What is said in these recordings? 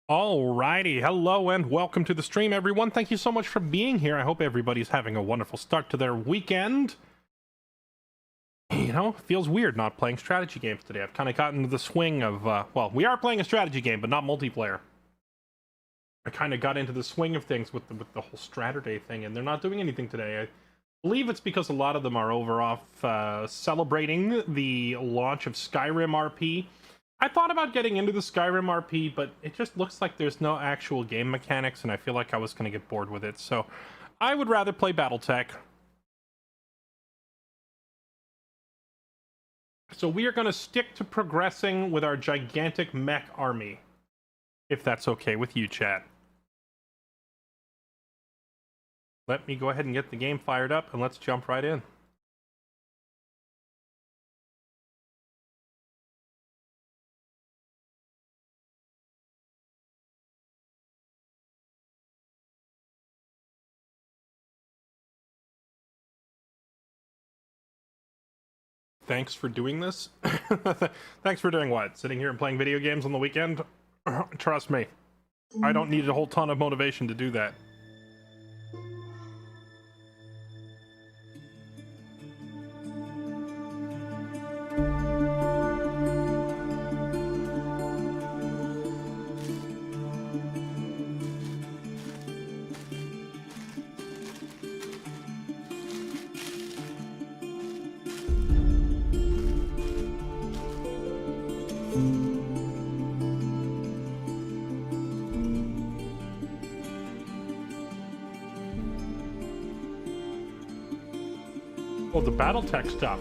Alrighty, hello and welcome to the stream, everyone. Thank you so much for being here. I hope everybody's having a wonderful start to their weekend. You know, feels weird not playing strategy games today. I've kind of gotten into the swing of, well, we are playing a strategy game, but not multiplayer. I kind of got into the swing of things with the whole Straturday thing, and they're not doing anything today. I believe it's because a lot of them are off celebrating the launch of Skyrim RP. I thought about getting into the Skyrim RP, but it just looks like there's no actual game mechanics, and I feel like I was going to get bored with it. So I would rather play BattleTech. So we are going to stick to progressing with our gigantic mech army, if that's okay with you, chat. Let me go ahead and get the game fired up, and let's jump right in. Thanks for doing this. Thanks for doing what? Sitting here and playing video games on the weekend? Trust me, I don't need a whole ton of motivation to do that. Oh, the BattleTech stuff.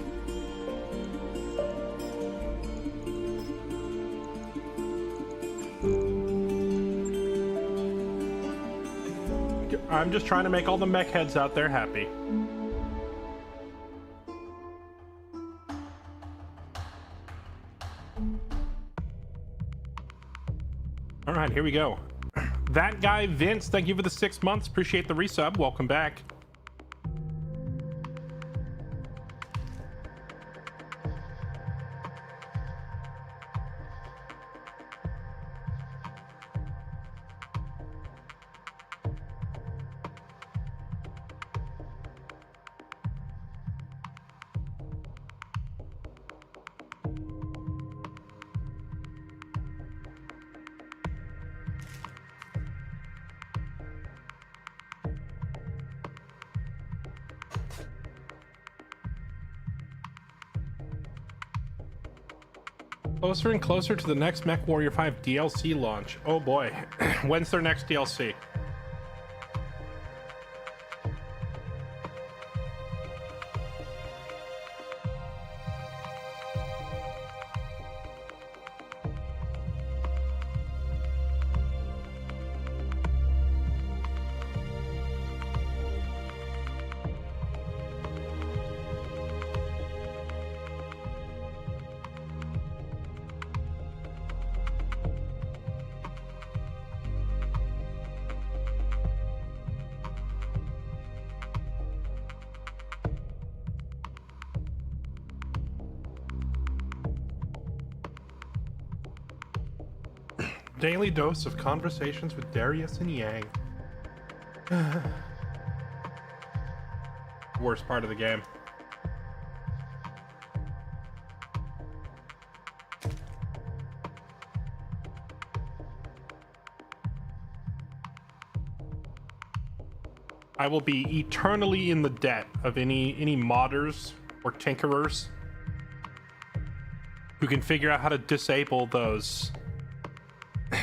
I'm just trying to make all the mech heads out there happy. All right, here we go. That guy, Vince, thank you for the 6 months. Appreciate the resub. Welcome back. Closer and closer to the next Mech Warrior 5 DLC launch. Oh boy. When's their next DLC? Daily dose of conversations with Darius and Yang. Worst part of the game. I will be eternally in the debt of any modders or tinkerers who can figure out how to disable those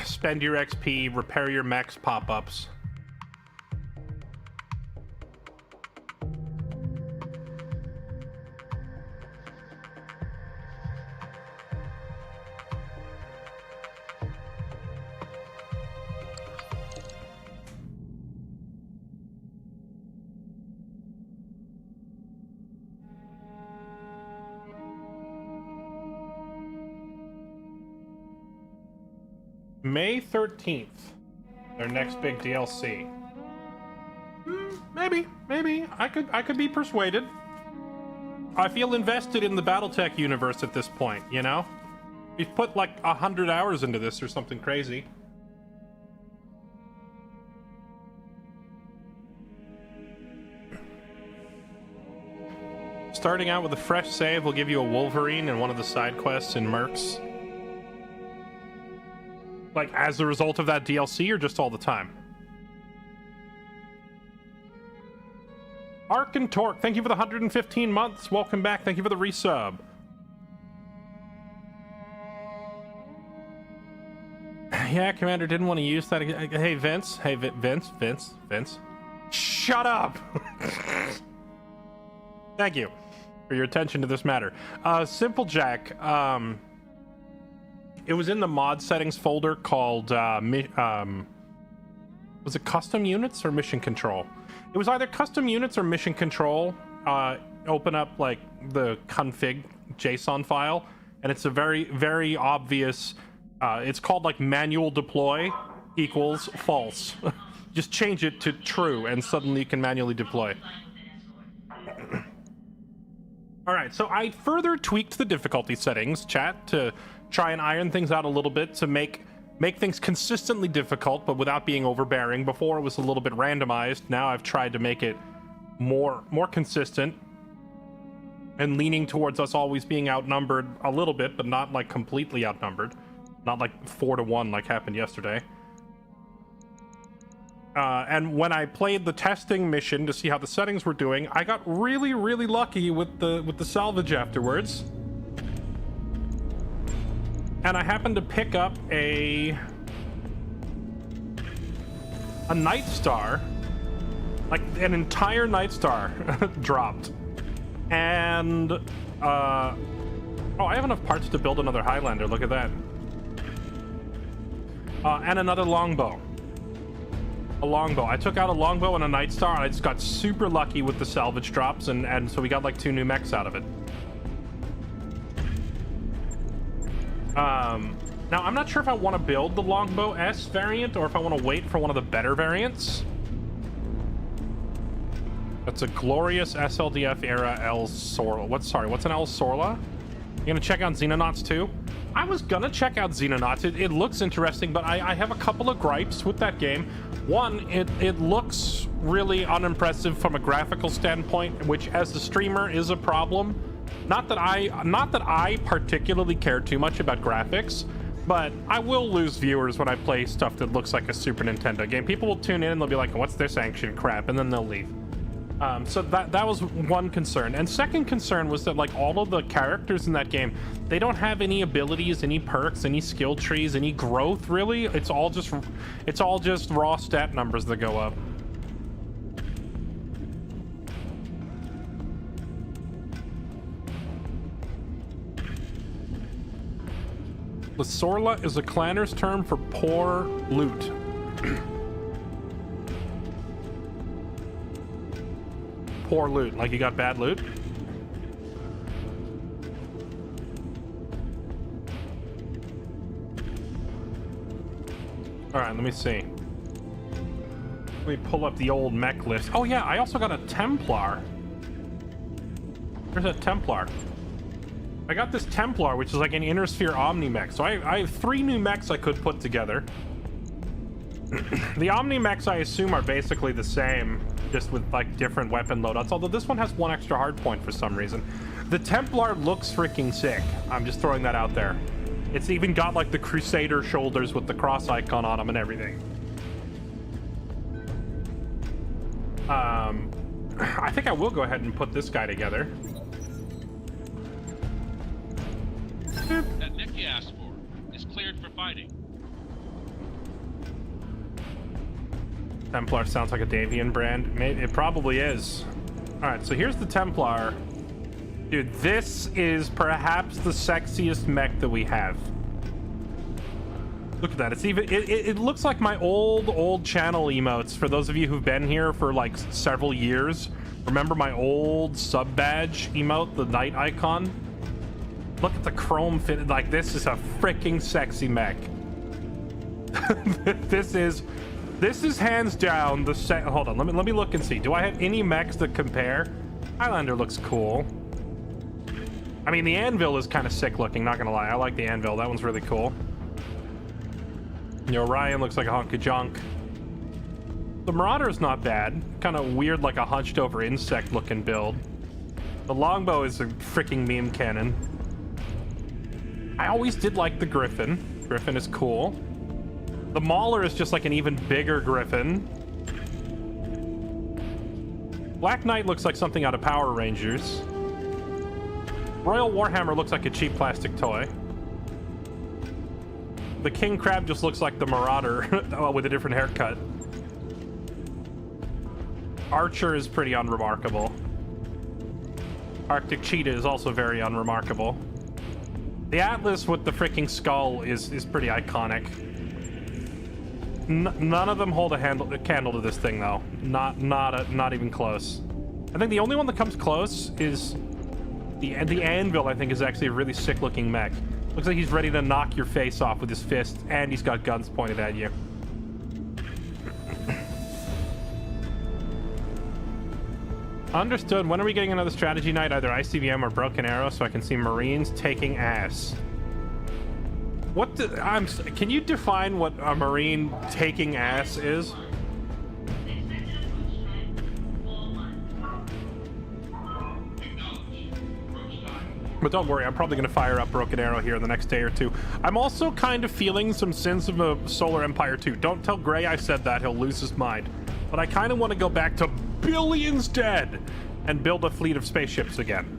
spend your XP, repair your mechs pop-ups. May 13th, their next big DLC. Maybe I could be persuaded. I feel invested in the BattleTech universe at this point, you know? We've put like 100 hours into this or something crazy. Starting out with a fresh save will give you a Wolverine and one of the side quests in Mercs. Like, as a result of that DLC, or just all the time? Ark and Torque, thank you for the 115 months. Welcome back. Thank you for the resub. Yeah, Commander didn't want to use that. Hey, Vince. Hey, Vince. Shut up! Thank you for your attention to this matter. Simple Jack, it was in the mod settings folder called, was it custom units or mission control? It was either custom units or mission control. Open up like the config JSON file, and it's a very, very obvious, it's called like manual deploy equals false. Just change it to true and suddenly you can manually deploy. All right, so I further tweaked the difficulty settings, chat, to try and iron things out a little bit to make things consistently difficult, but without being overbearing. Before it was a little bit randomized. Now I've tried to make it more consistent and leaning towards us always being outnumbered a little bit, but not like completely outnumbered. Not like 4-1 like happened yesterday. And when I played the testing mission to see how the settings were doing, I got really, really lucky with the salvage afterwards. And I happened to pick up a Night Star, like an entire Night Star dropped. And oh, I have enough parts to build another Highlander. Look at that. And another longbow. A longbow. I took out a longbow and a Night Star, and I just got super lucky with the salvage drops, and so we got like 2 new mechs out of it. Now I'm not sure if I want to build the longbow S variant or if I want to wait for one of the better variants. That's a glorious SLDF era El Sorla. What's an El Sorla? You gonna check out Xenonauts too? I was gonna check out Xenonauts. It looks interesting, but I have a couple of gripes with that game. One, it looks really unimpressive from a graphical standpoint, which as a streamer is a problem. Not that I particularly care too much about graphics, but I will lose viewers when I play stuff that looks like a Super Nintendo game. People will tune in and they'll be like, what's this ancient crap? And then they'll leave. So that was one concern. And second concern was that, like, all of the characters in that game, they don't have any abilities, any perks, any skill trees, any growth, really. It's all just raw stat numbers that go up. Lasorla is a clanner's term for poor loot. Poor loot, like you got bad loot? Alright, let me see. Let me pull up the old mech list. Oh yeah, I also got a Templar. There's a Templar. I got this Templar, which is like an Intersphere Omni mech. So I have 3 new mechs I could put together. The Omni mechs, I assume, are basically the same, just with like different weapon loadouts, although this one has 1 extra hard point for some reason. The Templar looks freaking sick. I'm just throwing that out there. It's even got like the Crusader shoulders with the cross icon on them and everything. I think I will go ahead and put this guy together. That mech you asked for is cleared for fighting. Templar sounds like a Davian brand. Maybe, it probably is. Alright, so here's the Templar. Dude, this is perhaps the sexiest mech that we have. Look at that. It's even... It looks like my old channel emotes. For those of you who've been here for like several years, remember my old sub badge emote, the knight icon? Look at the chrome fit. Like, this is a freaking sexy mech. This is hands down the set. Hold on, let me look and see. Do I have any mechs that compare? Highlander looks cool. I mean, the Anvil is kind of sick looking, not gonna lie. I like the Anvil. That one's really cool. You know, Orion looks like a hunk of junk. The Marauder is not bad. Kind of weird, like a hunched over insect looking build. The Longbow is a freaking meme cannon. I always did like the Griffin. Griffin is cool. The Mauler is just like an even bigger Griffin. Black Knight looks like something out of Power Rangers. Royal Warhammer looks like a cheap plastic toy. The King Crab just looks like the Marauder with a different haircut. Archer is pretty unremarkable. Arctic Cheetah is also very unremarkable. The Atlas with the freaking skull is pretty iconic. None of them hold a candle to this thing, though. Not even close. I think the only one that comes close is the Anvil. I think is actually a really sick-looking mech. Looks like he's ready to knock your face off with his fist, and he's got guns pointed at you. Understood. When are we getting another strategy night, either ICBM or Broken Arrow, so I can see Marines taking ass? What can you define what a Marine taking ass is? But don't worry, I'm probably going to fire up Broken Arrow here in the next day or two. I'm also kind of feeling some Sins of a Solar Empire 2. Don't tell Gray I said that, he'll lose his mind. But I kind of want to go back to billions dead and build a fleet of spaceships again.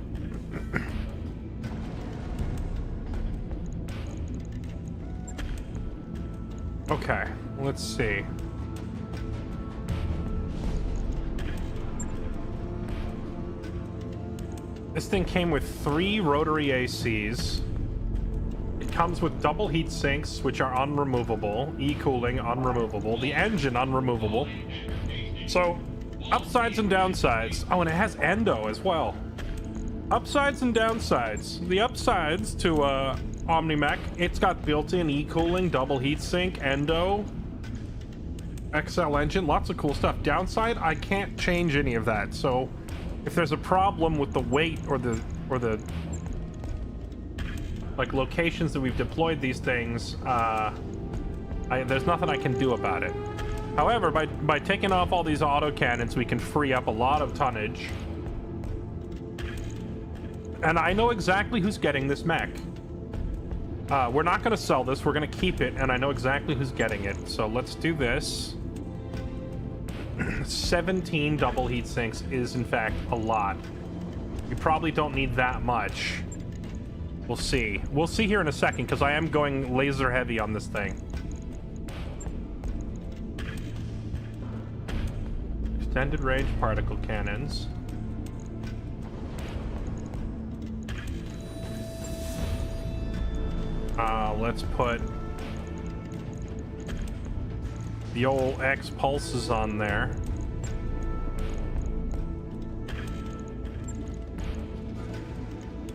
Okay, let's see. This thing came with 3 rotary ACs. It comes with double heat sinks, which are unremovable. E-cooling, unremovable. The engine, unremovable. So, upsides and downsides. Oh, and it has endo as well. Upsides and downsides. The upsides to Omni-Mech, it's got built-in e-cooling, double heatsink, endo, XL engine, lots of cool stuff. Downside, I can't change any of that. So, if there's a problem with the weight or the like locations that we've deployed these things, there's nothing I can do about it. However, by taking off all these autocannons, we can free up a lot of tonnage. And I know exactly who's getting this mech. We're not going to sell this, we're going to keep it, and I know exactly who's getting it. So let's do this. 17 double heat sinks is in fact a lot. You probably don't need that much. We'll see. We'll see here in a second, because I am going laser heavy on this thing. Extended range particle cannons. Let's put the old X pulses on there.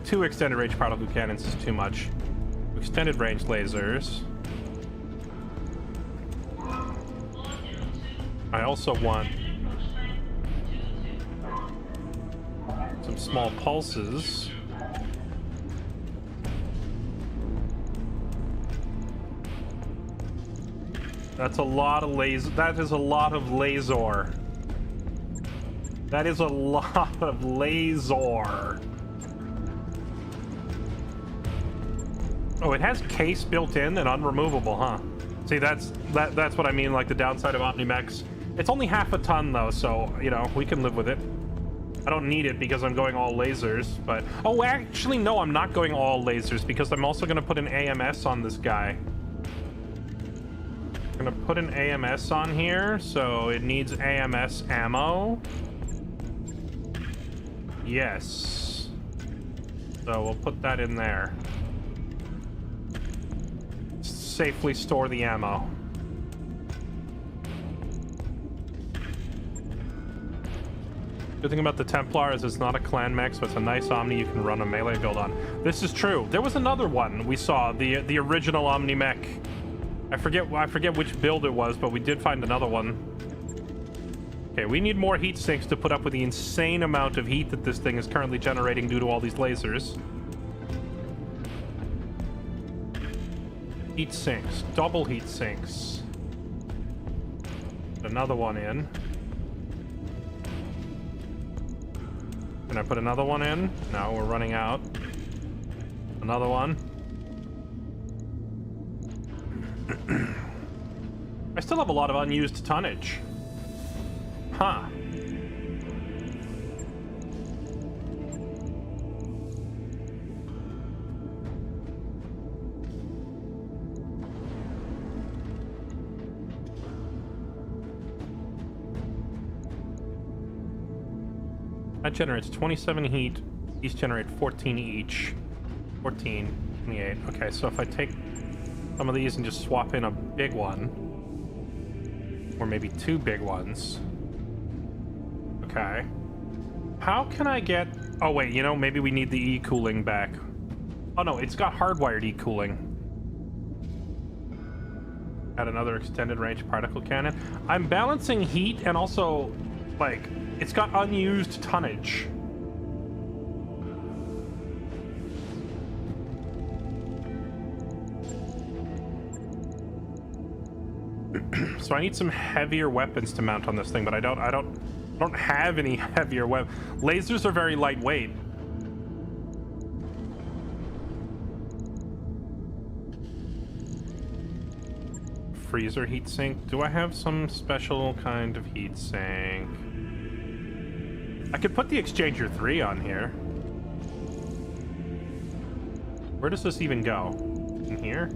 Two extended range particle cannons is too much. Extended range lasers. I also want some small pulses. That's a lot of laser. That is a lot of laser. That is a lot of laser. Oh, it has case built in and unremovable, huh? See, that's what I mean, like the downside of Omnimex. It's only half a ton though, so you know we can live with it. I don't need it because I'm going all lasers, but oh, actually no, I'm not going all lasers because I'm also gonna put an AMS on this guy. I'm gonna put an AMS on here, so it needs AMS ammo. Yes. So we'll put that in there. Safely store the ammo. Good thing about the Templar is it's not a clan mech, so it's a nice Omni you can run a melee build on. This is true. There was another one we saw, the original Omni mech. I forget which build it was, but we did find another one. Okay, we need more heat sinks to put up with the insane amount of heat that this thing is currently generating due to all these lasers. Heat sinks, double heat sinks. Another one in. Can I put another one in? No, we're running out. Another one. I still have a lot of unused tonnage. Huh. That generates 27 heat. These generate 14 each. 14, 28. Okay, so if I take some of these and just swap in a big one, or maybe two big ones. Okay. How can I get... Oh, wait, you know, maybe we need the E-cooling back. Oh, no, it's got hardwired E-cooling. Add another extended range particle cannon. I'm balancing heat and also, like, it's got unused tonnage. So I need some heavier weapons to mount on this thing, but I don't have any heavier weapons. Lasers are very lightweight. Freezer heatsink. Do I have some special kind of heatsink? I could put the Exchanger 3 on here. Where does this even go? In here?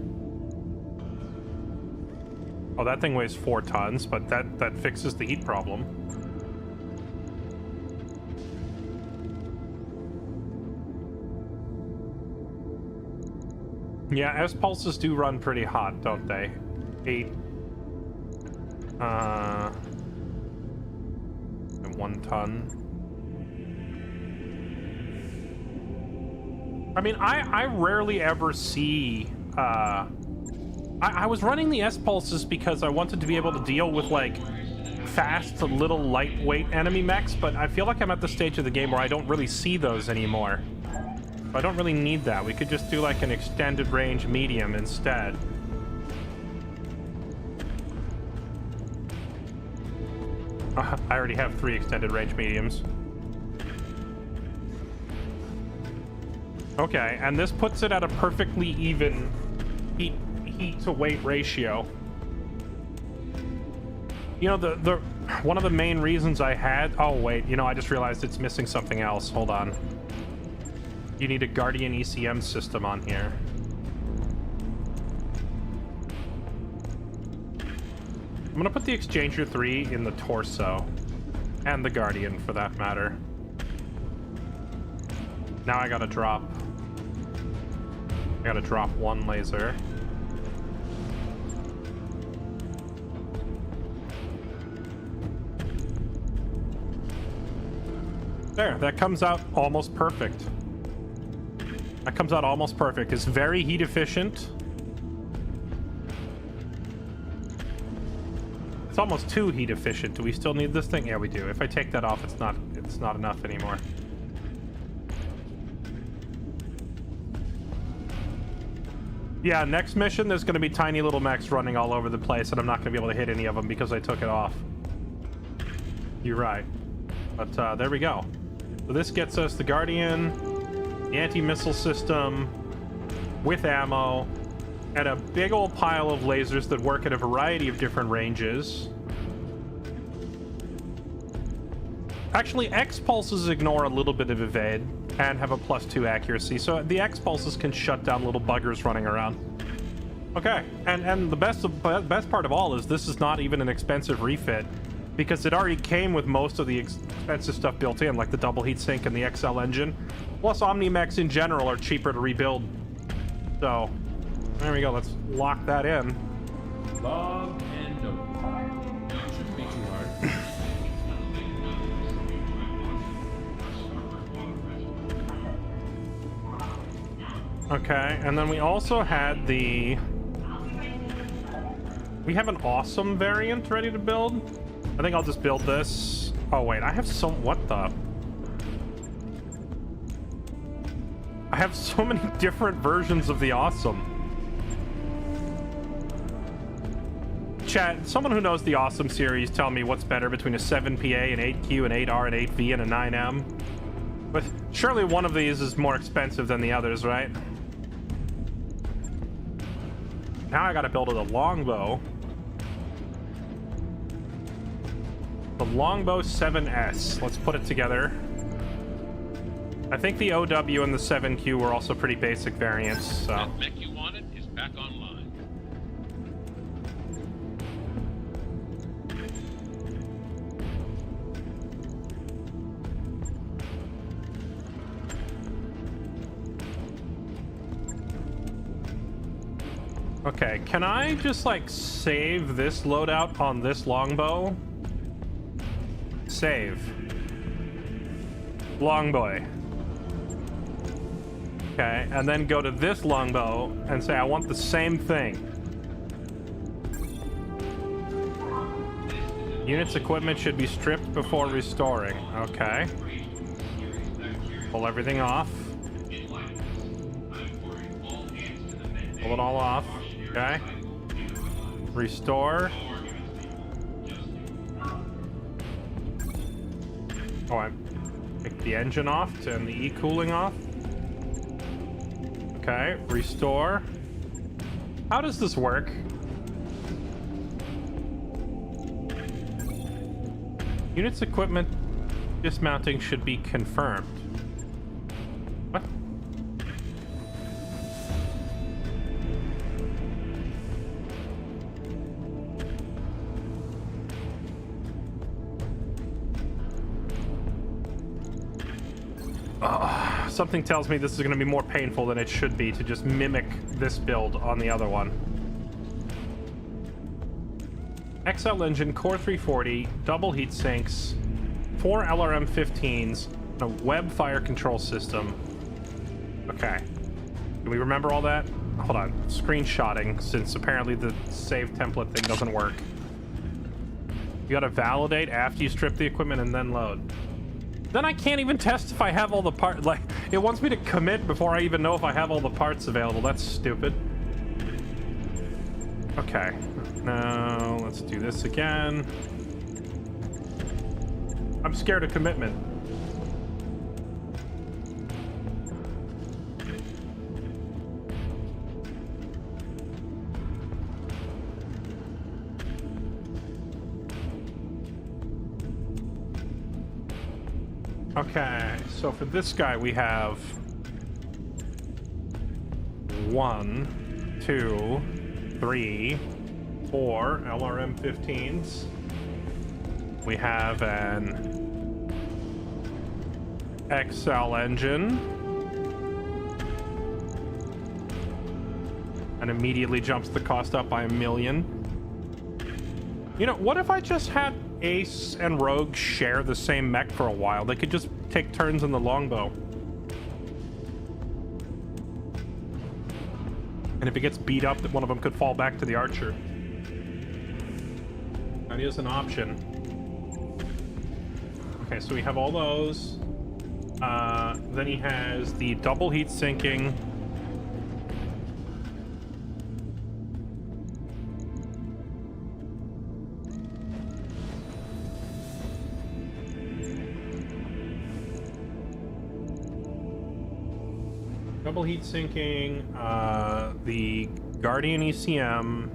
Oh, that thing weighs 4 tons, but that fixes the heat problem. Yeah, S-pulses do run pretty hot, don't they? 8. And 1 ton. I mean, I rarely ever see, I was running the S-pulses because I wanted to be able to deal with, like, fast, little, lightweight enemy mechs, but I feel like I'm at the stage of the game where I don't really see those anymore. I don't really need that. We could just do, like, an extended range medium instead. I already have 3 extended range mediums. Okay, and this puts it at a perfectly even heat to weight ratio. You know, the one of the main reasons I had... Oh, wait. You know, I just realized it's missing something else. Hold on. You need a Guardian ECM system on here. I'm gonna put the Exchanger 3 in the torso. And the Guardian, for that matter. Now I gotta drop one laser. There, that comes out almost perfect. That comes out almost perfect. It's very heat efficient. It's almost too heat efficient. Do we still need this thing? Yeah, we do. If I take that off, it's not enough anymore. Yeah, next mission, there's going to be tiny little mechs running all over the place, and I'm not going to be able to hit any of them because I took it off. You're right. But there we go. So this gets us the Guardian, the anti-missile system, with ammo, and a big old pile of lasers that work at a variety of different ranges. Actually, X-pulses ignore a little bit of evade and have a +2 accuracy, so the X-pulses can shut down little buggers running around. Okay, and the best part of all is this is not even an expensive refit, because it already came with most of the expensive stuff built in, like the double heat sink and the XL engine. Plus, Omni-mechs in general are cheaper to rebuild. So, there we go. Let's lock that in. Log and note. No, it shouldn't be too hard. Okay, and then we also had the... We have an awesome variant ready to build. I think I'll just build this. Oh, wait, I have so... What the... I have so many different versions of the awesome. Chat, someone who knows the awesome series, tell me what's better between a 7PA, an 8Q, an 8R, an 8V, and a 9M. But surely one of these is more expensive than the others, right? Now I gotta build a longbow. The longbow 7S. Let's put it together. I think the OW and the 7Q were also pretty basic variants, so... That mech you wanted is back online. Okay, can I just, like, save this loadout on this longbow? Save. Longboy. Okay, and then go to this longbow and say, I want the same thing. Unit's equipment should be stripped before restoring. Okay. Pull everything off. Pull it all off. Okay. Restore. Oh, I take the engine off and the e-cooling off. Okay, restore. How does this work? Unit's equipment dismounting should be confirmed. What? Something tells me this is going to be more painful than it should be to just mimic this build on the other one. XL engine, core 340, double heat sinks, 4 LRM-15s, a web fire control system. Okay. Do we remember all that? Hold on. Screenshotting, since apparently the save template thing doesn't work. You gotta validate after you strip the equipment and then load. Then I can't even test if I have all the parts. Like, it wants me to commit before I even know if I have all the parts available. That's stupid. Okay. Now, let's do this again. I'm scared of commitment. Okay, so for this guy we have 1, 2, 3, 4 LRM-15s. We have an XL engine. And immediately jumps the cost up by $1 million. You know, what if I just had Ace and Rogue share the same mech for a while? They could just take turns on the longbow. And if it gets beat up, that one of them could fall back to the archer. That is an option. Okay, so we have all those. Then he has the double heat sinking. Double heat sinking, the Guardian ECM.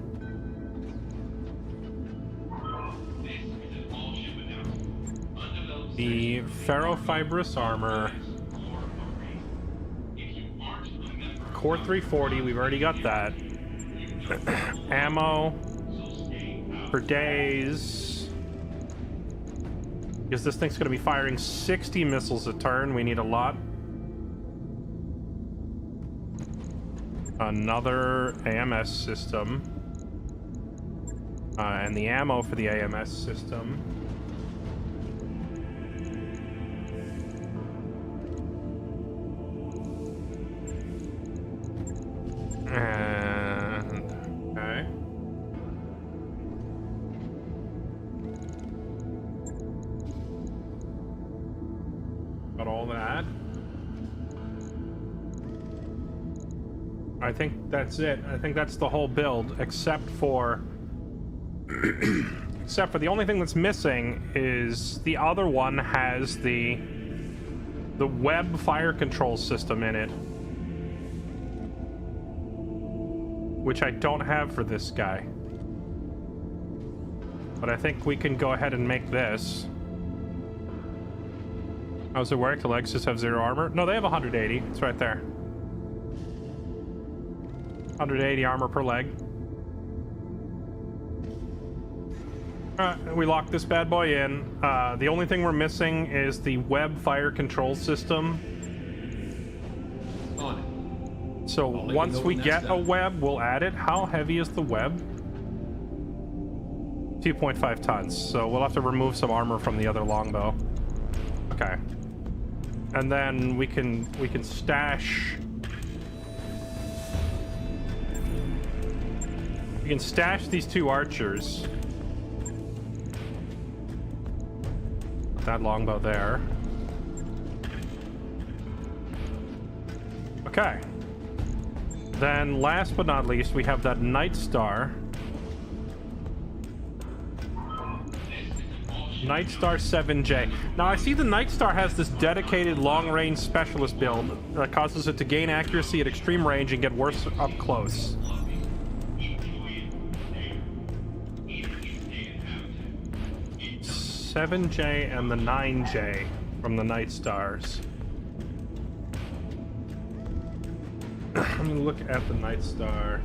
The ferrofibrous armor. Core 340, we've already got that. Ammo for days. Because this thing's going to be firing 60 missiles a turn, we need a lot. Another AMS system. And the ammo for the AMS system. And okay. Got all that. I think that's it. I think that's the whole build, except for the only thing that's missing is the other one has the web fire control system in it, which I don't have for this guy. But I think we can go ahead and make this. How does it work? The legs just have 0 armor? No, they have 180. It's right there. 180 armor per leg. We locked this bad boy in. The only thing we're missing is the web fire control system. On it. So I'll let once you know we when get that's a done. web, we'll add it. How heavy is the web? 2.5 tons. So we'll have to remove some armor from the other longbow. Okay. And then we can stash. We can stash these 2 archers. Put that longbow there. Okay. Then last but not least, we have that Night Star. Night Star 7J. Now I see the Night Star has this dedicated long-range specialist build that causes it to gain accuracy at extreme range and get worse up close. 7J and the 9J from the Night Stars. Let me look at the Night Star.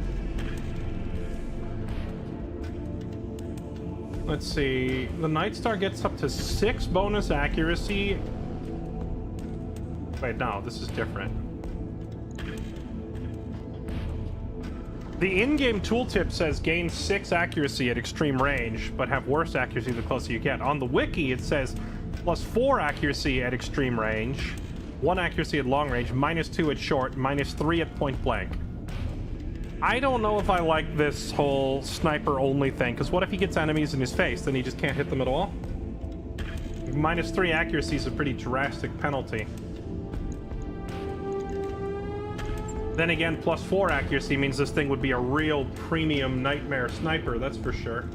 Let's see. The Night Star gets up to 6 bonus accuracy. Wait, no, this is different. The in-game tooltip says gain 6 accuracy at extreme range, but have worse accuracy the closer you get. On the wiki, it says plus 4 accuracy at extreme range, 1 accuracy at long range, -2 at short, -3 at point blank. I don't know if I like this whole sniper-only thing, because what if he gets enemies in his face, then he just can't hit them at all? -3 accuracy is a pretty drastic penalty. Then again, plus 4 accuracy means this thing would be a real premium nightmare sniper, that's for sure.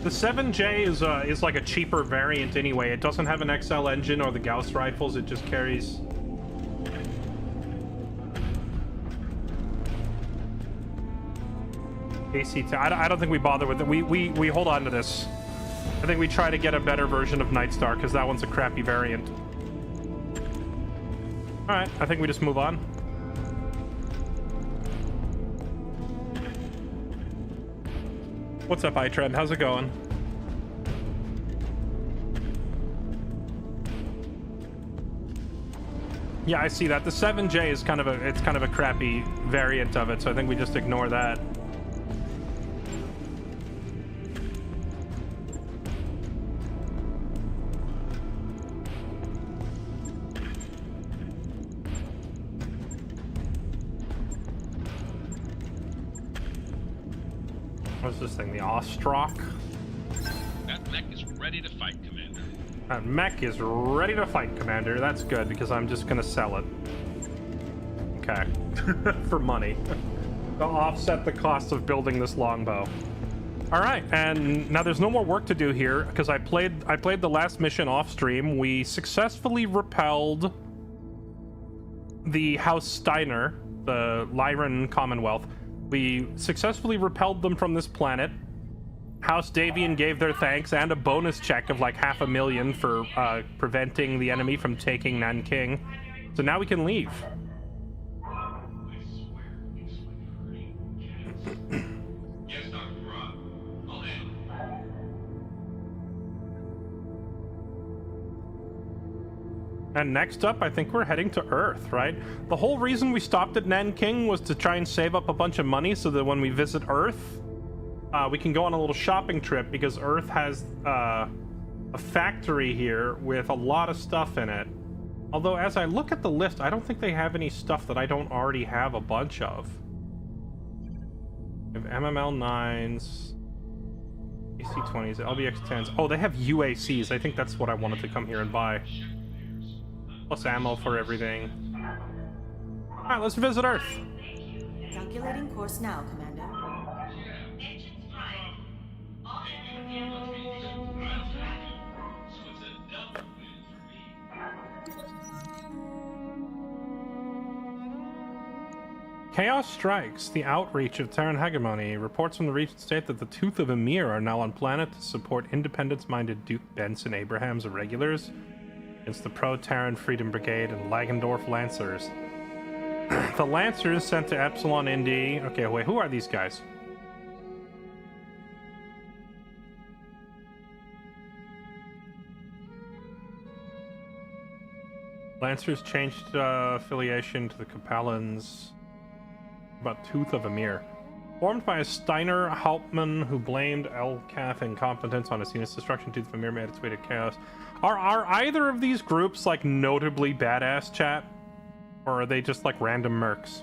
The 7J is like a cheaper variant anyway. It doesn't have an XL engine or the Gauss rifles. It just carries... ACT. I don't think we bother with it. We hold on to this. I think we try to get a better version of Nightstar because that one's a crappy variant. All right, I think we just move on. What's up, iTrend? How's it going? Yeah, I see that. The 7J is kind of a crappy variant of it, so I think we just ignore that. What's this thing? The Ostrock? That mech is ready to fight, Commander. That mech is ready to fight, Commander. That's good, because I'm just gonna sell it. Okay. For money. To offset the cost of building this longbow. Alright, and now there's no more work to do here, because I played the last mission off stream. We successfully repelled the House Steiner, the Lyran Commonwealth. We successfully repelled them from this planet. House Davian gave their thanks and a bonus check of like $500,000 for preventing the enemy from taking Nanking. So now we can leave. And next up, I think we're heading to Earth, right? The whole reason we stopped at Nanking was to try and save up a bunch of money so that when we visit Earth, we can go on a little shopping trip, because Earth has a factory here with a lot of stuff in it. Although, as I look at the list, I don't think they have any stuff that I don't already have a bunch of. They have MML9s, AC-20s, LBX-10s. Oh, they have UACs. I think that's what I wanted to come here and buy. Plus ammo for everything. Alright, let's visit Earth. Calculating course now, Commander. Chaos strikes. The outreach of Terran hegemony. Reports from the region state that the Tooth of Emir are now on planet to support independence-minded Duke Benson Abraham's irregulars against the pro-Terran Freedom Brigade and Lagendorf Lancers. The Lancers sent to Epsilon Indy. Okay, wait, who are these guys? Lancers changed affiliation to the Capellans. About Tooth of Emir. Formed by a Steiner Hauptmann who blamed Elcath incompetence on Asena's destruction, Tooth of Emir made its way to Chaos. Are either of these groups like notably badass, chat? Or are they just like random mercs?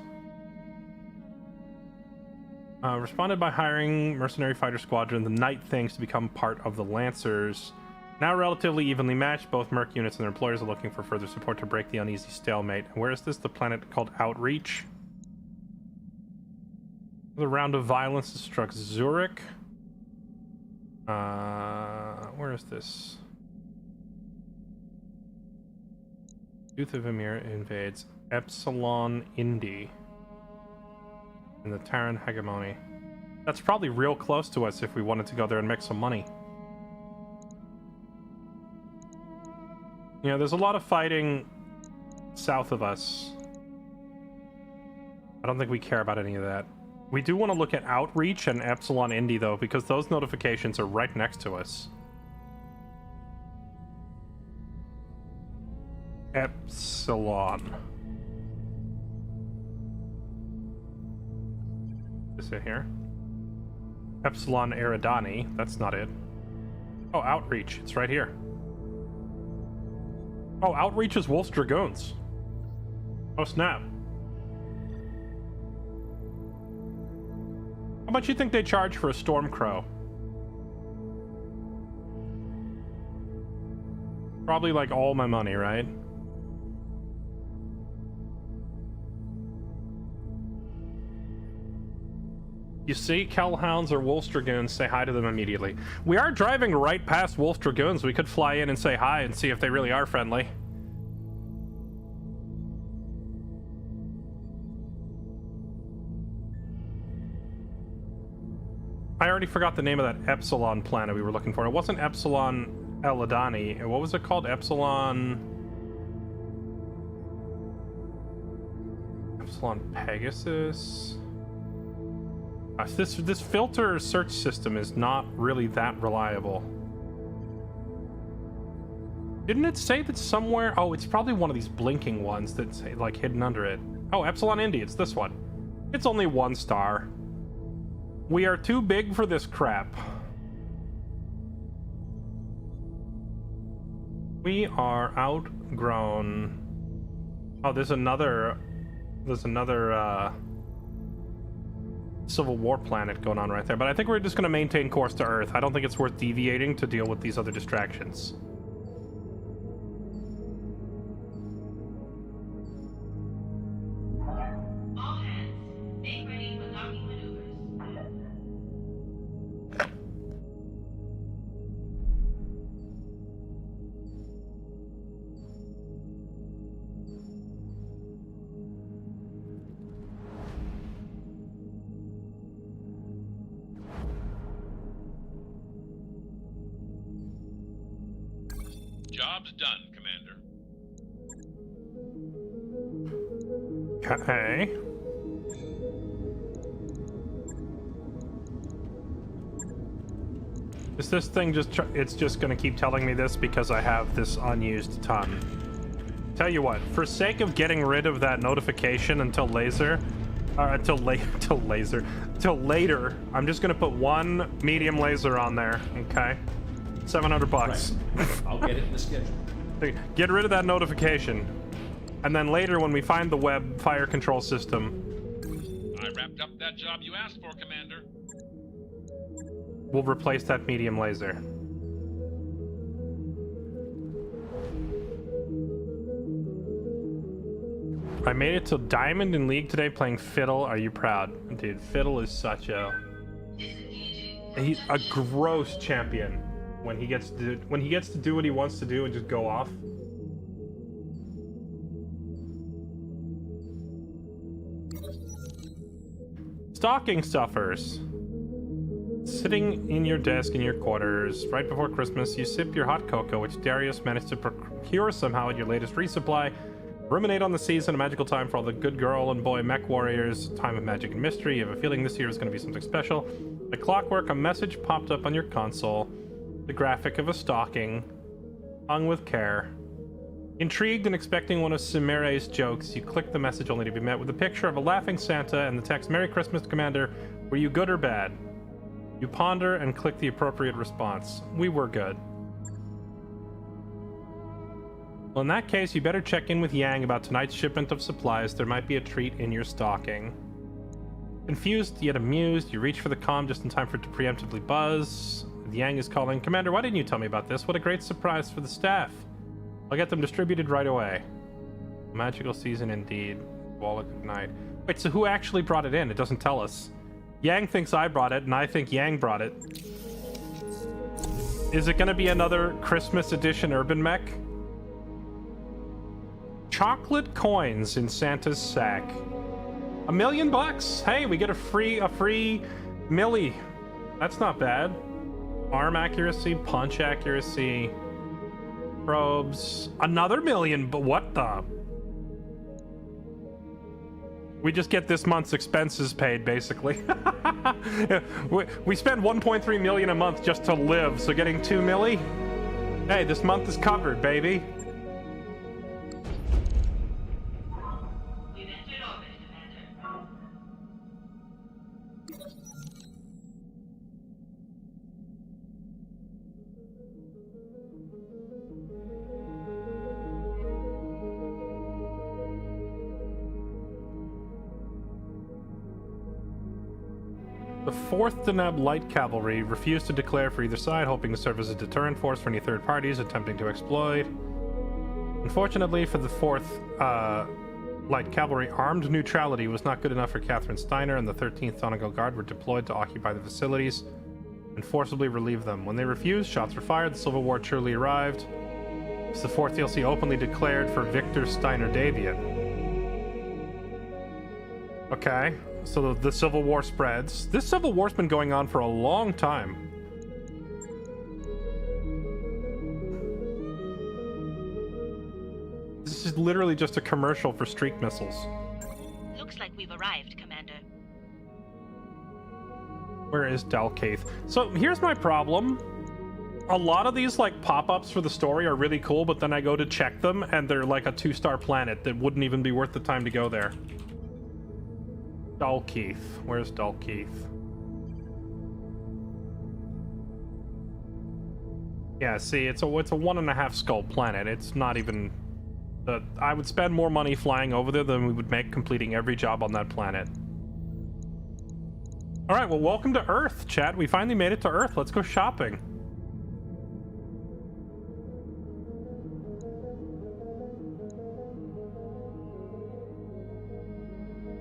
Responded by hiring Mercenary Fighter Squadron, the Night Things, to become part of the Lancers. Now relatively evenly matched, both merc units and their employers are looking for further support to break the uneasy stalemate. And where is this? The planet called Outreach. The round of violence has struck Zurich. Where is this? Tooth of Emir invades Epsilon Indy in the Terran hegemony. That's probably real close to us if we wanted to go there and make some money. You know, there's a lot of fighting south of us. I don't think we care about any of that. We do want to look at Outreach and Epsilon Indy, though, because those notifications are right next to us. Epsilon. Is it here? Epsilon Eridani. That's not it. Oh, Outreach. It's right here. Oh, Outreach is Wolf's Dragoons. Oh, snap. How much you think they charge for a Stormcrow? Probably like all my money, right? You see Kellhounds or Wolf's Dragoons, say hi to them immediately. We are driving right past Wolf's Dragoons. We could fly in and say hi and see if they really are friendly. I already forgot the name of that Epsilon planet we were looking for. It wasn't Epsilon Eladani. What was it called? Epsilon Pegasus? This filter search system is not really that reliable. Didn't it say that somewhere? Oh, it's probably one of these blinking ones that's like hidden under it. Oh, Epsilon Indy, it's this one. It's only 1 star. We are too big for this crap. We are outgrown. Oh, there's another Civil War planet going on right there, but I think we're just going to maintain course to Earth. I don't think it's worth deviating to deal with these other distractions. All hands, make ready for docking maneuvers. Job's done, Commander. Okay. Is this thing just it's just gonna keep telling me this because I have this unused ton? Tell you what, for sake of getting rid of that notification until later, I'm just gonna put 1 medium laser on there, okay? $700 bucks. Right. I'll get it in the schedule. Get rid of that notification. And then later when we find the web fire control system, I wrapped up that job you asked for, Commander. we'll replace that medium laser. I made it to Diamond in League today playing Fiddle. Are you proud? Dude, Fiddle is such he's a gross champion when he gets to do what he wants to do and just go off. Stocking stuffers. Sitting in your desk in your quarters right before Christmas, you sip your hot cocoa, which Darius managed to procure somehow at your latest resupply. Ruminate on the season, a magical time for all the good girl and boy mech warriors. Time of magic and mystery. You have a feeling this year is going to be something special. Like clockwork, a message popped up on your console. The graphic of a stocking, hung with care. Intrigued and expecting one of Sumere's jokes, you click the message only to be met with a picture of a laughing Santa and the text, "Merry Christmas, Commander. Were you good or bad?" You ponder and click the appropriate response. We were good. Well, in that case, you better check in with Yang about tonight's shipment of supplies. There might be a treat in your stocking. Confused yet amused, you reach for the comm just in time for it to preemptively buzz. Yang is calling, "Commander, why didn't you tell me about this? What a great surprise for the staff. I'll get them distributed right away." Magical season indeed. Wallet ignite. Wait, so who actually brought it in? It doesn't tell us. Yang thinks I brought it, and I think Yang brought it. Is it going to be another Christmas edition urban mech? Chocolate coins in Santa's sack. $1 million bucks. Hey, we get a free milli. That's not bad. Arm accuracy, punch accuracy, probes. Another $1 million, but what the? We just get this month's expenses paid, basically. we spend 1.3 million a month just to live, so getting 2 milli? Hey, this month is covered, baby. We've entered orbit, Commander. The 4th Deneb Light Cavalry refused to declare for either side, hoping to serve as a deterrent force for any third parties attempting to exploit. Unfortunately for the 4th Light cavalry armed neutrality was not good enough for Catherine Steiner, and the 13th Nautical Guard were deployed to occupy the facilities and forcibly relieve them. When they refused, shots were fired. The Civil War truly arrived. It's the 4th DLC openly declared for Victor Steiner Davian. Okay, so the Civil War spreads. This Civil War's been going on for a long time. This is literally just a commercial for streak missiles. Looks like we've arrived, Commander. Where is Dalkeith? So here's my problem. A lot of these like pop-ups for the story are really cool, but then I go to check them and they're like a 2-star planet that wouldn't even be worth the time to go there. Dalkeith. Where's Dalkeith? Yeah, see, it's a 1.5 skull planet. It's not even... I would spend more money flying over there than we would make completing every job on that planet. Alright, well, welcome to Earth, chat. We finally made it to Earth. Let's go shopping.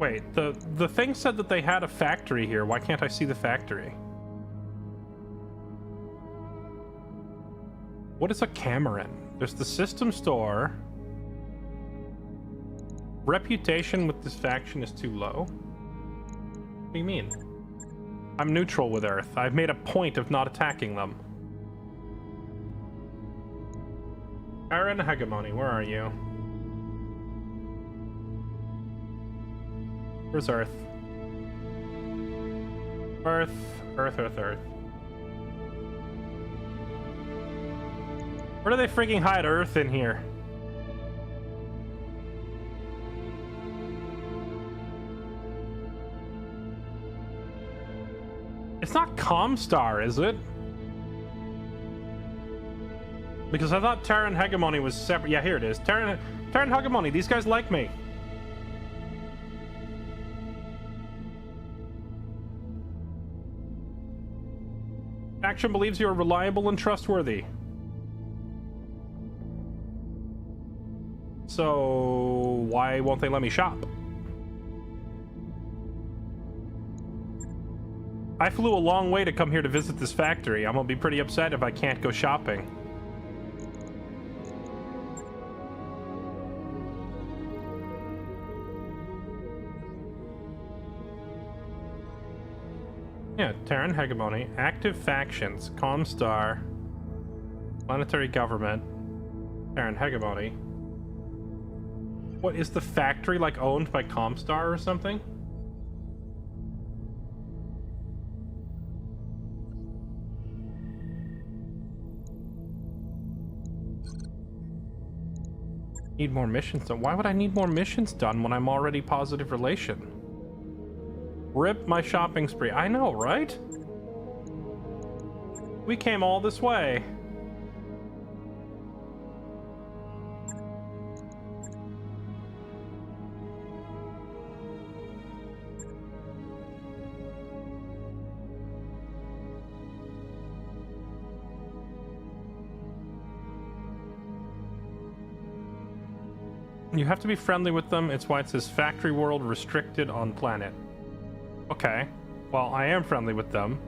Wait, the thing said that they had a factory here. Why can't I see the factory? What is a Cameron? There's the system store. Reputation with this faction is too low. What do you mean? I'm neutral with Earth. I've made a point of not attacking them. Aaron Hegemony, where are you? Where's Earth? Earth. Where do they freaking hide Earth in here? It's not Comstar, is it? Because I thought Terran Hegemony was separate. Yeah, here it is. Terran Hegemony. These guys like me. Faction believes you are reliable and trustworthy. So why won't they let me shop? I flew a long way to come here to visit this factory. I'm gonna be pretty upset if I can't go shopping. Yeah, Terran Hegemony, active factions, Comstar, planetary government, Terran Hegemony. What, is the factory like owned by Comstar or something? Need more missions done. Why would I need more missions done when I'm already positive relation? Rip my shopping spree. I know, right? We came all this way. You have to be friendly with them. It's why it says factory world restricted on planet. Okay. Well, I am friendly with them.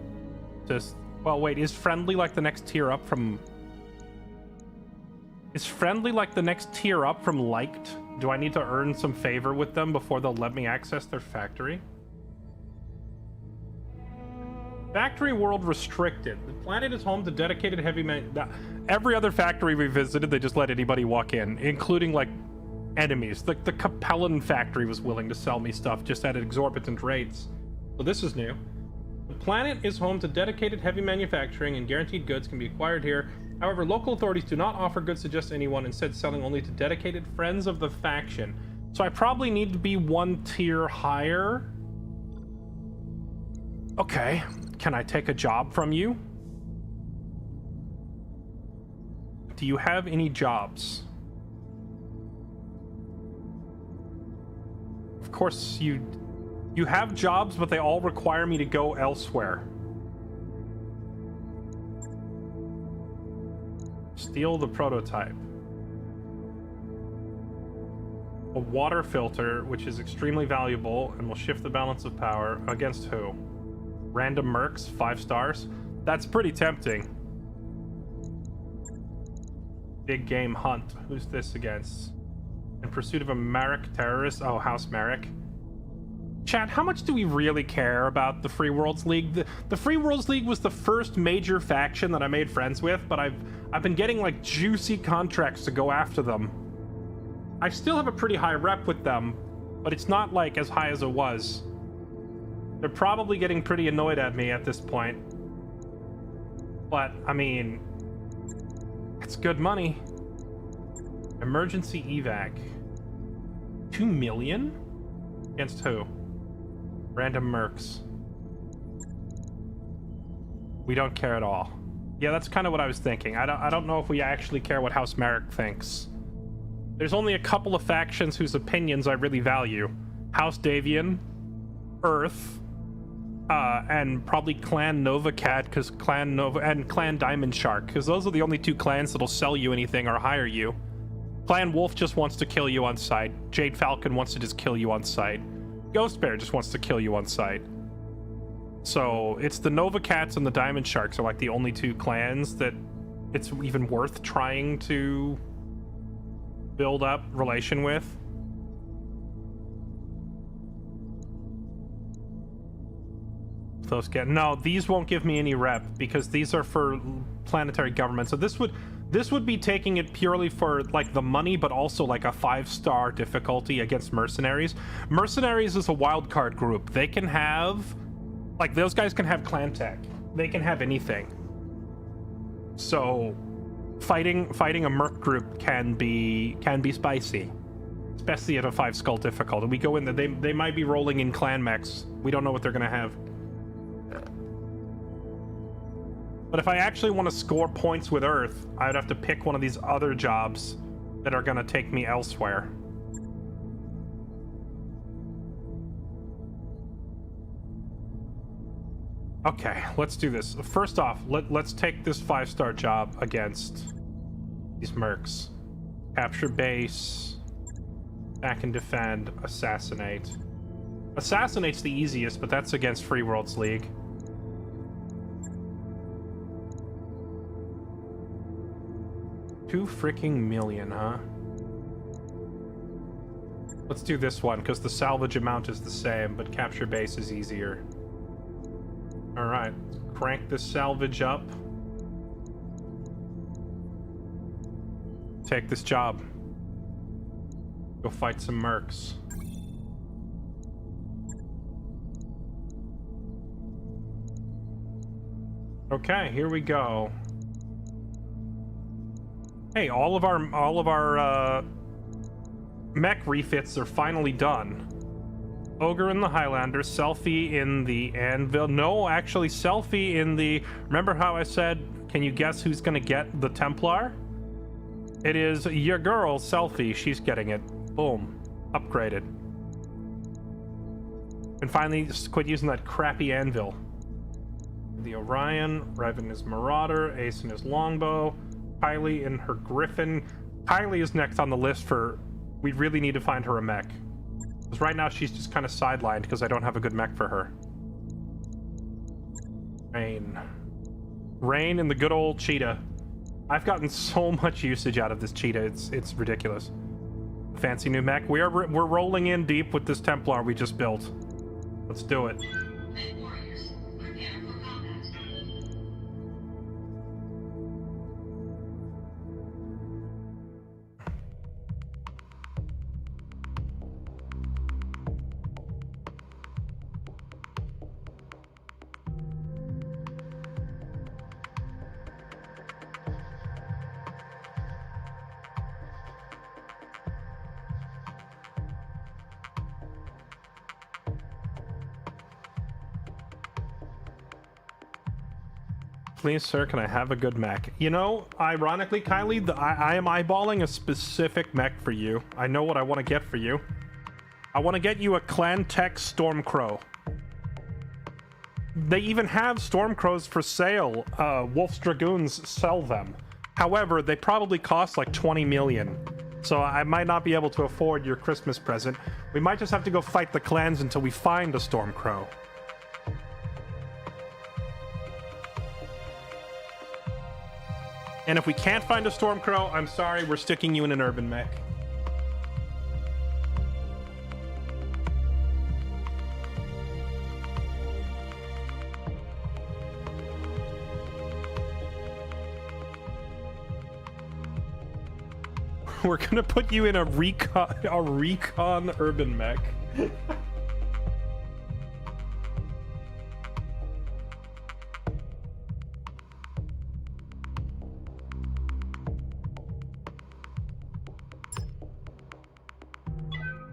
Just... Well, wait. Is friendly like the next tier up from... Is friendly like the next tier up from liked? Do I need to earn some favor with them before they'll let me access their factory? Factory world restricted. The planet is home to dedicated heavy every other factory we visited, they just let anybody walk in, including, like, enemies. The Capellan factory was willing to sell me stuff just at exorbitant rates. So this is new. The planet is home to dedicated heavy manufacturing, and guaranteed goods can be acquired here. However, local authorities do not offer goods to just anyone, instead selling only to dedicated friends of the faction. So I probably need to be one tier higher. Okay. Can I take a job from you? Do you have any jobs? Of course, you have jobs, but they all require me to go elsewhere. Steal the prototype. A water filter, which is extremely valuable and will shift the balance of power against who? Random mercs, 5 stars. That's pretty tempting. Big game hunt. Who's this against? In pursuit of a Marek terrorist. Oh, House Marek. Chat, how much do we really care about the Free Worlds League? The Free Worlds League was the first major faction that I made friends with, but I've been getting like juicy contracts to go after them. I still have a pretty high rep with them, but it's not like as high as it was. They're probably getting pretty annoyed at me at this point. But, I mean, it's good money. Emergency evac. 2 million? Against who? Random mercs. We don't care at all. Yeah, that's kind of what I was thinking. I don't know if we actually care what House Marek thinks. There's only a couple of factions whose opinions I really value. House Davian, Earth, and probably Clan Nova Cat, because Clan Nova, and Clan Diamond Shark, because those are the only 2 clans that'll sell you anything or hire you. Clan Wolf just wants to kill you on sight. Jade Falcon wants to just kill you on sight. Ghost Bear just wants to kill you on sight. So it's the Nova Cats and the Diamond Sharks are like the only 2 clans that it's even worth trying to build up relation with. Those get no, these won't give me any rep because these are for planetary government. So this would be taking it purely for like the money, but also like a 5-star difficulty against mercenaries. Mercenaries is a wild card group. They can have, like, those guys can have clan tech. They can have anything. So fighting a merc group can be spicy, especially at a 5-skull difficulty. We go in there, they might be rolling in clan mechs. We don't know what they're gonna have. But if I actually want to score points with Earth, I'd have to pick one of these other jobs that are gonna take me elsewhere. Okay, let's do this. First off, let's take this 5-star job against these mercs. Capture base, back and defend, assassinate. Assassinate's the easiest, but that's against Free Worlds League. $2 freaking million, huh? Let's do this one, because the salvage amount is the same, but capture base is easier. Alright, crank this salvage up. Take this job. Go fight some mercs. Okay, here we go. Hey, all of our mech refits are finally done. Ogre in the Highlander, Selfie in the Anvil. No, actually, Selfie in the... Remember how I said, can you guess who's gonna get the Templar? It is your girl, Selfie. She's getting it. Boom. Upgraded. And finally, just quit using that crappy Anvil. The Orion, Revan is Marauder, Ace in his Longbow, Kylie in her Griffin. Kylie is next on the list for... We really need to find her a mech. Because right now she's just kind of sidelined because I don't have a good mech for her. Rain and the good old cheetah. I've gotten so much usage out of this cheetah, it's ridiculous. Fancy new mech. We're rolling in deep with this Templar we just built. Let's do it. Warriors, prepare for combat. Please, sir, can I have a good mech? You know, ironically, Kylie, I am eyeballing a specific mech for you. I know what I want to get for you. I want to get you a Clan Tech Stormcrow. They even have Stormcrows for sale. Wolf's Dragoons sell them. However, they probably cost like 20 million. So I might not be able to afford your Christmas present. We might just have to go fight the clans until we find a Stormcrow. And if we can't find a Stormcrow, I'm sorry, we're sticking you in an urban mech. We're gonna put you in a recon urban mech.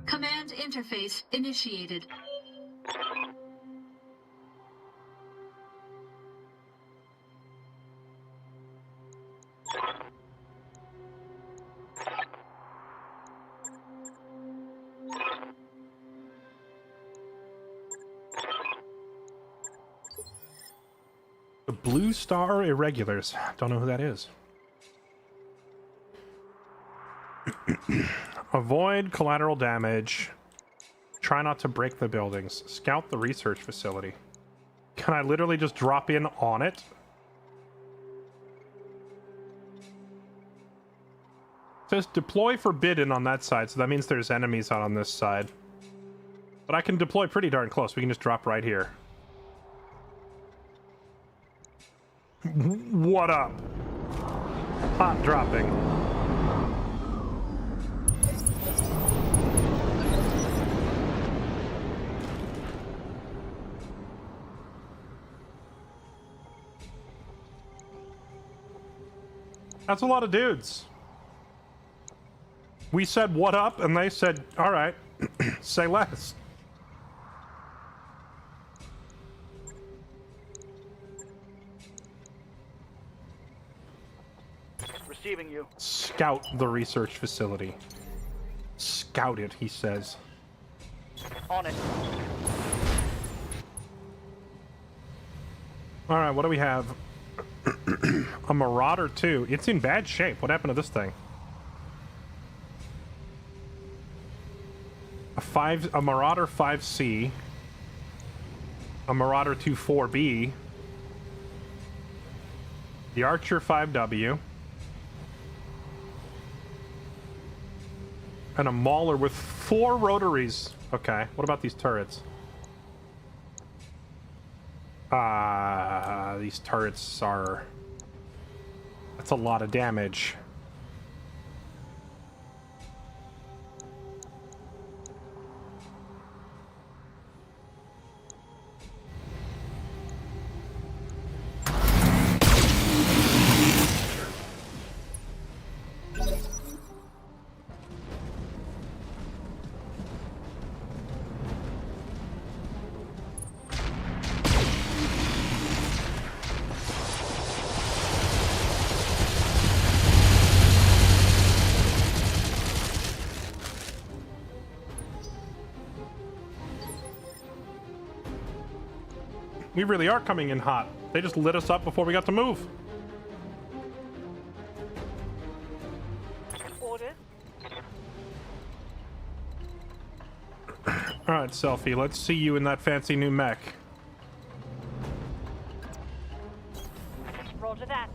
Command interface initiated. The Blue Star Irregulars. Don't know who that is. Avoid collateral damage. Try not to break the buildings. Scout the research facility. Can I literally just drop in on it? It says deploy forbidden on that side, so that means there's enemies out on this side. But I can deploy pretty darn close. We can just drop right here. What up? Hot dropping. That's a lot of dudes. We said what up, and they said, all right, say less. Receiving you. Scout the research facility. Scout it, he says. On it. All right, what do we have? A Marauder 2. It's in bad shape. What happened to this thing? A Marauder 5C. A Marauder 2 4B. The Archer 5W. And a Mauler with 4 rotaries. Okay, what about these turrets? These turrets are... That's a lot of damage. We really are coming in hot. They just lit us up before we got to move. Order. All right, Selfie, let's see you in that fancy new mech. Roger that.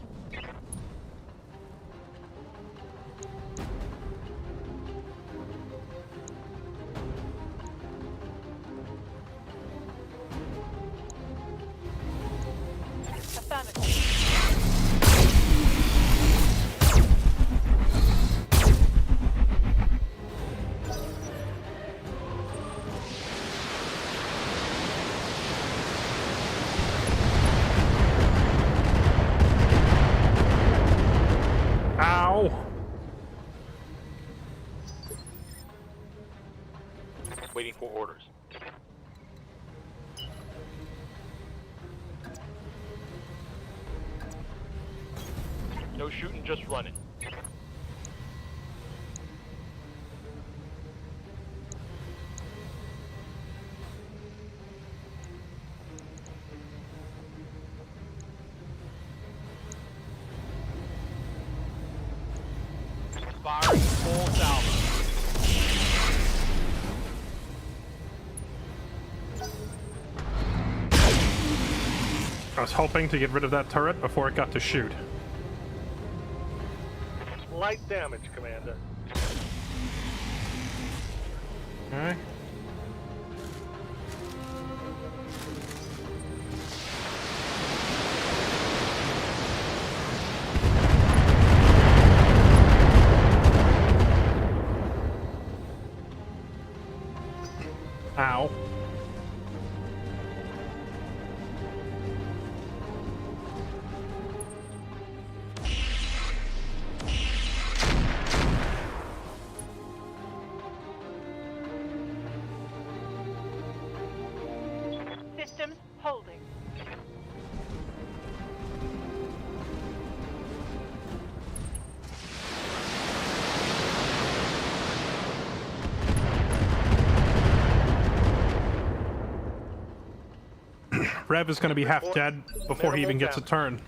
Waiting for orders. No shooting, just running. Firing full south. I was hoping to get rid of that turret before it got to shoot. Light damage, Commander. Okay. Ow. Systems holding. Rev is going to be half dead before he even gets a turn.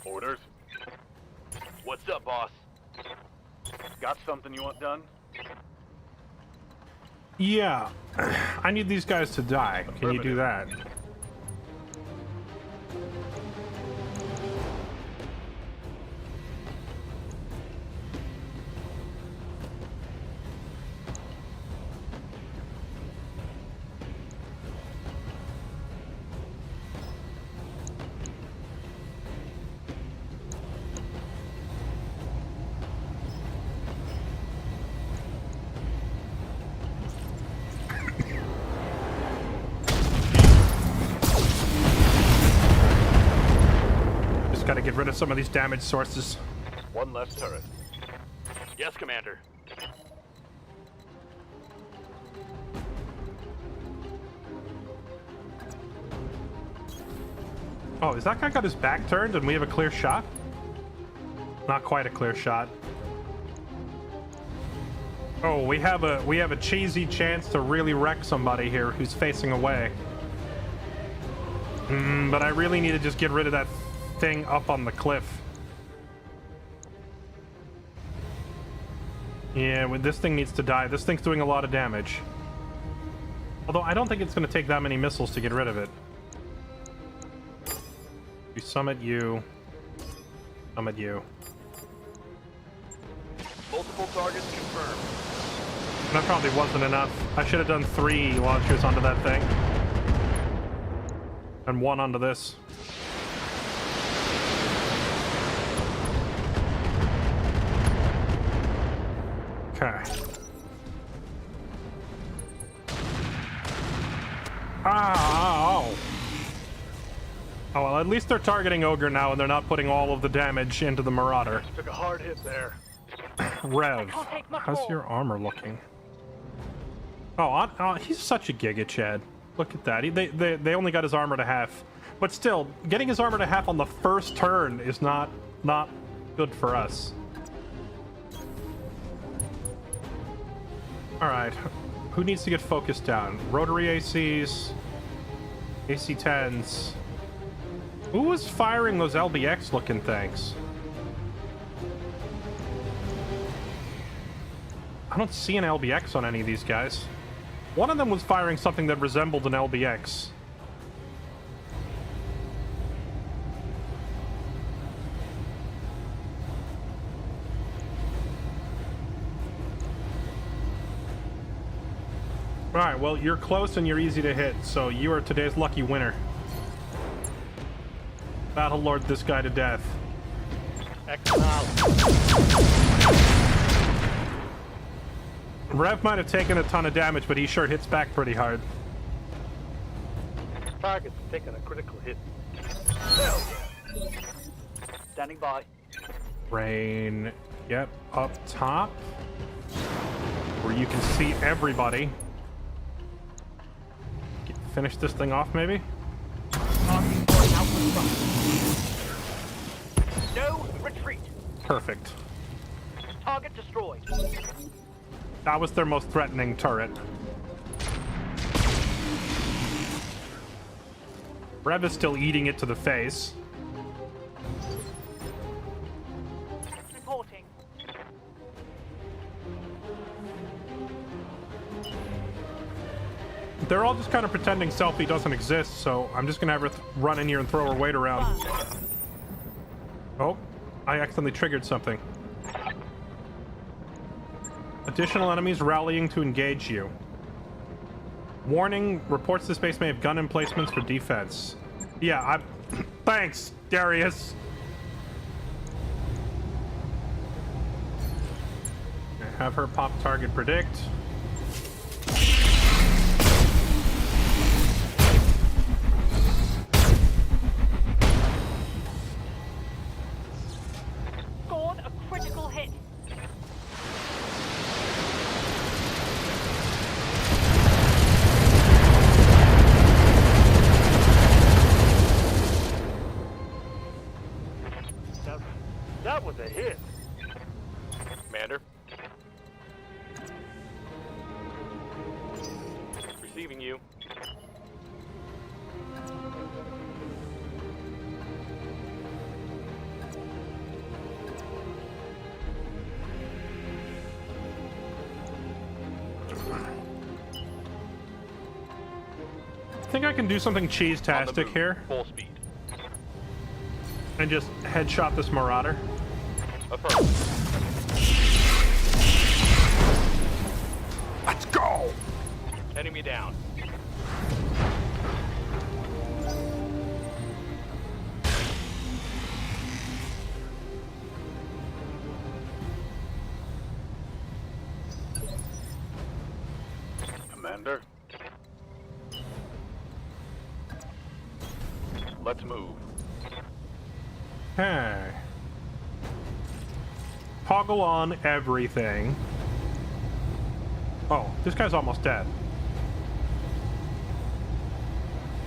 Orders. What's up, boss? Got something you want done? Yeah. I need these guys to die. Can you do that? Got to get rid of some of these damage sources. One less turret. Yes, Commander. Oh, is that guy got his back turned and we have a clear shot? Not quite a clear shot. Oh, we have a cheesy chance to really wreck somebody here who's facing away. But I really need to just get rid of that thing up on the cliff. Yeah, this thing needs to die. This thing's doing a lot of damage. Although I don't think it's going to take that many missiles to get rid of it. We summit you. Summit you. Multiple targets confirmed. That probably wasn't enough. I should have done 3 launchers onto that thing. And 1 onto this. Okay. Oh. Oh, well, at least they're targeting Ogre now, and they're not putting all of the damage into the Marauder. Took a hard hit there. Rev, how's your armor looking? Oh, he's such a Giga Chad. Look at that. They only got his armor to half. But still, getting his armor to half on the first turn is not good for us. Alright, who needs to get focused down? Rotary ACs, AC-10s. Who was firing those LBX-looking things? I don't see an LBX on any of these guys. One of them was firing something that resembled an LBX. Alright, well, you're close and you're easy to hit, so you are today's lucky winner. Battle Lord this guy to death. Rev might have taken a ton of damage, but he sure hits back pretty hard. Target's taking a critical hit. Standing by. Rain, yep, up top. Where you can see everybody. Finish this thing off, maybe? No retreat. Perfect. Target destroyed. That was their most threatening turret. Rev is still eating it to the face. Reporting. They're all just kind of pretending Selfie doesn't exist, so I'm just gonna have her run in here and throw her weight around. Oh, I accidentally triggered something. Additional enemies rallying to engage you. Warning, reports this base may have gun emplacements for defense. Yeah, thanks, Darius. Have her pop target predict. Scored a critical hit. That was a hit. Commander. Receiving you. I think I can do something cheese-tastic here Full speed. and just headshot this Marauder. Affirmative. Let's go! Enemy down. Commander. Let's move. Hey. Toggle on everything. Oh, this guy's almost dead.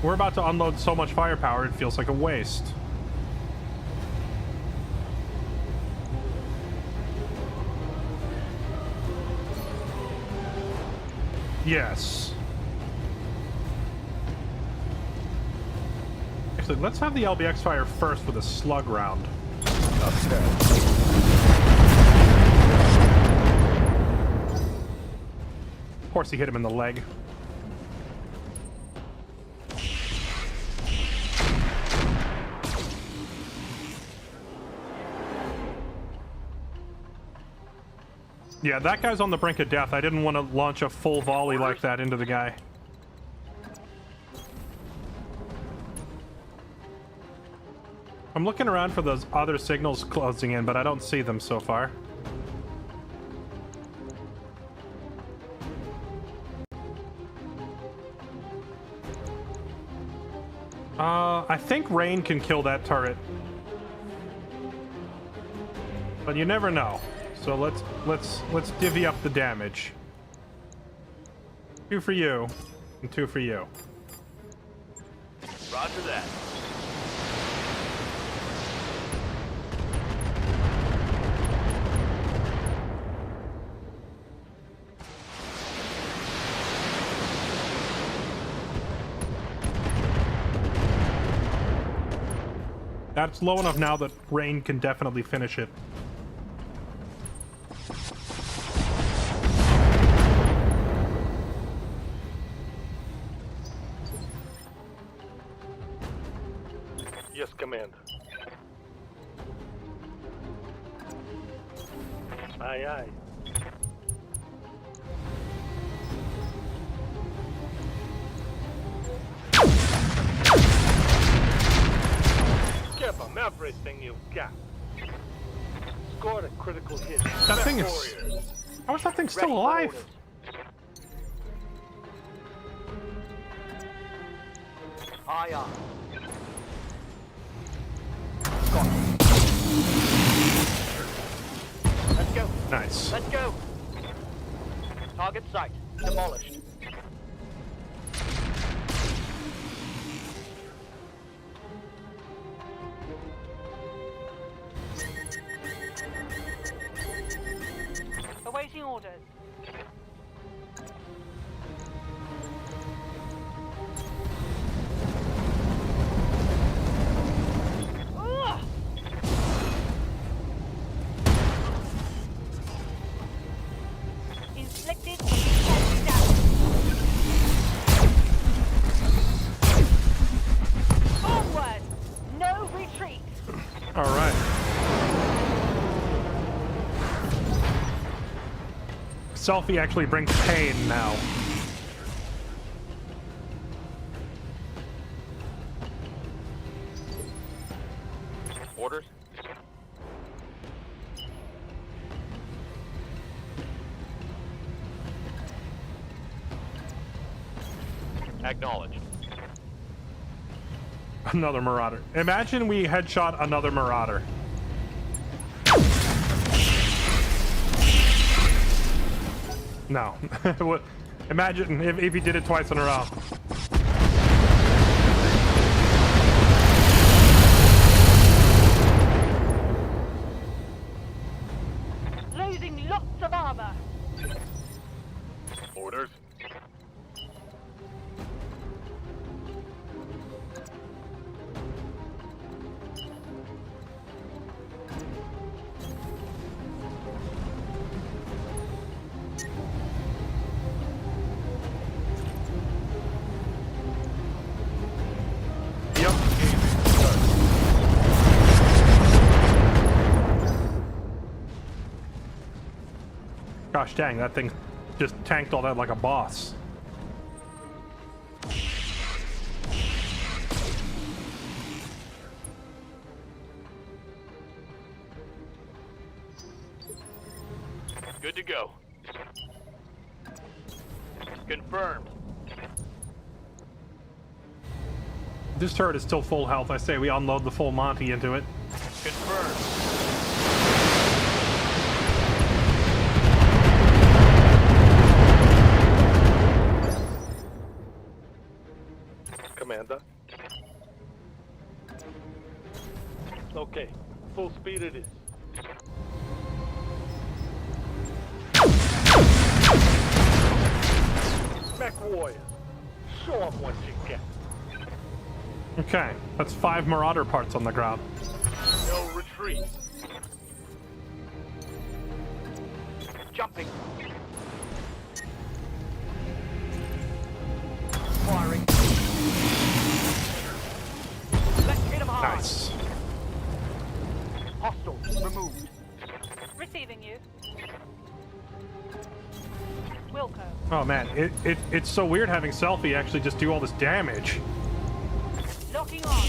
We're about to unload so much firepower, it feels like a waste. Yes. Actually, let's have the LBX fire first with a slug round. Of course he hit him in the leg. Yeah, that guy's on the brink of death. I didn't want to launch a full volley like that into the guy. I'm looking around for those other signals closing in, but I don't see them so far. I think rain can kill that turret. But you never know. So let's divvy up the damage. 2 for you, and 2 for you. Roger that. That's low enough now that rain can definitely finish it. Yes, Commander. Aye, aye. Give them everything you've got. Scored a critical hit. That thing is... How is that thing still alive? Aye, aye. Let's go. Nice. Let's go. Target site demolished. Awaiting orders. Ugh! Inflicted damage. Selfie actually brings pain now. Orders? Acknowledged. Another Marauder. Imagine we headshot another Marauder. No. Imagine if he did it twice in a row. Losing lots of armor. Orders? Gosh dang, that thing just tanked all that like a boss. Good to go. Confirmed. This turret is still full health. I say we unload the full Monty into it. Confirmed. Commander. Okay, full speed it is. Mech warriors, show 'em what you get. Okay, that's 5 Marauder parts on the ground. No retreat. Jumping. Firing. Let's hit him hard. Nice. Hostile removed. Receiving you. Wilco. Oh man, it's so weird having Selfie actually just do all this damage. Locking on.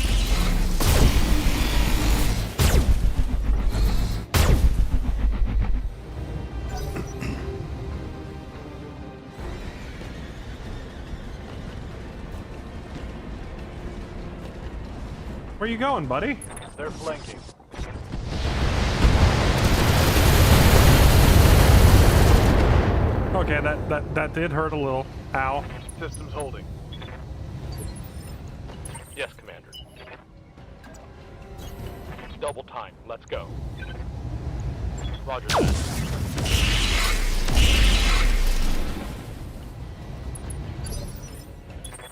Where you going, buddy? They're flanking. Okay, that did hurt a little. Ow. Systems holding. Yes, Commander. Double time. Let's go. Roger that.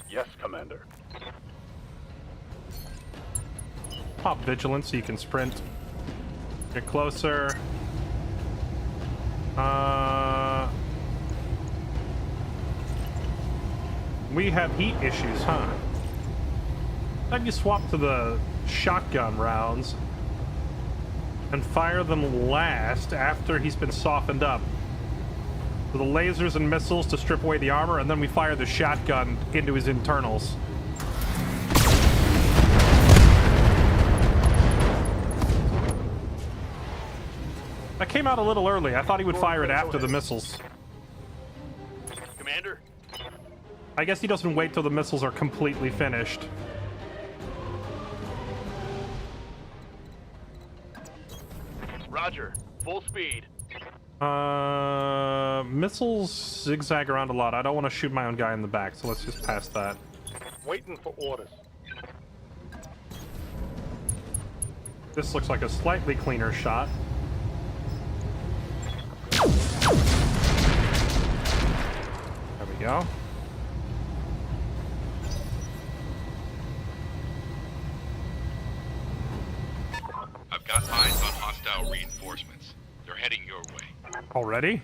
Yes, Commander. Pop Vigilance so you can sprint. Get closer. We have heat issues, huh? Then you swap to the shotgun rounds and fire them last after he's been softened up. With the lasers and missiles to strip away the armor, and then we fire the shotgun into his internals. That came out a little early. I thought he would fire it after the missiles. Commander? I guess he doesn't wait till the missiles are completely finished. Roger. Full speed. Missiles zigzag around a lot. I don't want to shoot my own guy in the back, so let's just pass that. Waiting for orders. This looks like a slightly cleaner shot. There we go. I've got eyes on hostile reinforcements. They're heading your way. Already?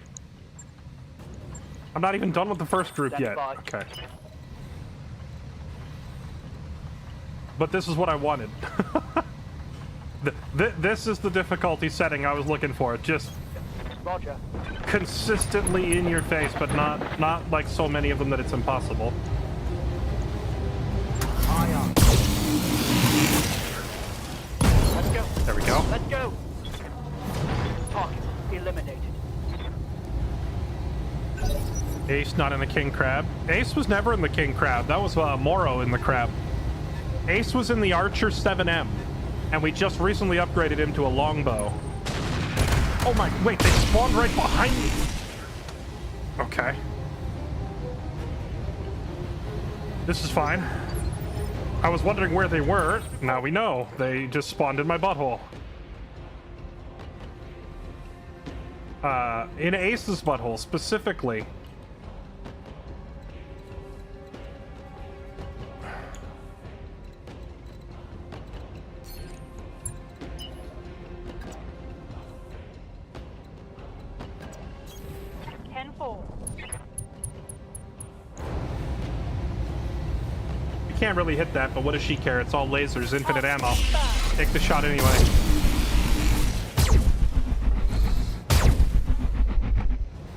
I'm not even done with the first group yet. Okay. But this is what I wanted. This is the difficulty setting I was looking for. Just Roger. consistently in your face, but not like so many of them that it's impossible. Aye, aye. Let's go. There we go. Let's go. Target eliminated. Ace not in the king crab. Ace was never in the king crab. That was Moro in the crab. Ace was in the Archer 7M, and we just recently upgraded him to a longbow. Oh my, wait, they spawned right behind me. Okay. This is fine. I was wondering where they were. Now we know. They just spawned in my butthole. In Ace's butthole, specifically. Can't really hit that, but what does she care? It's all lasers, infinite ammo. Take the shot anyway.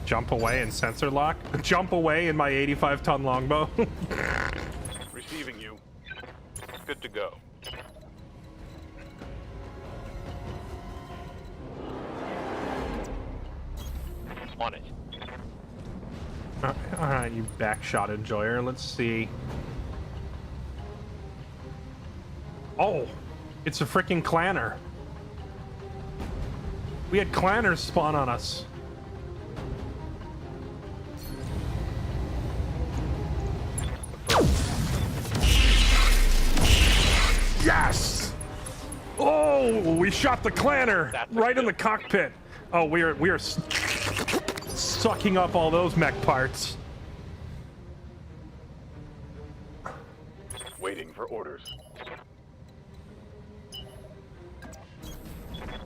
Jump away and sensor lock? Jump away in my 85-ton longbow? Receiving you. Good to go. On it. Alright, you backshot enjoyer. Let's see. Oh, it's a freaking clanner. We had clanners spawn on us. Yes! Oh, we shot the clanner right in the cockpit. Oh, we are sucking up all those mech parts. Waiting for orders.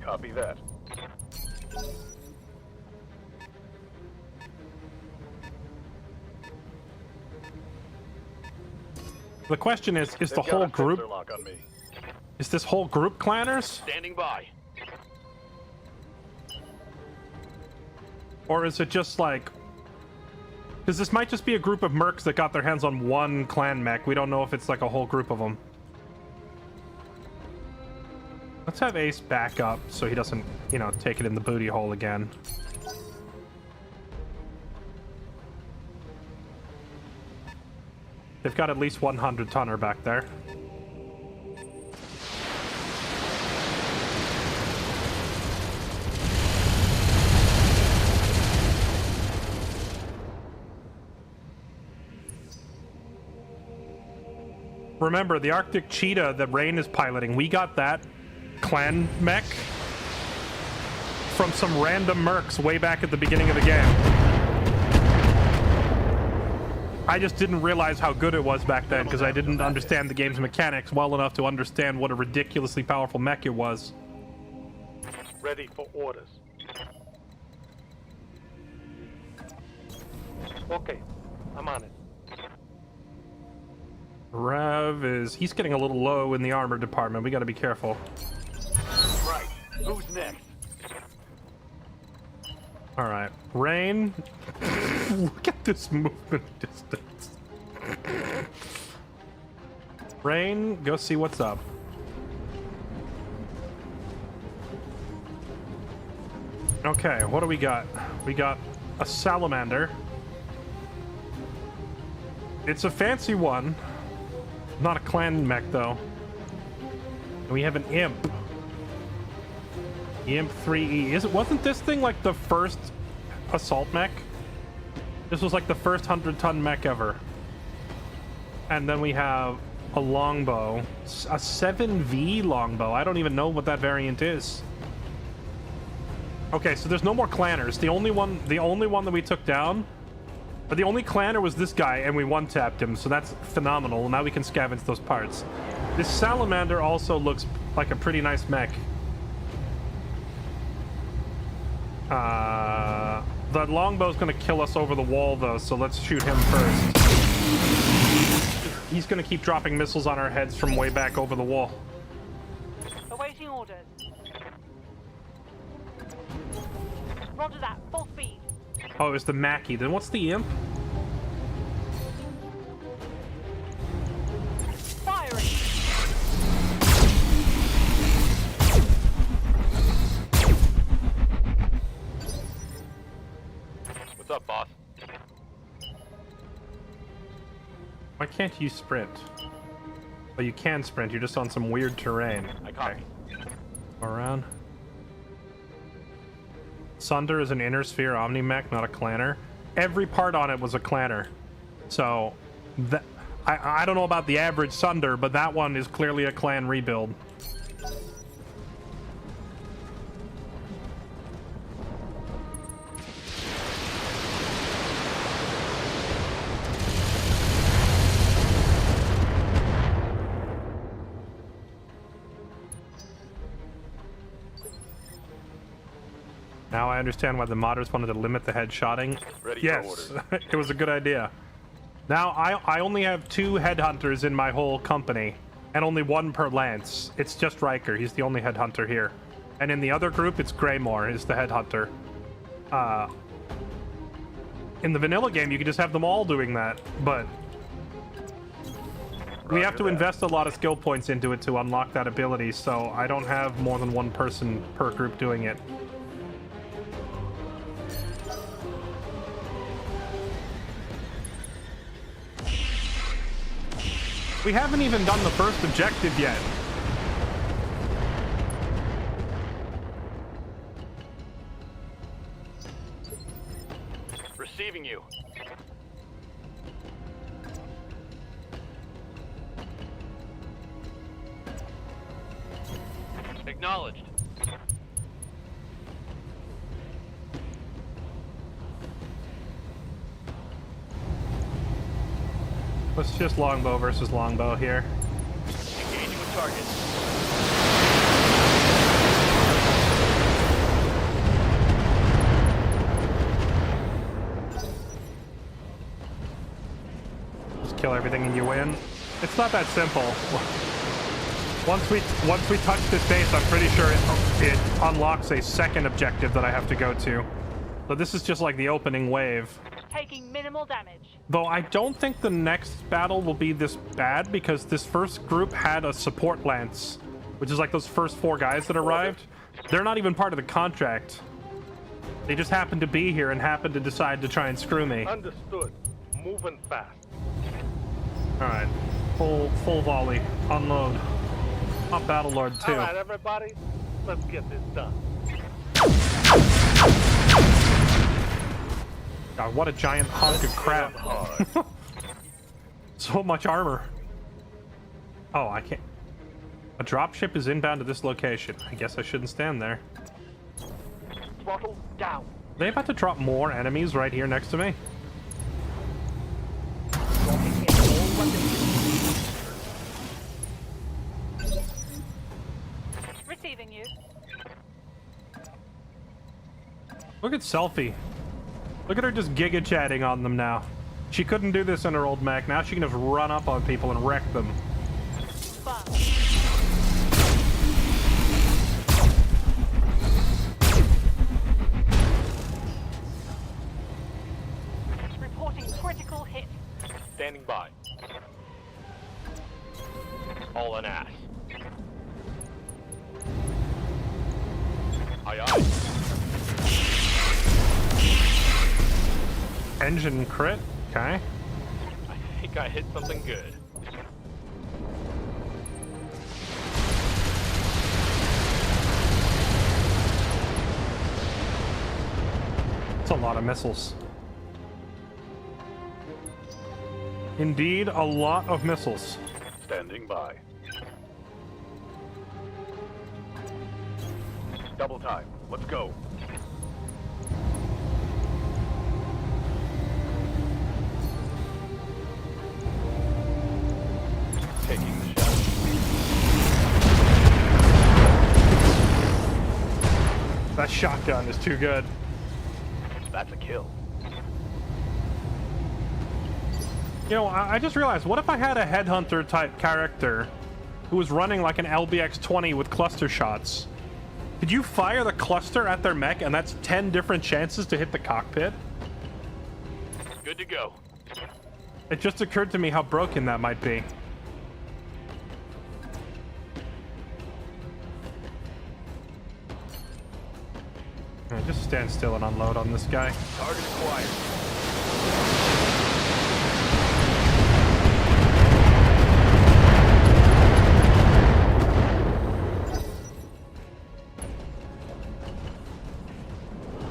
Copy that. The question is the whole group... Lock on me. Is this whole group clanners? Standing by. Or is it just like... Because this might just be a group of mercs that got their hands on one clan mech. We don't know if it's like a whole group of them. Let's have Ace back up so he doesn't, you know, take it in the booty hole again. They've got at least 100-tonner back there. Remember, the Arctic Cheetah that Rain is piloting, we got that clan mech from some random mercs way back at the beginning of the game. I just didn't realize how good it was back then because I didn't understand the game's mechanics well enough to understand what a ridiculously powerful mech it was. Ready for orders. Okay, I'm on it. Rev is... he's getting a little low in the armor department. We gotta be careful. Right. Who's next? Alright. Rain. Look at this movement distance. Rain, go see what's up. Okay, what do we got? We got a salamander. It's a fancy one. Not a clan mech, though. And we have an imp. Imp 3E. Wasn't this thing like the first assault mech? This was like the first 100-ton mech ever. And then we have a longbow. A 7V longbow. I don't even know what that variant is. Okay, so there's no more clanners. The only one that we took down... But the only clanner was this guy, and we one-tapped him, so that's phenomenal. Now we can scavenge those parts. This salamander also looks like a pretty nice mech. The longbow's gonna kill us over the wall, though, so let's shoot him first. He's gonna keep dropping missiles on our heads from way back over the wall. Awaiting orders. Roger that. Full speed. Oh, it was the Mackie. Then what's the imp? Firing. What's up, boss? Why can't you sprint? Oh, you can sprint. You're just on some weird terrain. I copy. Around. Sunder is an inner sphere omni-mech, not a clanner. Every part on it was a clanner. So, that I don't know about the average Sunder, but that one is clearly a clan rebuild. Now I understand why the modders wanted to limit the headshotting. Ready for Yes, orders. it was a good idea. Now I only have 2 headhunters in my whole company, and only 1 per lance. It's just Riker. He's the only headhunter here. And in the other group, it's Greymore is the headhunter. In the vanilla game, you can just have them all doing that, but we have to invest a lot of skill points into it to unlock that ability, so I don't have more than 1 person per group doing it. We haven't even done the first objective yet. Receiving you. Acknowledged. Let's just longbow versus longbow here. Engaging with target. Just kill everything and you win. It's not that simple. Once we touch this base, I'm pretty sure it unlocks a second objective that I have to go to. So this is just like the opening wave. Taking minimal damage. Though I don't think the next battle will be this bad because this first group had a support lance, which is like those first 4 guys that arrived. They're not even part of the contract. They just happened to be here and happened to decide to try and screw me. Understood. Moving fast. Alright. Full volley. Unload. Not Battlelord 2. All right, everybody. Let's get this done. God, what a giant hunk of crap. So much armor. Oh, I can't. A dropship is inbound to this location. I guess I shouldn't stand there. Throttle down. Are they about to drop more enemies right here next to me? Dropping in all weapons. Receiving you. Look at Selfie. Look at her just giga chatting on them now. She couldn't do this in her old mech. Now she can just run up on people and wreck them. Fire. Reporting critical hit. Standing by. All an ass. Aye, aye. Engine crit. Okay. I think I hit something good. It's a lot of missiles. Indeed, a lot of missiles. Standing by. Double time. Let's go. Taking the shot. That shotgun is too good. That's a kill. You know, I just realized, what if I had a headhunter type character who was running like an LBX-20 with cluster shots? Did you fire the cluster at their mech, and that's 10 different chances to hit the cockpit? Good to go. It just occurred to me how broken that might be. Alright, just stand still and unload on this guy. Target acquired.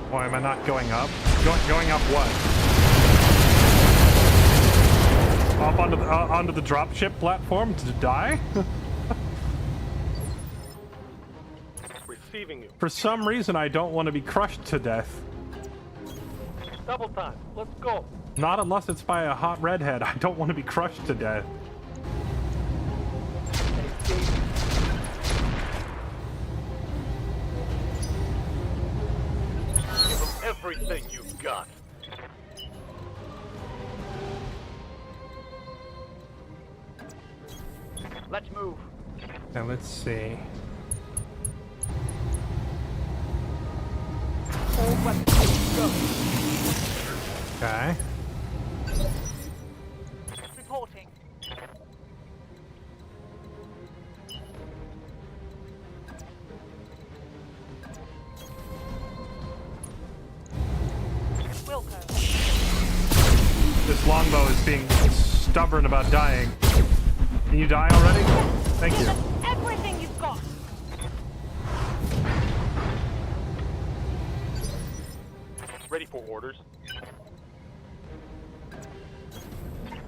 Why am I not going up? Going up what? Up onto the dropship platform to die? Receiving you. For some reason, I don't want to be crushed to death. Double time. Let's go. Not unless it's by a hot redhead. I don't want to be crushed to death. Give them everything you've got. Let's move. Now let's see. All weapons go. Okay. Reporting. Wilco. This longbow is being stubborn about dying. Can you die already? Thank you. Everything you've got. Ready for orders.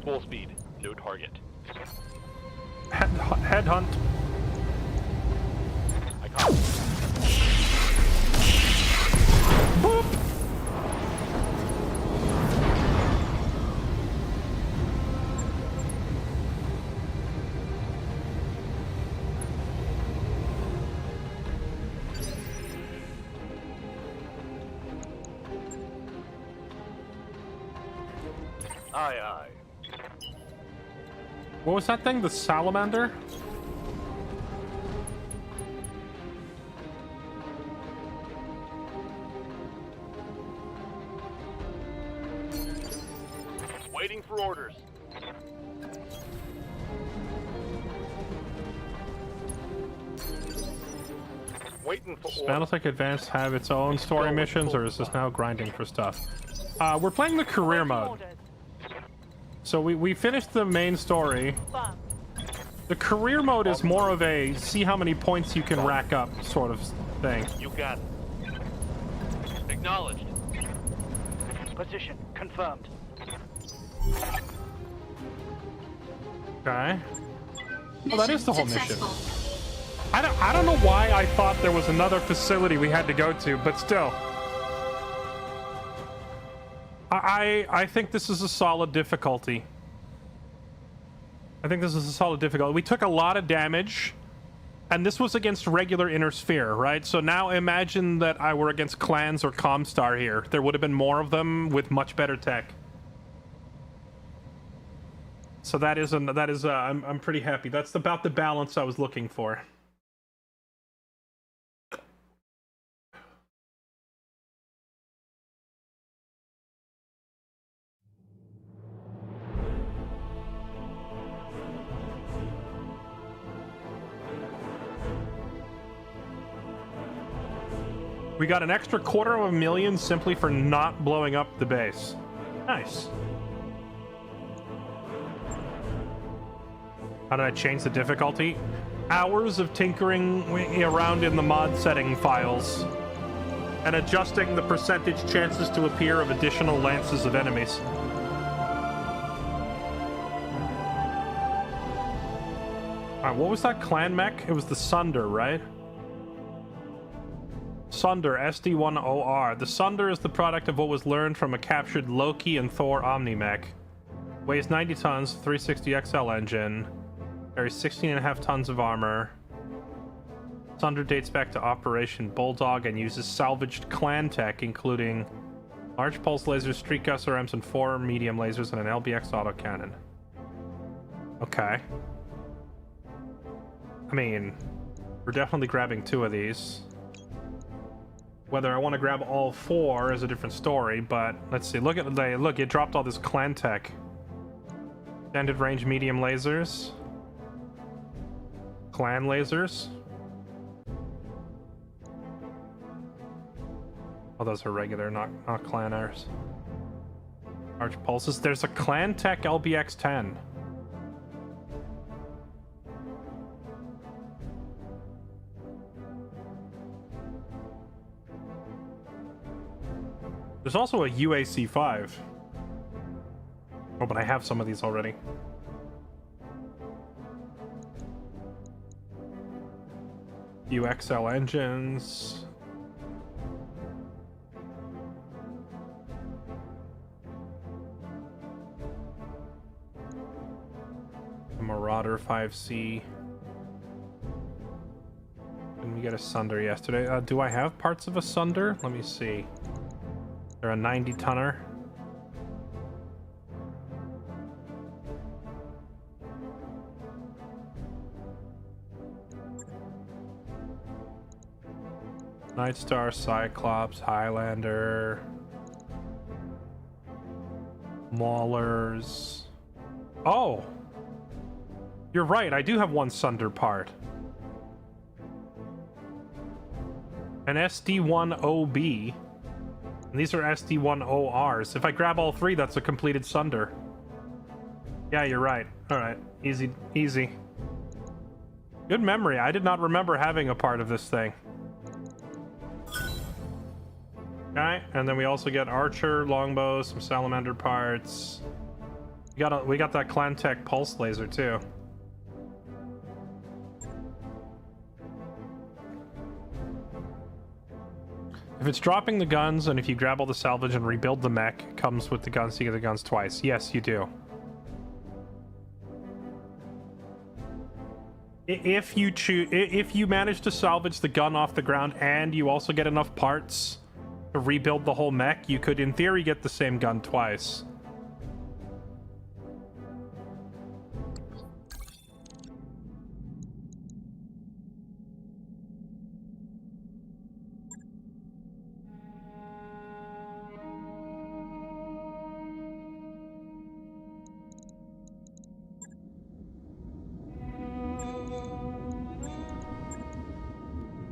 Full speed. No target. Headhunt. I caught. Boop. Aye, aye. What was that thing? The salamander? Waiting for orders. Waiting for Does orders. BattleTech Advanced have its own story missions, or is this now grinding for stuff? We're playing the career mode. Orders. So we finished the main story. Firm. The career mode is more of a see how many points you can rack up sort of thing. You got it. Acknowledged. Position confirmed. Okay. Well, that is the whole mission. Successful. I don't know why I thought there was another facility we had to go to, but still. I think this is a solid difficulty. I think this is a solid difficulty. We took a lot of damage, and this was against regular Inner Sphere, right? So now imagine that I were against Clans or Comstar here. There would have been more of them with much better tech. So I'm pretty happy. That's about the balance I was looking for. We got an extra $250,000 simply for not blowing up the base. Nice. How did I change the difficulty? Hours of tinkering around in the mod setting files and adjusting the percentage chances to appear of additional lances of enemies. Alright, what was that clan mech? It was the Sunder, right? Sunder, SD1OR. The Sunder is the product of what was learned from a captured Loki and Thor Omni-mech. Weighs 90 tons, 360 XL engine. Carries 16.5 tons of armor. Sunder dates back to Operation Bulldog and uses salvaged clan tech, including large pulse lasers, street gus RMs, and 4 medium lasers and an LBX autocannon. Okay. I mean, we're definitely grabbing 2 of these. Whether I want to grab all 4 is a different story, but let's see. Look, it dropped all this clan tech. Extended range medium lasers. Clan lasers. Oh, those are regular, not clan airs. Arch pulses. There's a clan tech LBX-10. There's also a UAC-5. Oh, but I have some of these already. UXL engines. A Marauder 5C. Didn't we get a Sunder yesterday? Do I have parts of a Sunder? Let me see. They're a 90-tonner. Nightstar, Cyclops, Highlander, Maulers. Oh! You're right, I do have one Sunder part. An SD-1OB. And these are SD-1ORs. If I grab all 3, that's a completed Sunder. Yeah, you're right. Alright, easy, easy. Good memory. I did not remember having a part of this thing. Okay, and then we also get Archer, Longbow, some Salamander parts. We got that Clan Tech pulse laser too. If it's dropping the guns, and if you grab all the salvage and rebuild the mech, it comes with the guns, so you get the guns twice. Yes, you do. If you manage to salvage the gun off the ground and you also get enough parts to rebuild the whole mech, you could, in theory, get the same gun twice.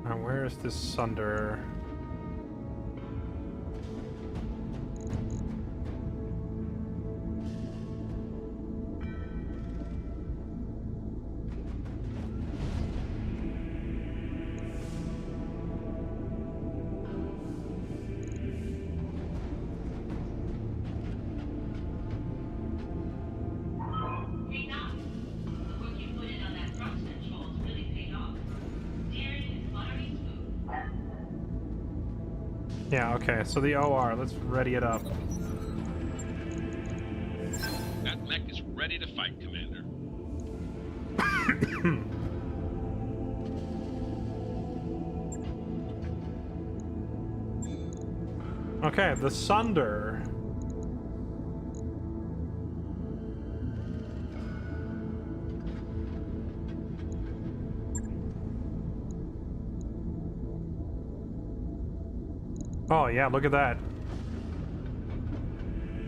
Now, where is this Sunder? Hey, Knox. The work you put in on that thrust controls really paid off. Steering is buttery smooth. Yeah, okay, so the OR, let's ready it up. That mech is ready to fight, Commander. Okay, the Sunder. Oh yeah, look at that.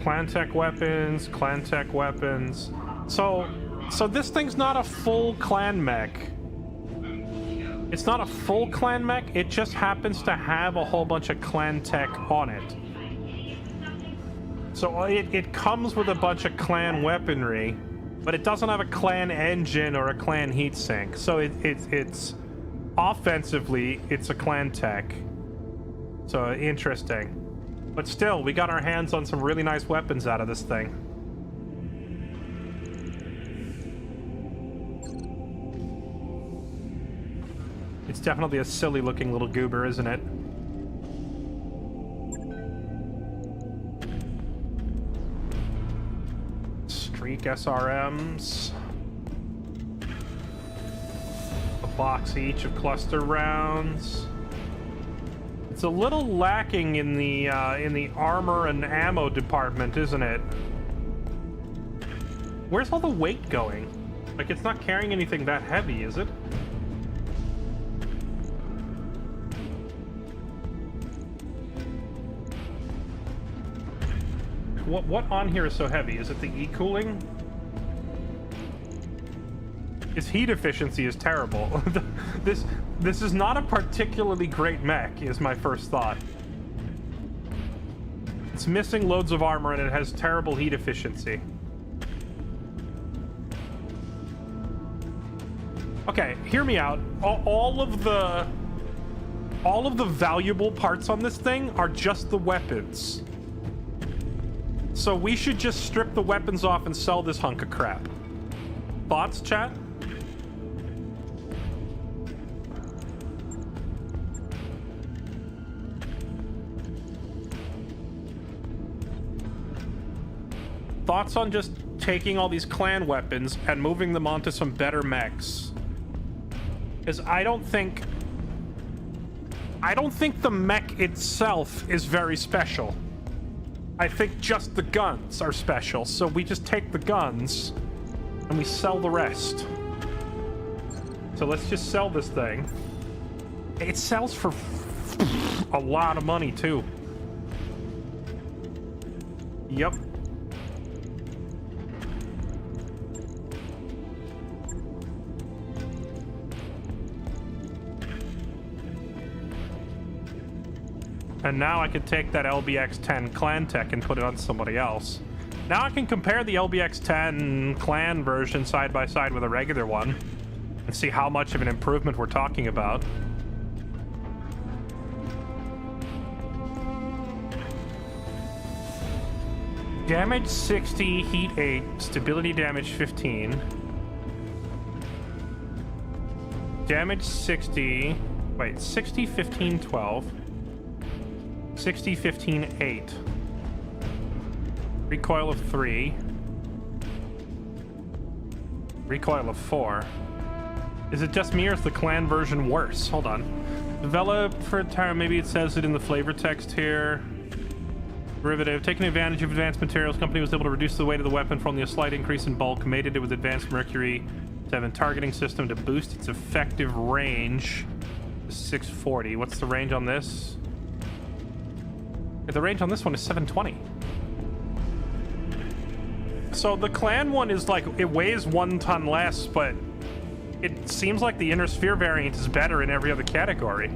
Clan Tech weapons, Clan Tech weapons. So this thing's not a full clan mech. It's not a full clan mech, it just happens to have a whole bunch of Clan Tech on it. So it comes with a bunch of clan weaponry, but it doesn't have a clan engine or a clan heatsink. So it's offensively, it's a Clan Tech. So interesting. But still, we got our hands on some really nice weapons out of this thing. It's definitely a silly looking little goober, isn't it? Streak SRMs. A box each of cluster rounds. It's a little lacking in the armor and ammo department, isn't it? Where's all the weight going? Like, it's not carrying anything that heavy, is it? What on here is so heavy? Is it the e-cooling? Its heat efficiency is terrible. This is not a particularly great mech, is my first thought. It's missing loads of armor and it has terrible heat efficiency. Okay, hear me out. All of the valuable parts on this thing are just the weapons. So we should just strip the weapons off and sell this hunk of crap. Thoughts, chat? Thoughts on just taking all these clan weapons and moving them onto some better mechs? Because I don't think the mech itself is very special. I think just the guns are special, so we just take the guns and we sell the rest. So let's just sell this thing. It sells for a lot of money too. Yep. And now I can take that LBX-10 clan tech and put it on somebody else. Now I can compare the LBX-10 clan version side by side with a regular one and see how much of an improvement we're talking about. Damage 60, heat 8, stability damage 15. Damage 60, wait, 60, 15, 12. 60, 15, 8. Recoil of 3. Recoil of 4. Is it just me or is the clan version worse? Hold on. Developed for a time, maybe it says it in the flavor text here. Derivative. Taking advantage of advanced materials, company was able to reduce the weight of the weapon for only a slight increase in bulk, mated it with advanced mercury 7 targeting system to boost its effective range to 640. What's the range on this? The range on this one is 720. So the clan one is like, it weighs 1 ton less, but it seems like the inner sphere variant is better in every other category.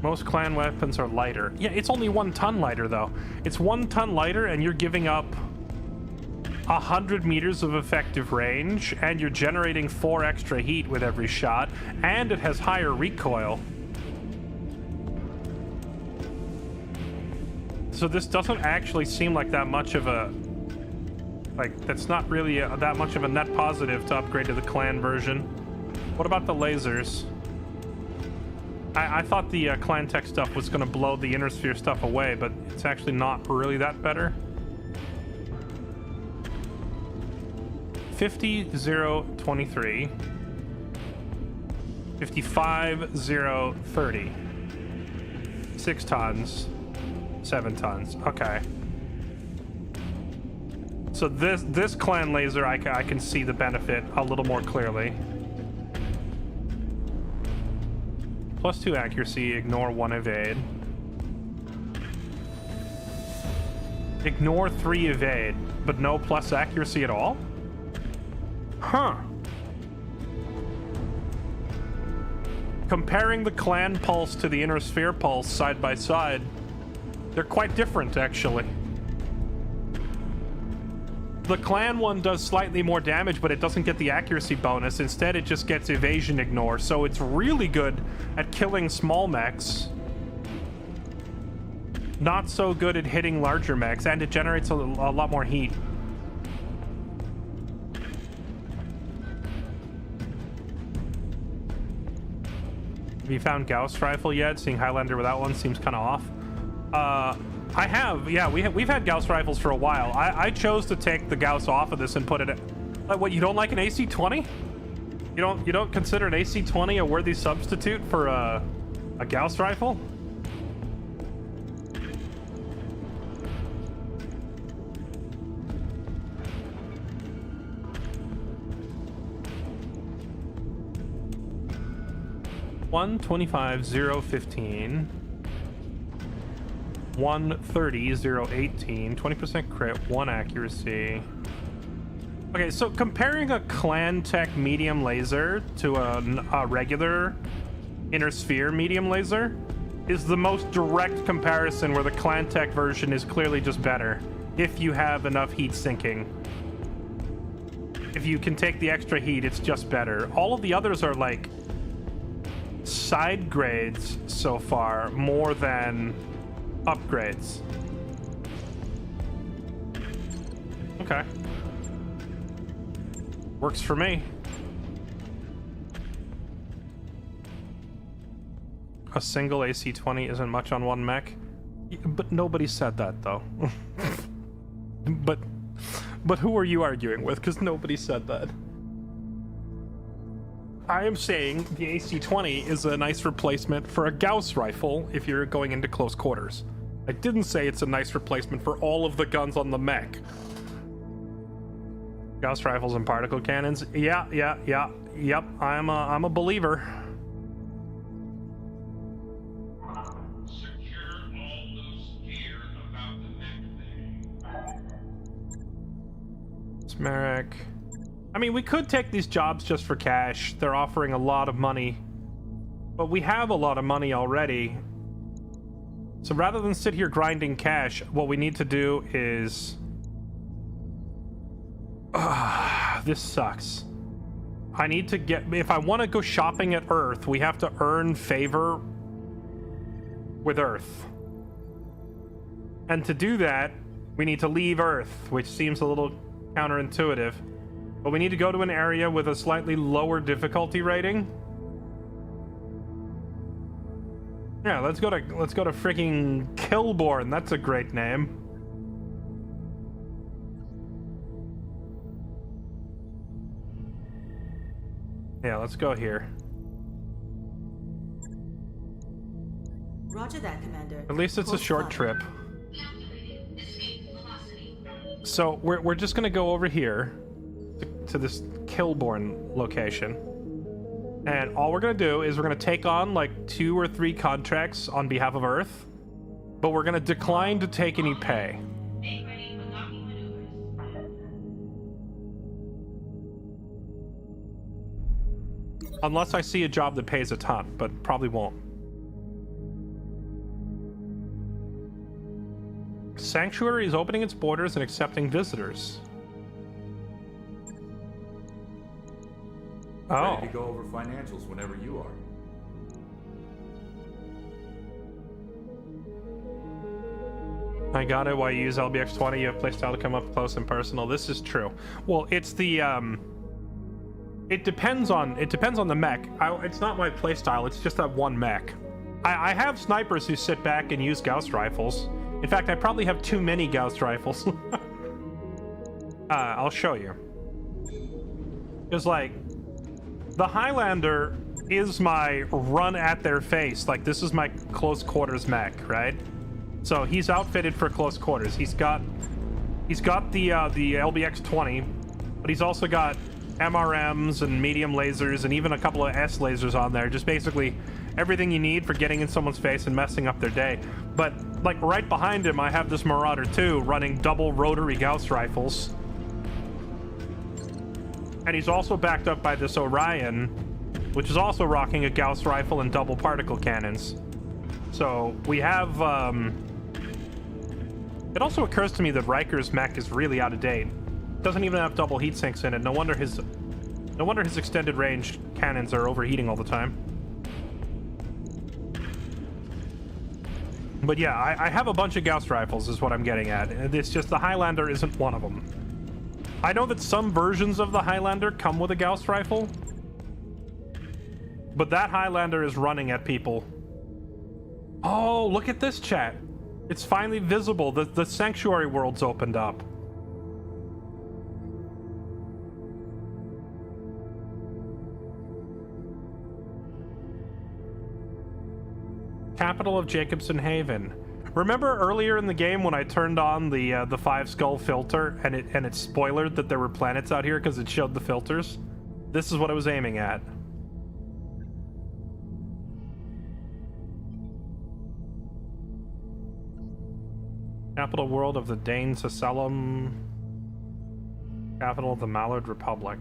Most clan weapons are lighter. Yeah, it's only 1 ton lighter though. It's 1 ton lighter and you're giving up 100 meters of effective range, and you're generating 4 extra heat with every shot, and it has higher recoil. So this doesn't actually seem like that much of a... Like, that's not really that much of a net positive to upgrade to the clan version. What about the lasers? I thought the clan tech stuff was going to blow the inner sphere stuff away, but it's actually not really that better. 50-0-23. 55-0-30. 6 tons. 7 tons. Okay. So this clan laser, I can see the benefit a little more clearly. +2 accuracy, ignore 1 evade. Ignore 3 evade, but no plus accuracy at all? Huh. Comparing the clan pulse to the inner sphere pulse side by side, they're quite different, actually. The clan one does slightly more damage, but it doesn't get the accuracy bonus. Instead, it just gets evasion ignore, so it's really good at killing small mechs. Not so good at hitting larger mechs, and it generates a lot more heat. Have you found Gauss rifle yet? Seeing Highlander without one seems kind of off. I have, yeah. We've had Gauss rifles for a while. I chose to take the Gauss off of this and put it. What, you don't like an AC-20? You don't consider an AC-20 a worthy substitute for a Gauss rifle? 125, 015. 130, 018. 20% crit, 1 accuracy. Okay, so comparing a clan tech medium laser to a regular inner sphere medium laser is the most direct comparison, where the clan tech version is clearly just better if you have enough heat sinking. If you can take the extra heat, it's just better. All of the others are like side grades so far more than upgrades. Okay. Works for me. A single AC-20 isn't much on one mech. But nobody said that, though. But who are you arguing with? Because nobody said that. I am saying the AC-20 is a nice replacement for a Gauss rifle if you're going into close quarters. I didn't say it's a nice replacement for all of the guns on the mech. Gauss rifles and particle cannons. Yep. I'm a believer. Secure all loose gear about the mech bay. Smerek. I mean, we could take these jobs just for cash. They're offering a lot of money. But we have a lot of money already. So rather than sit here grinding cash, what we need to do is... this sucks. I need to get... If I want to go shopping at Earth, we have to earn favor with Earth. And to do that, we need to leave Earth, which seems a little counterintuitive. But we need to go to an area with a slightly lower difficulty rating. Yeah, let's go to freaking Killborn. That's a great name. Yeah, let's go here. Roger that, Commander. At least it's a short trip. So we're just gonna go over here to this Killborn location, and all we're gonna do is we're gonna take on like 2 or 3 contracts on behalf of Earth, but we're gonna decline to take any pay. Make ready for locking maneuvers. Unless I see a job that pays a ton, but probably won't. Sanctuary is opening its borders and accepting visitors. Oh. Ready to go over financials whenever you are. I got it. Why you use LBX-20? You have playstyle to come up close and personal. This is true. Well, it's the it depends on the mech. It's not my playstyle. It's just that one mech. I have snipers who sit back and use Gauss rifles. In fact, I probably have too many Gauss rifles. I'll show you. Because like, the Highlander is my run at their face. Like, this is my close quarters mech, right? So he's outfitted for close quarters. He's got the LBX-20, but he's also got MRMs and medium lasers and even a couple of S lasers on there. Just basically everything you need for getting in someone's face and messing up their day. But like right behind him, I have this Marauder 2 running double rotary Gauss rifles. And he's also backed up by this Orion, which is also rocking a Gauss rifle and double particle cannons. So we have, it also occurs to me that Riker's mech is really out of date. Doesn't even have double heat sinks in it. No wonder his extended range cannons are overheating all the time. But yeah, I have a bunch of Gauss rifles is what I'm getting at. It's just the Highlander isn't one of them. I know that some versions of the Highlander come with a Gauss rifle, but that Highlander is running at people. Oh, look at this, chat. It's finally visible. The Sanctuary world's opened up. Capital of Jacobson Haven. Remember earlier in the game when I turned on the 5 skull filter and it spoilered that there were planets out here because it showed the filters? This is what I was aiming at. Capital world of the Dane Sacellum. Capital of the Mallard Republic.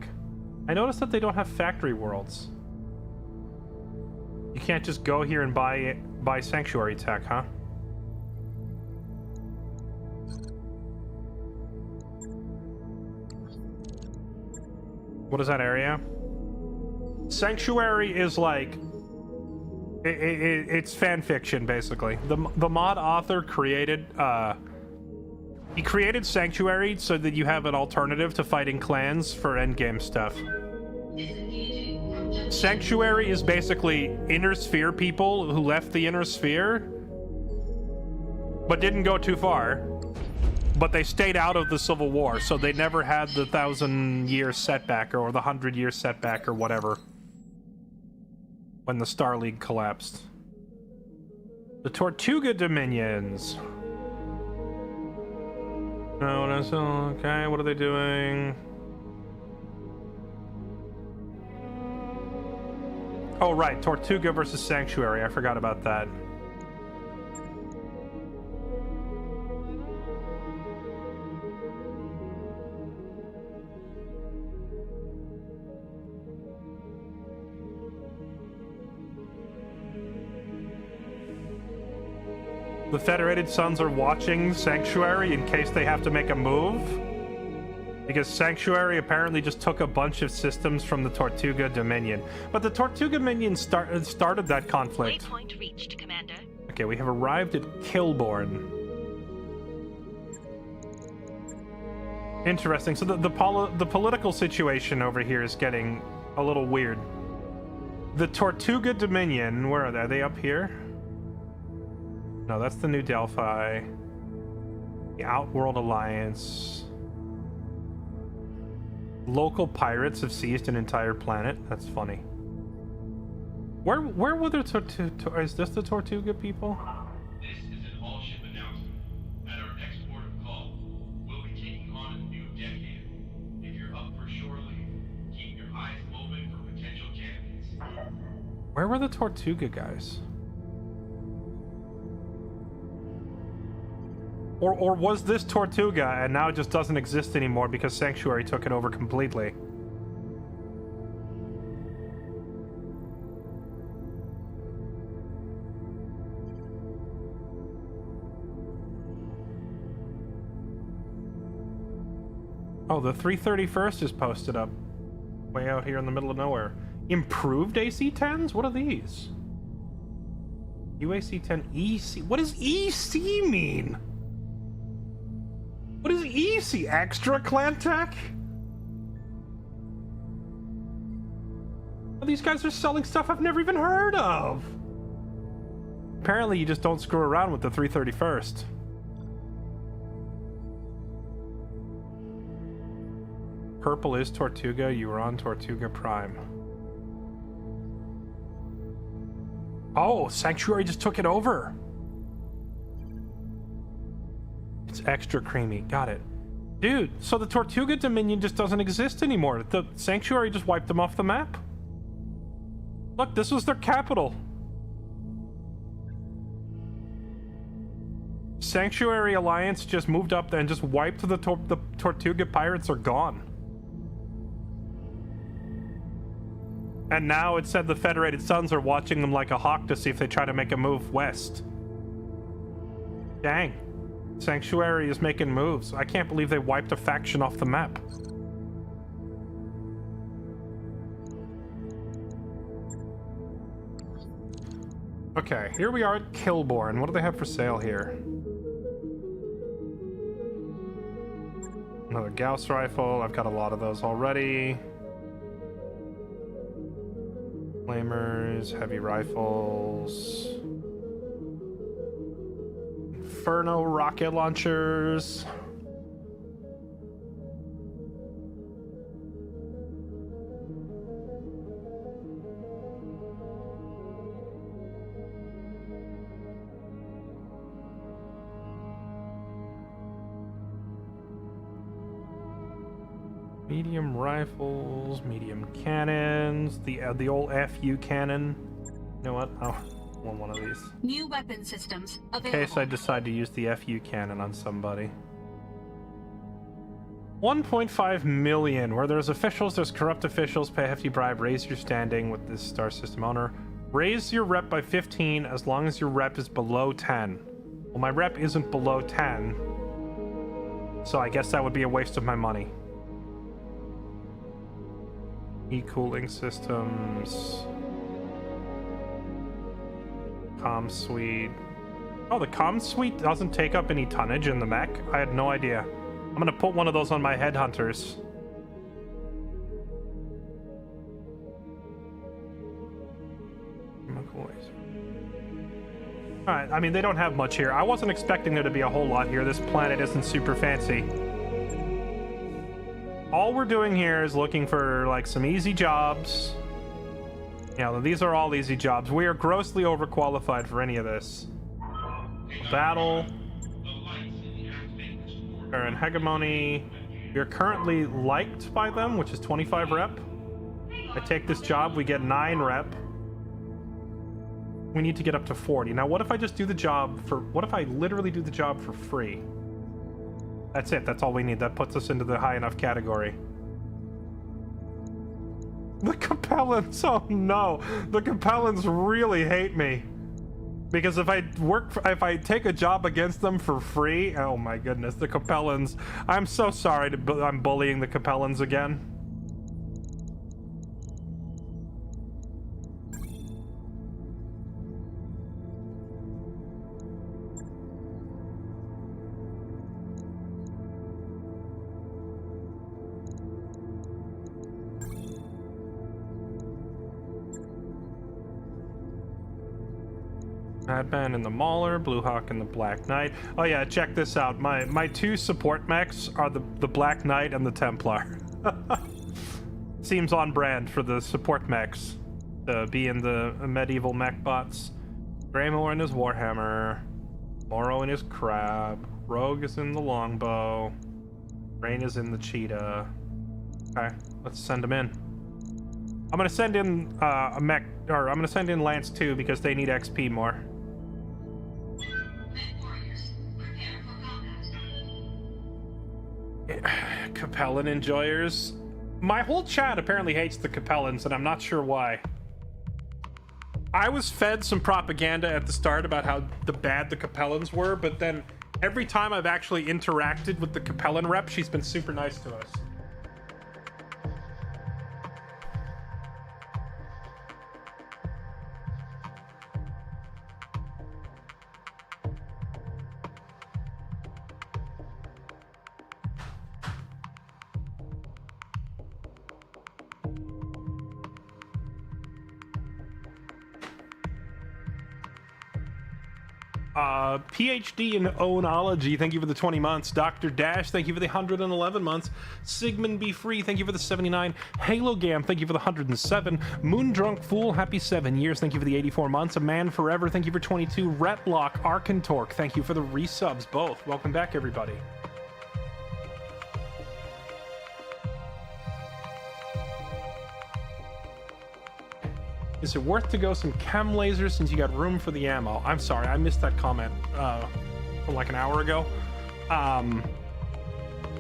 I noticed that they don't have factory worlds. You can't just go here and buy sanctuary tech, huh? What is that area? Sanctuary is like... It's fan fiction, basically. The mod author created... he created Sanctuary so that you have an alternative to fighting clans for endgame stuff. Sanctuary is basically Inner Sphere people who left the Inner Sphere, but didn't go too far. But they stayed out of the Civil War, so they never had the 1,000-year setback or the 100-year setback or whatever when the Star League collapsed. The Tortuga Dominions. No, that's okay. What are they doing? Oh, right. Tortuga versus Sanctuary. I forgot about that. The Federated Sons are watching Sanctuary in case they have to make a move. Because Sanctuary apparently just took a bunch of systems from the Tortuga Dominion. But the Tortuga Dominion started that conflict. Waypoint reached, Commander. Okay, we have arrived at Kilborn. Interesting. So the political situation over here is getting a little weird. The Tortuga Dominion, where are they? Are they up here? No, that's the New Delphi. The Outworld Alliance. Local pirates have seized an entire planet. That's funny. Where were the is this the Tortuga people? This is an all-ship announcement. At our next port of call, we'll be taking on a new decade. If you're up for shore leave, keep your eyes open for potential candidates. Where were the Tortuga guys? Or was this Tortuga and now it just doesn't exist anymore because Sanctuary took it over completely? Oh, the 331st is posted up way out here in the middle of nowhere. Improved AC-10s? What are these? UAC-10 EC. What does EC mean? What is EC? Extra clan tech? Oh, these guys are selling stuff I've never even heard of. Apparently you just don't screw around with the 331st. Purple is Tortuga. You were on Tortuga Prime. Oh, Sanctuary just took it over. It's extra creamy. Got it. Dude, so the Tortuga Dominion just doesn't exist anymore. The Sanctuary just wiped them off the map. Look, this was their capital. Sanctuary Alliance just moved up there and just wiped the Tortuga pirates are gone. And now it said the Federated Sons are watching them like a hawk to see if they try to make a move west. Dang. Sanctuary is making moves. I can't believe they wiped a faction off the map. Okay, here we are at Kilborn. What do they have for sale here? Another Gauss rifle. I've got a lot of those already. Flamers, heavy rifles. Inferno rocket launchers. Medium rifles, medium cannons, the old FU cannon. You know what? Oh, Want one of these. New weapon systems In available. case I decide to use the FU cannon on somebody. 1.5 million. Where there's officials, there's corrupt officials. Pay a hefty bribe. Raise your standing with this star system owner. Raise your rep by 15 as long as your rep is below 10. Well, my rep isn't below 10. So I guess that would be a waste of my money. E-cooling systems. Comm suite. Oh, the comm suite doesn't take up any tonnage in the mech? I had no idea. I'm gonna put one of those on my headhunters. Alright, I mean, they don't have much here. I wasn't expecting there to be a whole lot here. This planet isn't super fancy. All we're doing here is looking for, like, some easy jobs. Yeah, these are all easy jobs. We are grossly overqualified for any of this. Battle. We're in hegemony. We are currently liked by them, which is 25 rep. I take this job, we get 9 rep. We need to get up to 40. Now, what if I just do the job for... What if I literally do the job for free? That's it. That's all we need. That puts us into the high enough category. The Capellans! Oh no! The Capellans really hate me. Because if I take a job against them for free... Oh my goodness, the Capellans. I'm so sorry I'm bullying the Capellans again. Madman and the Mauler, Blue Hawk and the Black Knight. Oh yeah, check this out. My 2 support mechs are the Black Knight and the Templar. Seems on brand for the support mechs to be in the medieval mech bots. Greymore and his Warhammer, Moro and his Crab, Rogue is in the Longbow, Rain is in the Cheetah. Okay, let's send them in. I'm gonna send in a mech, or I'm gonna send in Lance 2 because they need XP more. Capellan enjoyers. My whole chat apparently hates the Capellans, and I'm not sure why. I was fed some propaganda at the start about how bad the Capellans were, but then every time I've actually interacted with the Capellan rep, she's been super nice to us. PhD in Onology, thank you for the 20 months. Dr. Dash, thank you for the 111 months. Sigmund Be Free, thank you for the 79. Halo Gam, thank you for the 107. Moondrunk Fool, happy 7 years, thank you for the 84 months. A Man Forever, thank you for 22. Retlock, Arkentork, thank you for the resubs, both. Welcome back, everybody. Is it worth to go some chem lasers since you got room for the ammo? I'm sorry, I missed that comment from like an hour ago. I'm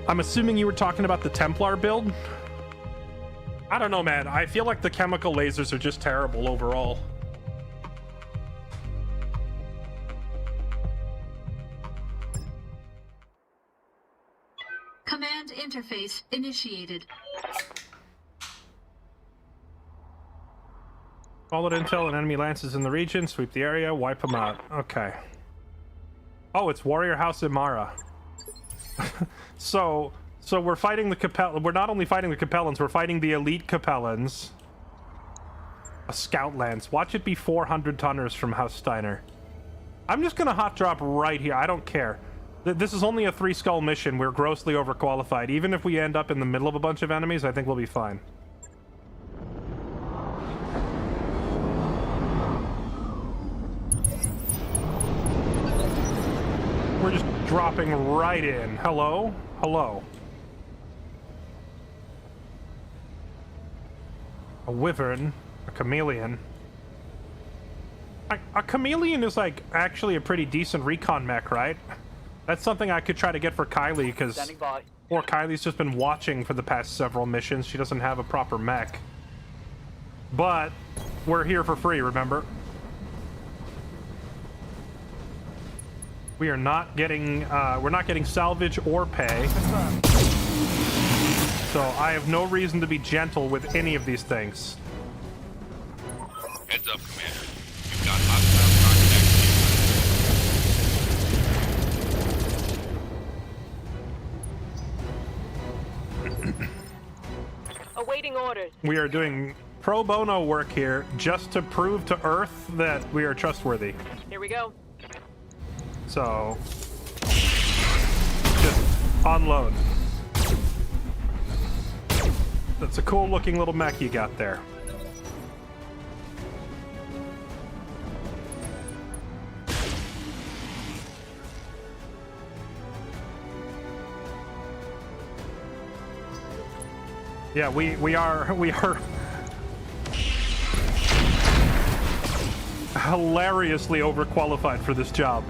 assuming you were talking about the Templar build? I don't know, man. I feel like the chemical lasers are just terrible overall. Command interface initiated. Solid intel and enemy lances in the region. Sweep the area, wipe them out. Okay. Oh, it's Warrior House Imara. so we're fighting the Capellans. We're not only fighting the Capellans, we're fighting the elite Capellans. A scout lance. Watch it be 400 tonners from House Steiner. I'm just gonna hot drop right here. I don't care. This is only a 3-skull mission. We're grossly overqualified. Even if we end up in the middle of a bunch of enemies, I think we'll be fine. We're just dropping right in. Hello? Hello. A wyvern. A chameleon. A chameleon is like actually a pretty decent recon mech, right? That's something I could try to get for Kylie, because Standing by. or Kylie's just been watching for the past several missions. She doesn't have a proper mech. But we're here for free, remember? We are not getting we're not getting salvage or pay. So I have no reason to be gentle with any of these things. Heads up, Commander. You've got hostile contact. Awaiting orders. We are doing pro bono work here just to prove to Earth that we are trustworthy. Here we go. So just unload. That's a cool looking little mech you got there. Yeah, we are hilariously overqualified for this job.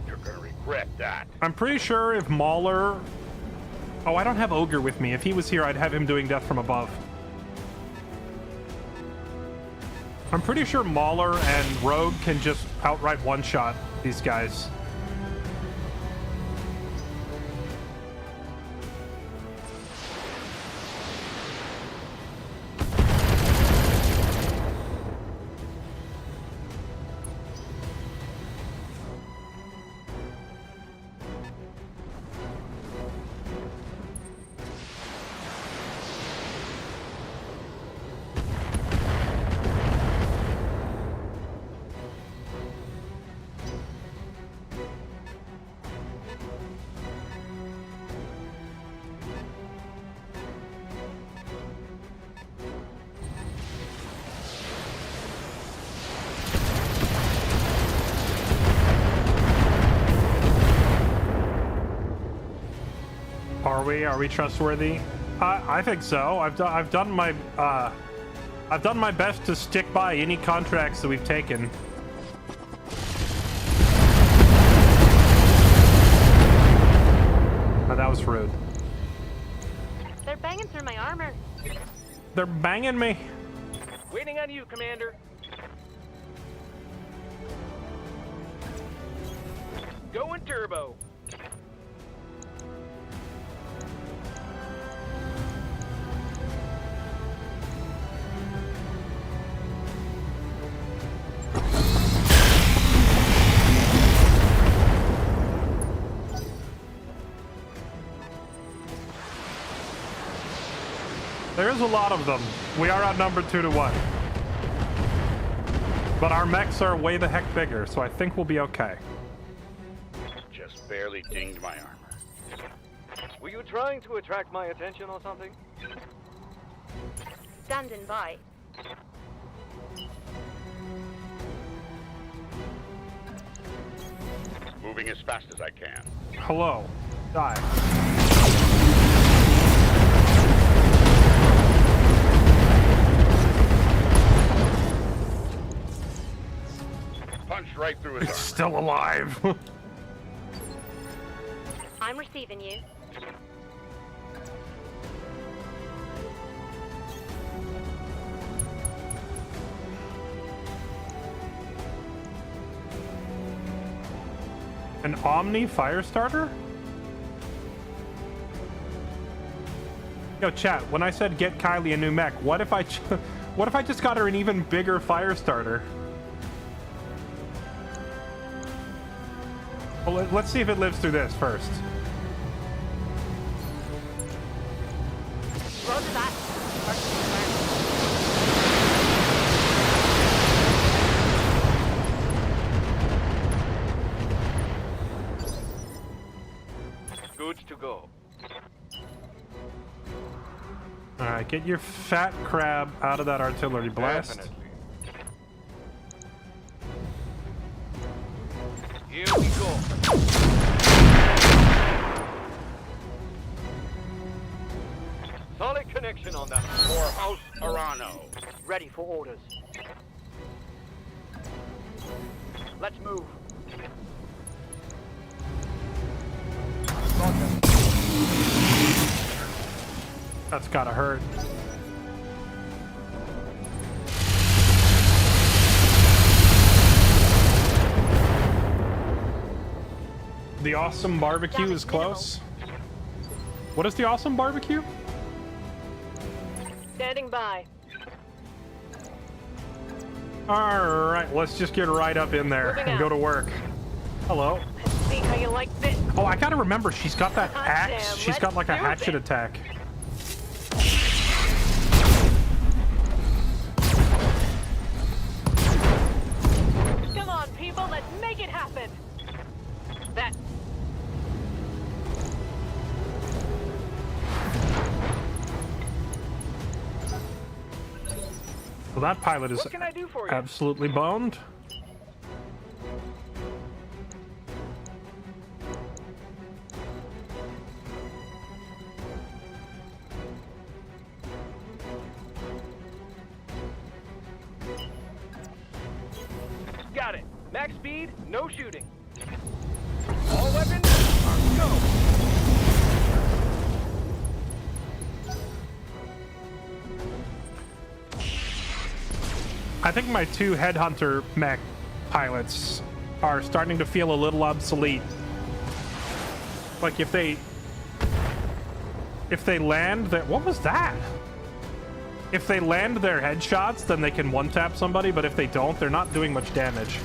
You're gonna regret that. I'm pretty sure if Mauler... Oh, I don't have Ogre with me. If he was here, I'd have him doing Death from Above. I'm pretty sure Mauler and Rogue can just outright one-shot these guys. Are we trustworthy? I think so. I've done my best to stick by any contracts that we've taken. Oh, that was rude. They're banging through my armor. They're banging me. Waiting on you, Commander. Going turbo. There's a lot of them. We are outnumbered 2-1. But our mechs are way the heck bigger, so I think we'll be okay. Just barely dinged my armor. Were you trying to attract my attention or something? Standing by. Moving as fast as I can. Hello. Die. Punched right through his It's armor. still alive. I'm receiving you. An Omni Firestarter? Yo, chat, when I said get Kylie a new mech, what if I just got her an even bigger Firestarter? Well, let's see if it lives through this first. Roger that. Good to go. Alright, get your fat crab out of that artillery blast. Definitely. Here we go. Solid connection on that. For House Arano. Ready for orders. Let's move. That's gotta hurt. The awesome barbecue is close. What is the awesome barbecue? Standing by. All right, let's just get right up in there Moving and go out. to work. Hello. Let's see how you like this. Oh, I gotta remember, she's got that Hot axe. damn, She's got like a let's do hatchet it. attack. Come on, people, let's make it happen. That. Well, that pilot is What can I do for you? absolutely boned. Got it. Max speed, no shooting. All weapons, armed, go. I think my two headhunter mech pilots are starting to feel a little obsolete. Like if they land that, what was that? If they land their headshots, then they can one-tap somebody, but if they don't, they're not doing much damage.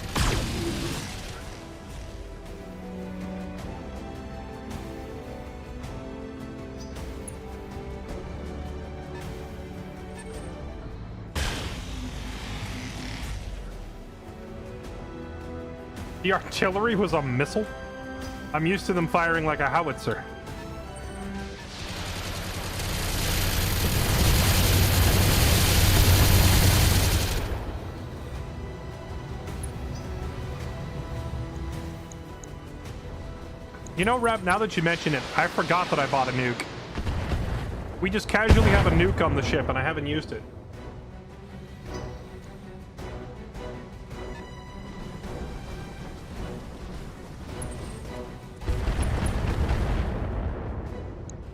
The artillery was a missile? I'm used to them firing like a howitzer. You know, Rep, now that you mention it, I forgot that I bought a nuke. We just casually have a nuke on the ship and I haven't used it.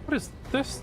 What is this?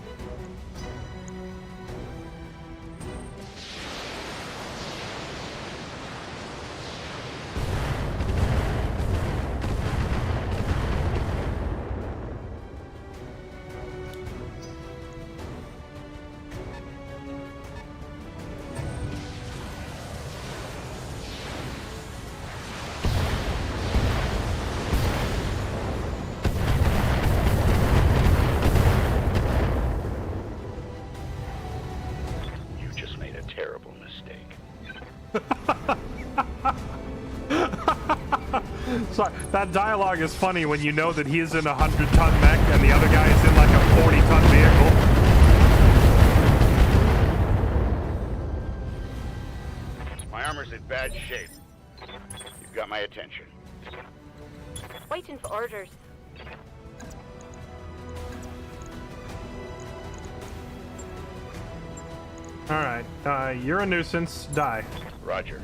You just made a terrible mistake. So that dialogue is funny when you know that he is in a 100-ton mech and the other guy is in like a 40-ton vehicle. My armor's in bad shape. You've got my attention. Waiting for orders. All right, you're a nuisance. Die. Roger.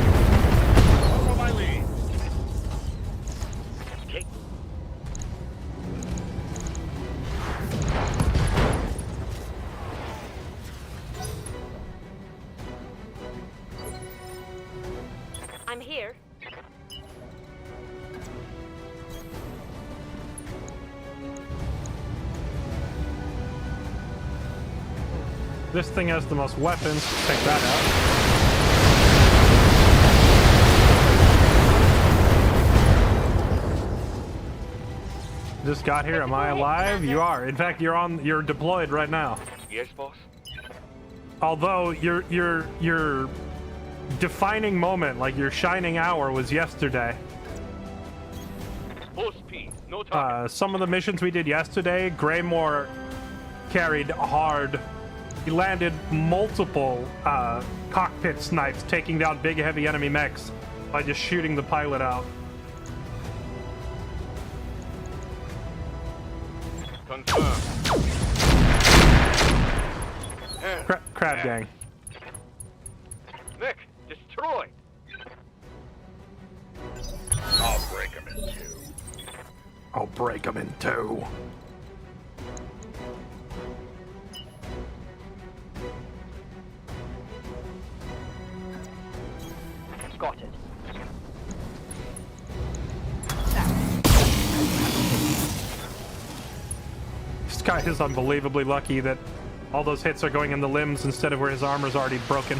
Follow my lead. Okay. I'm here. This thing has the most weapons. Take that out. Just got here. Am I alive? You are. In fact, you're deployed right now. Yes, boss? Although your defining moment, like your shining hour, was yesterday. Full speed. No talking. Some of the missions we did yesterday, Greymore carried hard. He landed multiple cockpit snipes, taking down big, heavy enemy mechs by just shooting the pilot out. Confirmed. Crab gang. Mech, destroy! I'll break him in two. I'll break them in two. Got it. This guy is unbelievably lucky that all those hits are going in the limbs instead of where his armor's already broken.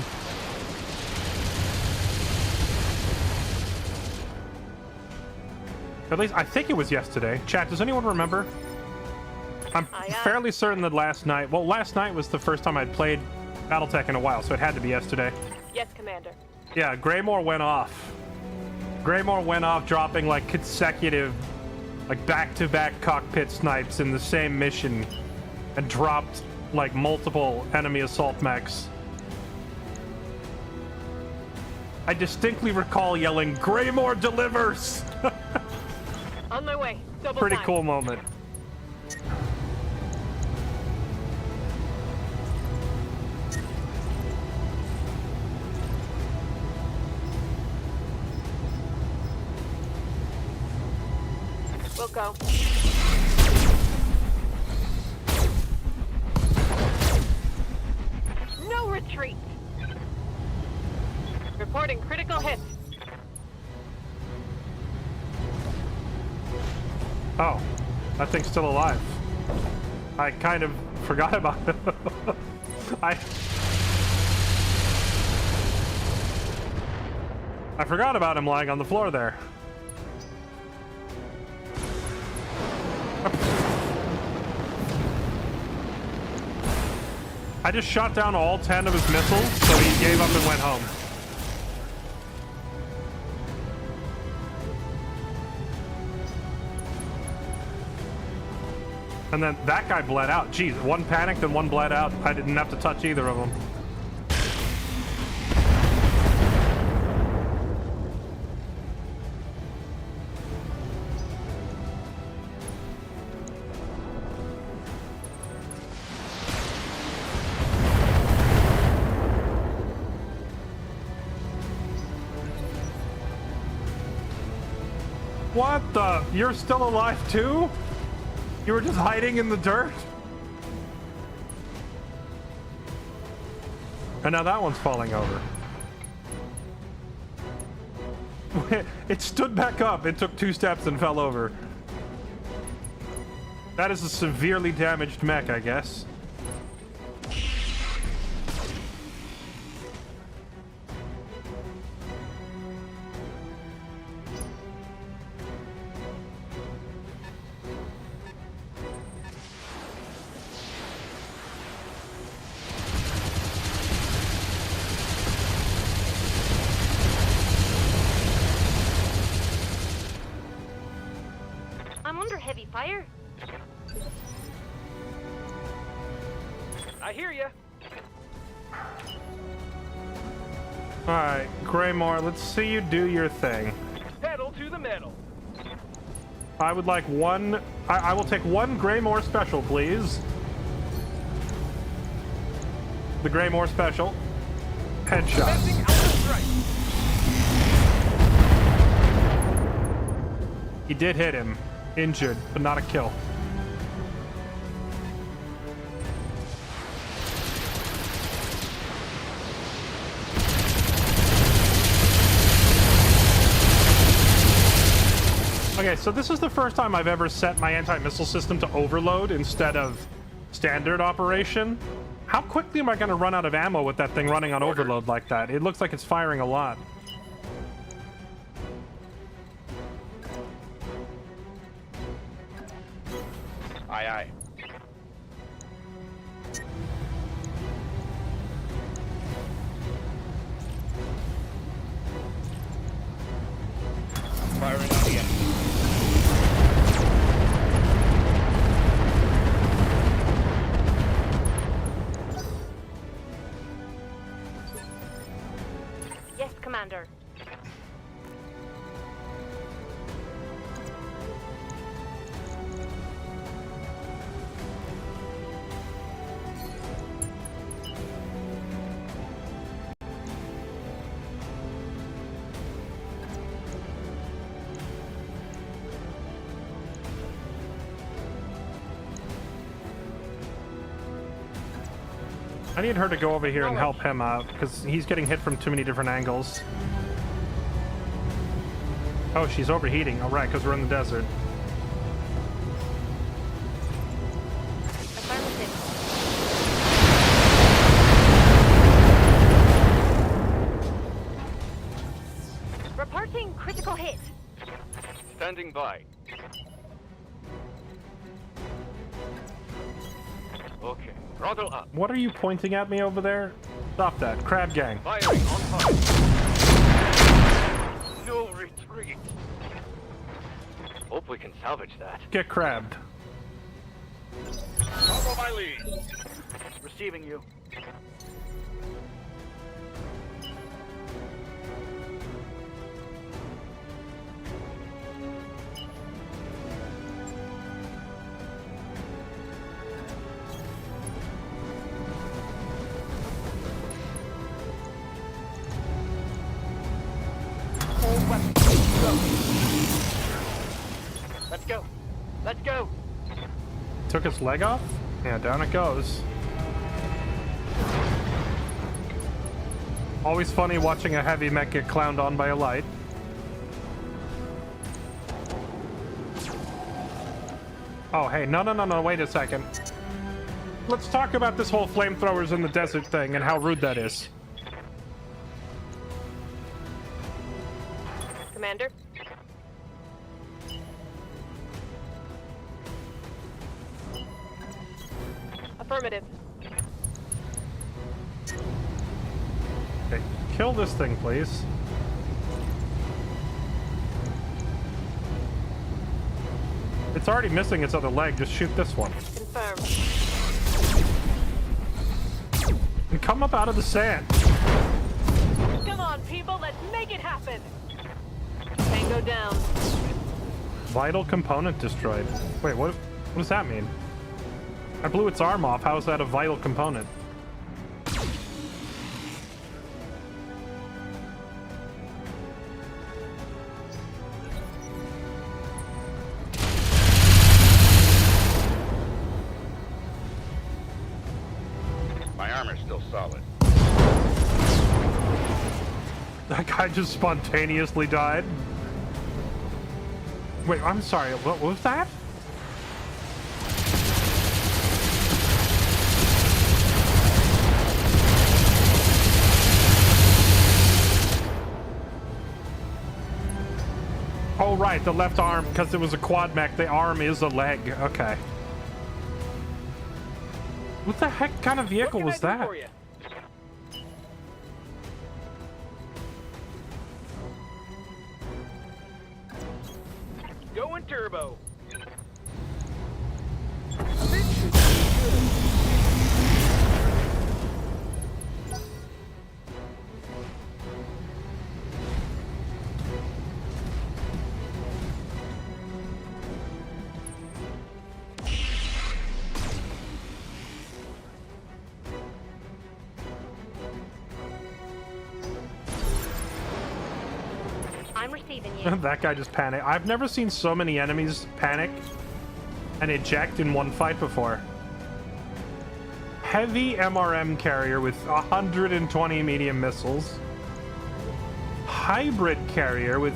At least, I think it was yesterday. Chat, does anyone remember? I'm fairly certain that last night was the first time I'd played BattleTech in a while, so it had to be yesterday. Yes, Commander. Yeah, Greymore went off. Greymore went off dropping like consecutive, like back-to-back cockpit snipes in the same mission and dropped like multiple enemy assault mechs. I distinctly recall yelling, "Greymore delivers!" On my way. Double Pretty time. cool moment. We'll go. No retreat. Reporting critical hits. Oh, that thing's still alive. I kind of forgot about it. I forgot about him lying on the floor there. I just shot down all 10 of his missiles, so he gave up and went home. And then that guy bled out. Jeez, one panicked and one bled out. I didn't have to touch either of them. What the? You're still alive too? You were just hiding in the dirt? And now that one's falling over. It stood back up. It took 2 steps and fell over. That is a severely damaged mech, I guess. I'm under heavy fire. I hear ya. Alright, Greymore, let's see you do your thing. Pedal to the metal. I would like one... I will take one Greymore special, please. The Greymore special. Headshot. Commencing Alpha strike. He did hit him. Injured, but not a kill. Okay, so this is the first time I've ever set my anti-missile system to overload instead of standard operation. How quickly am I going to run out of ammo with that thing running on overload like that? It looks like it's firing a lot. Aye, aye. Firing on the enemy. Yes, Commander. I need her to go over here and help him out, because he's getting hit from too many different angles. Oh, she's overheating. All right, because we're in the desert. Reporting critical hit. Standing by. Okay, throttle up. What are you pointing at me over there? Stop that. Crab gang. Firing on fire. No retreat. Hope we can salvage that. Get crabbed. Follow my lead. Receiving you. Let's go. Let's go. Took his leg off? Yeah, down it goes. Always funny watching a heavy mech get clowned on by a light. Oh, hey, no, wait a second. Let's talk about this whole flamethrowers in the desert thing and how rude that is. Commander? Affirmative. Okay, kill this thing, please. It's already missing its other leg. Just shoot this one. Confirmed. And come up out of the sand. Come on, people, let's make it happen. Tango down. Vital component destroyed. Wait, what does that mean? I blew its arm off. How is that a vital component? My armor's still solid. That guy just spontaneously died. Wait, I'm sorry. What was that? Oh, right, the left arm, because it was a quad mech, the arm is a leg. Okay. What the heck kind of vehicle was that? Going turbo. I'm receiving you. That guy just panicked. I've never seen so many enemies panic and eject in one fight before. Heavy MRM carrier with 120 medium missiles. Hybrid carrier with...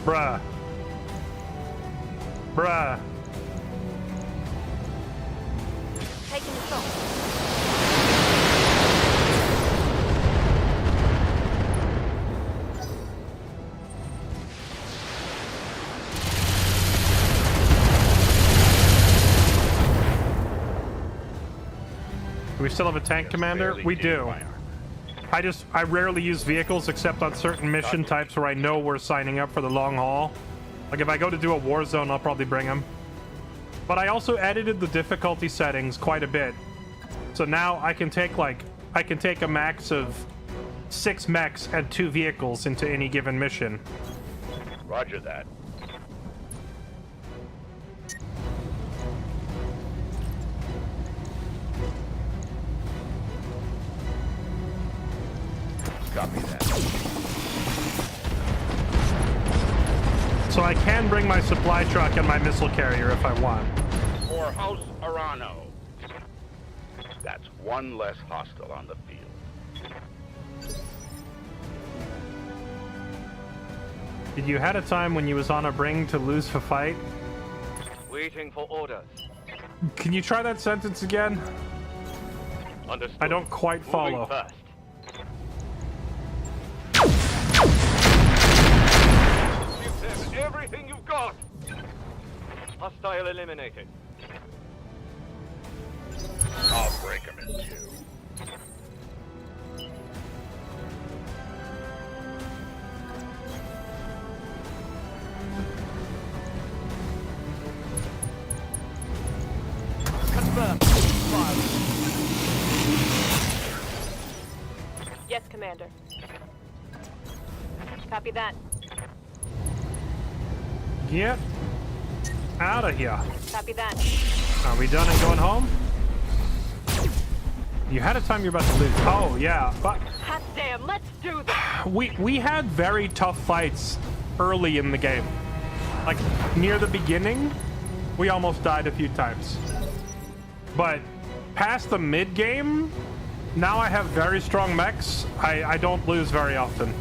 Bruh. Taking the shot. Do we still have a tank commander? We do. I rarely use vehicles except on certain mission types where I know we're signing up for the long haul. Like if I go to do a war zone, I'll probably bring them. But I also edited the difficulty settings quite a bit. So now I can take a max of 6 mechs and 2 vehicles into any given mission. Roger that. Copy that. So I can bring my supply truck and my missile carrier if I want. For House Arano. That's One less hostile on the field. Did you had a time when you was on a bring to lose a fight? Waiting for orders. Can you try that sentence again? Understood. I don't quite Moving follow. fast. Give them everything you've got. Hostile eliminated. I'll break them in two. Confirmed. Yes, Commander. Copy that. Get out of here. Copy that. Are we done and going home? You had a time you're about to lose. Oh, yeah. But Hot damn, let's do this! we had very tough fights early in the game. Like, near the beginning, we almost died a few times. But past the mid-game, now I have very strong mechs. I don't lose very often.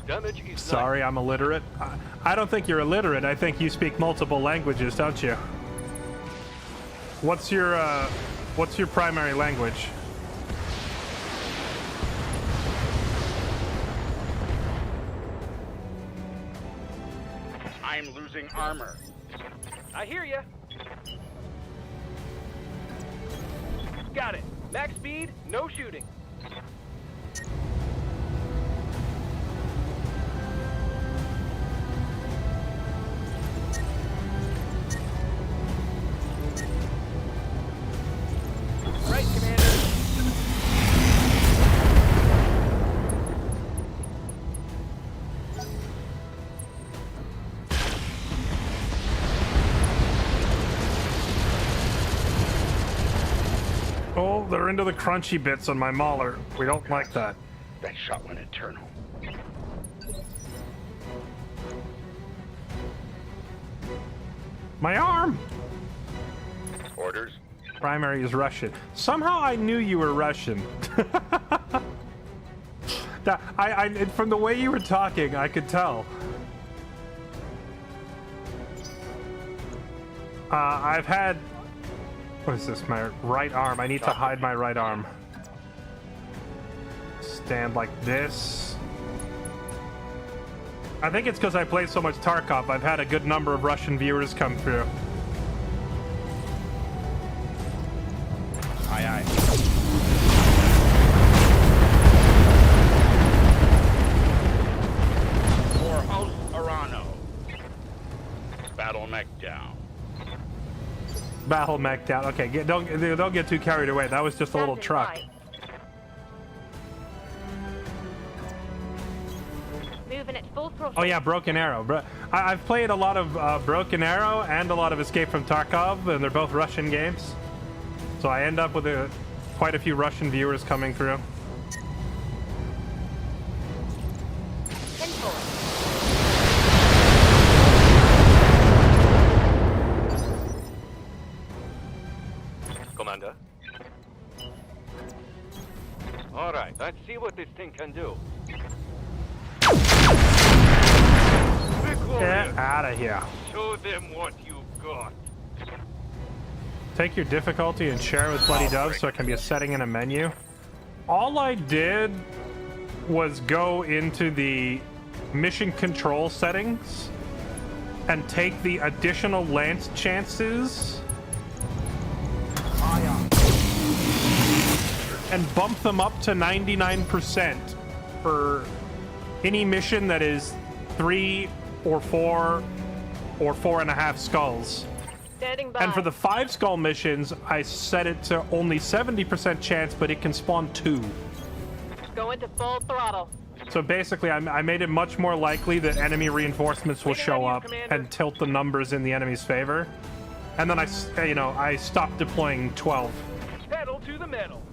Damage is Sorry, I'm illiterate. I don't think you're illiterate. I think you speak multiple languages, don't you? What's your primary language? I'm losing armor. I hear ya. Got it. Max speed, no shooting. Right, Commander. Oh, they're into the crunchy bits on my mauler. We don't like that. That shot went internal. My arm! Orders? Primary is Russian. Somehow I knew you were Russian. From the way you were talking, I could tell. I've had... What is this? My right arm. I need to hide my right arm. Stand like this. I think it's because I play so much Tarkov. I've had a good number of Russian viewers come through. Aye, aye. For House Arano. Battle mech down. Battle mech down. Okay, don't get too carried away. That was just a little Captain, truck. right. Moving at full throttle. Oh yeah, Broken Arrow. I've played a lot of Broken Arrow and a lot of Escape from Tarkov, and they're both Russian games. So I end up with quite a few Russian viewers coming through. Commander. All right, let's see what this thing can do. Get out of here. Show them what you've got. Take your difficulty and share with Bloody Dove so it can be a setting in a menu. All I did was go into the mission control settings and take the additional lance chances and bump them up to 99% for any mission that is 3 or 4 or 4.5 skulls. Standing by. And for the 5 skull missions, I set it to only 70% chance, but it can spawn 2. Go into full throttle. So basically, I made it much more likely that enemy reinforcements will show up and tilt the numbers in the enemy's favor. And then I stopped deploying 12. Pedal to the metal.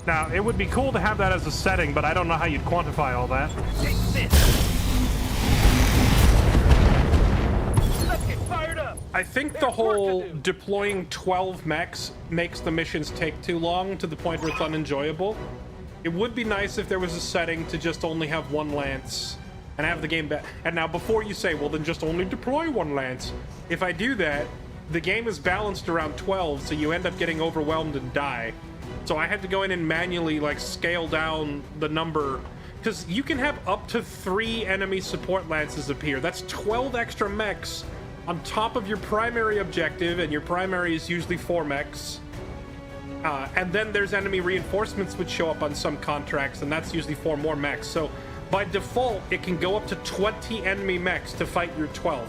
Now, it would be cool to have that as a setting, but I don't know how you'd quantify all that. Take this. I think the whole deploying 12 mechs makes the missions take too long to the point where it's unenjoyable. It would be nice if there was a setting to just only have one lance and have the game back. And now before you say, well, then just only deploy one lance. If I do that, the game is balanced around 12, so you end up getting overwhelmed and die. So I had to go in and manually like scale down the number, because you can have up to 3 enemy support lances appear. That's 12 extra mechs on top of your primary objective, and your primary is usually 4 mechs. And then there's enemy reinforcements which show up on some contracts, and that's usually 4 more mechs. So by default, it can go up to 20 enemy mechs to fight your 12.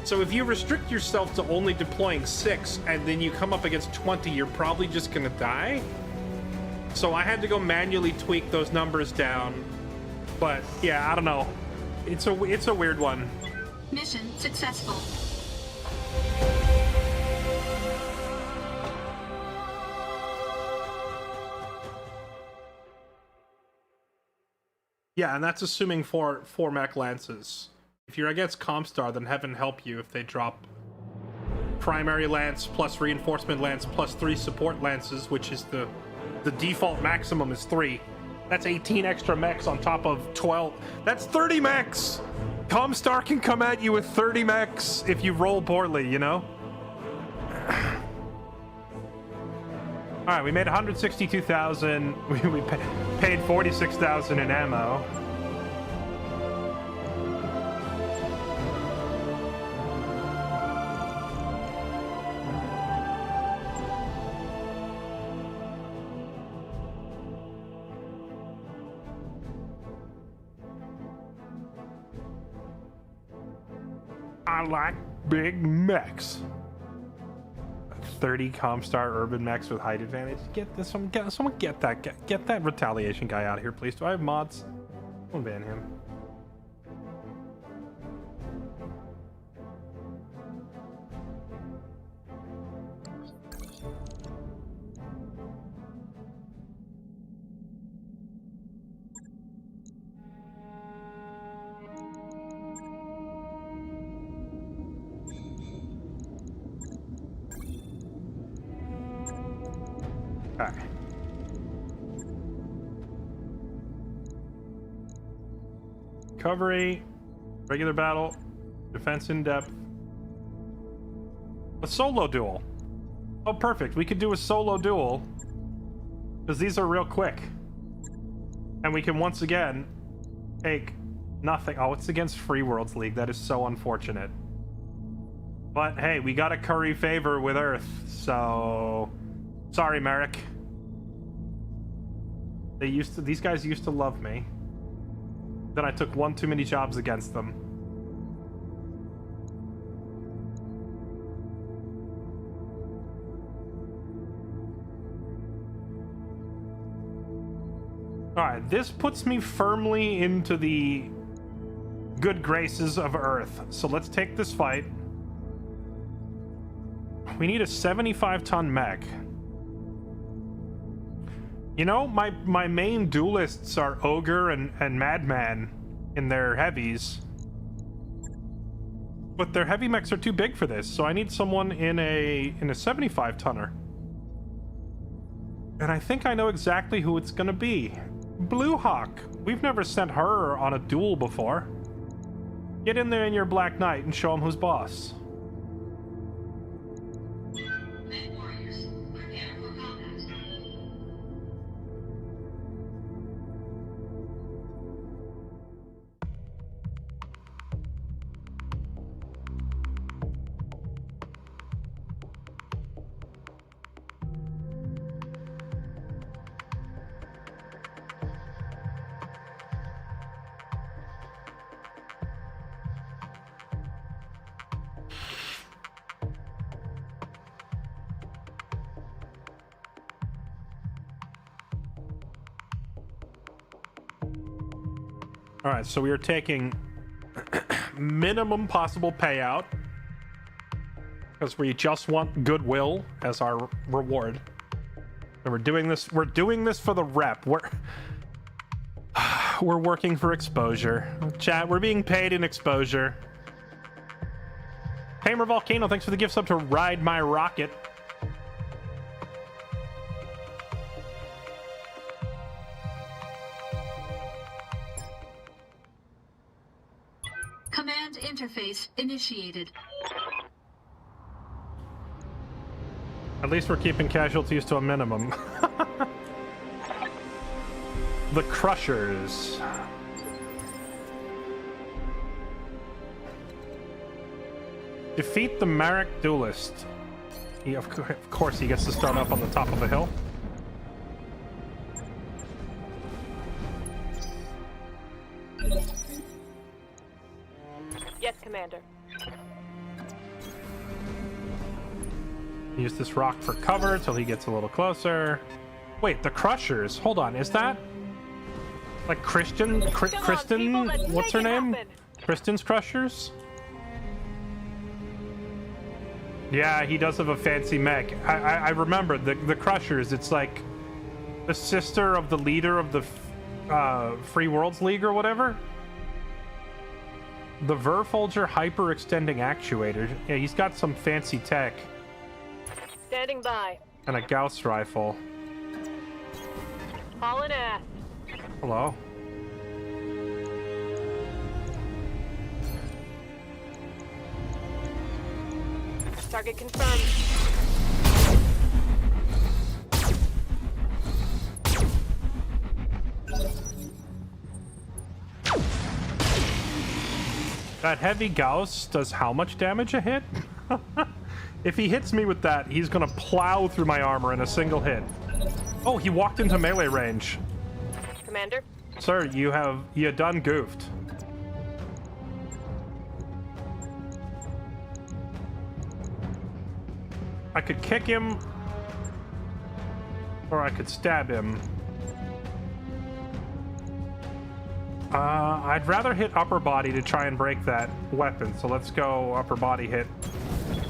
So if you restrict yourself to only deploying 6, and then you come up against 20, you're probably just gonna die. So I had to go manually tweak those numbers down. But yeah, I don't know. It's a weird one. Mission successful. Yeah, and that's assuming four mech lances. If you're against Comstar, then heaven help you if they drop primary lance plus reinforcement lance plus 3 support lances, which is the default maximum is 3. That's 18 extra mechs on top of 12. That's 30 mechs! Comstar can come at you with 30 mechs if you roll poorly, you know? Alright, we made 162,000. We paid 46,000 in ammo. I like big mechs. 30 Comstar urban mechs with height advantage. Get this one. Someone get that retaliation guy out of here, please. Do I have mods? I'll ban him. Okay. Recovery, regular battle, defense in depth, a solo duel. Oh, perfect. We could do a solo duel because these are real quick, and we can once again take nothing. Oh, it's against Free Worlds League. That is so unfortunate. But hey, we got to curry favor with Earth, so sorry, Merrick. These guys used to love me. Then I took one too many jobs against them. Alright, this puts me firmly into the good graces of Earth. So let's take this fight. We need a 75-ton mech. You know, my main duelists are Ogre and Madman in their heavies. But their heavy mechs are too big for this, so I need someone in a 75-tonner. And I think I know exactly who it's gonna be. Blue Hawk. We've never sent her on a duel before. Get in there in your Black Knight and show him who's boss. All right, so we are taking minimum possible payout because we just want goodwill as our reward. And we're doing this for the rep. We're working for exposure. Chat, we're being paid in exposure. Tamer Volcano, thanks for the gift sub to Ride My Rocket. Command interface initiated. At least we're keeping casualties to a minimum. The Crushers. Defeat the Marek Duelist. Of course he gets to start up on the top of a hill. Yes, Commander. Use this rock for cover till he gets a little closer. Wait, the Crushers. Hold on, is that like Kristen? People, let's What's make her it name? happen. Kristen's Crushers? Yeah, he does have a fancy mech. I remember the Crushers. It's like the sister of the leader of the Free Worlds League or whatever. The Verfolger hyper-extending actuator. Yeah, he's got some fancy tech. Standing by. And a Gauss rifle. Hauling ass. Hello. Target confirmed. That heavy Gauss does how much damage a hit? If he hits me with that, he's gonna plow through my armor in a single hit. Oh, he walked into melee range. Commander? Sir, you done goofed. I could kick him, or I could stab him. I'd rather hit upper body to try and break that weapon, so let's go upper body hit.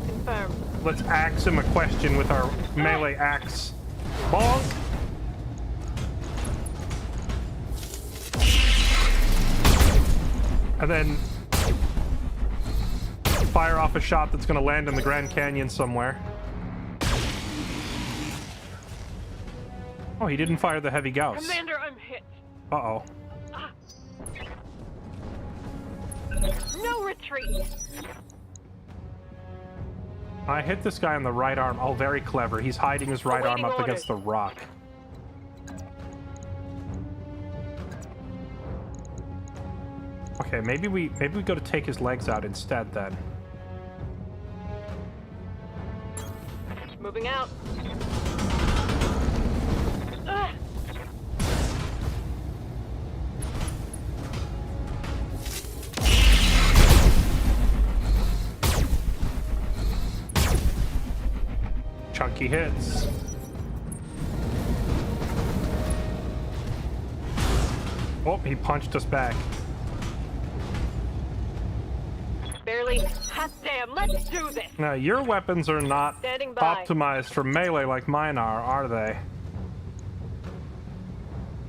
Confirmed. Let's axe him a question with our melee axe. Balls! And then fire off a shot that's going to land in the Grand Canyon somewhere. Oh, he didn't fire the heavy Gauss. Commander, I'm hit. Uh-oh. No retreat. I hit this guy on the right arm. Oh, very clever. He's hiding his right arm Awaiting up against the rock. Okay, maybe we go to take his legs out instead then. Moving out. Chunky hits. Oh, he punched us back. Barely. Hot damn, let's do this. Now, your weapons are not Standing by. optimized for melee like mine are they?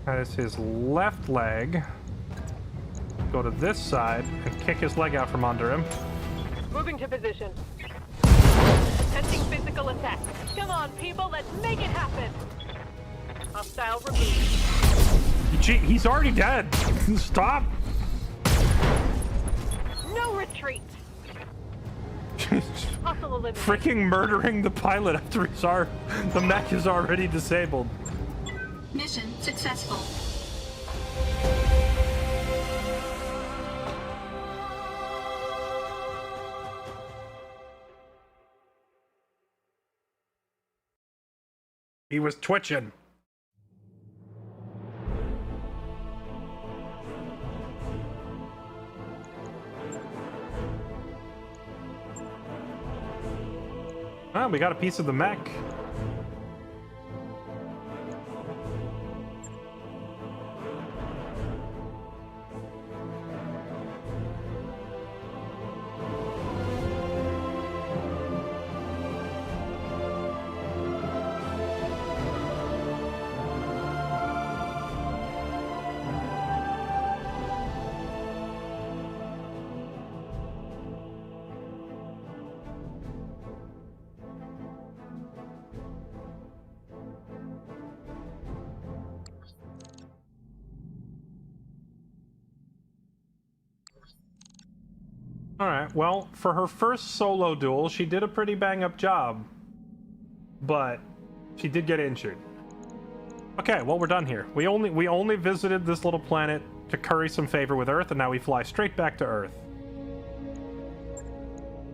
That is his left leg. Go to this side and kick his leg out from under him. Moving to position. Attempting physical attack. Come on, people, let's make it happen. Hostile removed. Gee, he's already dead. Stop. No retreat. Hostile eliminated. Freaking murdering the pilot after the mech is already disabled. Mission successful. He was twitching. Ah, we got a piece of the mech. Alright, well, for her first solo duel, she did a pretty bang-up job. But she did get injured. Okay, well, we're done here. We only visited this little planet to curry some favor with Earth, and now we fly straight back to Earth.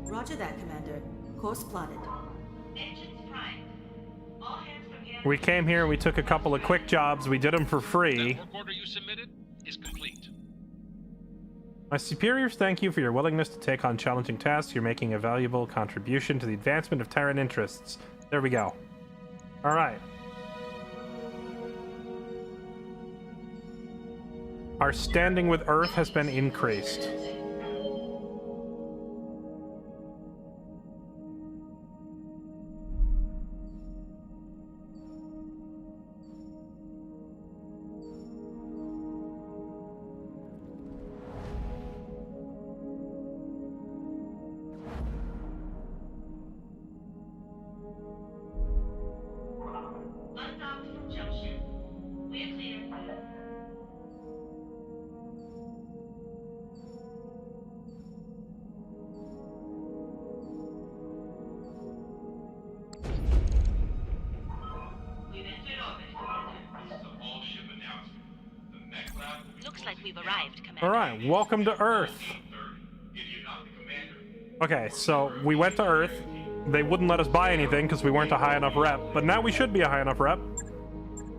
Roger that, Commander. Course plotted. Engines primed. All hands prepare. We came here, we took a couple of quick jobs, we did them for free. That work order you submitted is complete. My superiors thank you for your willingness to take on challenging tasks. You're making a valuable contribution to the advancement of Terran interests. There we go. Alright. Our standing with Earth has been increased. Undocked from junction. We're clear. We've entered orbit, Commander. This is an all-ship announcement. The mech lab will be Looks like we've arrived, Commander. Alright, welcome to Earth. If you're not the commander, Okay, so we went to Earth. They wouldn't let us buy anything because we weren't a high enough rep, but now we should be a high enough rep.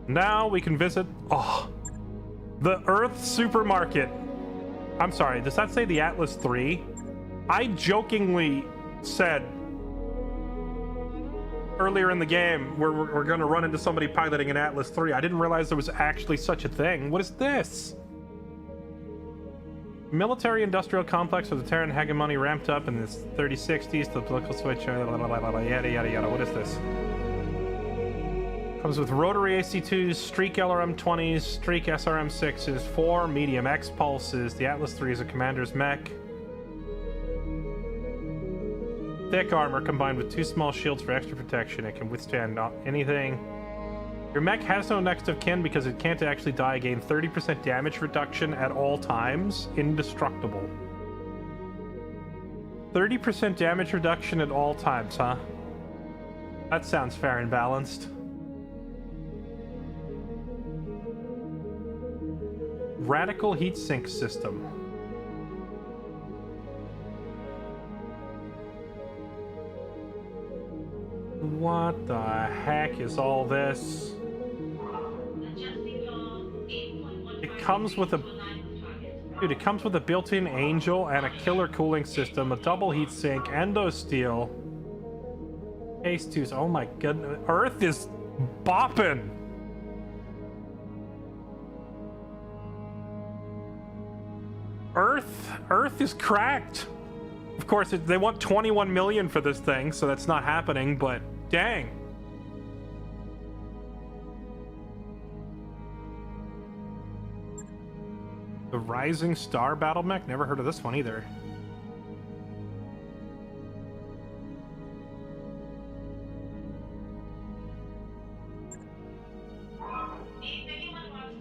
Now we can visit, the Earth supermarket. I'm sorry, does that say the Atlas 3? I jokingly said earlier in the game we're gonna run into somebody piloting an Atlas 3. I didn't realize there was actually such a thing. What is this? Military-industrial complex of the Terran hegemony ramped up in the 3060s to the political switch, yada yada yada. What is this? Comes with rotary AC2s, streak LRM-20s, streak SRM-6s, 4 medium X-pulses. The Atlas 3 is a commander's mech. Thick armor combined with 2 small shields for extra protection. It can withstand anything. Your mech has no next of kin because it can't actually die. Gain 30% damage reduction at all times. Indestructible. 30% damage reduction at all times, huh? That sounds fair and balanced. Radical heatsink system. What the heck is all this? It comes with a... Dude, it comes with a built-in angel and a killer cooling system, a double heatsink, endo steel. Case 2s. Oh my goodness. Earth is bopping! Earth is cracked! Of course, they want 21 million for this thing, so that's not happening, but dang. The Rising Star Battle Mech? Never heard of this one either.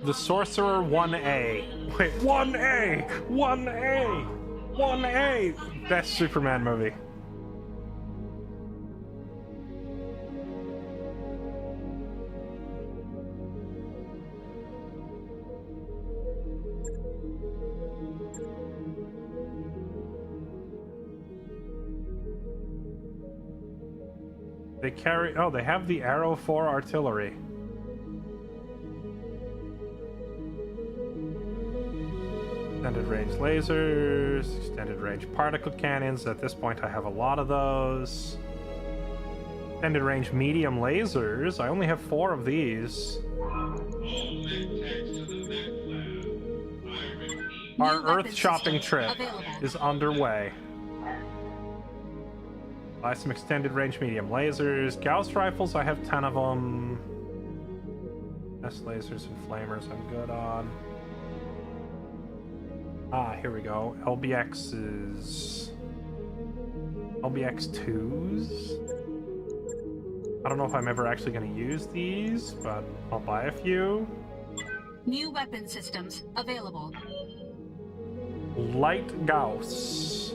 The Sorcerer 1A. Wait, 1A! 1A! 1A! Best Superman movie. They carry... Oh, they have the Arrow 4 artillery. Extended range lasers, extended range particle cannons. At this point, I have a lot of those. Extended range medium lasers. I only have 4 of these. Our Earth shopping trip is underway. Buy some extended range medium lasers. Gauss rifles, I have 10 of them. S lasers and flamers I'm good on. Ah, here we go. LBXs. LBX2s. I don't know if I'm ever actually going to use these, but I'll buy a few. New weapon systems available. Light Gauss.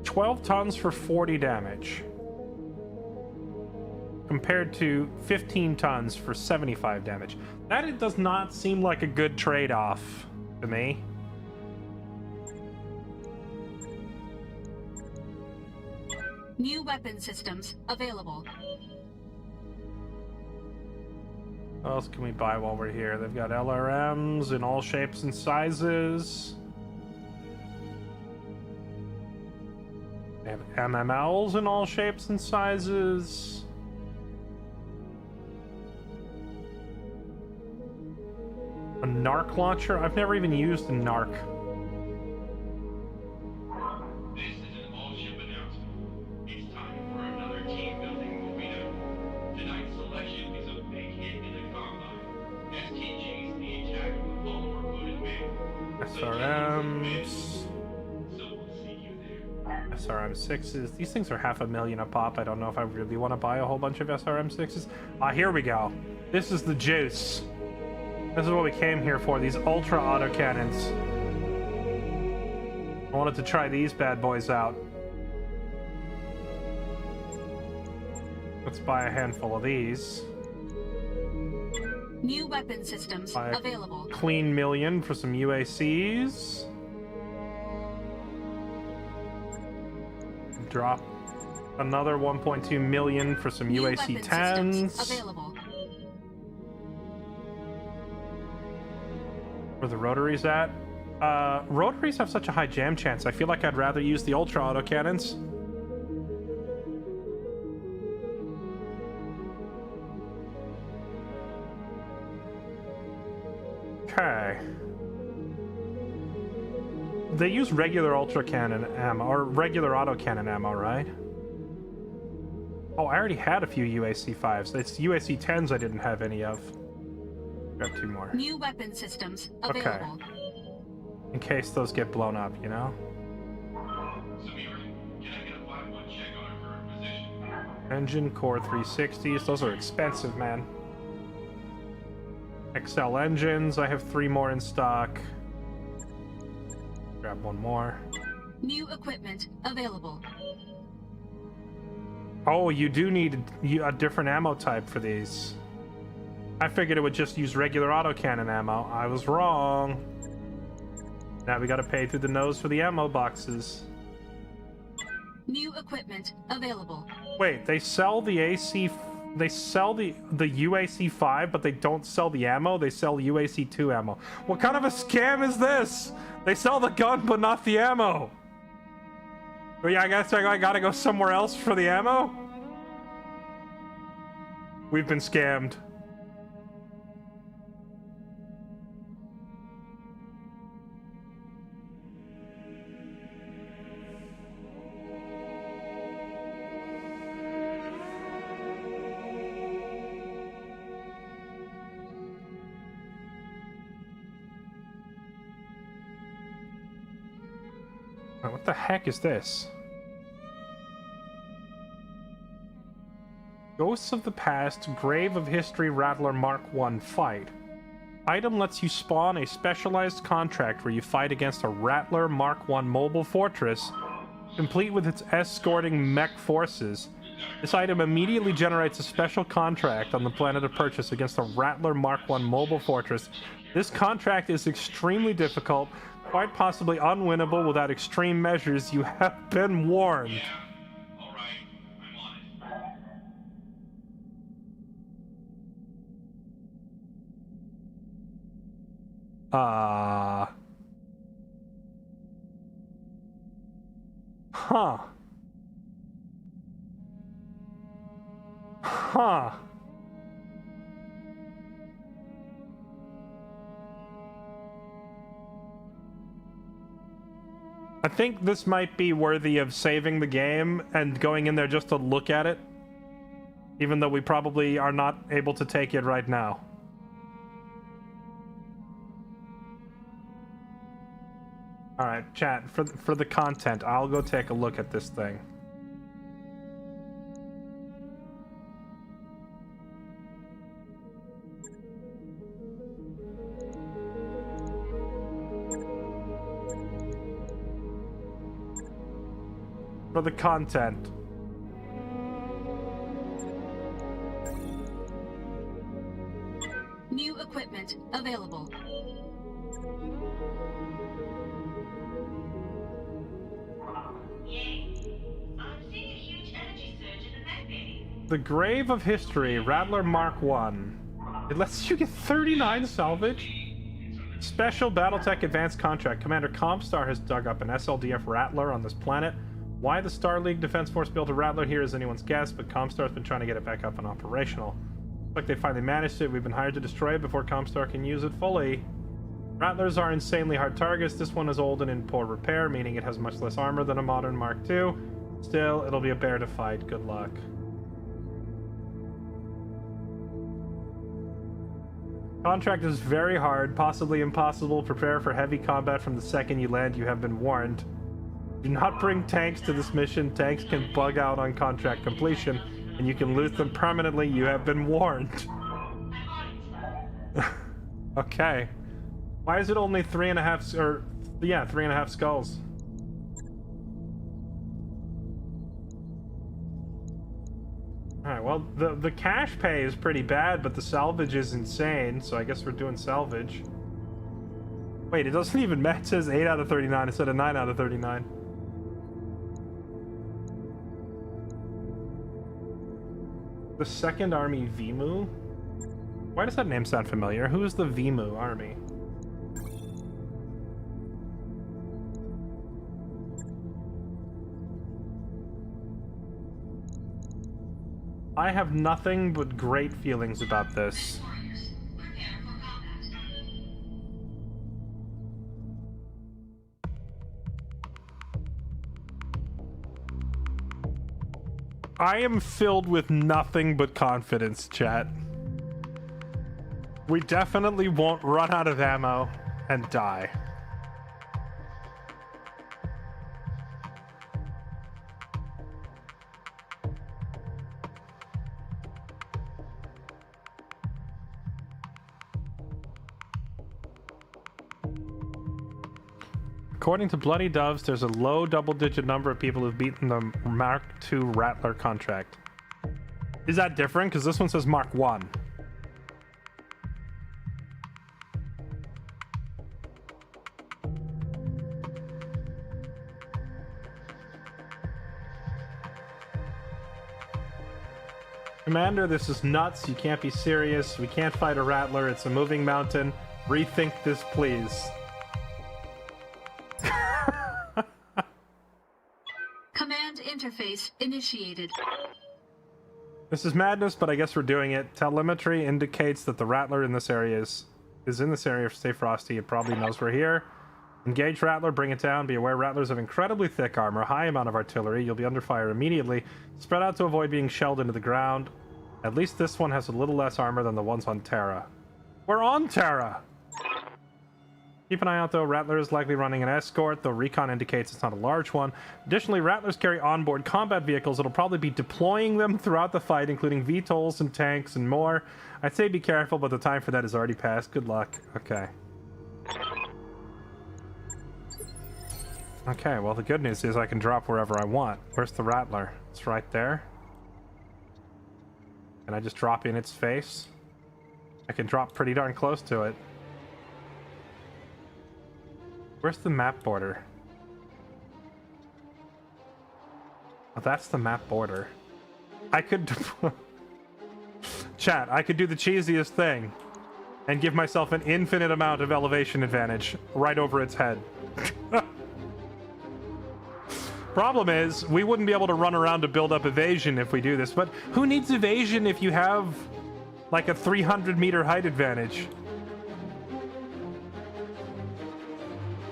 12 tons for 40 damage. Compared to 15 tons for 75 damage. That it does not seem like a good trade-off to me. New weapon systems available. What else can we buy while we're here? They've got LRMs in all shapes and sizes. They have MMLs in all shapes and sizes. A narc launcher? I've never even used a narc. This is an all-ship announcement. It's time for another team-building arena. Tonight's selection is a big hit in the combine. STG's The Attack of the Follower-Hooded Man. SRMs. So we'll see you there. SRM6s. These things are $500,000 a pop. I don't know if I really want to buy a whole bunch of SRM6s. Ah, here we go. This is the juice. This is what we came here for, these ultra autocannons. I wanted to try these bad boys out. Let's buy a handful of these. New weapon systems Buy a available. clean million for some UACs. Drop another 1.2 million for some New UAC weapon 10s. systems available. Where the rotaries at? Rotaries have such a high jam chance. I feel like I'd rather use the ultra autocannons. Okay. They use regular ultra cannon ammo, or regular autocannon ammo, right? Oh, I already had a few UAC 5s. It's UAC 10s I didn't have any of. Grab 2 more. New weapon systems Okay. available. In case those get blown up, you know? Samir, can I get a 5-1 check on our current position? Engine core 360s. Those are expensive, man. XL engines. I have 3 more in stock. Grab 1 more. New equipment available. Oh, you do need a different ammo type for these. I figured it would just use regular autocannon ammo. I was wrong. Now we gotta pay through the nose for the ammo boxes. New equipment available. Wait, they sell the AC... They sell the UAC 5, but they don't sell the ammo? They sell UAC 2 ammo. What kind of a scam is this? They sell the gun, but not the ammo. Well, yeah, I guess I gotta go somewhere else for the ammo? We've been scammed. Oh, what the heck is this? Ghosts of the Past, Grave of History Rattler Mark I fight. Item lets you spawn a specialized contract where you fight against a Rattler Mark I mobile fortress, complete with its escorting mech forces. This item immediately generates a special contract on the planet of purchase against a Rattler Mark I mobile fortress. This contract is extremely difficult, quite possibly unwinnable without extreme measures. You have been warned. Yeah. All right. I'm on it. Huh. Huh. I think this might be worthy of saving the game and going in there just to look at it, even though we probably are not able to take it right now. Alright, chat, for the content, I'll go take a look at this thing. for the content. New equipment available. Yay. I'm seeing a huge energy surge in the mech bay. The Grave of History, Rattler Mark 1. It lets you get 39 salvage. Special BattleTech Advanced Contract. Commander Comstar has dug up an SLDF Rattler on this planet. Why the Star League Defense Force built a Rattler here is anyone's guess, but Comstar's been trying to get it back up and operational. Looks like they finally managed it. We've been hired to destroy it before Comstar can use it fully. Rattlers are insanely hard targets. This one is old and in poor repair, meaning it has much less armor than a modern Mark II. Still, it'll be a bear to fight. Good luck. Contract is very hard, possibly impossible. Prepare for heavy combat from the second you land. You have been warned. Do not bring tanks to this mission. Tanks can bug out on contract completion, and you can lose them permanently. You have been warned. Okay. Why is it only 3.5 skulls? Alright, well, the cash pay is pretty bad, but the salvage is insane, so I guess we're doing salvage. Wait, it doesn't even match. It says 8 out of 39 instead of 9 out of 39. The Second Army Vimu? Why does that name sound familiar? Who is the Vimu army? I have nothing but great feelings about this. I am filled with nothing but confidence, chat. We definitely won't run out of ammo and die. According to Bloody Doves, there's a low double-digit number of people who've beaten the Mark II Rattler contract. Is that different? Because this one says Mark 1. Commander, this is nuts. You can't be serious. We can't fight a Rattler. It's a moving mountain. Rethink this, please. Command interface initiated. This is madness, but I guess we're doing it. Telemetry indicates that the Rattler in this area is in this area. Stay frosty. It probably knows we're here. Engage Rattler, bring it down. Be aware Rattlers have incredibly thick armor, high amount of artillery. You'll be under fire immediately. Spread out to avoid being shelled into the ground. At least this one has a little less armor than the ones on Terra. We're on Terra! Keep an eye out, though. Rattler is likely running an escort, though recon indicates it's not a large one. Additionally, Rattlers carry onboard combat vehicles that'll probably be deploying them throughout the fight, including VTOLs and tanks and more. I'd say be careful, but the time for that has already passed. Good luck. Okay. Okay, well, the good news is I can drop wherever I want. Where's the Rattler? It's right there. Can I just drop in its face? I can drop pretty darn close to it. Where's the map border? Oh, that's the map border. I could... Chat, I could do the cheesiest thing and give myself an infinite amount of elevation advantage right over its head. Problem is, we wouldn't be able to run around to build up evasion if we do this, but who needs evasion if you have like a 300-meter height advantage?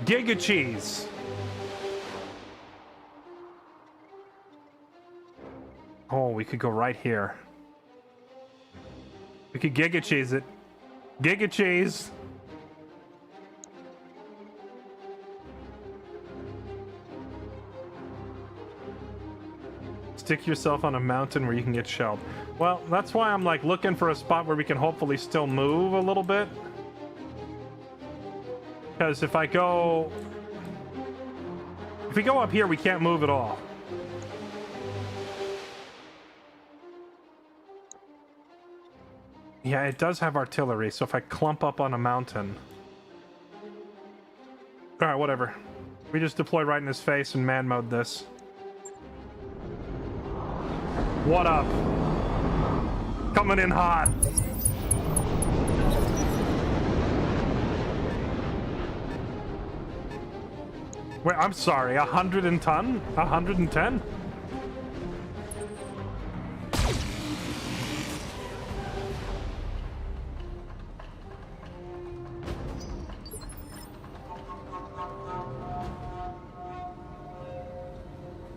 Giga cheese. Oh, we could go right here. We could Giga cheese it. Giga cheese. Stick yourself on a mountain where you can get shelled. Well, that's why I'm like looking for a spot where we can hopefully still move a little bit. Because if we go up here, we can't move at all. Yeah, it does have artillery, so if I clump up on a mountain... Alright, whatever. We just deploy right in his face and man mode this. What up? Coming in hot. Wait, I'm sorry, 100 ton? 110?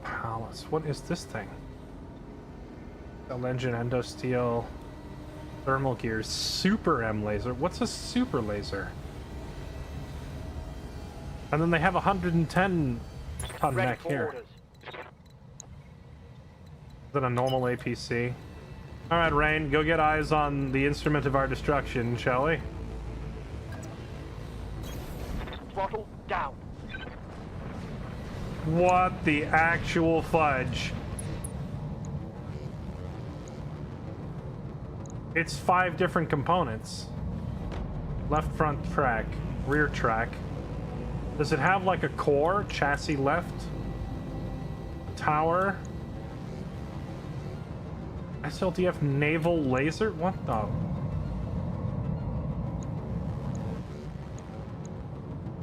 Palace, what is this thing? Cell engine, endo steel, thermal gears, super M laser. What's a super laser? And then they have 110 ton mech here. Then a normal APC. Alright, Rain, go get eyes on the instrument of our destruction, shall we? Throttle down. What the actual fudge? It's 5 different components. Left front track, rear track. Does it have like a core, chassis left, tower, SLDF naval laser? What the?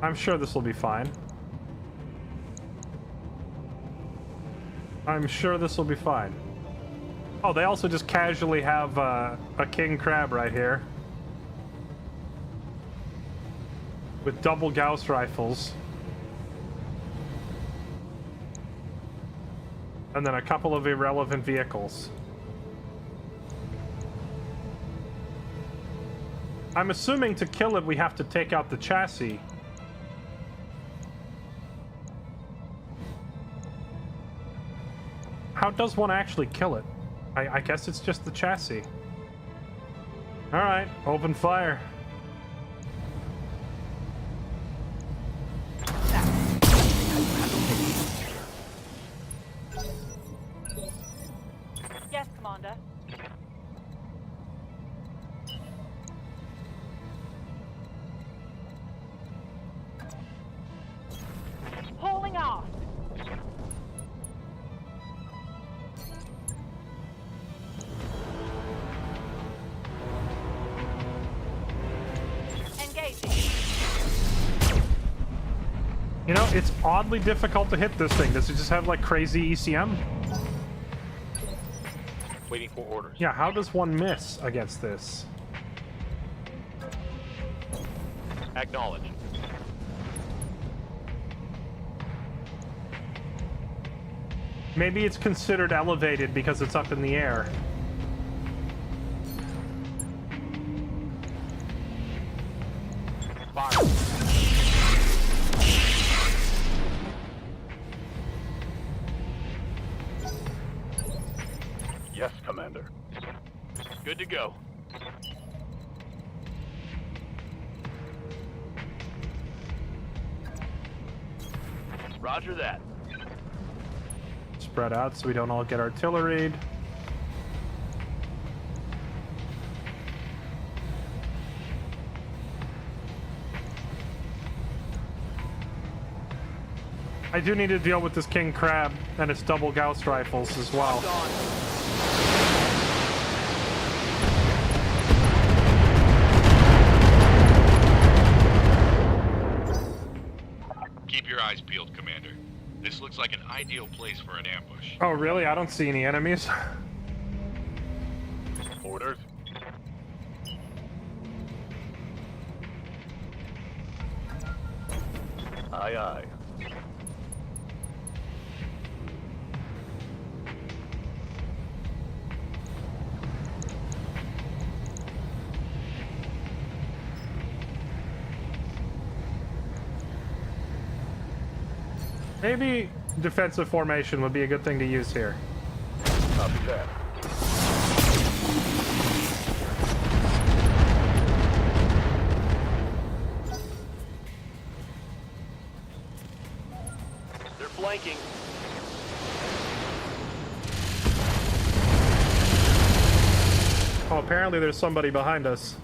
I'm sure this will be fine. I'm sure this will be fine. Oh, they also just casually have a king crab right here. With double Gauss rifles. And then a couple of irrelevant vehicles. I'm assuming to kill it we have to take out the chassis. How does one actually kill it? I guess it's just the chassis. Alright, open fire. Yes, Commander. Hauling off. You know, it's oddly difficult to hit this thing. Does it just have like crazy ECM? Waiting for orders. Yeah, how does one miss against this? Acknowledge. Maybe it's considered elevated because it's up in the air. Fire. Yes, Commander. Good to go. Roger that. Spread out so we don't all get artilleried. I do need to deal with this king crab and its double Gauss rifles as well. Keep your eyes peeled, Commander. This looks like an ideal place for an ambush. Oh, really? I don't see any enemies. Orders. Aye, aye. Maybe defensive formation would be a good thing to use here. Copy that. They're flanking. Oh, apparently apparently there's somebody behind us.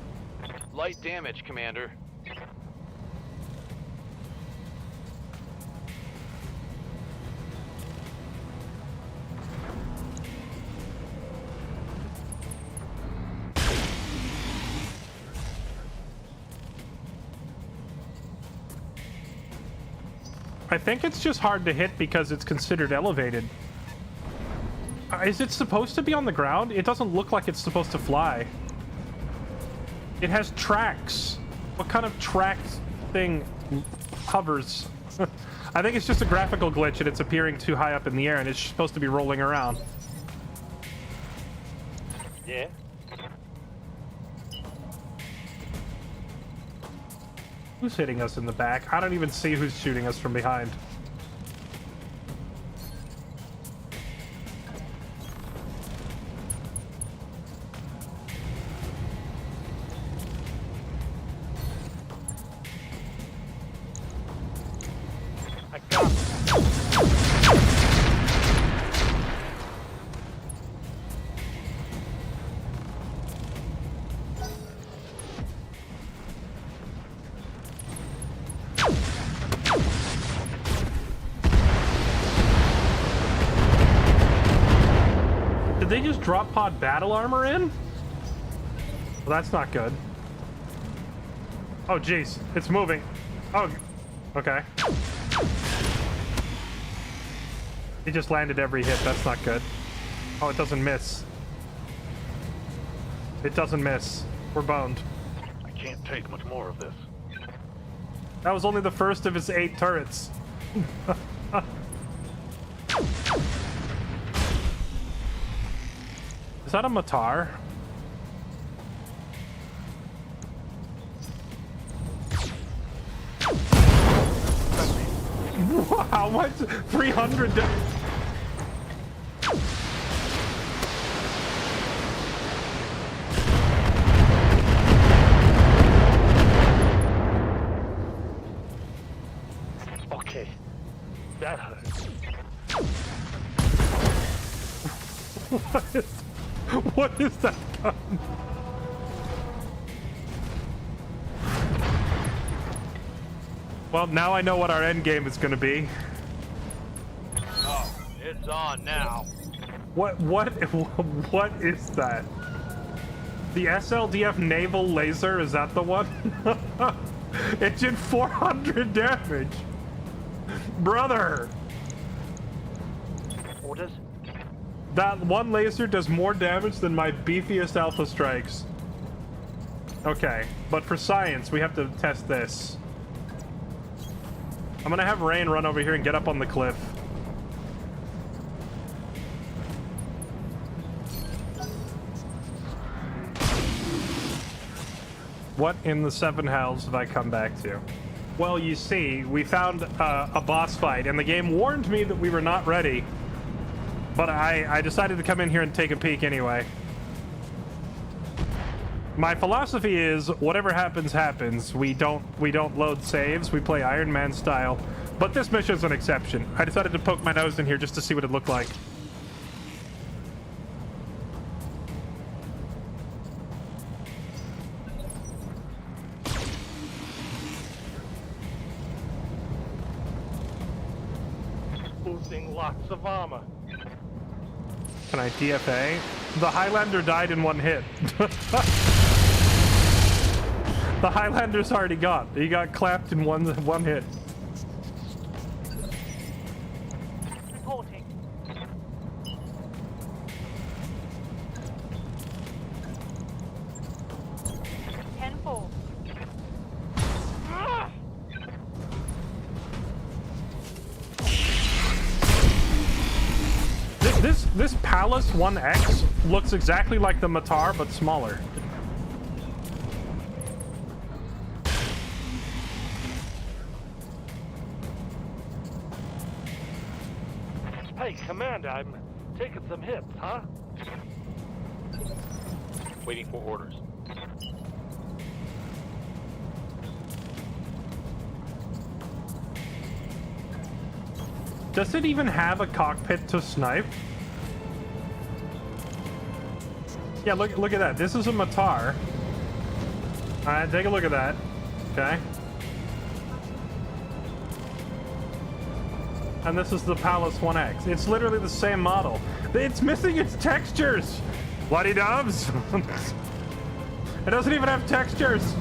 Light damage, Commander. I think it's just hard to hit because it's considered elevated. Is it supposed to be on the ground? It doesn't look like it's supposed to fly. It has tracks. What kind of tracked thing hovers? I think it's just a graphical glitch and it's appearing too high up in the air and it's supposed to be rolling around. Yeah? Who's hitting us in the back? I don't even see who's shooting us from behind. I got it. Did they just drop pod battle armor in? Well, that's not good. Oh, jeez. It's moving. Oh, okay. It just landed every hit. That's not good. Oh, it doesn't miss. It doesn't miss. We're boned. I can't take much more of this. That was only the first of his 8 turrets. Is that a Matar? Wow, what? 300. Okay. That hurts. What is that gun? Well, now I know what our end game is going to be. Oh, it's on now. What is that? The SLDF naval laser, is that the one? It did 400 damage. Brother! Orders? That one laser does more damage than my beefiest alpha strikes. Okay, but for science, we have to test this. I'm gonna have Rain run over here and get up on the cliff. What in the 7 hells have I come back to? Well, you see, we found a boss fight, and the game warned me that we were not ready. But I decided to come in here and take a peek anyway. My philosophy is, whatever happens, happens. We don't load saves. We play Iron Man style. But this mission is an exception. I decided to poke my nose in here just to see what it looked like. Boosting lots of armor. Can I DFA? The Highlander died in 1 hit. The Highlander's already gone. He got clapped in one hit. Reporting. Tenfold. This Palace 1X looks exactly like the Matar, but smaller. Hey, Commander, I'm taking some hits, huh? Waiting for orders. Does it even have a cockpit to snipe? Yeah, look at that. This is a Matar. Alright, take a look at that. Okay. And this is the Palace 1X. It's literally the same model. It's missing its textures! Bloody dubs! It doesn't even have textures!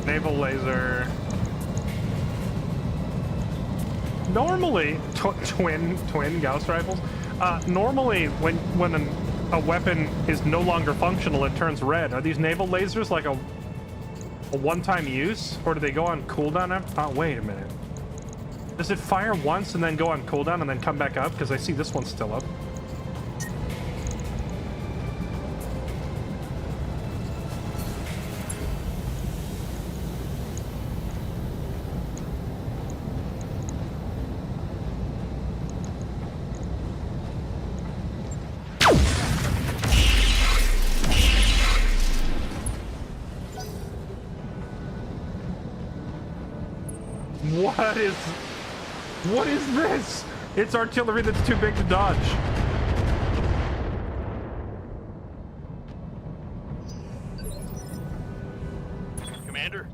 Naval laser. Normally, twin Gauss rifles. Normally, when a weapon is no longer functional, it turns red. Are these naval lasers like a one-time use, or do they go on cooldown? Oh, wait a minute. Does it fire once and then go on cooldown and then come back up? Because I see this one's still up. What is this? It's artillery that's too big to dodge. Commander?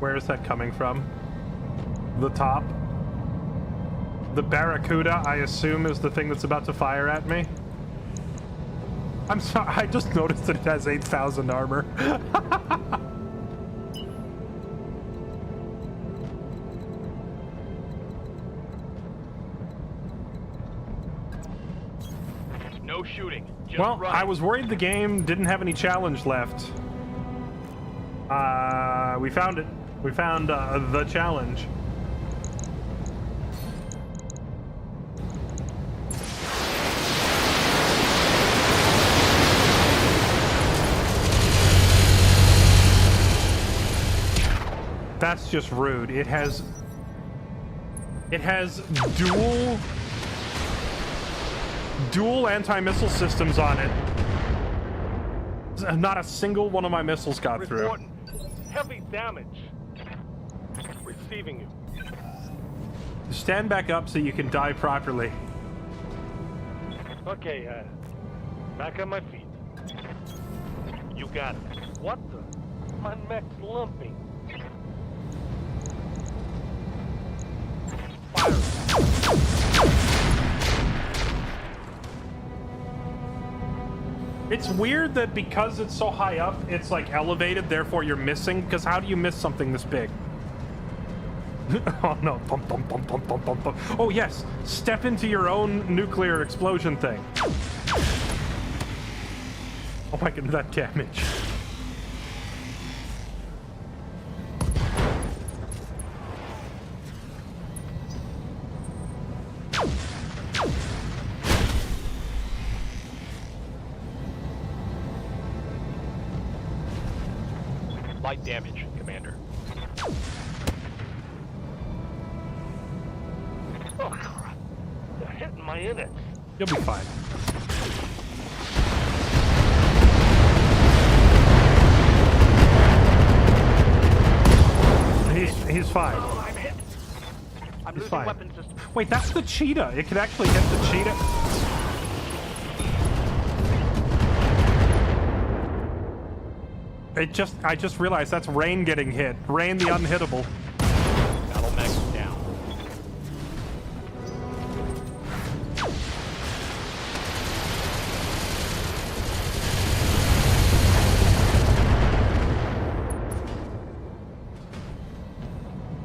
Where is that coming from? The top? The Barracuda, I assume, is the thing that's about to fire at me? I'm sorry, I just noticed that it has 8,000 armor. No shooting. Just Well, run. I was worried the game didn't have any challenge left. We found it. We found the challenge. That's just rude. It has dual anti-missile systems on it. Not a single one of my missiles got through. Reporting. Heavy damage. Receiving you. Stand back up so you can die properly. Okay, back on my feet. You got it. What the? My mech's lumping. It's weird that because it's so high up, it's like elevated, therefore you're missing, because how do you miss something this big? Oh no, bump, bump, bump, bump, bump, bump, bump. Oh yes, step into your own nuclear explosion thing. Oh my god, that damage. Light damage, Commander. Oh, crap. They're hitting my innards. You'll be fine. He's fine. Oh, I'm hit. I'm He's losing fine. weapon system. Wait, that's the cheetah. It can actually hit the cheetah. I just realized that's Rain getting hit. Rain the unhittable. Battle mech down.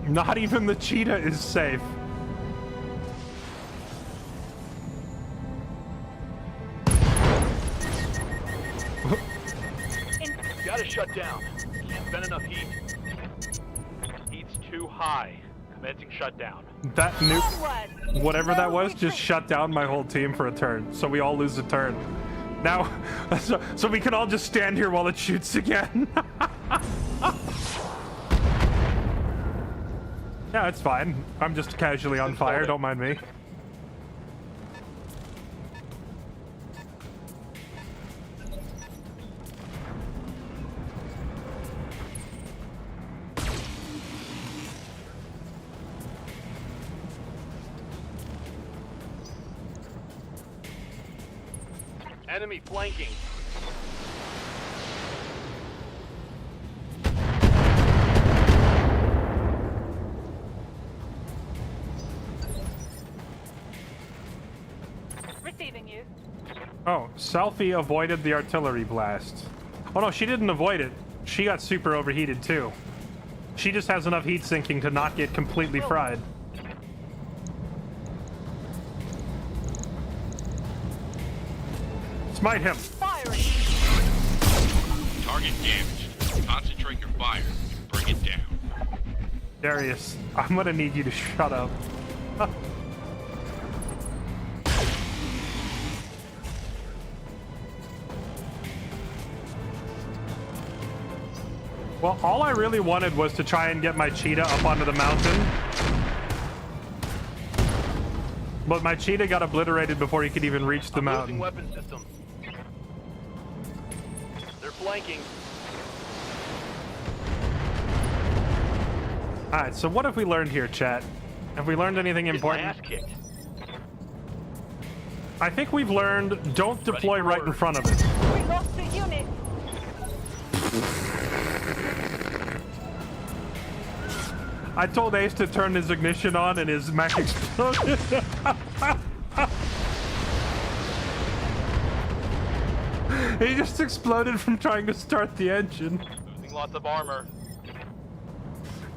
Not even the cheetah is safe. Gotta shut down. Can't spend enough heat. Heat's too high. Commencing shutdown. That nuke, whatever that was, just shut down my whole team for a turn. So we all lose a turn. Now, so we can all just stand here while it shoots again. Yeah, it's fine. I'm just casually on fire, don't mind me. Enemy flanking. Receiving you. Oh, Selfie avoided the artillery blast. Oh no, she didn't avoid it. She got super overheated too. She just has enough heat sinking to not get completely fried. Smite him. Firing. Target damaged. Concentrate your fire and bring it down. Darius, I'm gonna need you to shut up. Well, all I really wanted was to try and get my cheetah up onto the mountain. But my cheetah got obliterated before he could even reach the mountain. Weapon systems. They're flanking. Alright, so what have we learned here, chat? Have we learned anything important? Ass kicked. I think we've learned don't deploy right in front of it. We lost a unit. I told Ace to turn his ignition on and his mech exploded. He just exploded from trying to start the engine. Losing lots of armor.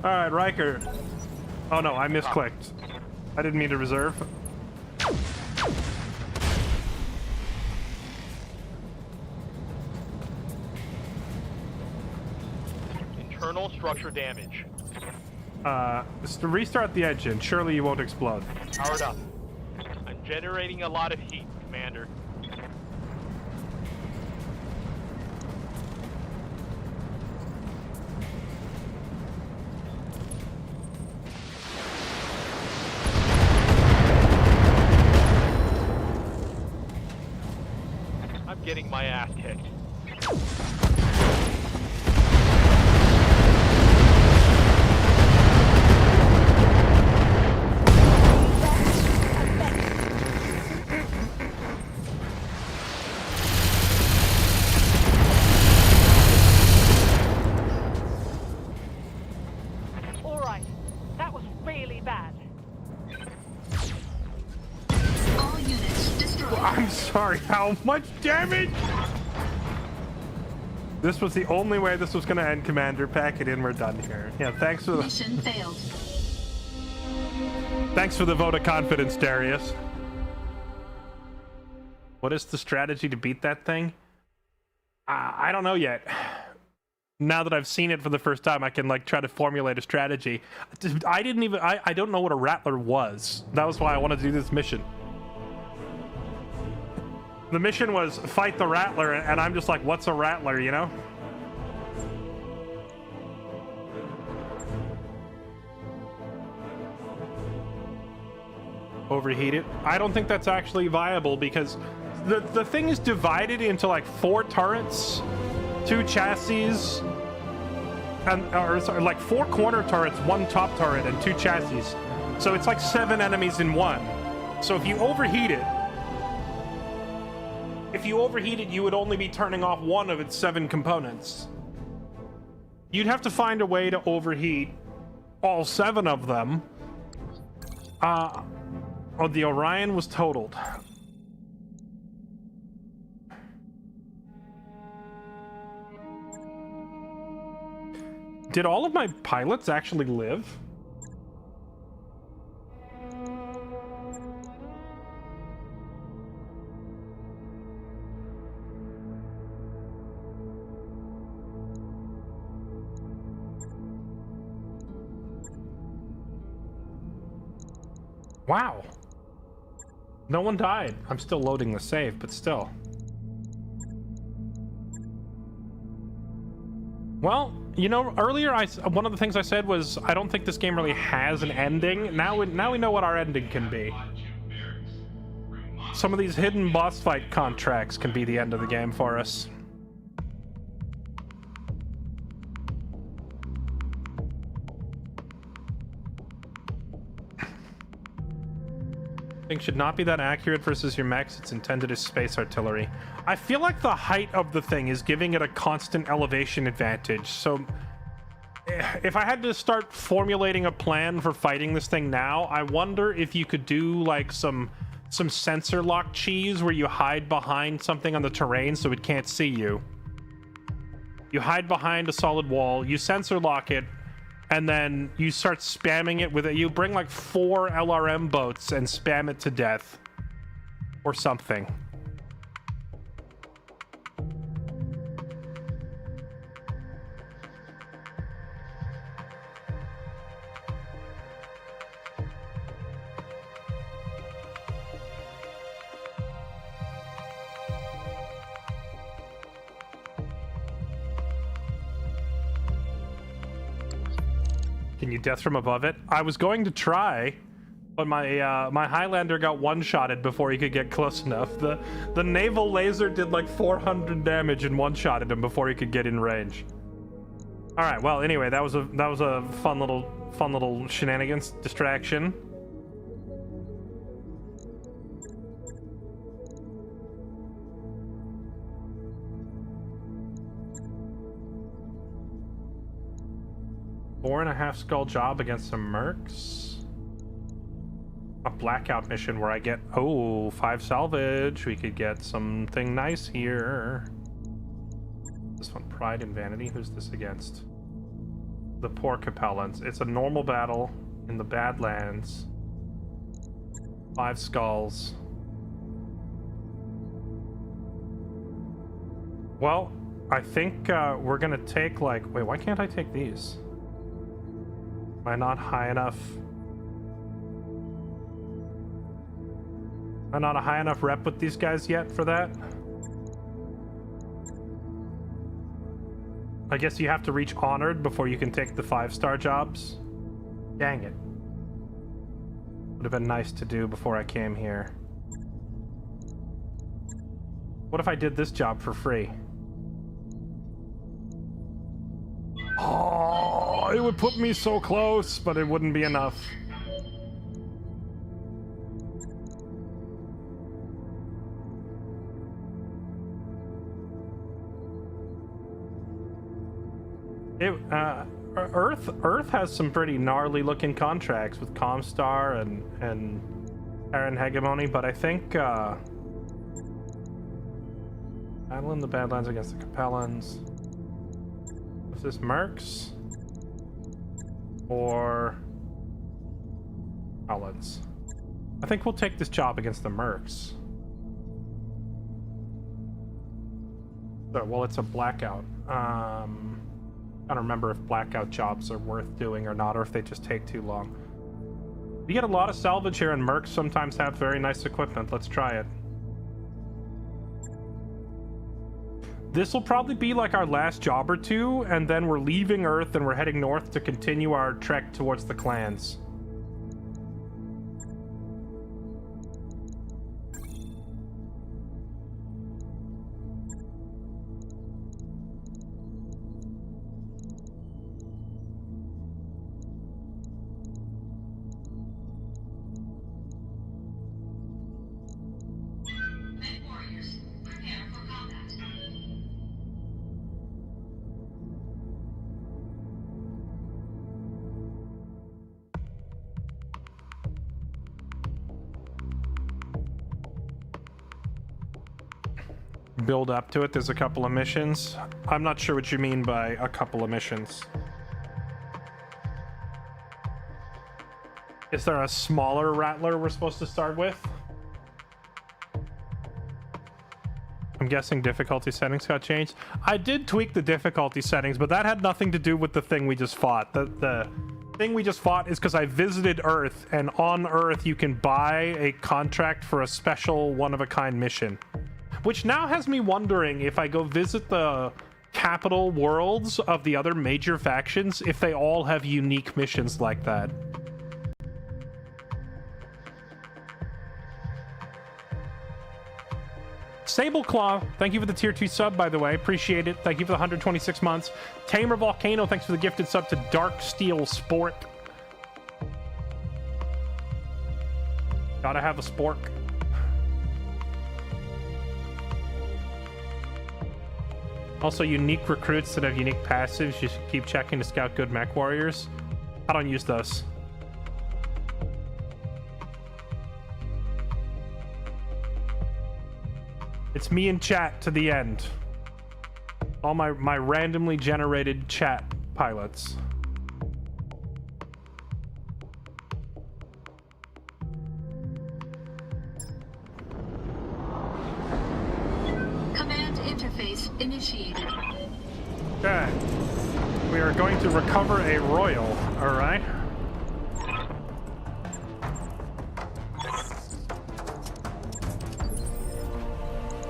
Alright, Riker. Oh no, I misclicked. I didn't mean to reserve. Internal structure damage. Just to restart the engine. Surely you won't explode. Powered up. I'm generating a lot of heat, Commander. I'm getting my ass kicked. All right. That was really bad. All units destroyed. I'm sorry, how much damage? This was the only way this was gonna end, Commander. Pack it in, we're done here. Yeah, thanks for the Mission failed. thanks for the vote of confidence, Darius. What is the strategy to beat that thing? I don't know yet. Now that I've seen it for the first time, I can like try to formulate a strategy. I don't know what a Rattler was. That was why I wanted to do this mission. The mission was fight the Rattler, and I'm just like, what's a Rattler, you know? Overheated? I don't think that's actually viable because the thing is divided into like 4 turrets, 2 chassis, or sorry, like 4 corner turrets, 1 top turret, and 2 chassis. So it's like 7 enemies in one. So if you overheat it, you would only be turning off 1 of its 7 components. You'd have to find a way to overheat all 7 of them. Oh, the Orion was totaled. Did all of my pilots actually live? Wow. No one died. I'm still loading the save, but still. Well, you know, earlier one of the things I said was I don't think this game really has an ending. Now we know what our ending can be. Some of these hidden boss fight contracts can be the end of the game for us. It should not be that accurate versus your mechs. It's intended as space artillery. I feel like the height of the thing is giving it a constant elevation advantage. So if I had to start formulating a plan for fighting this thing now, I wonder if you could do like some sensor lock cheese where you hide behind something on the terrain so it can't see you. You hide behind a solid wall, you sensor lock it, and then you start spamming it with it. You bring like 4 LRM boats and spam it to death. Or something. Can you death from above it? I was going to try, but my my Highlander got one-shotted before he could get close enough. The naval laser did like 400 damage and one-shotted him before he could get in range. All right. Well, anyway, that was a fun little shenanigans distraction. Four and a half skull job against some mercs. A blackout mission where I get 5 salvage. We could get something nice here. This one, Pride and Vanity. Who's this against? The poor Capellans. It's a normal battle in the Badlands. 5 skulls. Well, I think we're gonna take like... Wait, why can't I take these? Am I not high enough? Am I not a high enough rep with these guys yet for that? I guess you have to reach honored before you can take the 5-star jobs. Dang it. Would have been nice to do before I came here. What if I did this job for free? Oh, it would put me so close, but it wouldn't be enough. Earth has some pretty gnarly looking contracts with Comstar and Terran Hegemony, but I think battle in the Badlands against the Capellans. Is this mercs or Capellans? I think we'll take this job against the mercs. So, well, it's a blackout. I don't remember if blackout jobs are worth doing or not, or if they just take too long. We get a lot of salvage here, and mercs sometimes have very nice equipment. Let's try it. This will probably be like our last job or two, and then we're leaving Earth and we're heading north to continue our trek towards the clans. Build up to it. There's a couple of missions. I'm not sure what you mean by a couple of missions. Is there a smaller Rattler we're supposed to start with? I'm guessing difficulty settings got changed. I did tweak the difficulty settings, but that had nothing to do with the thing we just fought. The thing we just fought is because I visited Earth, and on Earth you can buy a contract for a special one-of-a-kind mission. Which now has me wondering if I go visit the capital worlds of the other major factions, if they all have unique missions like that. Sableclaw, thank you for the tier 2 sub, by the way. Appreciate it. Thank you for the 126 months. Tamer Volcano, thanks for the gifted sub to Dark Steel Sport. Gotta have a spork. Also, unique recruits that have unique passives, you should keep checking to scout good mech warriors. I don't use those. It's me in chat to the end. All my randomly generated chat pilots. Command interface initiated. Okay. We are going to recover a royal, alright?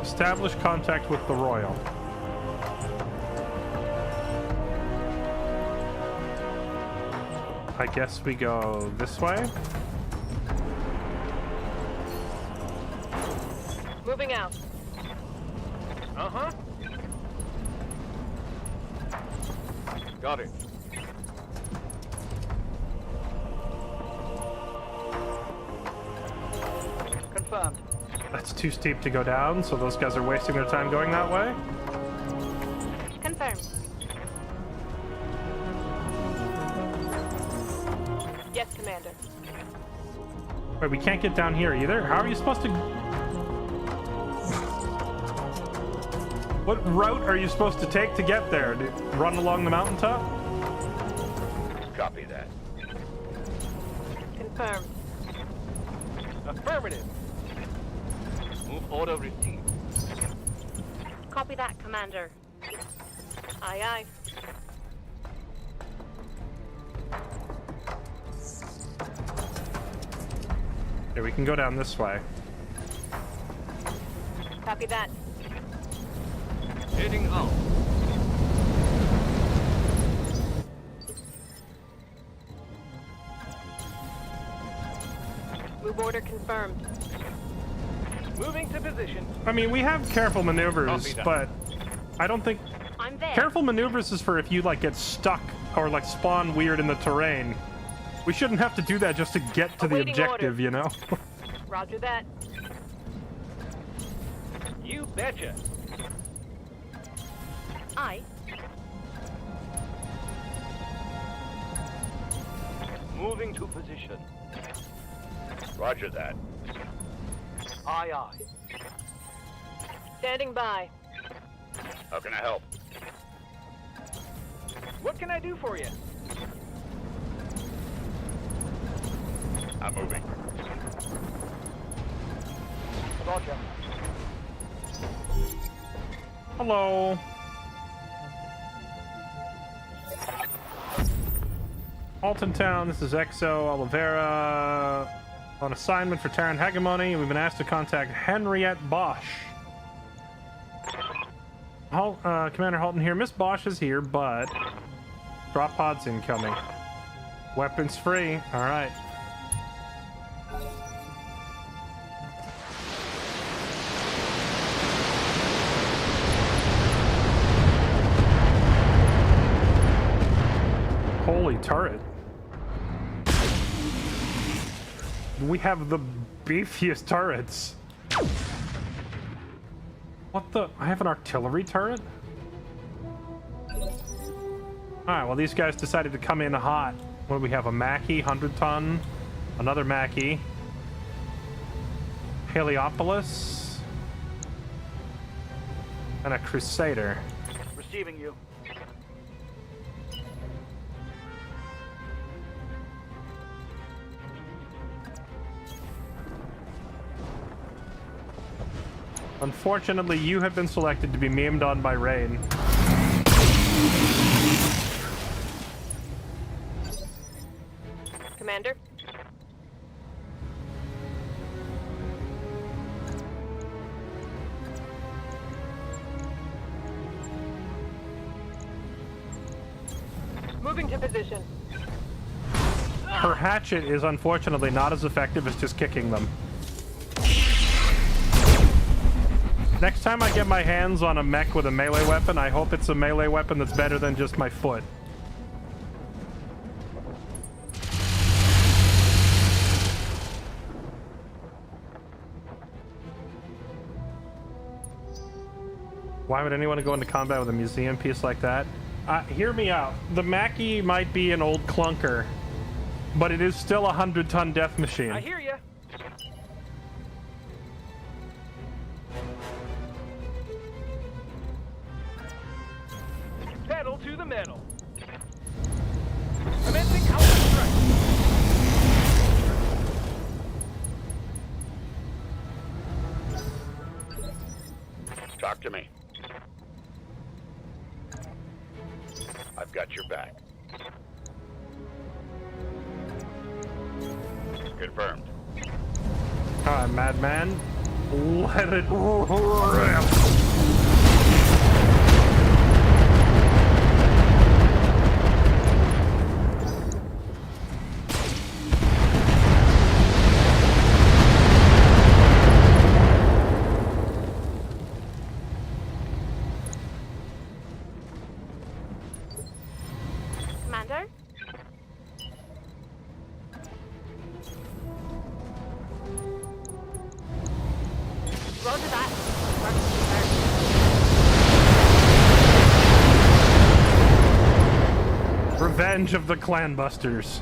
Establish contact with the royal. I guess we go this way. Moving out. Uh-huh. Got it. Confirmed. That's too steep to go down, so those guys are wasting their time going that way. Confirmed. Yes, Commander. Wait, we can't get down here either? How are you supposed to... What route are you supposed to take to get there? Run along the mountaintop? Copy that. Confirmed. Affirmative. Move order received. Copy that, Commander. Aye, aye. Okay, we can go down this way. Copy that. Heading out. Move order confirmed. Moving to position. I mean, we have careful maneuvers, Copy that. but I don't think... I'm there. Careful maneuvers is for if you, like, get stuck or, like, spawn weird in the terrain. We shouldn't have to do that just to get to the Awaiting objective, order. you know? Roger that. You betcha. Aye. Moving to position. Roger that. Aye, aye. Standing by. How can I help? What can I do for you? I'm moving. Roger. Hello. Alton Town, this is Exo Oliveira. On assignment for Terran Hegemony, we've been asked to contact Henriette Bosch. Commander Halton here. Miss Bosch is here, but drop pods incoming. Weapons free. All right. Holy turret. We have the beefiest turrets. What the? I have an artillery turret? Alright, well, these guys decided to come in hot. What do we have? A Mackie, 100-ton. Another Mackie. Heliopolis. And a Crusader. Receiving you. Unfortunately, you have been selected to be memed on by Rain. Commander? Moving to position. Her hatchet is unfortunately not as effective as just kicking them. Next time I get my hands on a mech with a melee weapon, I hope it's a melee weapon that's better than just my foot. Why would anyone go into combat with a museum piece like that? Hear me out. The Mackie might be an old clunker, but it is still a 100-ton death machine. I hear ya. Pedal to the metal. Commencing counter strike. Talk to me. I've got your back. Confirmed. Alright, madman. Let it rip. Commander? Roger that. Revenge of the Clan Busters.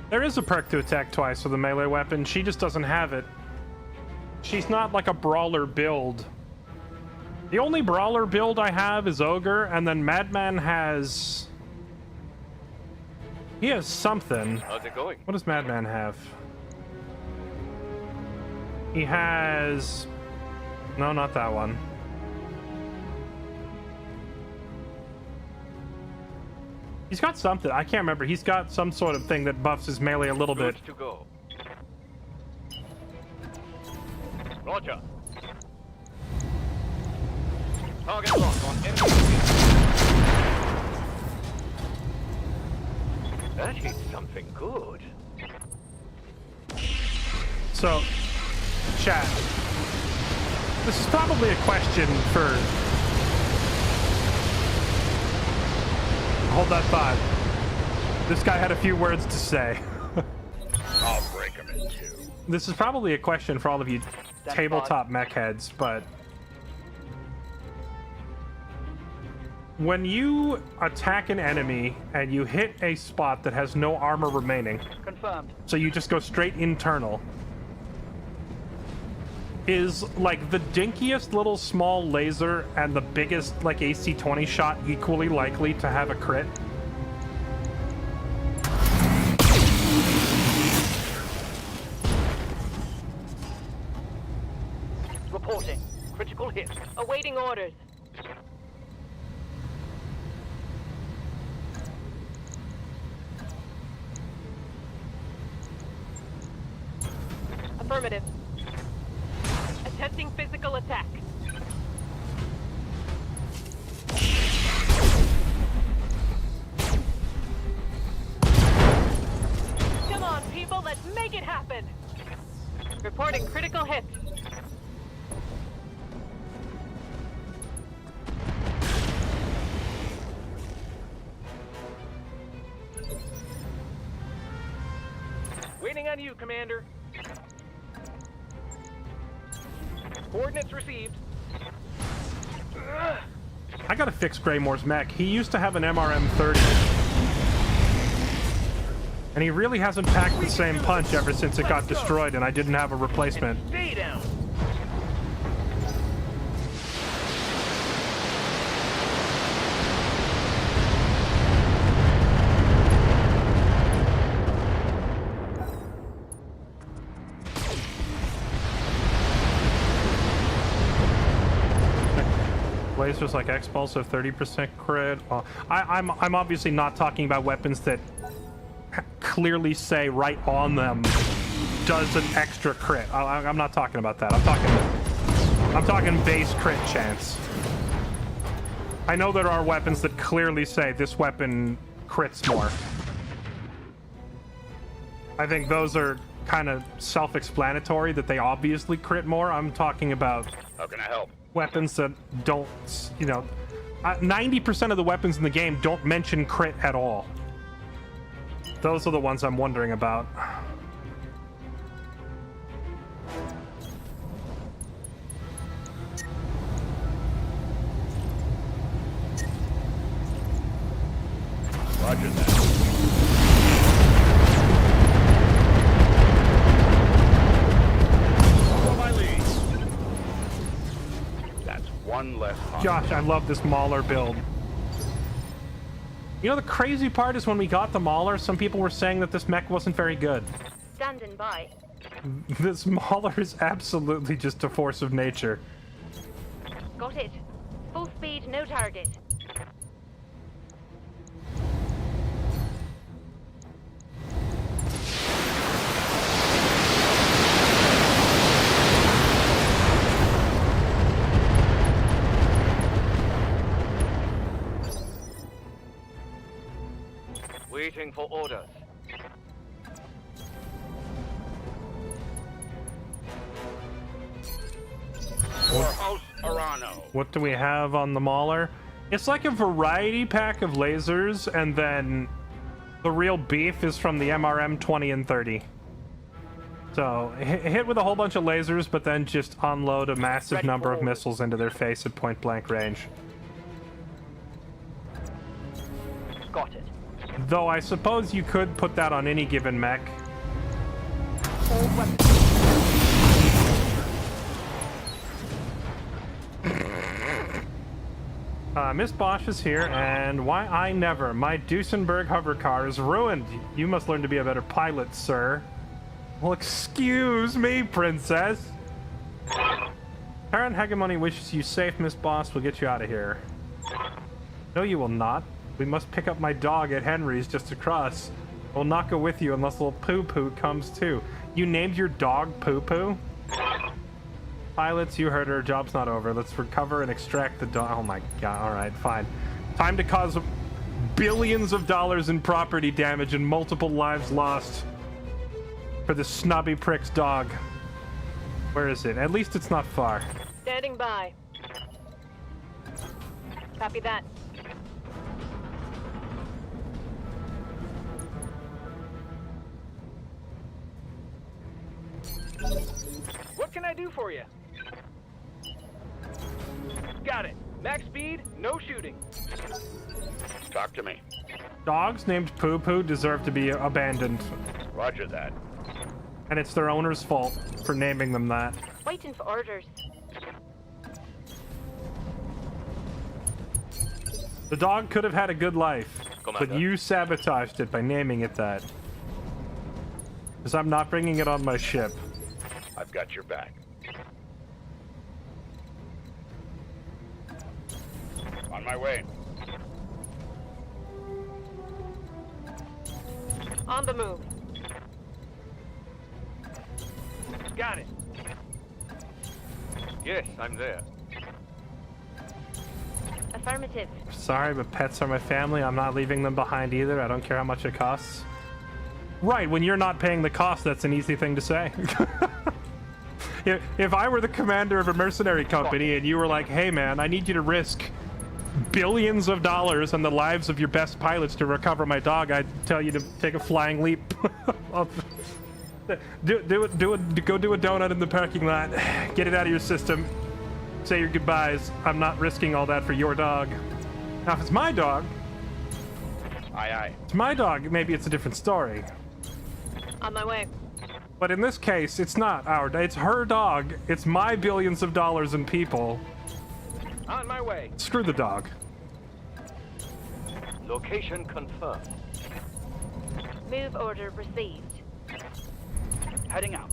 There is a perk to attack twice with a melee weapon. She just doesn't have it. She's not like a brawler build. The only brawler build I have is Ogre, and then Madman has... He has something. How's it going? What does Madman have? He has... No, not that one. He's got something. I can't remember. He's got some sort of thing that buffs his melee a little bit. Good to go. Roger. Target lock on enemy. That hit something good. So, chat. This is probably a question for... Hold that thought. This guy had a few words to say. I'll break him in two. This is probably a question for all of you tabletop mech heads, but... When you attack an enemy and you hit a spot that has no armor remaining, Confirmed. so you just go straight internal, is like the dinkiest little small laser and the biggest like AC-20 shot equally likely to have a crit? Reporting. Critical hit. Awaiting orders. Affirmative. Attempting physical attack. Come on, people, let's make it happen! Reporting critical hit. Waiting on you, Commander. Coordinates received. I gotta fix Greymore's mech. He used to have an MRM-30. And he really hasn't packed the same punch ever since it got destroyed and I didn't have a replacement. Stay down. Lasers like X-Pulse of 30% crit. I'm obviously not talking about weapons that clearly say right on them does an extra crit. I'm not talking about that. I'm talking base crit chance. I know there are weapons that clearly say this weapon crits more. I think those are kind of self-explanatory that they obviously crit more. I'm talking about... How can I help? Weapons that don't, you know, 90% of the weapons in the game don't mention crit at all. Those are the ones I'm wondering about. Roger that. Follow my lead. That's one less hostile. Gosh, I love this Mauler build. You know, the crazy part is when we got the Mauler, some people were saying that this mech wasn't very good. Standing by. This Mauler is absolutely just a force of nature. Got it. Full speed, no target. Waiting for orders. House Arano. What do we have on the Mauler? It's like a variety pack of lasers, and then the real beef is from the MRM 20 and 30. So, hit with a whole bunch of lasers, but then just unload a massive number of missiles into their face at point-blank range. Got it. Though I suppose you could put that on any given mech. All weapons. Miss Bosch is here, and why I never. My Duesenberg hover car is ruined. You must learn to be a better pilot, sir. Well, excuse me, princess. Parent Hegemony wishes you safe, Miss Boss. We'll get you out of here. No, you will not. We must pick up my dog at Henry's just across. We'll not go with you unless little Poo-Poo comes too. You named your dog Poo-Poo? Pilots, you heard her. Job's not over. Let's recover and extract the dog. Oh my god. Alright, fine. Time to cause billions of dollars in property damage and multiple lives lost for the snobby prick's dog. Where is it? At least it's not far. Standing by. Copy that. What can I do for you? Got it. Max speed, no shooting. Talk to me. Dogs named Poo-Poo deserve to be abandoned. Roger that. And it's their owner's fault for naming them that. Waiting for orders. The dog could have had a good life, Commander. but you sabotaged it by naming it that. Because I'm not bringing it on my ship. I've got your back. On my way. On the move. Got it. Yes, I'm there. Affirmative. Sorry, but pets are my family. I'm not leaving them behind either. I don't care how much it costs. Right, when you're not paying the cost, that's an easy thing to say. If I were the commander of a mercenary company and you were like, hey man, I need you to risk billions of dollars and the lives of your best pilots to recover my dog, I'd tell you to take a flying leap. Go do a donut in the parking lot. Get it out of your system. Say your goodbyes. I'm not risking all that for your dog. Now, if it's my dog, Aye, aye. it's my dog, maybe it's a different story. On my way. But in this case, it's not it's her dog. It's my billions of dollars and people. On my way. Screw the dog. Location confirmed. Move order received. Heading out.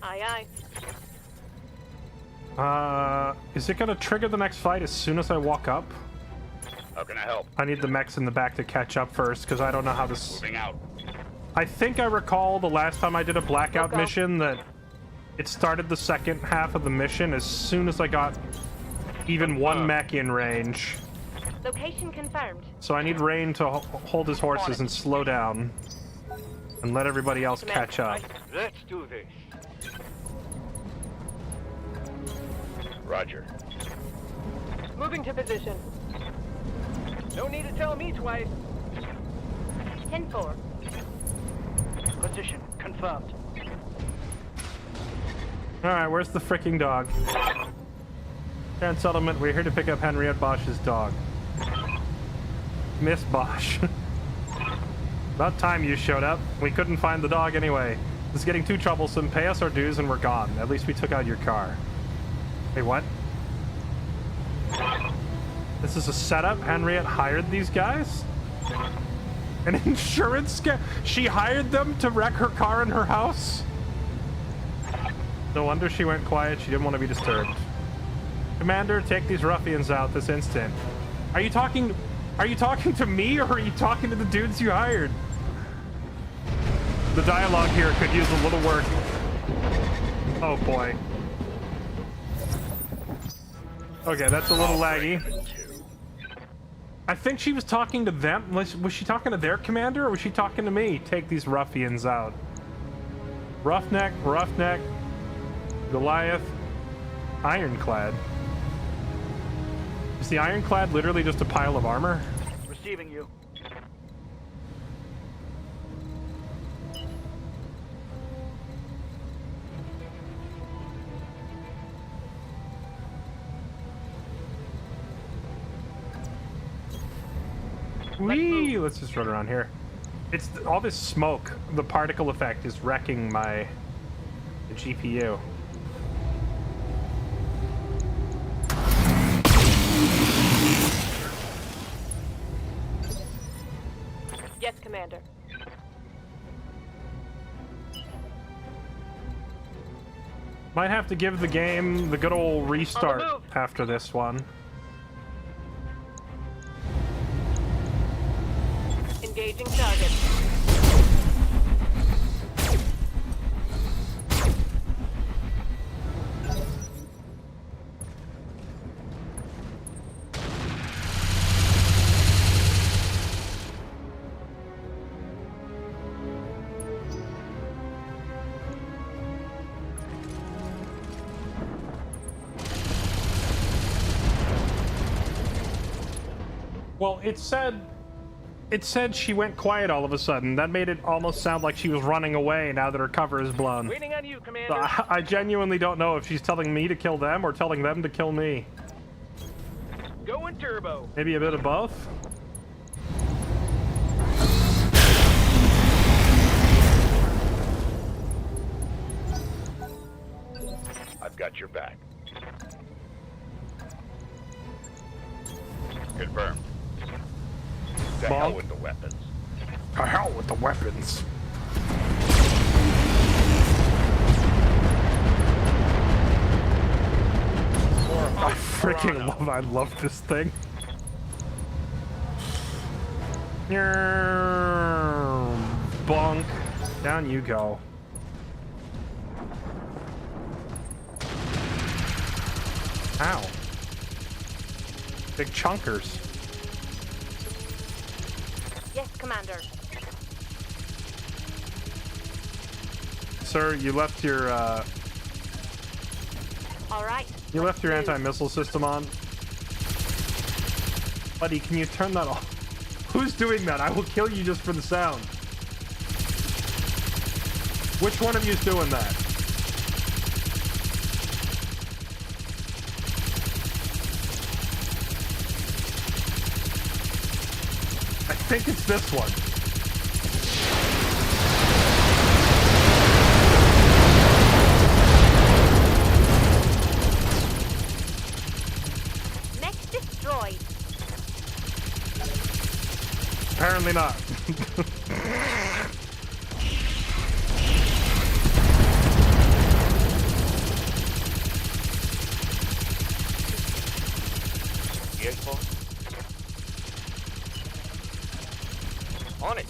Aye, aye. Is it gonna trigger the next fight as soon as I walk up? How can I help? I need the mechs in the back to catch up first, because I don't know how this... Moving out. I think I recall the last time I did a blackout mission that it started the second half of the mission as soon as I got even one mech in range. Location confirmed. So I need Rain to hold his horses and slow down and let everybody else catch up. Let's do this. Roger. Moving to position. No need to tell me twice. 10-4. Position confirmed. Alright, where's the freaking dog? Karen Settlement, we're here to pick up Henriette Bosch's dog. Miss Bosch. About time you showed up. We couldn't find the dog anyway. It's getting too troublesome. Pay us our dues and we're gone. At least we took out your car. Wait, what? This is a setup? Henriette hired these guys? An insurance scam? She hired them to wreck her car in her house? No wonder she went quiet. She didn't want to be disturbed. Commander, take these ruffians out this instant. Are you talking to me, or are you talking to the dudes you hired? The dialogue here could use a little work. Oh boy. Okay, that's a little laggy. I think she was talking to them. Was she talking to their commander, or was she talking to me? Take these ruffians out. Roughneck, Goliath, Ironclad. Is the Ironclad literally just a pile of armor? Receiving you. Whee! Let's just run around here. It's all this smoke. The particle effect is wrecking the GPU. Yes, Commander. Might have to give the game the good old restart On the move. after this one. Engaging target. Well, it said she went quiet all of a sudden. That made it almost sound like she was running away now that her cover is blown. Waiting on you, Commander. So I genuinely don't know if she's telling me to kill them or telling them to kill me. Going turbo. Maybe a bit of both? I've got your back. Confirmed. To hell with the weapons. To hell with the weapons. I love this thing. Bonk. Down you go. Ow. Big chunkers. Yes, Commander. Sir, you left your All right. you left your anti-missile system on. Buddy, can you turn that off? Who's doing that? I will kill you just for the sound. Which one of you is doing that? I think it's this one. Mech destroyed. Apparently not. Vehicle? On it.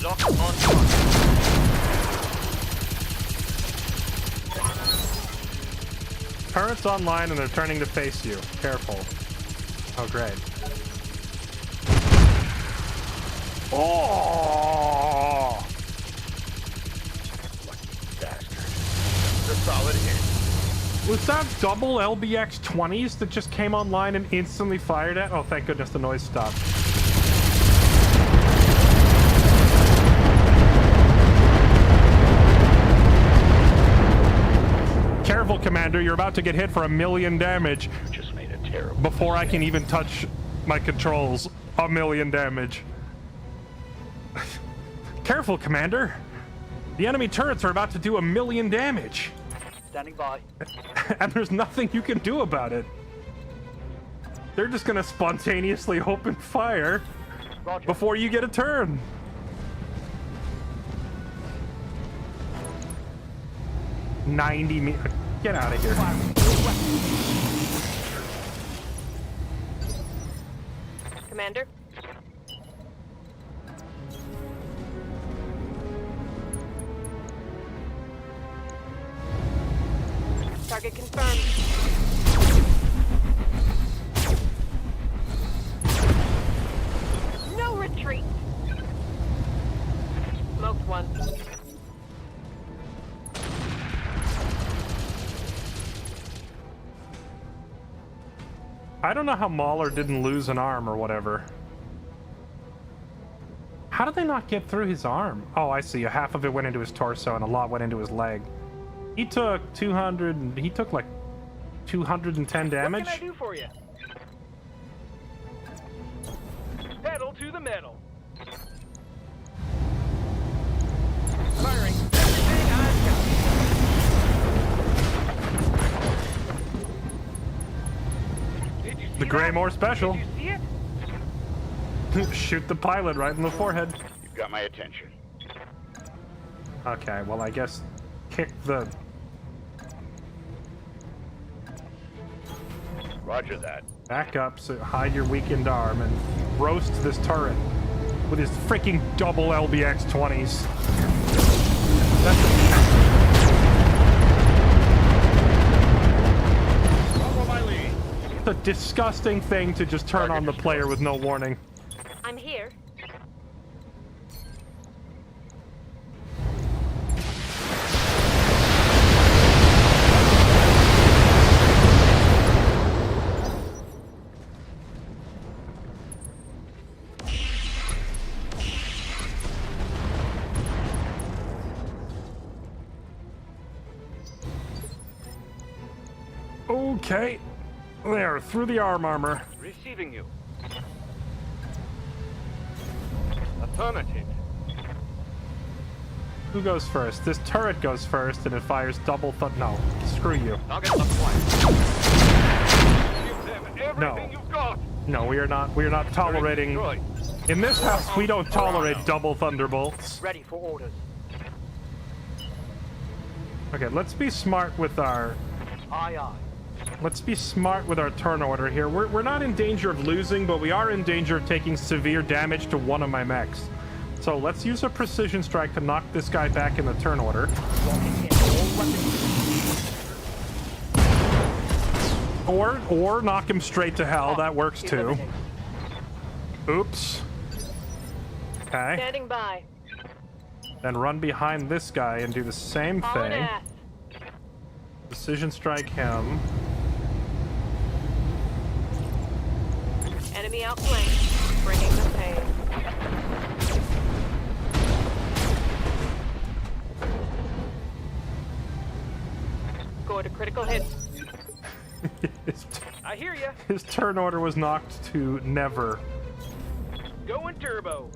Lock on. Turrets online and they're turning to face you. Careful. Oh, great. Oh! Lucky bastard. It's a solid hit. Was that double LBX 20s that just came online and instantly fired at? Oh, thank goodness the noise stopped. Careful, Commander, you're about to get hit for 1,000,000 damage. You just made a terrible Before I can mistake. even touch my controls. 1,000,000 damage. Careful, Commander. The enemy turrets are about to do 1,000,000 damage. Standing by. And there's nothing you can do about it. They're just gonna spontaneously open fire Roger. before you get a turn. Get out of here. Commander? Target confirmed. No retreat! Smoked one. I don't know how Mahler didn't lose an arm or whatever. How did they not get through his arm? Oh, I see. Half of it went into his torso and a lot went into his leg. He took 200... He took like 210 damage? What can I do for you? Pedal to the metal. Firing everything I've got. Did you see The Greymore special. Did you see it? Shoot the pilot right in the forehead. You've got my attention. Okay, well, I guess kick the... Roger that. Back up, so hide your weakened arm and roast this turret with his freaking double LBX 20s. Follow my lead. It's a disgusting thing to just turn on the player with no warning. I'm here. Okay. There, through the armor. Receiving you. Affirmative. Who goes first? This turret goes first and it fires double no, screw you. Target acquired. Give them everything No. you've got. No, we are not tolerating... Destroyed. In this house, we don't tolerate double thunderbolts. Ready for orders. Okay, let's be smart with our... Aye, aye. Let's be smart with our turn order here. We're not in danger of losing, but we are in danger of taking severe damage to one of my mechs. So let's use a precision strike to knock this guy back in the turn order. Or knock him straight to hell. That works too. Oops. Okay. Standing by. Then run behind this guy and do the same Hauling thing. ass. Precision strike him. Enemy outflanked. Bringing the pain. Go to critical hits. I hear ya. His turn order was knocked to never. Going turbo.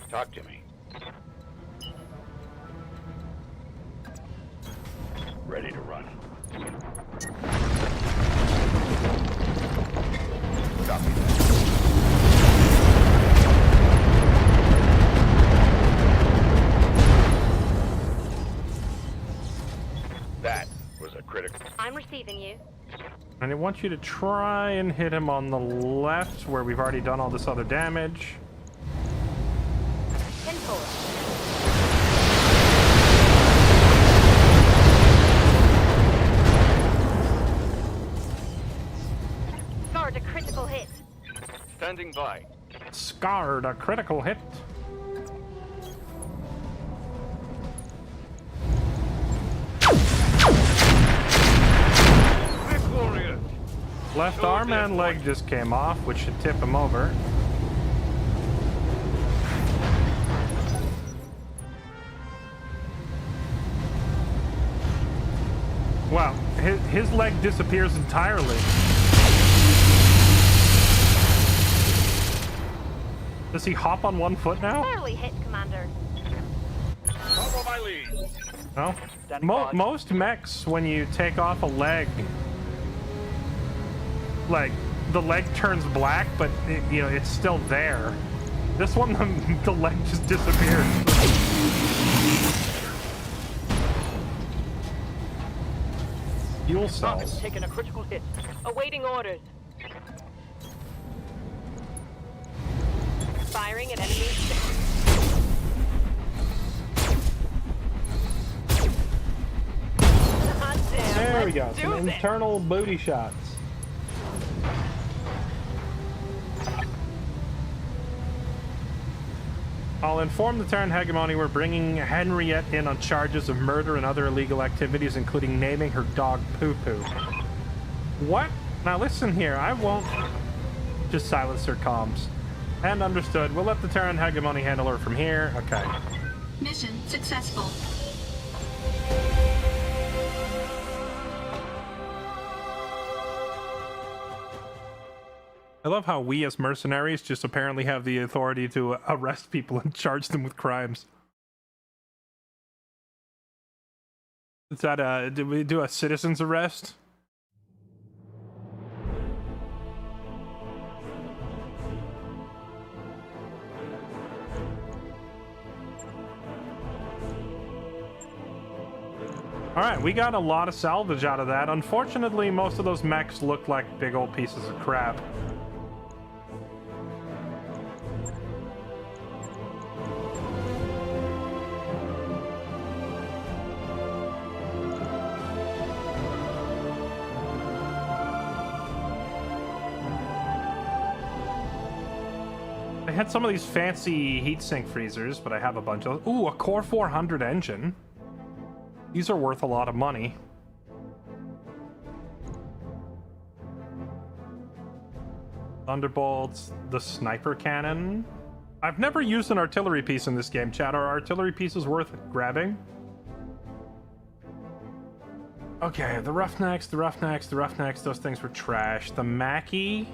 Talk to me. Ready to run. Copy that. That was a critical. I'm receiving you. And I want you to try and hit him on the left where we've already done all this other damage. 10-4. Scored a critical hit. Standing by. Discard a critical hit. Victorious! Left arm and leg just came off, which should tip him over. Wow, his leg disappears entirely. Does he hop on one foot now? Barely hit, Commander. Follow my lead. No. Most mechs, when you take off a leg, like, the leg turns black, but, it's still there. This one, the leg just disappeared. Fuel cells. Taking a critical hit. Awaiting orders. Firing at enemy. There we go. Some internal booty shots. I'll inform the Terran Hegemony we're bringing Henriette in on charges of murder and other illegal activities, including naming her dog Poo Poo. What? Now listen here, I won't just silence her comms. And understood. We'll let the Terran Hegemony handle her from here. Okay. Mission successful. I love how we as mercenaries just apparently have the authority to arrest people and charge them with crimes. Is that did we do a citizen's arrest? Alright, we got a lot of salvage out of that. Unfortunately, most of those mechs look like big old pieces of crap. I had some of these fancy heatsink freezers, but I have a bunch of... Ooh, a Core 400 engine. These are worth a lot of money. Thunderbolts, the sniper cannon. I've never used an artillery piece in this game, chat. Are artillery pieces worth grabbing? Okay, the Roughnecks, those things were trash. The Mackie.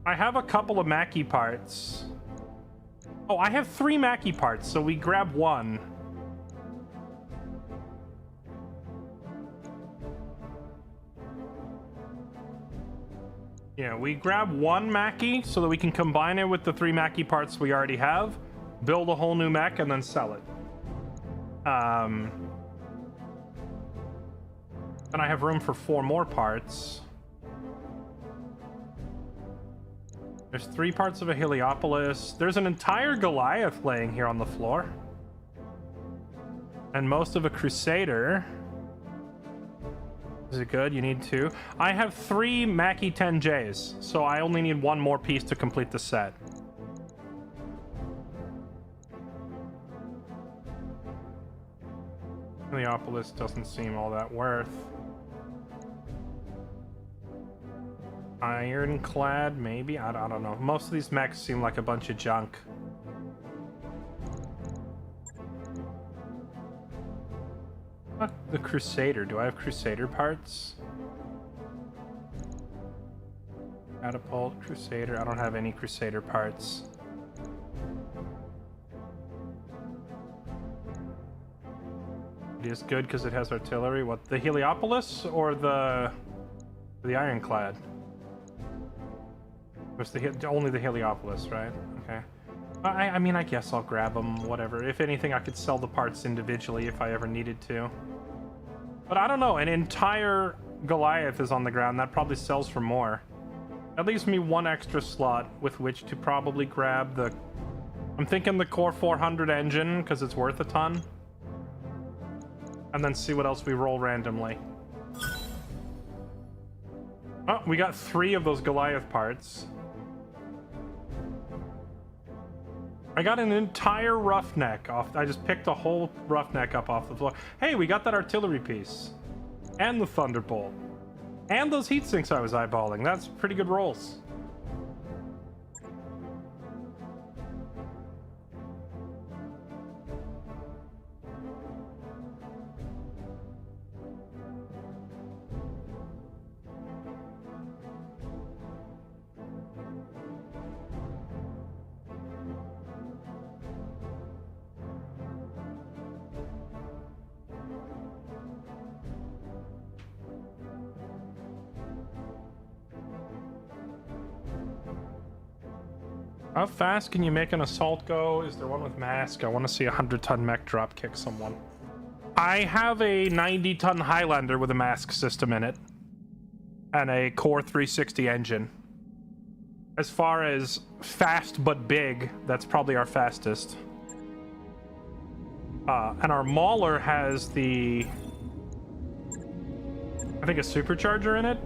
I have a couple of Mackie parts. Oh, I have 3 Mackie parts, so we grab one. Yeah, we grab one Mackie so that we can combine it with the 3 Mackie parts we already have, build a whole new mech, and then sell it. And I have room for 4 more parts. There's 3 parts of a Heliopolis. There's an entire Goliath laying here on the floor. And most of a Crusader. Is it good? You need 2. I have 3 Mackie 10Js, so I only need 1 more piece to complete the set. Heliopolis doesn't seem all that worth. Ironclad, maybe? I don't know. Most of these mechs seem like a bunch of junk. Fuck the Crusader. Do I have Crusader parts? Catapult, Crusader. I don't have any Crusader parts. It is good because it has artillery. What, the Heliopolis or the Ironclad? It's only the Heliopolis, right? Okay. I mean, I guess I'll grab them, whatever. If anything, I could sell the parts individually if I ever needed to. But I don't know, an entire Goliath is on the ground. That probably sells for more. That leaves me 1 extra slot with which to probably grab the... I'm thinking the Core 400 engine, because it's worth a ton. And then see what else we roll randomly. Oh, we got 3 of those Goliath parts. I got an entire roughneck off. I just picked a whole roughneck up off the floor. Hey, we got that artillery piece. And the thunderbolt. And those heat sinks I was eyeballing. That's pretty good rolls. How fast can you make an assault go? Is there one with mask? I want to see a 100-ton mech drop kick someone. I have a 90-ton Highlander with a mask system in it. And a Core 360 engine. As far as fast but big, that's probably our fastest. And our Mauler has the... I think a supercharger in it.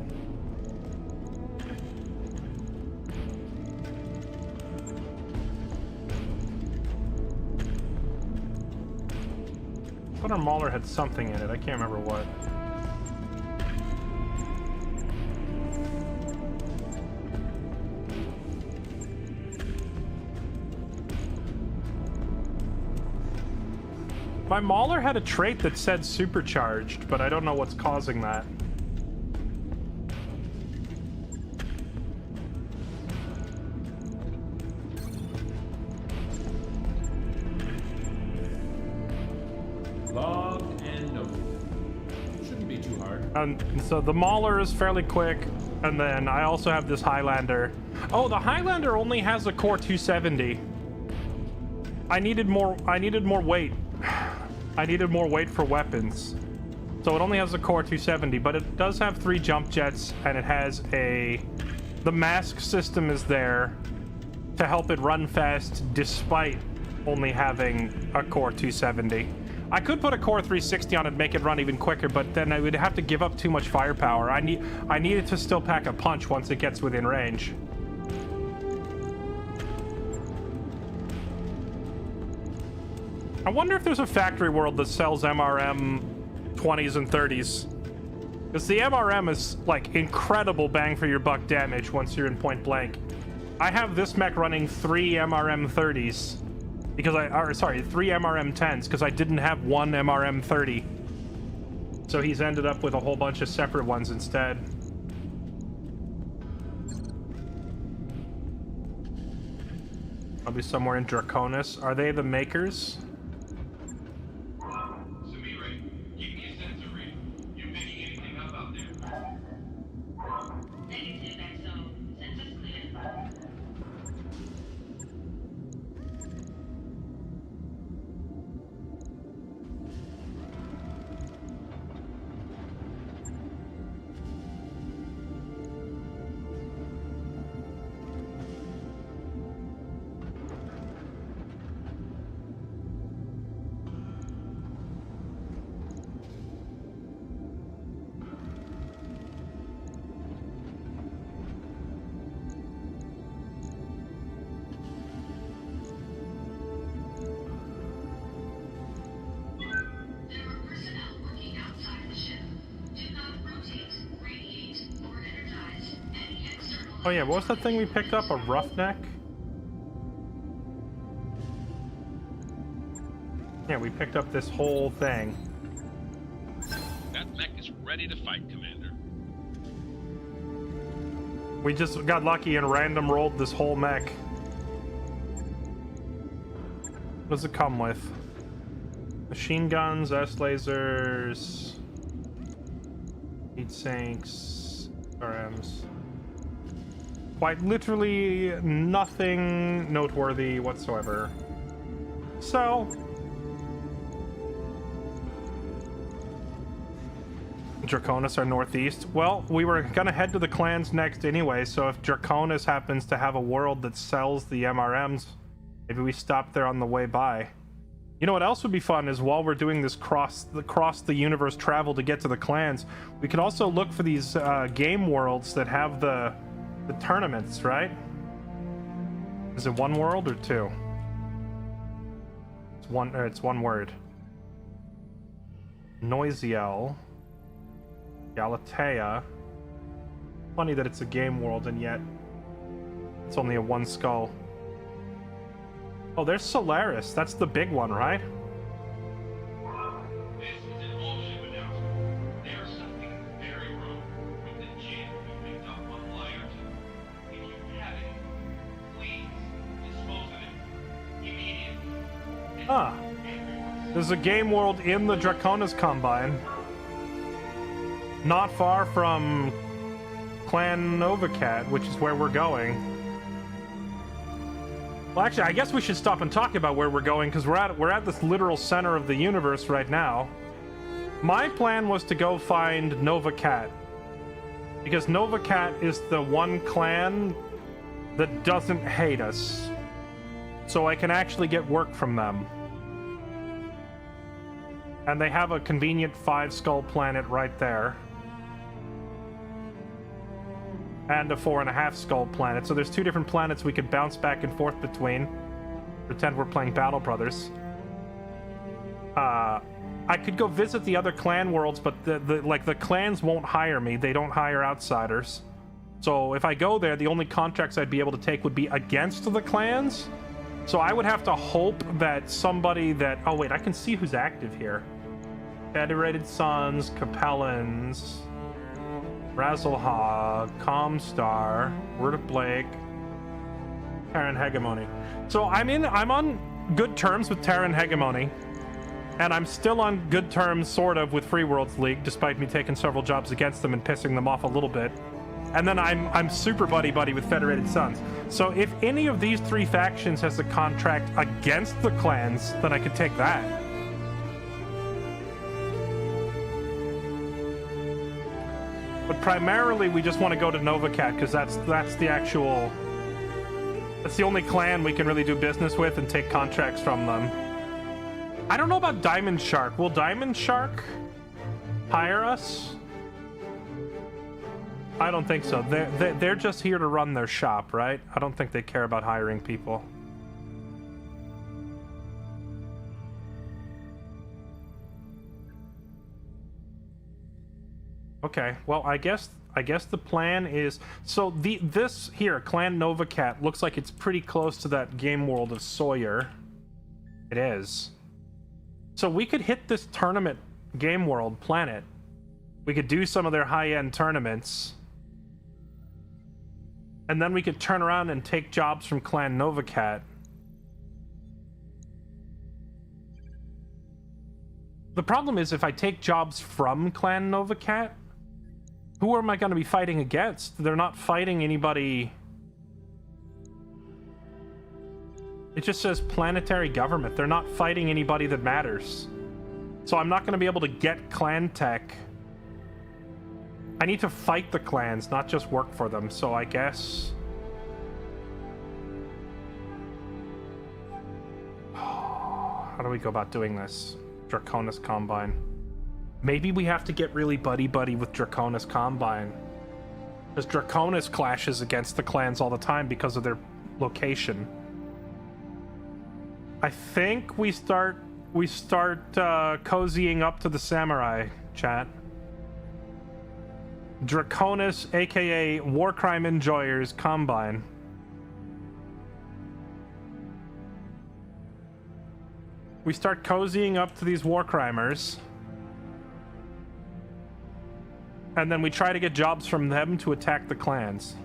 I thought our Mauler had something in it. I can't remember what. My Mauler had a trait that said supercharged, but I don't know what's causing that. Log and note. Shouldn't be too hard. And so the Mauler is fairly quick, and then I also have this Highlander. Oh, the Highlander only has a Core 270. I needed more weight. I needed more weight for weapons. So it only has a Core 270, but it does have 3 jump jets, and it has a... The mask system is there to help it run fast despite only having a Core 270. I could put a Core 360 on it and make it run even quicker, but then I would have to give up too much firepower. I need it to still pack a punch once it gets within range. I wonder if there's a factory world that sells MRM 20s and 30s. Because the MRM is, like, incredible bang for your buck damage once you're in point blank. I have this mech running 3 MRM 30s. Because 3 MRM 10s, because I didn't have 1 MRM 30. So he's ended up with a whole bunch of separate ones instead. Probably somewhere in Draconis. Are they the makers? Oh yeah, what was that thing we picked up? A roughneck? Yeah, we picked up this whole thing. That mech is ready to fight, Commander. We just got lucky and random rolled this whole mech. What does it come with? Machine guns, S-lasers, heat sinks, RMs. Quite literally nothing noteworthy whatsoever. So... Draconis are northeast. Well, we were gonna head to the clans next anyway, so if Draconis happens to have a world that sells the MRMs, maybe we stop there on the way by. You know what else would be fun is while we're doing this cross the universe travel to get to the clans, we could also look for these game worlds that have the tournaments, right? Is it one world or two? It's one word. Noisiel, Galatea. Funny that it's a game world and yet it's only a one skull. Oh, there's Solaris. That's the big one, right? This is an all-ship announcement. There's something very wrong with the gem we picked up on Flyer 2. If you have it, please dispose of it immediately. Ah. There's a game world in the Draconis Combine. Not far from Clan Novacat, which is where we're going. Well, actually, I guess we should stop and talk about where we're going, because we're at this literal center of the universe right now. My plan was to go find Novacat, because Novacat is the one clan that doesn't hate us, so I can actually get work from them. And they have a convenient 5-skull planet right there. And a 4.5-skull planet. So there's 2 different planets we could bounce back and forth between. Pretend we're playing Battle Brothers. I could go visit the other clan worlds, but the clans won't hire me. They don't hire outsiders. So if I go there, the only contracts I'd be able to take would be against the clans. So I would have to hope that somebody that... Oh, wait, I can see who's active here. Federated Suns, Capellans, Razzlehog, Comstar, Word of Blake, Terran Hegemony. So I'm on good terms with Terran Hegemony, and I'm still on good terms, sort of, with Free Worlds League, despite me taking several jobs against them and pissing them off a little bit. And then I'm super buddy-buddy with Federated Suns. So if any of these 3 factions has a contract against the clans, then I could take that. But primarily, we just want to go to Novacat, because that's the only clan we can really do business with and take contracts from them. I don't know about Diamond Shark. Will Diamond Shark hire us? I don't think so. They're just here to run their shop, right? I don't think they care about hiring people. Okay, well, I guess the plan is... So this here, Clan Novacat, looks like it's pretty close to that game world of Sawyer. It is. So we could hit this tournament game world planet. We could do some of their high-end tournaments. And then we could turn around and take jobs from Clan Novacat. The problem is, if I take jobs from Clan Novacat, who am I going to be fighting against? They're not fighting anybody. It just says planetary government. They're not fighting anybody that matters. So I'm not going to be able to get clan tech. I need to fight the clans, not just work for them. So I guess... How do we go about doing this? Draconis Combine. Maybe we have to get really buddy-buddy with Draconis Combine. Because Draconis clashes against the clans all the time because of their location. I think we start cozying up to the samurai, chat. Draconis, aka War Crime Enjoyers Combine. We start cozying up to these war crimers. And then we try to get jobs from them to attack the clans.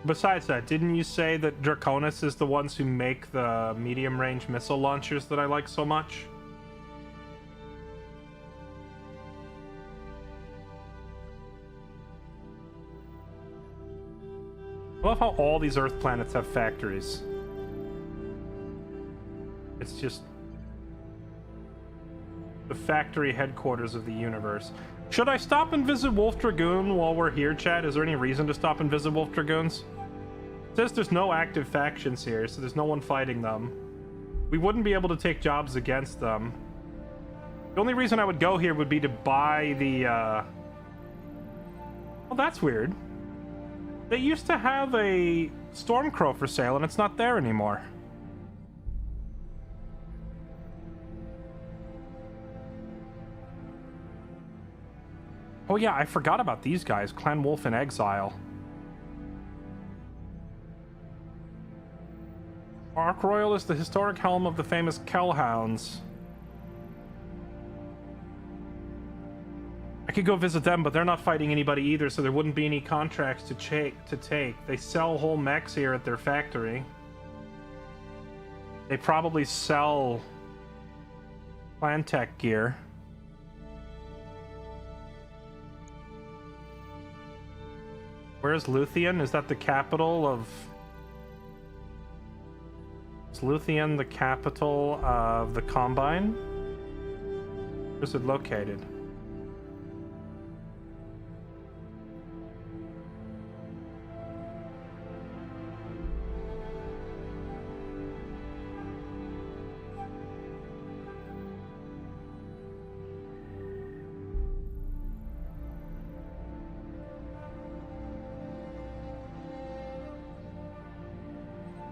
Besides that, didn't you say that Draconis is the ones who make the medium-range missile launchers that I like so much? I love how all these Earth planets have factories. It's just the factory headquarters of the universe. Should I stop and visit Wolf Dragoon while we're here, Chad? Is there any reason to stop and visit Wolf Dragoons? It says there's no active factions here, so there's no one fighting them. We wouldn't be able to take jobs against them. The only reason I would go here would be to buy the, Well, that's weird. They used to have a Stormcrow for sale, and it's not there anymore. Oh yeah, I forgot about these guys. Clan Wolf in Exile. Ark Royal is the historic helm of the famous Kellhounds. I could go visit them, but they're not fighting anybody either, so there wouldn't be any contracts to take. They sell whole mechs here at their factory. They probably sell BattleTech gear. Where's Luthien? Is that the capital of... Is Luthien the capital of the Combine? Where's it located?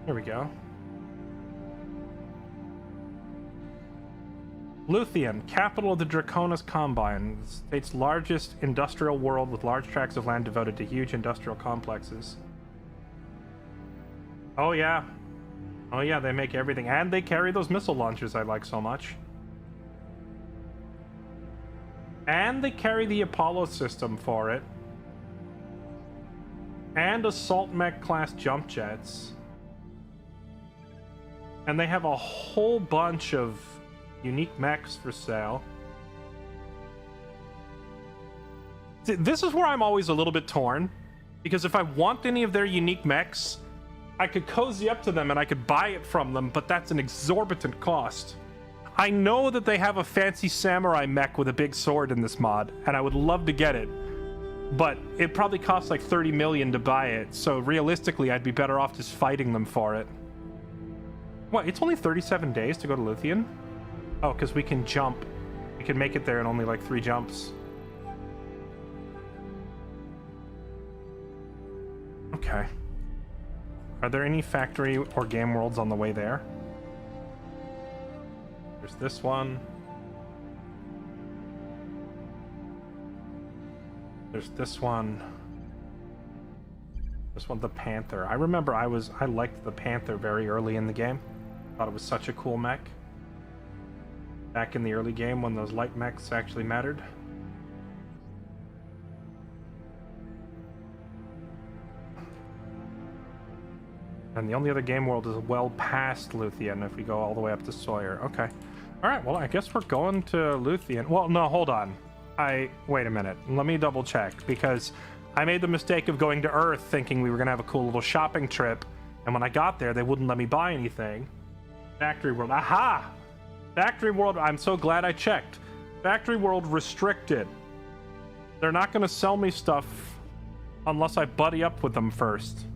Here we go. Luthien, capital of the Draconis Combine, the state's largest industrial world with large tracts of land devoted to huge industrial complexes. Oh yeah. Oh yeah, they make everything. And they carry those missile launchers I like so much. And they carry the Apollo system for it. And assault mech class jump jets. And they have a whole bunch of unique mechs for sale. See, this is where I'm always a little bit torn, because if I want any of their unique mechs, I could cozy up to them and I could buy it from them, but that's an exorbitant cost. I know that they have a fancy samurai mech with a big sword in this mod, and I would love to get it, but it probably costs like 30 million to buy it, so realistically I'd be better off just fighting them for it. What, it's only 37 days to go to Luthien? Oh, because we can jump. We can make it there in only like 3 jumps. Okay. Are there any factory or game worlds on the way there? There's this one. There's this one. This one, the Panther. I remember I liked the Panther very early in the game. Thought it was such a cool mech. Back in the early game when those light mechs actually mattered. And the only other game world is well past Luthien if we go all the way up to Sawyer. Okay. Alright, well I guess we're going to Luthien. Well, no, hold on. Wait a minute. Let me double check, because I made the mistake of going to Earth thinking we were going to have a cool little shopping trip, and when I got there, they wouldn't let me buy anything. Factory World. Aha! Factory World, I'm so glad I checked. Factory World restricted. They're not going to sell me stuff unless I buddy up with them first.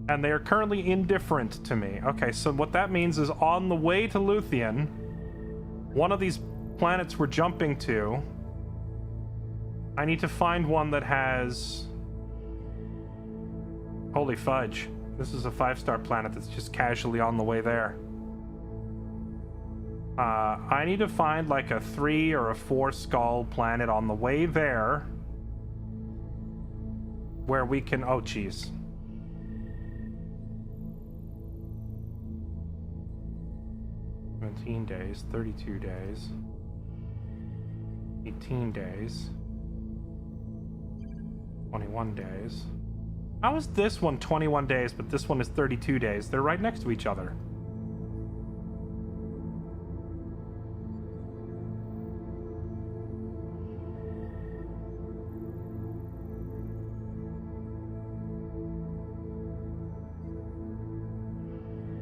And they are currently indifferent to me. Okay, so what that means is on the way to Luthien, one of these planets we're jumping to, I need to find one that has... Holy fudge. This is a 5-star planet that's just casually on the way there. I need to find like a 3 or a 4 skull planet on the way there where we can... Oh, geez. Days, 32 days, 18 days, 21 days. How is this one 21 days, but this one is 32 days? They're right next to each other.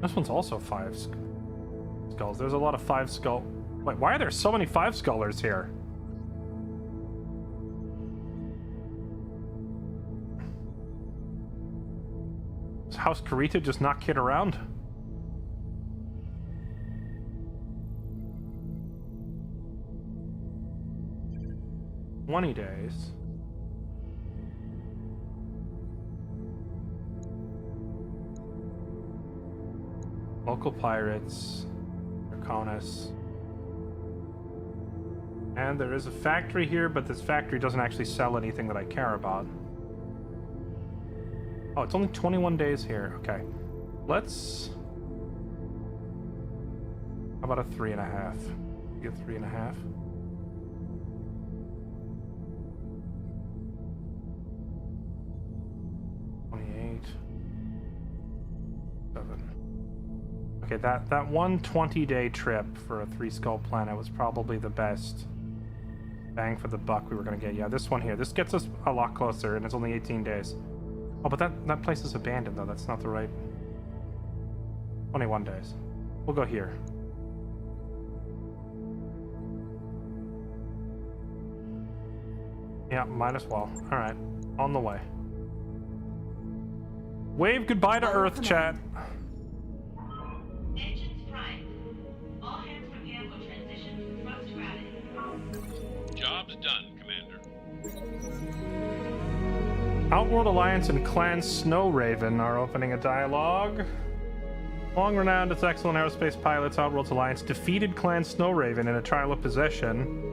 This one's also 5 skulls. There's a lot of 5 skull... Wait, why are there so many 5 skullers here? House Karita just not kid around? $20 days. Local pirates, Draconis. And there is a factory here, but this factory doesn't actually sell anything that I care about. Oh, it's only 21 days here. Okay. Let's... How about a 3.5? Get 3.5. Okay, that one 20-day trip for a 3-skull planet was probably the best bang for the buck we were gonna get. Yeah, this one here. This gets us a lot closer, and it's only 18 days. Oh, but that place is abandoned, though. That's not the right... 21 days. We'll go here. Yeah, might as well. Alright, on the way. Wave goodbye to Earth, chat. Engines primed. All hands prepare for transition to thrust gravity. Job's done, Commander. Outworld Alliance and Clan Snow Raven are opening a dialogue. Long renowned as excellent aerospace pilots, Outworld Alliance defeated Clan Snow Raven in a trial of possession.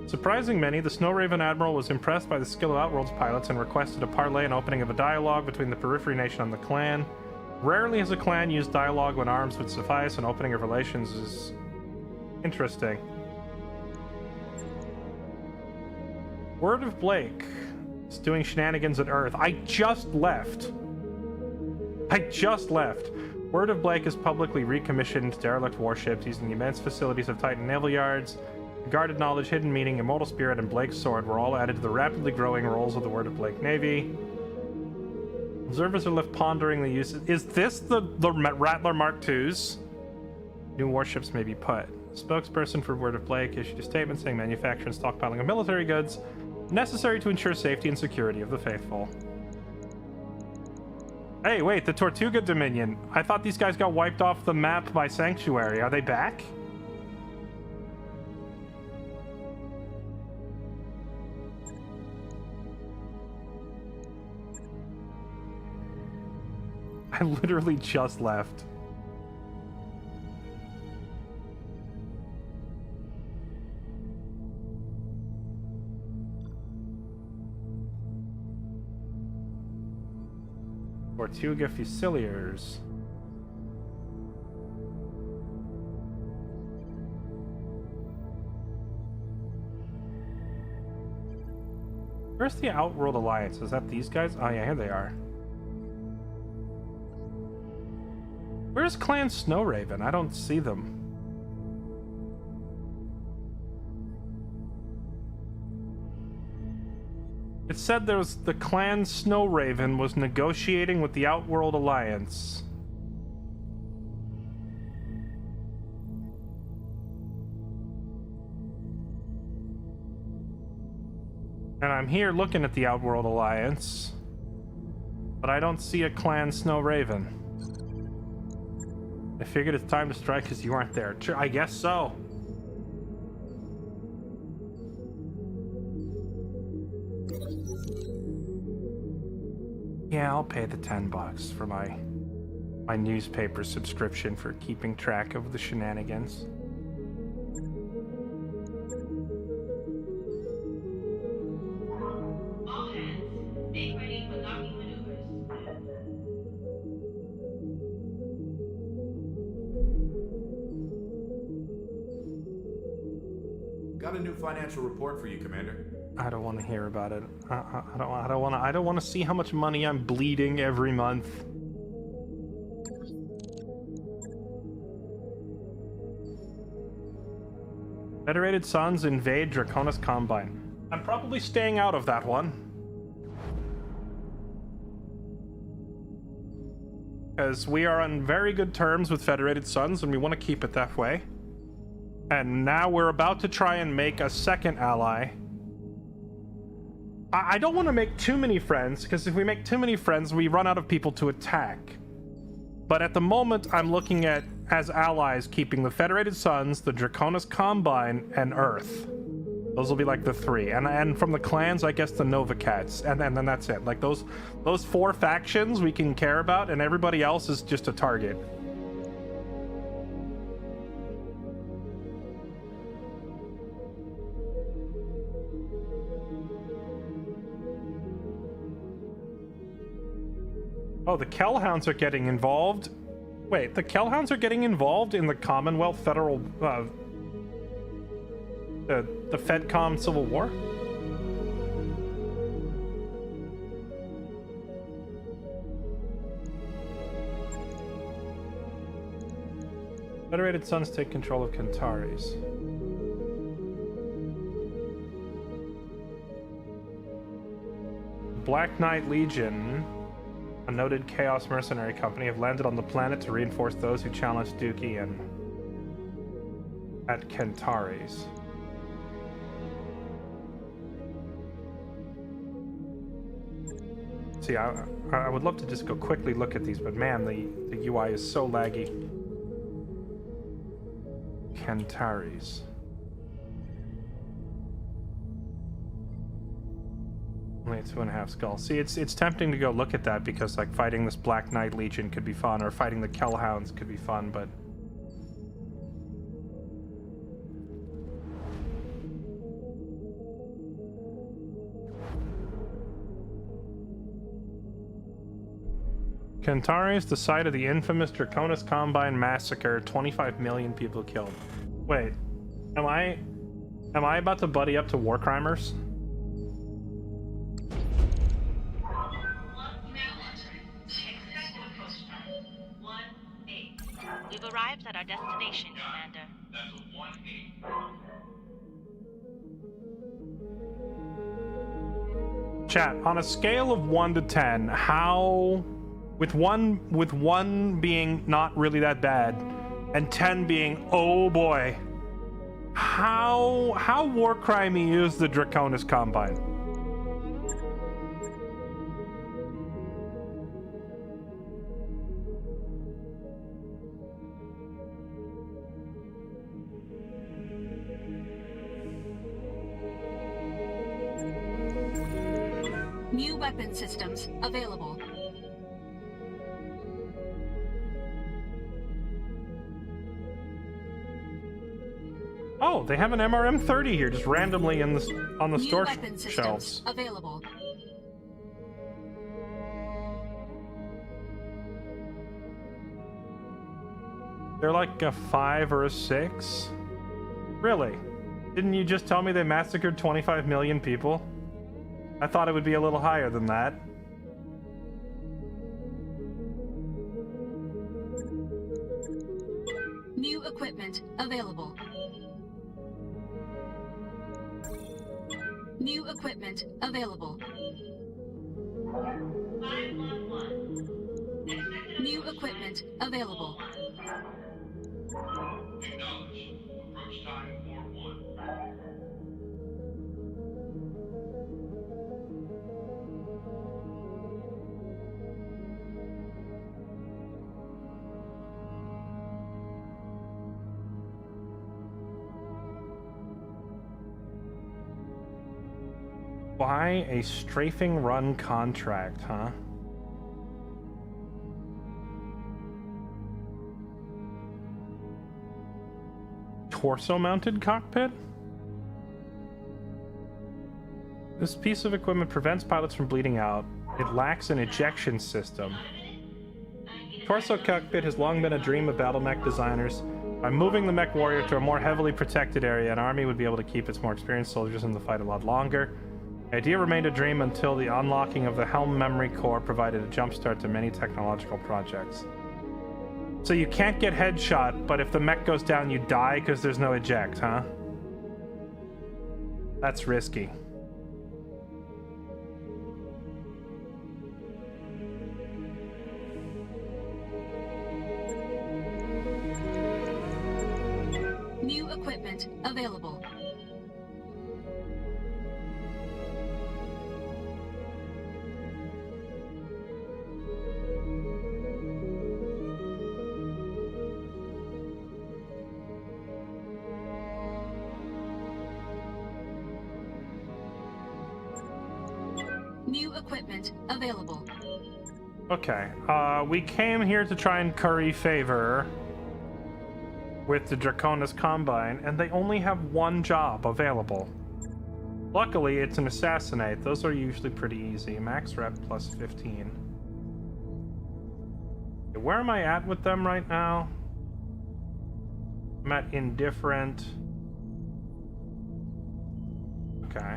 Surprising many, the Snow Raven Admiral was impressed by the skill of Outworld's pilots and requested a parley and opening of a dialogue between the Periphery Nation and the clan. Rarely has a clan used dialogue when arms would suffice, and opening of relations is interesting. Word of Blake is doing shenanigans at Earth. I just left. Word of Blake has publicly recommissioned derelict warships using the immense facilities of Titan Naval Yards. Guarded Knowledge, Hidden Meaning, Immortal Spirit, and Blake's Sword were all added to the rapidly growing rolls of the Word of Blake Navy. Observers are left pondering the use. Is this the Rattler Mark IIs? New warships may be put. Spokesperson for Word of Blake issued a statement saying manufacture and stockpiling of military goods necessary to ensure safety and security of the faithful. Hey, wait, the Tortuga Dominion. I thought these guys got wiped off the map by Sanctuary. Are they back? I literally just left. Tortuga Fusiliers. Where's the Outworld Alliance? Is that these guys? Oh yeah, here they are. Where's Clan Snow Raven? I don't see them. It said there was the Clan Snow Raven was negotiating with the Outworld Alliance. And I'm here looking at the Outworld Alliance, but I don't see a Clan Snow Raven. I figured it's time to strike because you aren't there. I guess so. Yeah, I'll pay the $10 for my newspaper subscription for keeping track of the shenanigans. All hands, make ready for docking maneuvers. Got a new financial report for you, Commander. I don't want to hear about it. I don't want to see how much money I'm bleeding every month. Federated Suns invade Draconis Combine. I'm probably staying out of that one. Because we are on very good terms with Federated Suns, and we want to keep it that way. And now we're about to try and make a second ally. I don't want to make too many friends, because if we make too many friends, we run out of people to attack. But at the moment, I'm looking at, as allies, keeping the Federated Suns, the Draconis Combine, and Earth. Those will be like the three. And from the clans, I guess the Nova Cats. And then that's it. Like those 4 factions we can care about, and everybody else is just a target. Oh, the Kellhounds are getting involved. Wait, the Kellhounds are getting involved in the Commonwealth Federal, the FedCom Civil War? Federated Suns take control of Kentaris. Black Knight Legion, a noted Chaos mercenary company, have landed on the planet to reinforce those who challenged Dookie and at Kentaris. See, I would love to just go quickly look at these, but man, the UI is so laggy. Kentaris. Only 2.5 skulls. See, it's tempting to go look at that because like fighting this Black Knight Legion could be fun, or fighting the Kellhounds could be fun, but Kentaris, the site of the infamous Draconis Combine massacre, 25 million people killed. Wait, am I about to buddy up to war crimers? We've arrived at our destination, Commander. That's a 1-8. Chat, on a scale of 1 to 10, how, with one being not really that bad, and 10 being, oh boy, how war crimey is the Draconis Combine? New weapon systems available. Oh, they have an MRM-30 here, just randomly on the store weapon shelves. systems available. They're like a 5 or a 6? Really? Didn't you just tell me they massacred 25 million people? I thought it would be a little higher than that. New equipment available. New equipment available. 511. New equipment available. Acknowledged. Approach time 4-1. Buy a strafing run contract, huh? Torso-mounted cockpit? This piece of equipment prevents pilots from bleeding out. It lacks an ejection system. Torso cockpit has long been a dream of BattleTech designers. By moving the mech warrior to a more heavily protected area, an army would be able to keep its more experienced soldiers in the fight a lot longer. The idea remained a dream until the unlocking of the Helm Memory Core provided a jumpstart to many technological projects. So you can't get headshot, but if the mech goes down, you die because there's no eject, huh? That's risky. New equipment available. New equipment available. Okay, we came here to try and curry favor with the Draconis Combine, and they only have one job available. Luckily, it's an assassinate. Those are usually pretty easy. Max rep plus 15. Okay, where am I at with them right now? I'm at indifferent. Okay.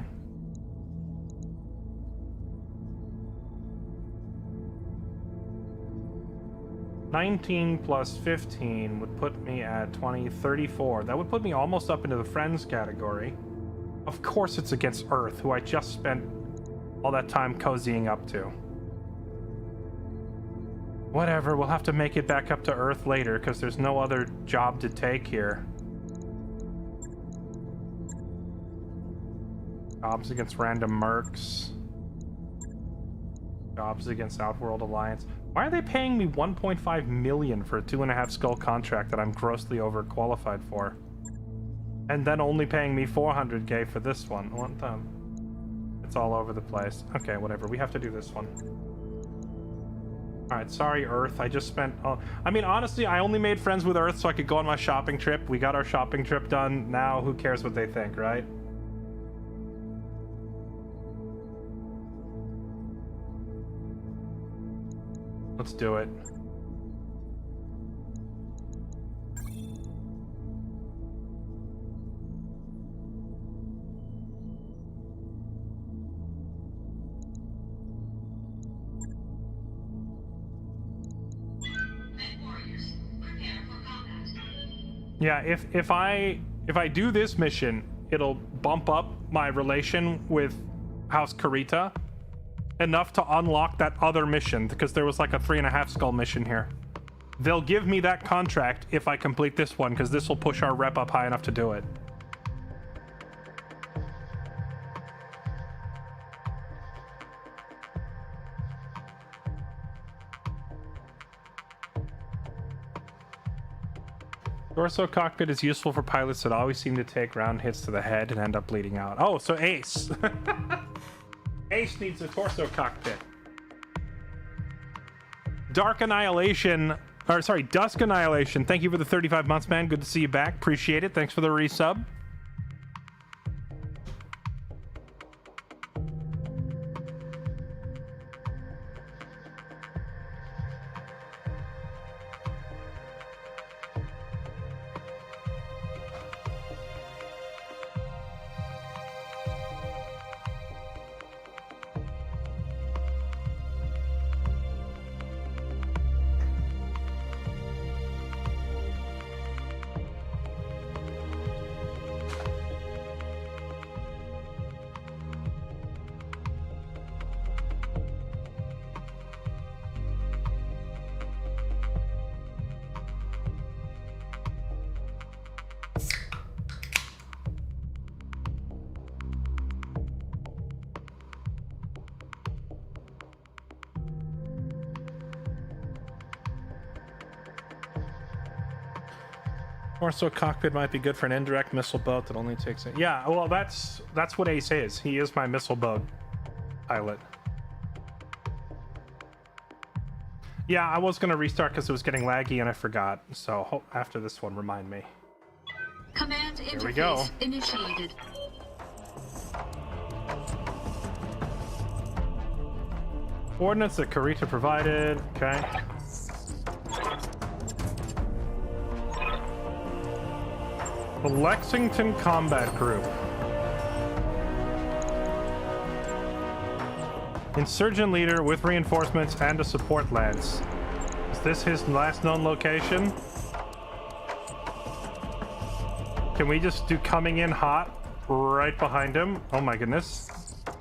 $19 plus 15 would put me at 20, 34. That would put me almost up into the friends category. Of course it's against Earth, who I just spent all that time cozying up to. Whatever, we'll have to make it back up to Earth later, because there's no other job to take here. Jobs against random mercs. Jobs against Outworld Alliance. Why are they paying me 1.5 million for a 2.5 skull contract that I'm grossly overqualified for? And then only paying me 400k for this one. What the? It's all over the place. Okay, whatever. We have to do this one. Alright, sorry Earth. I just spent... I mean, honestly, I only made friends with Earth so I could go on my shopping trip. We got our shopping trip done. Now, who cares what they think, right? Let's do it. Yeah, if I do this mission, it'll bump up my relation with House Karita enough to unlock that other mission, because there was like a 3.5 skull mission here. They'll give me that contract if I complete this one, because this will push our rep up high enough to do it. Torso cockpit is useful for pilots that always seem to take round hits to the head and end up bleeding out. Oh, so Ace. Ace needs a torso cockpit. Dusk Annihilation. Thank you for the 35 months, man. Good to see you back. Appreciate it. Thanks for the resub. Torso cockpit might be good for an indirect missile boat that only takes it. Yeah, well, that's what Ace is. He is my missile boat pilot. Yeah, I was gonna restart because it was getting laggy and I forgot. So after this one, remind me. Command Here we go. interface initiated. Coordinates that Karita provided. Okay. The Lexington Combat Group. Insurgent leader with reinforcements and a support lance. Is this his last known location? Can we just do coming in hot right behind him? Oh my goodness.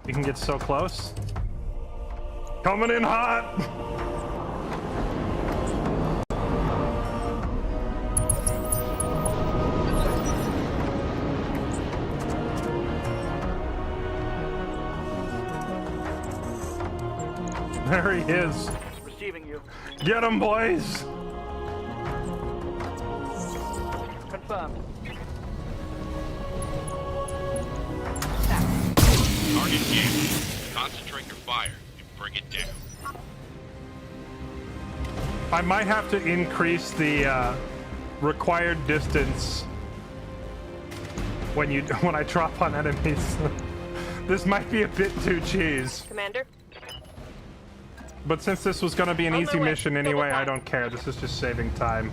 We can get so close. Coming in hot! There he is. Receiving you. Get him, boys! Confirmed. Target in. Concentrate your fire and bring it down. I might have to increase the required distance when I drop on enemies. This might be a bit too cheese. Commander? But since this was going to be an On easy my way. mission anyway, I don't care. This is just saving time.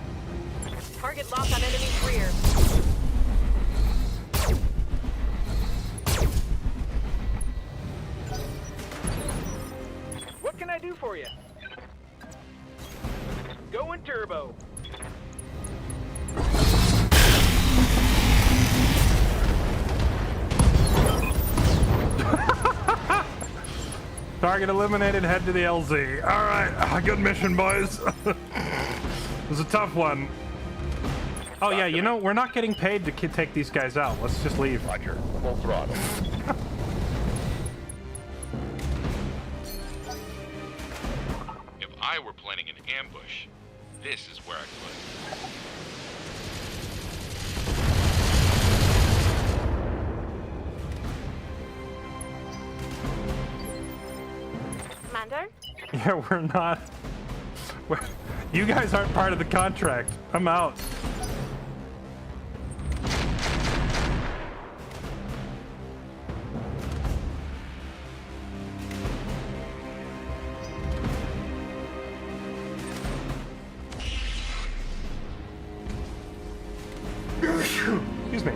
Target locked on enemy's rear. What can I do for you? Going turbo. Target eliminated, head to the LZ. Alright, good mission, boys. It was a tough one. Oh yeah, you know, we're not getting paid to take these guys out. Let's just leave. Roger. Full throttle. If I were planning an ambush, this is where I'd put it. Commander? Yeah, we're not. You guys aren't part of the contract. I'm out. Excuse me.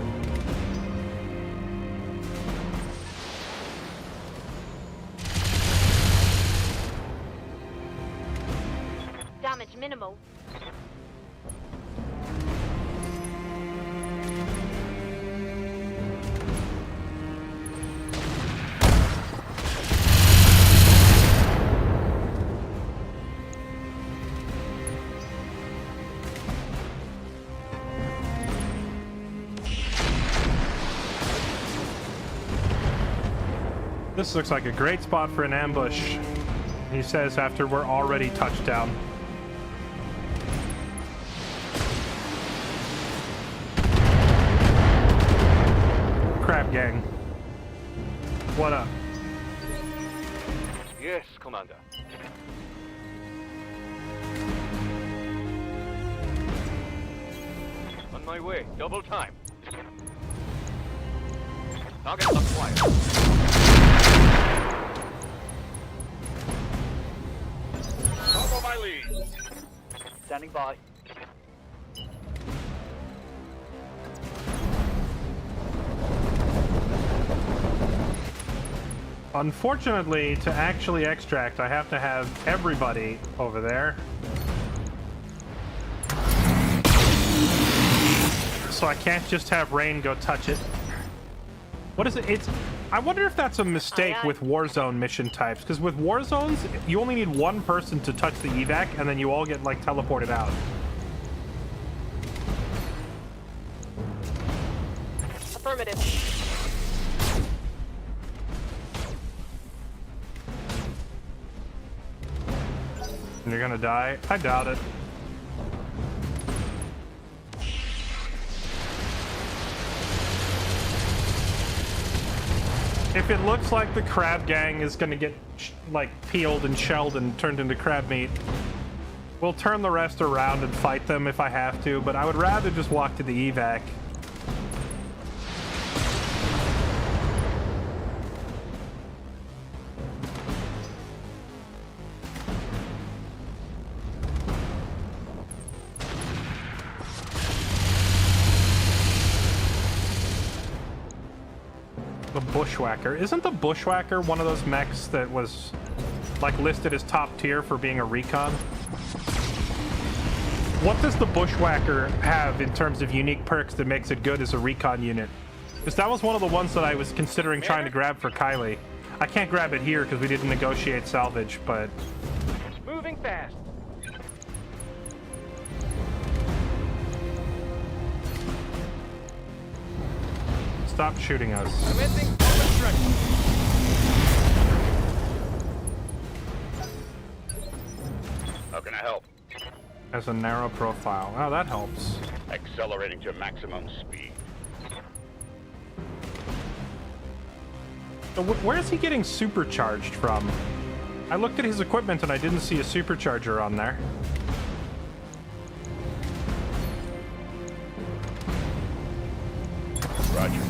Damage minimal. This looks like a great spot for an ambush, he says after we're already touched down. Crab gang. What up? Yes, Commander. On my way. Double time. Target acquired. Follow my lead. Standing by. Unfortunately, to actually extract, I have to have everybody over there. So I can't just have Rain go touch it. What is it? I wonder if that's a mistake with Warzone mission types, because with Warzones, you only need one person to touch the evac, and then you all get, like, teleported out. Affirmative. And you're gonna die? I doubt it. If it looks like the crab gang is gonna get like peeled and shelled and turned into crab meat, we'll turn the rest around and fight them if I have to, but I would rather just walk to the evac. The Bushwhacker. Isn't the Bushwhacker one of those mechs that was like listed as top tier for being a recon? What does the Bushwhacker have in terms of unique perks that makes it good as a recon unit? Because that was one of the ones that I was considering trying to grab for Kylie. I can't grab it here because we didn't negotiate salvage, but... Moving fast. Stop shooting us. Commencing open strike. How can I help? As a narrow profile. Oh, that helps. Accelerating to maximum speed. So where is he getting supercharged from? I looked at his equipment and I didn't see a supercharger on there. Roger.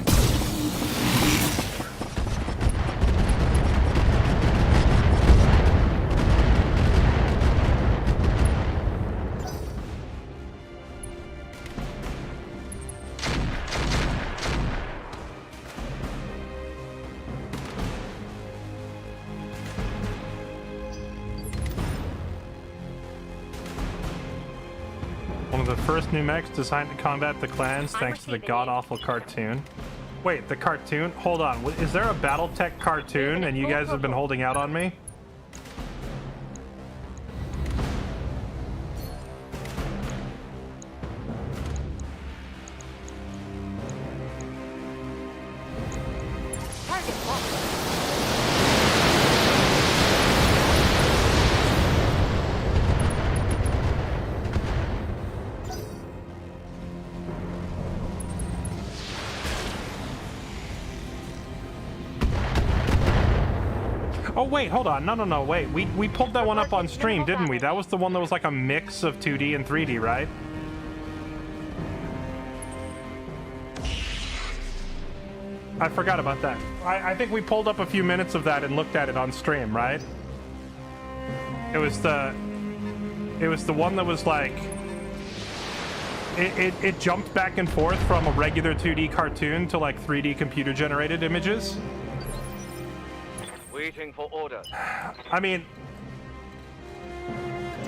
First new mechs designed to combat the clans thanks to the god-awful cartoon. Wait, the cartoon? Hold on. Is there a BattleTech cartoon and you guys have been holding out on me? Target locked. Oh wait, hold on. No, wait. We pulled that one up on stream, didn't we? That was the one that was like a mix of 2D and 3D, right? I forgot about that. I think we pulled up a few minutes of that and looked at it on stream, right? It was the one that was like it jumped back and forth from a regular 2D cartoon to like 3D computer generated images. Waiting for orders. I mean,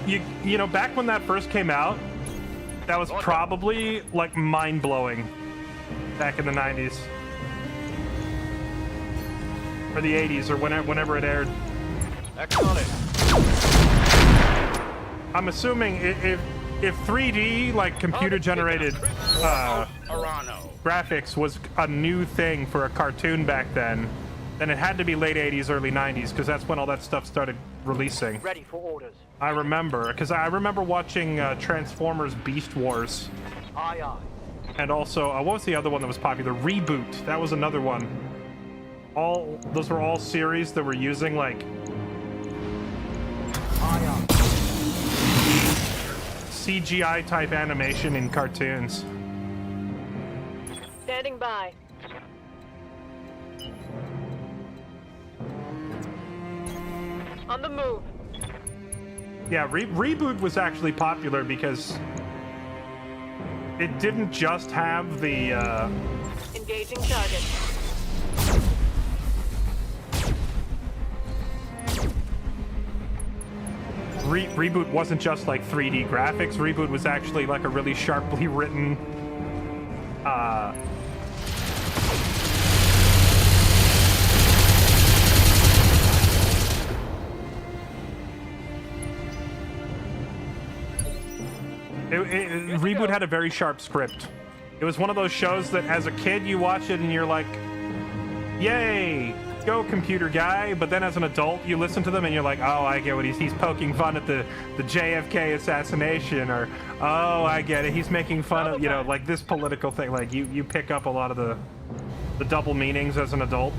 you know, back when that first came out, that was probably like mind-blowing back in the 90s. Or the 80s, or whenever it aired. Acknowledge. I'm assuming if 3D, like computer-generated graphics was a new thing for a cartoon back then it had to be late 80s, early 90s, because that's when all that stuff started releasing. Ready for orders. I remember, because I remember watching Transformers Beast Wars. Aye, aye. And also, what was the other one that was popular? Reboot. That was another one. Those were all series that were using, like, CGI type animation in cartoons. Standing by. On the move. Yeah, Reboot was actually popular because it didn't just have the Engaging target. Reboot wasn't just like 3D graphics. Reboot was actually like a really sharply written Reboot had a very sharp script. It was one of those shows that as a kid you watch it and you're like, yay, go computer guy, but then as an adult you listen to them and you're like, oh, I get what he's poking fun at the JFK assassination, or oh, I get it, he's making fun of, you know, like this political thing. Like you pick up a lot of the double meanings as an adult.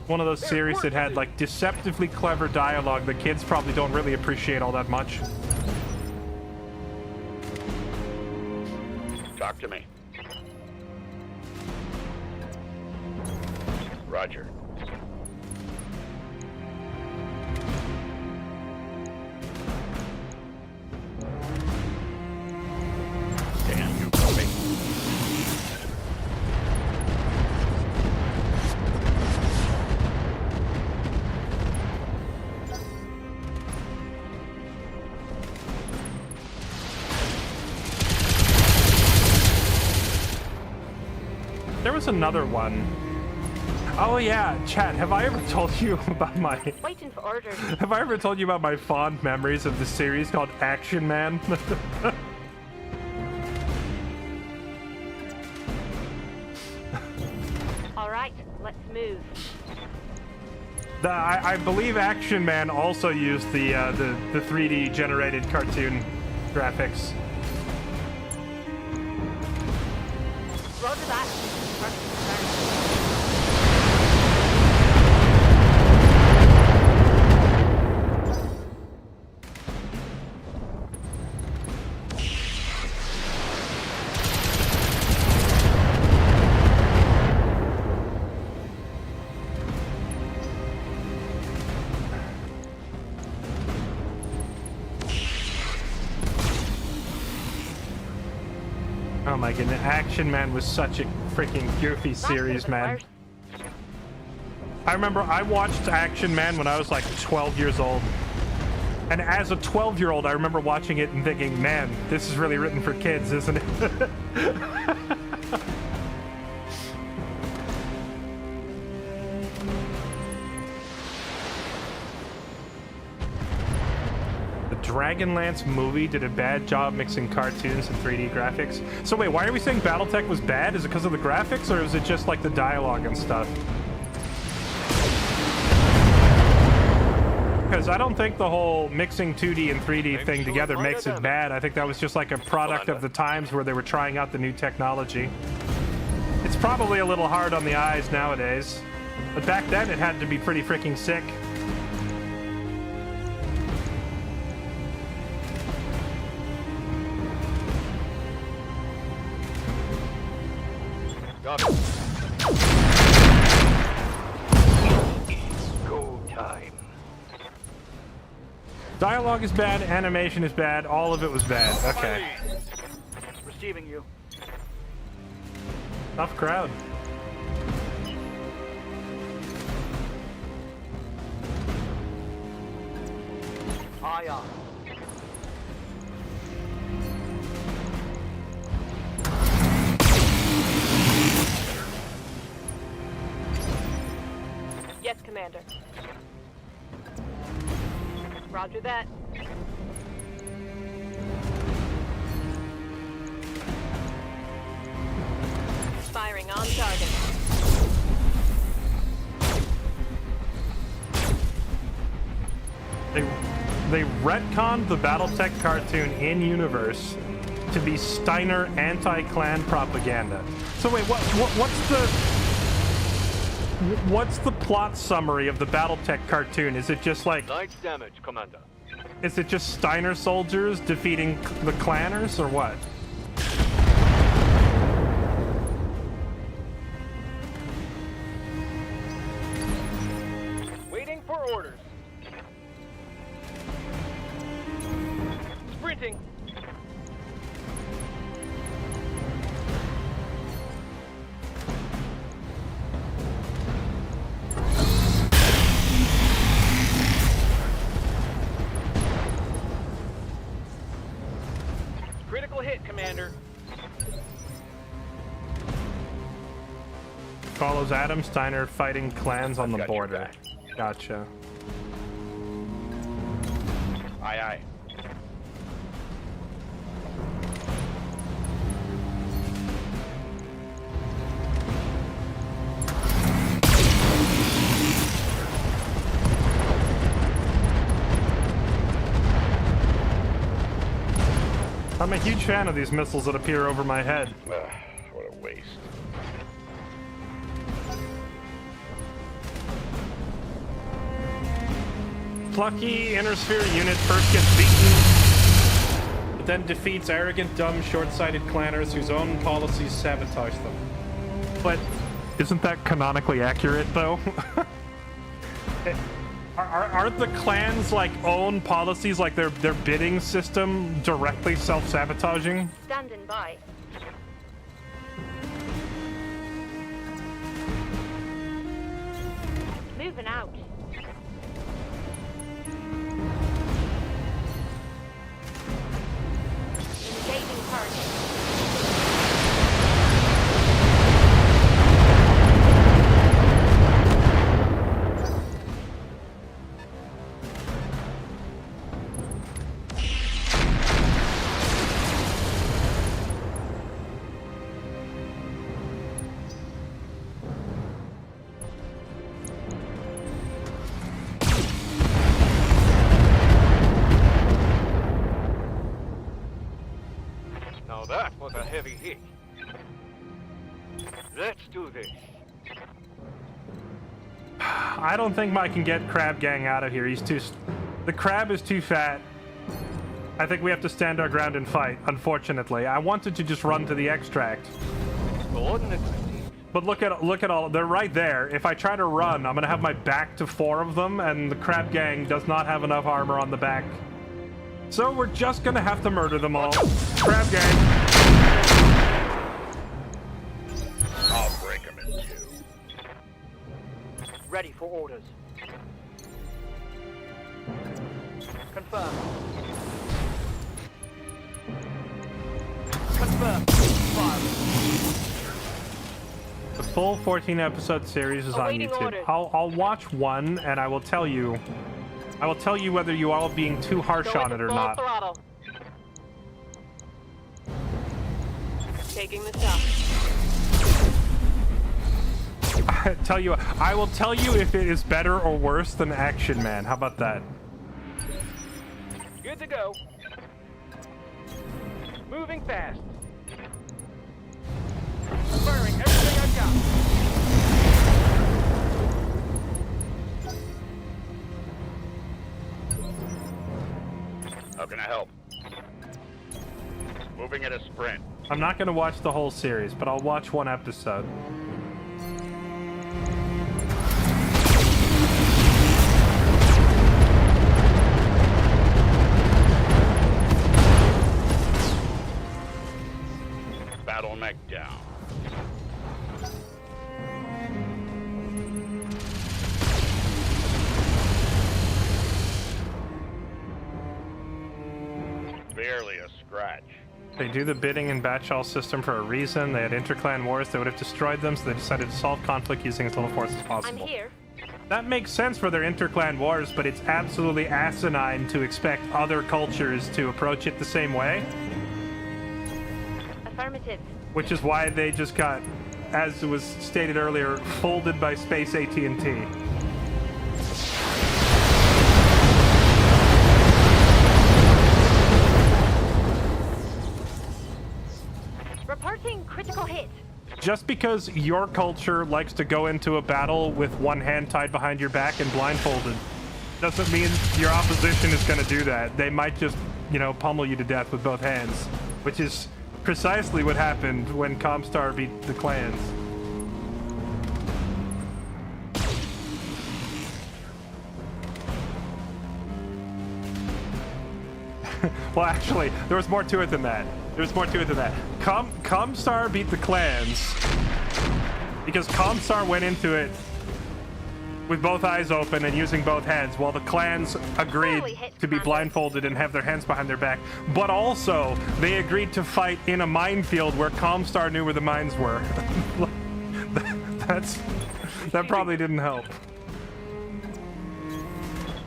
One of those series that had like deceptively clever dialogue that kids probably don't really appreciate all that much. Talk to me. Roger. Damn, you copy. There was another one. Oh yeah, chat, have I ever told you about my... Waiting for orders. Have I ever told you about my fond memories of the series called Action Man? Alright, let's move. I believe Action Man also used the 3D generated cartoon graphics. Roger that. Perfect. Oh my goodness, Action Man was such a freaking goofy series, man. I remember I watched Action Man when I was like 12 years old. And as a 12-year-old, I remember watching it and thinking, man, this is really written for kids, isn't it? Dragonlance movie did a bad job mixing cartoons and 3D graphics. So wait, why are we saying BattleTech was bad? Is it because of the graphics, or is it just like the dialogue and stuff? Because I don't think the whole mixing 2D and 3D thing together makes it bad. I think that was just like a product of the times where they were trying out the new technology. It's probably a little hard on the eyes nowadays, but back then it had to be pretty freaking sick. Go time. Dialogue is bad, animation is bad, all of it was bad. Okay. Receiving you. Tough crowd. Aye, aye. Yes, Commander. Roger that. Firing on target. They retconned the BattleTech cartoon in universe to be Steiner anti-clan propaganda. So wait, what's the plot summary of the BattleTech cartoon? Is it just like Light damage, Commander. Is it just Steiner soldiers defeating the clanners, or what? Waiting for orders. Sprinting. Critical hit, Commander. Follows Adam Steiner fighting clans on the border. Gotcha. Aye, aye. I'm a huge fan of these missiles that appear over my head. What a waste. Plucky Intersphere unit first gets beaten, but then defeats arrogant, dumb, short-sighted clanners whose own policies sabotage them. But isn't that canonically accurate, though? Aren't the clans like own policies, like their bidding system, directly self-sabotaging? Standing by. Moving out. Engaging target. Now that was a heavy hit. Let's do this. I don't think I can get Crab Gang out of here. He's too... The crab is too fat. I think we have to stand our ground and fight, unfortunately. I wanted to just run to the extract. Coordinates. But look at all... They're right there. If I try to run, I'm going to have my back to 4 of them, and the Crab Gang does not have enough armor on the back. So we're just going to have to murder them all. Crab Gang. I'll break them in 2. Ready for orders. Confirm. Confirm. Fire. The full 14-episode series is on Awaiting YouTube. orders. I'll watch one, and I will tell you whether you are being too harsh on it or full not. Throttle. Taking the shot. I will tell you if it is better or worse than Action Man. How about that? Good to go. Moving fast. Firing everything I've got. How can I help? Moving at a sprint. I'm not going to watch the whole series, but I'll watch one episode. Battle mech down. Barely a scratch. They do the bidding and batch-all system for a reason. They had interclan wars that would have destroyed them, so they decided to solve conflict using as little force as possible. I'm here. That makes sense for their interclan wars, but it's absolutely asinine to expect other cultures to approach it the same way. Affirmative. Which is why they just got, as was stated earlier, folded by Space AT&T. Reporting critical hit. Just because your culture likes to go into a battle with one hand tied behind your back and blindfolded doesn't mean your opposition is going to do that. They might just, pummel you to death with both hands, which is precisely what happened when Comstar beat the clans. Well, actually, there was more to it than that. Comstar beat the clans because Comstar went into it with both eyes open and using both hands, while the clans agreed to be blindfolded and have their hands behind their back. But also, they agreed to fight in a minefield where Comstar knew where the mines were. That probably didn't help.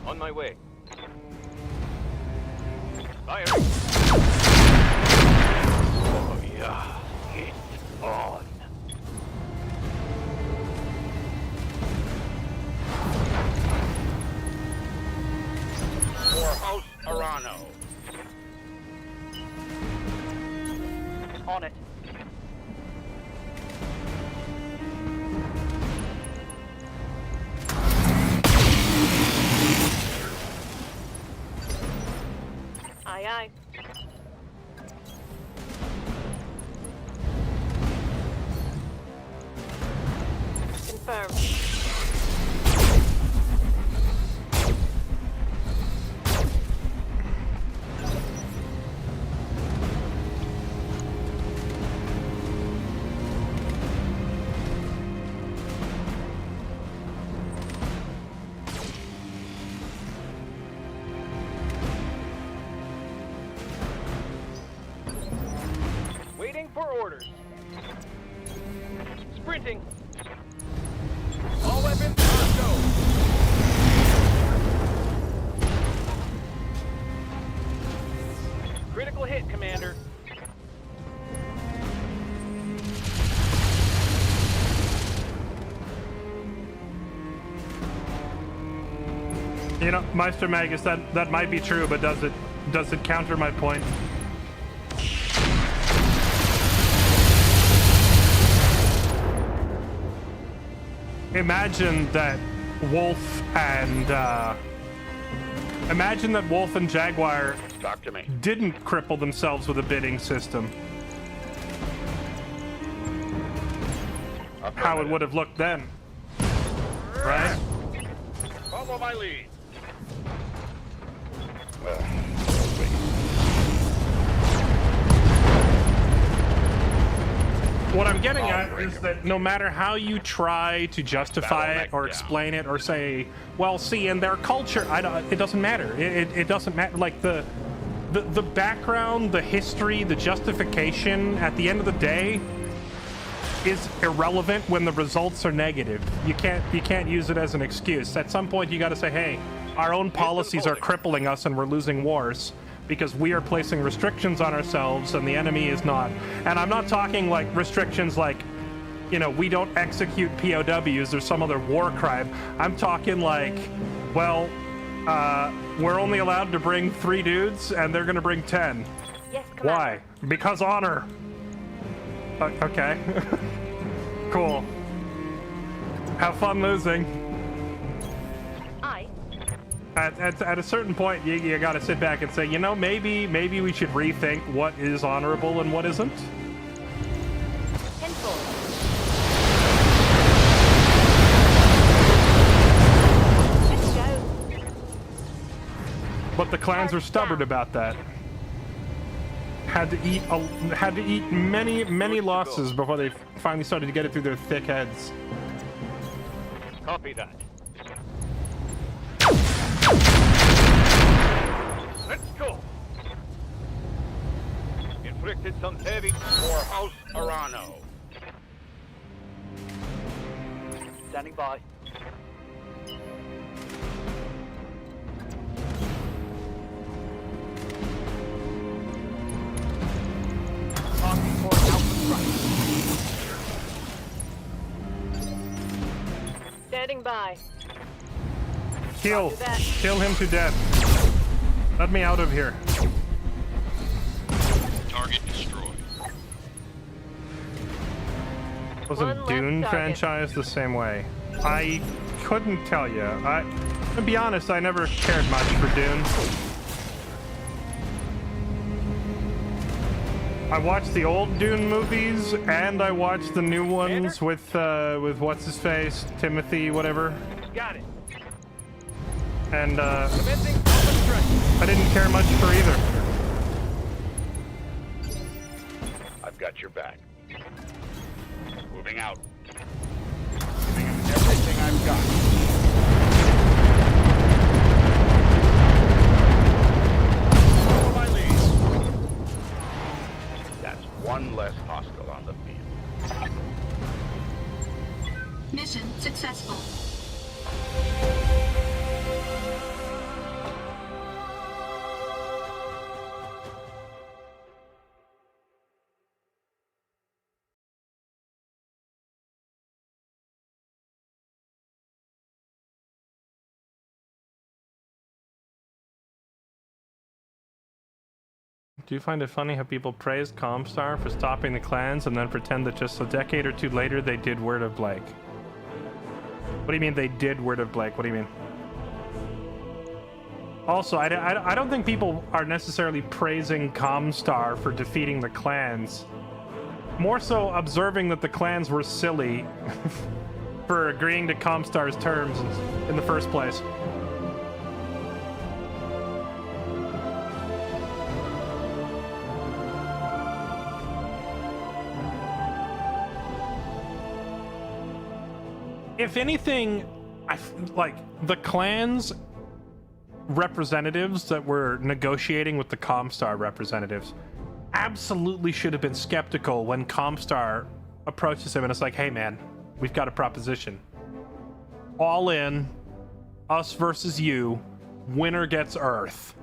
On my way. Fire. Oh yeah, it's on. For House Arano. On it. Aye, aye. Confirmed. Waiting for orders. Sprinting. All weapons on go. Critical hit, Commander. Meister Magus, that might be true, but does it counter my point? imagine that Wolf and Jaguar Talk to me. didn't cripple themselves with a bidding system. How it would have looked then, right? Follow my lead. What I'm getting at is that no matter how you try to justify it or explain it or say, well, see, in their culture, it doesn't matter. It doesn't matter. Like the background, the history, the justification, at the end of the day, is irrelevant when the results are negative. You can't use it as an excuse. At some point, you got to say, hey, our own policies are crippling us and we're losing wars because we are placing restrictions on ourselves and the enemy is not. And I'm not talking like restrictions like, you know, we don't execute POWs or some other war crime. I'm talking like, well, we're only allowed to bring 3 dudes and they're gonna bring 10. Yes, Why? Because honor. Okay. Cool. Have fun losing. Aye. At a certain point, you gotta sit back and say, you know, maybe we should rethink what is honorable and what isn't. Tenfold. Let's go. But the clans were stubborn about that. Had to eat many losses before they finally started to get it through their thick heads. Copy that. Let's go. Inflicted some heavy For House Arano. standing by. Standing by. Kill him to death. Let me out of here. Target destroyed. Wasn't One Dune left target. franchise the same way? I couldn't tell you. To be honest, I never cared much for Dune. I watched the old Dune movies, and I watched the new ones with what's his face, Timothy, whatever. Got it. And Commencing open strike. I didn't care much for either. I've got your back. Moving out. Giving him everything I've got. Follow my lead. That's one less hostile on the field. Mission successful. Do you find it funny how people praise Comstar for stopping the clans and then pretend that just a decade or two later they did Word of Blake? What do you mean they did Word of Blake? What do you mean? Also, I don't think people are necessarily praising Comstar for defeating the clans. More so observing that the clans were silly for agreeing to Comstar's terms in the first place. If anything, like the clans representatives that were negotiating with the Comstar representatives absolutely should have been skeptical when Comstar approaches him and it's like, hey man, we've got a proposition. All in, us versus you, winner gets Earth.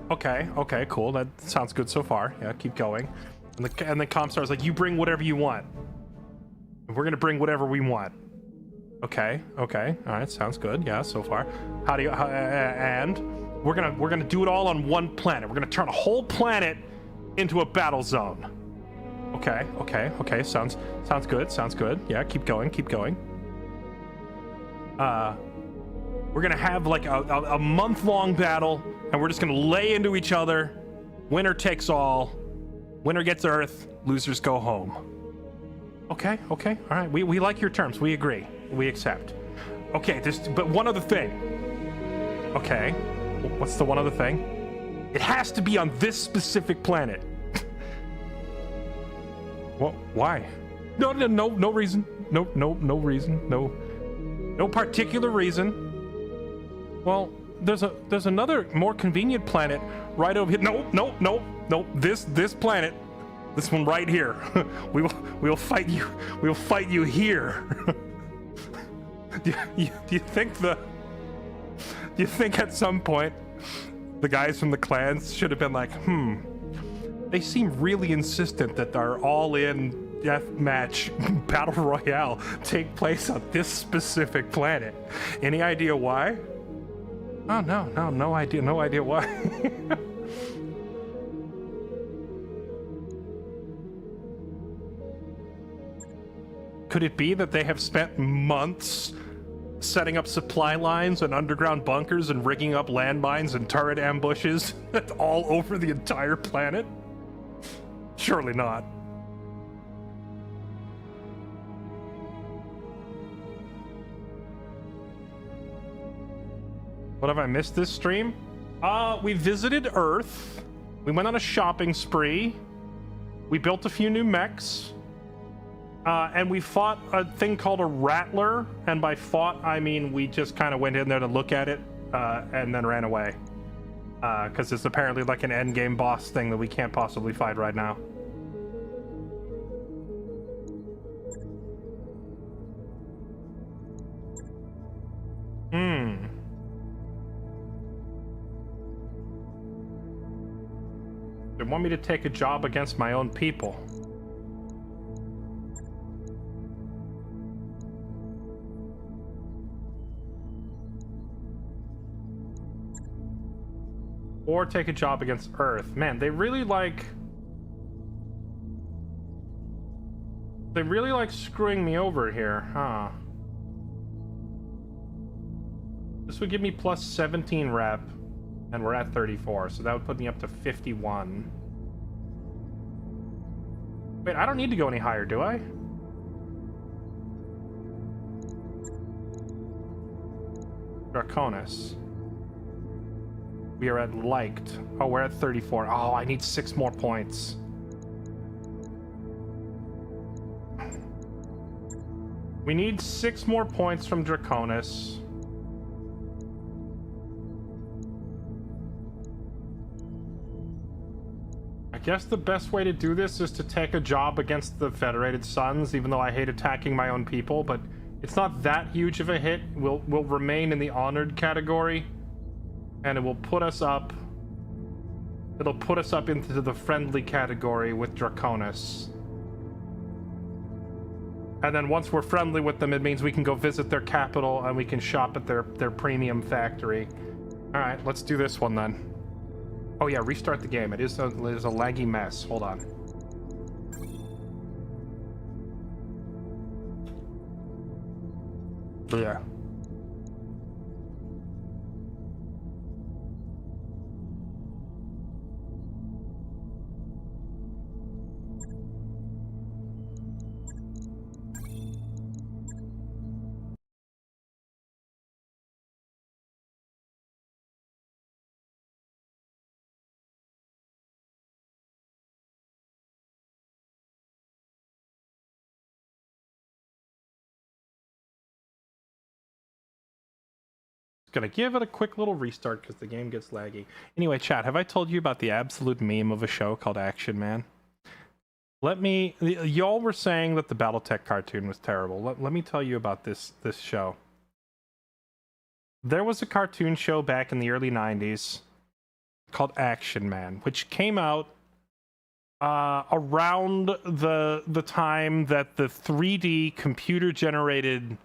Okay, cool. That sounds good so far. Yeah, keep going. And then Comstar's like, you bring whatever you want. We're gonna bring whatever we want. Okay, all right, sounds good. Yeah, so far. And we're gonna do it all on one planet. We're gonna turn a whole planet into a battle zone. Okay, sounds good. Yeah, keep going. We're gonna have like a month-long battle, and we're just gonna lay into each other. Winner takes all. Winner gets Earth. Losers go home. Okay, okay, all right. We like your terms. We agree. We accept. Okay, but one other thing. Okay, what's the one other thing? It has to be on this specific planet. Well, why? No reason. No reason. No particular reason. Well, there's another more convenient planet right over here. No. This planet, this one right here. We'll fight you. We'll fight you here. Do you think at some point the guys from the clans should have been like, they seem really insistent that our all-in deathmatch battle royale take place on this specific planet. Any idea why? Oh, no idea why. Could it be that they have spent months setting up supply lines and underground bunkers and rigging up landmines and turret ambushes all over the entire planet? Surely not. What have I missed this stream? We visited Earth. We went on a shopping spree. We built a few new mechs. And we fought a thing called a Rattler. And by fought, I mean we just kind of went in there to look at it and then ran away. Because it's apparently like an endgame boss thing that we can't possibly fight right now. They want me to take a job against my own people. Or take a job against Earth. Man, they really like screwing me over here, huh? This would give me plus 17 rep. And we're at 34, so that would put me up to 51. Wait, I don't need to go any higher, do I? Draconis. We are at liked. Oh, we're at 34. Oh, I need 6 more points. We need 6 more points from Draconis. I guess the best way to do this is to take a job against the Federated Suns, even though I hate attacking my own people, but it's not that huge of a hit. We'll remain in the honored category, and it will put us up. It'll put us up into the friendly category with Draconis. And then once we're friendly with them, it means we can go visit their capital and we can shop at their premium factory. All right, let's do this one then. Oh yeah, restart the game. It is a laggy mess. Hold on. Yeah. Gonna give it a quick little restart because the game gets laggy. Anyway, chat, have I told you about the absolute meme of a show called Action Man? Y'all were saying that the BattleTech cartoon was terrible. Let me tell you about this show. There was a cartoon show back in the early 90s called Action Man, which came out around the time that the 3D computer-generated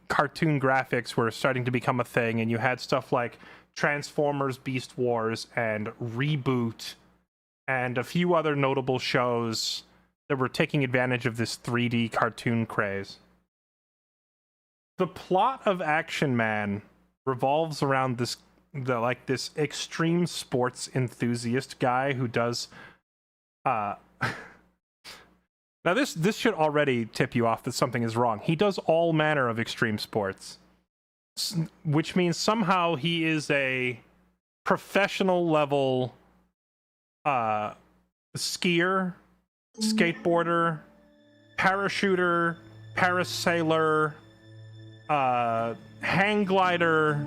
cartoon graphics were starting to become a thing, and you had stuff like Transformers Beast Wars and Reboot and a few other notable shows that were taking advantage of this 3D cartoon craze. the plot of Action Man revolves around this extreme sports enthusiast guy who does now this should already tip you off that something is wrong. He does all manner of extreme sports, which means somehow he is a professional level skier, skateboarder, parachuter, parasailer, hang glider,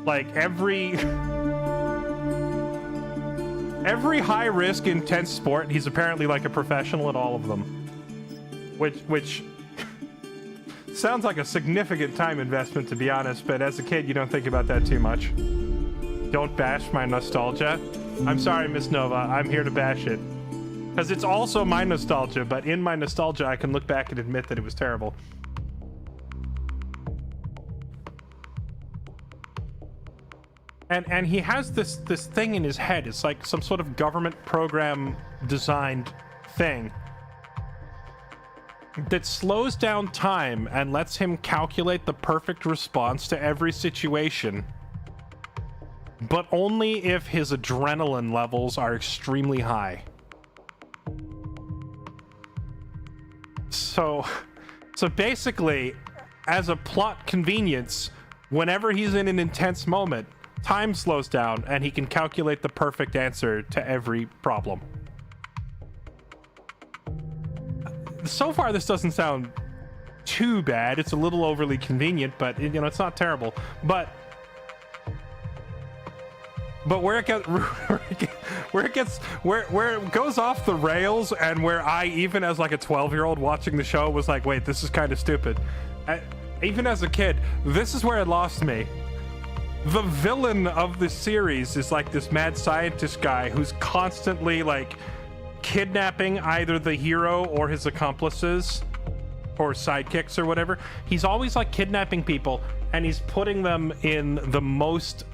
like every high risk intense sport. He's apparently like a professional at all of them, which sounds like a significant time investment, to be honest, but as a kid you don't think about that too much. Don't bash my nostalgia. I'm sorry, Miss Nova, I'm here to bash it because it's also my nostalgia, but in my nostalgia I can look back and admit that it was terrible. And he has this thing in his head. It's like some sort of government program designed thing that slows down time and lets him calculate the perfect response to every situation, but only if his adrenaline levels are extremely high. So basically, as a plot convenience, whenever he's in an intense moment, time slows down and he can calculate the perfect answer to every problem. So far, this doesn't sound too bad. It's a little overly convenient, but you know, it's not terrible. But where it goes off the rails, and where I, even as like a 12-year-old watching the show, was like, wait, this is kind of stupid. Even as a kid, this is where it lost me. The villain of the series is like this mad scientist guy who's constantly like kidnapping either the hero or his accomplices or sidekicks or whatever. He's always like kidnapping people, and he's putting them in the most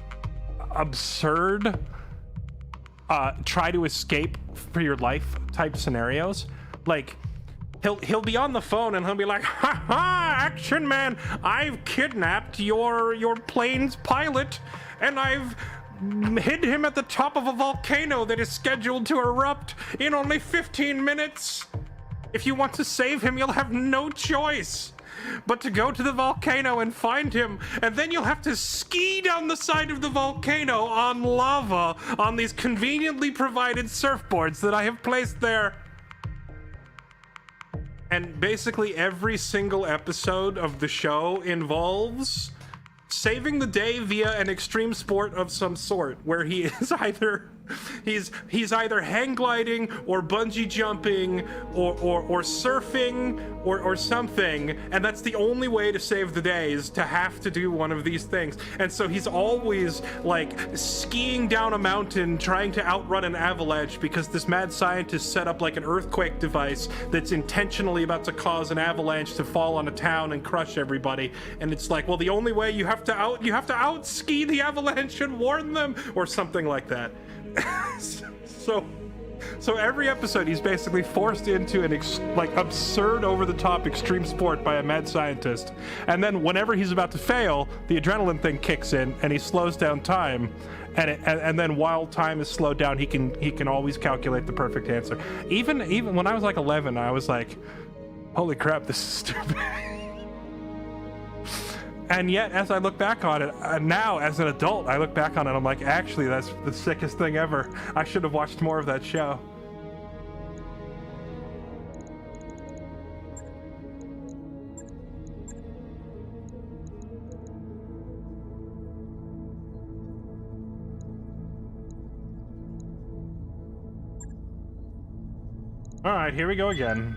absurd try to escape for your life type scenarios. Like he'll be on the phone and he'll be like, ha ha, Action Man, I've kidnapped your plane's pilot and I've hid him at the top of a volcano that is scheduled to erupt in only 15 minutes. If you want to save him, you'll have no choice but to go to the volcano and find him, and then you'll have to ski down the side of the volcano on lava on these conveniently provided surfboards that I have placed there. And basically every single episode of the show involves saving the day via an extreme sport of some sort, where he is either he's either hang gliding or bungee jumping or surfing or something, and that's the only way to save the day, is to have to do one of these things. And so he's always like skiing down a mountain trying to outrun an avalanche, because this mad scientist set up like an earthquake device that's intentionally about to cause an avalanche to fall on a town and crush everybody. And it's like, well, the only way you have to out ski the avalanche and warn them, or something like that. So every episode he's basically forced into an absurd, over-the-top extreme sport by a mad scientist, and then whenever he's about to fail, the adrenaline thing kicks in and he slows down time, and then while time is slowed down, he can always calculate the perfect answer. Even when I was like 11, I was like, holy crap, this is stupid. And yet, as I look back on it, now as an adult, I look back on it, I'm like, actually, that's the sickest thing ever. I should have watched more of that show. All right, here we go again.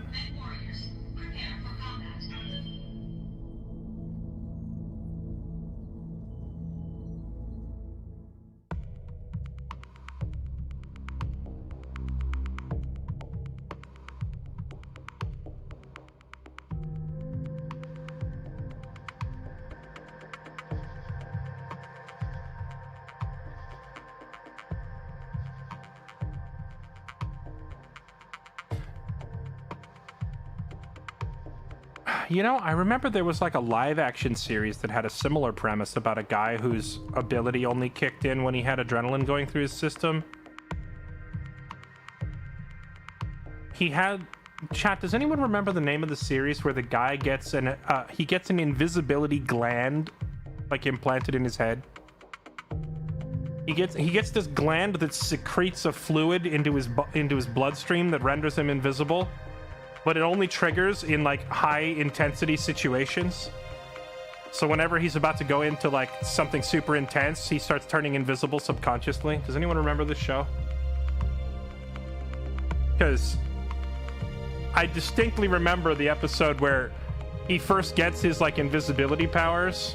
You know, I remember there was like a live action series that had a similar premise about a guy whose ability only kicked in when he had adrenaline going through his system. He had... Chat, does anyone remember the name of the series where the guy gets an invisibility gland like implanted in his head? He gets this gland that secretes a fluid into his bloodstream that renders him invisible, but it only triggers in like high intensity situations. So whenever he's about to go into like something super intense, he starts turning invisible subconsciously. Does anyone remember this show? Because I distinctly remember the episode where he first gets his like invisibility powers.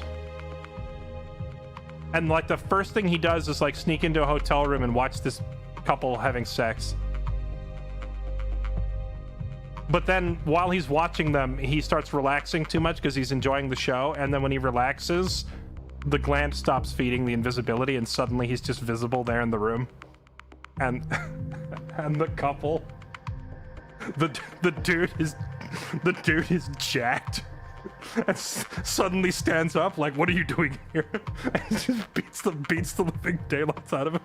And like the first thing he does is like sneak into a hotel room and watch this couple having sex. But then while he's watching them, he starts relaxing too much because he's enjoying the show. And then when he relaxes, the gland stops feeding the invisibility and suddenly he's just visible there in the room. And and the couple, the dude is jacked. And suddenly stands up like, what are you doing here? And just beats the living daylights out of him.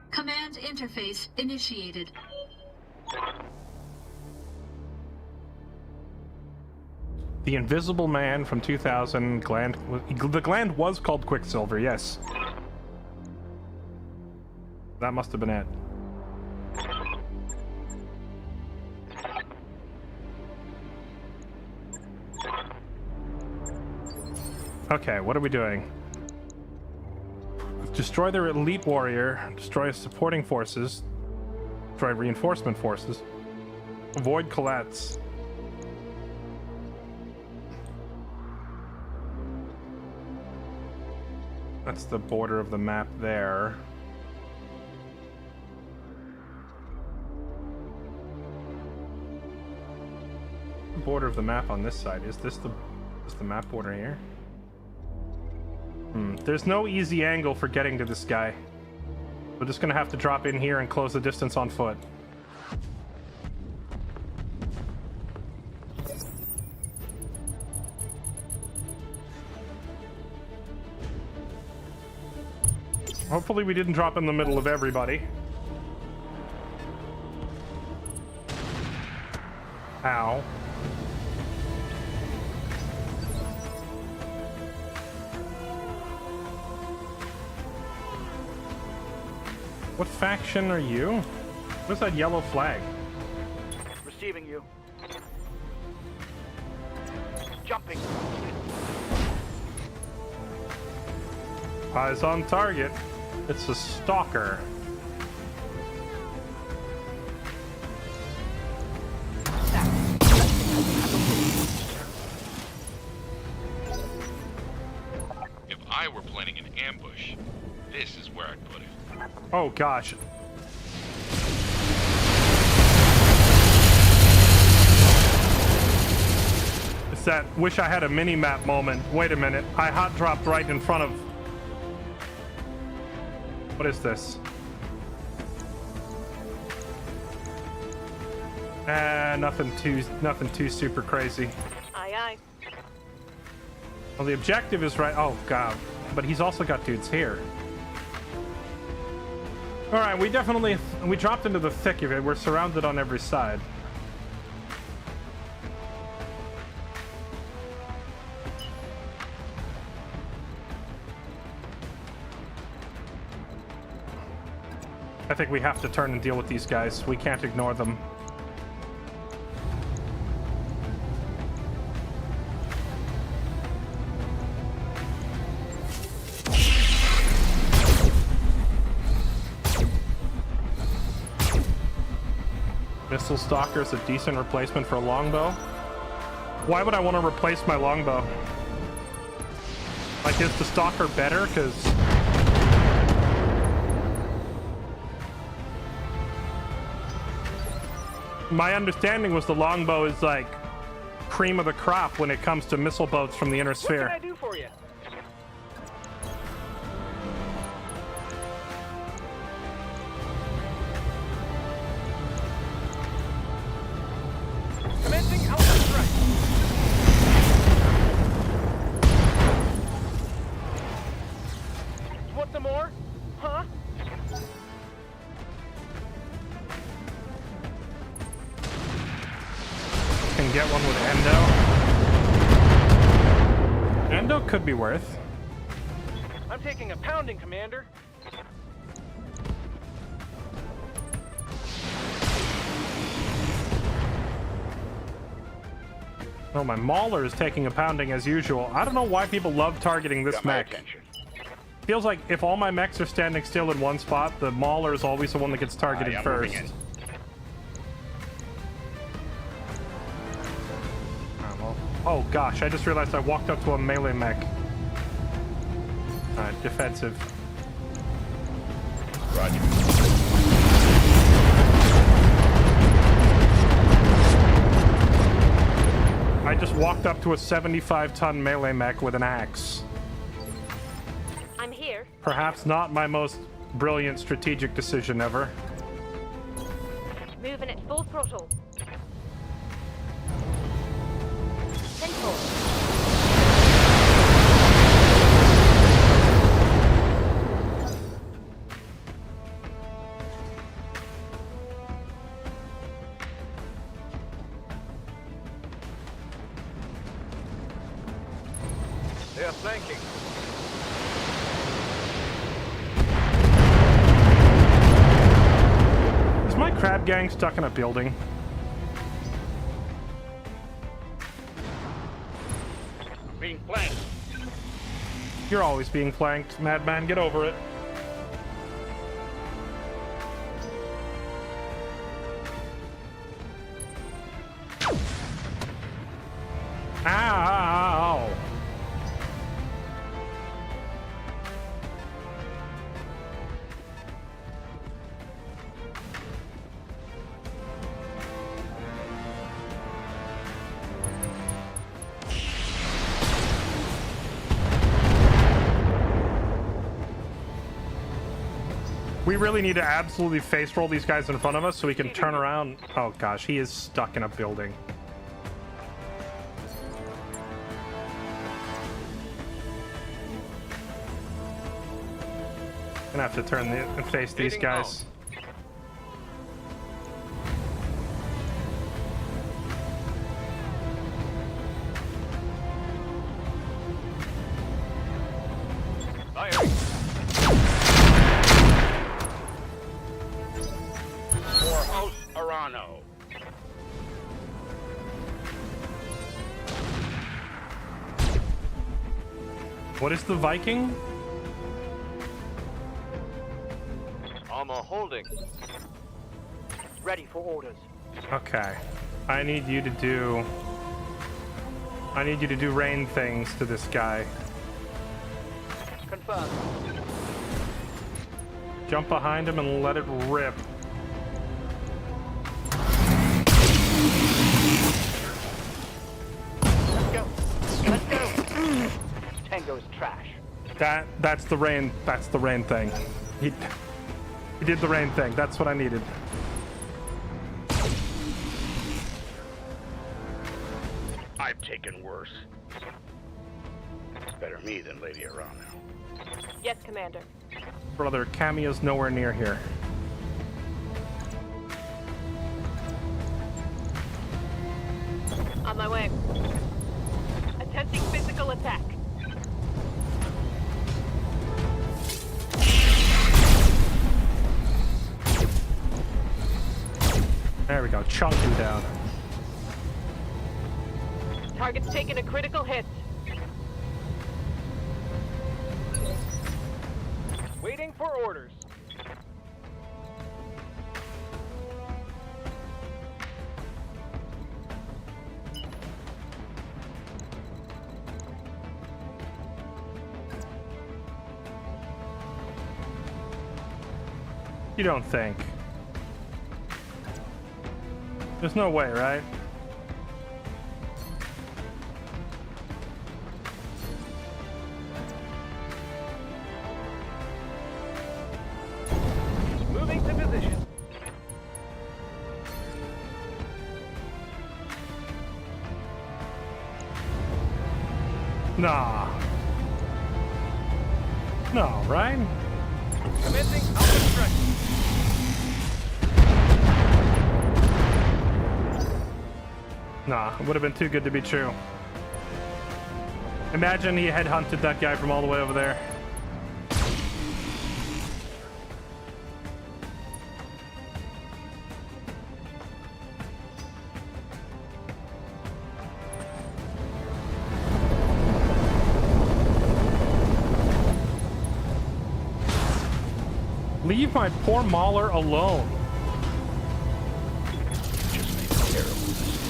Command interface initiated. The Invisible Man from 2000 gland. The gland was called Quicksilver, yes. That must have been it. Okay, what are we doing? Destroy their elite warrior, destroy supporting forces, destroy reinforcement forces, avoid collapse. That's the border of the map there. The border of the map on this side. Is the map border here? There's no easy angle for getting to this guy. We're just gonna have to drop in here and close the distance on foot. Hopefully we didn't drop in the middle of everybody. Ow. What faction are you? What's that yellow flag? Receiving you. Jumping. Eyes on target. It's a stalker. If I were planning an ambush, this is where I'd put it. Oh gosh. It's that wish I had a mini-map moment. Wait a minute. I hot dropped right in front of... What is this? Nothing too super crazy. Aye, aye. Well, the objective is right. Oh god. But he's also got dudes here. Alright, we dropped into the thick of it. We're surrounded on every side. I think we have to turn and deal with these guys. We can't ignore them. Missile Stalker is a decent replacement for a longbow. Why would I want to replace my longbow? Like, is the Stalker better? Because... my understanding was the longbow is like cream of the crop when it comes to missile boats from the inner sphere. What can I do for you? some more? Huh? Can get one with Endo. Endo could be worth. I'm taking a pounding, Commander. Oh, my Mauler is taking a pounding as usual. I don't know why people love targeting this Got my mech. attention. Feels like if all my mechs are standing still in one spot, the Mauler is always the one that gets targeted I am first. moving in. Oh gosh, I just realized I walked up to a melee mech. Alright, defensive. Roger. I just walked up to a 75-ton melee mech with an axe. I'm here. Perhaps not my most brilliant strategic decision ever. Moving at full throttle. Simple. They are flanking. Is my crab gang stuck in a building? I'm being flanked. You're always being flanked, madman. Get over it. Ow! We really need to absolutely face roll these guys in front of us so we can turn around. Oh gosh, he is stuck in a building. Gonna have to turn and face these guys. Firing. For House Arano. What is the Viking? Armor holding. Ready for orders. Okay. I need you to do rain things to this guy. Confirmed. Jump behind him and let it rip. Let's go. Let's go. Tango's trash. That's the rain thing. He did the rain thing. That's what I needed. I've taken worse. Better me than Lady Arano. Yes, Commander. Brother, Cameo's nowhere near here. On my way. Attempting physical attack. There we go. Chunk him down. Target's taken a critical hit. Waiting for orders. You don't think? There's no way, right? Moving to position. Nah. No, right? Commencing Alpha Extraction. Nah, it would have been too good to be true. Imagine he headhunted that guy from all the way over there. Leave my poor Mauler alone. Just made a terrible mistake.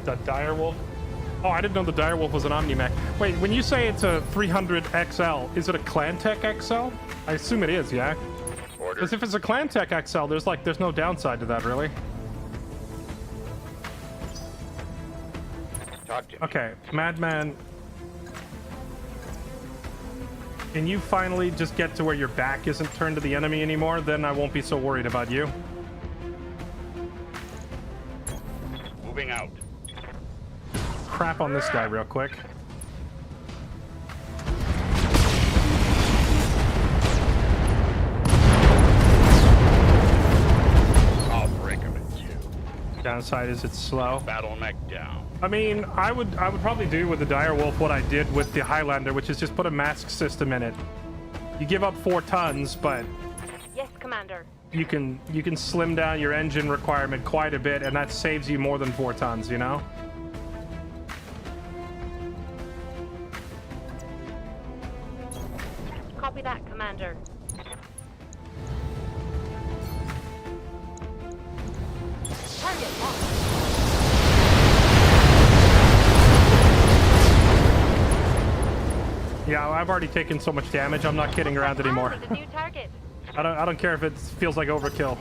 The direwolf? Oh, I didn't know the direwolf was an omni-mech. Wait, when you say it's a 300 XL, is it a Clantech XL? I assume it is, yeah? Because if it's a Clantech XL, there's no downside to that, really. Talk to me. Okay, Madman. Can you finally just get to where your back isn't turned to the enemy anymore? Then I won't be so worried about you. Moving out. Crap on this guy real quick. I'll break him in two. Downside is it's slow. Battle mech down. I mean, I would probably do with the direwolf what I did with the Highlander, which is just put a mask system in it. You give up 4 tons, but Yes, Commander. you can slim down your engine requirement quite a bit, and that saves you more than 4 tons, you know? Copy that, Commander. Target locked. Yeah, I've already taken so much damage, I'm not kidding around anymore. The new target. I don't care if it feels like overkill.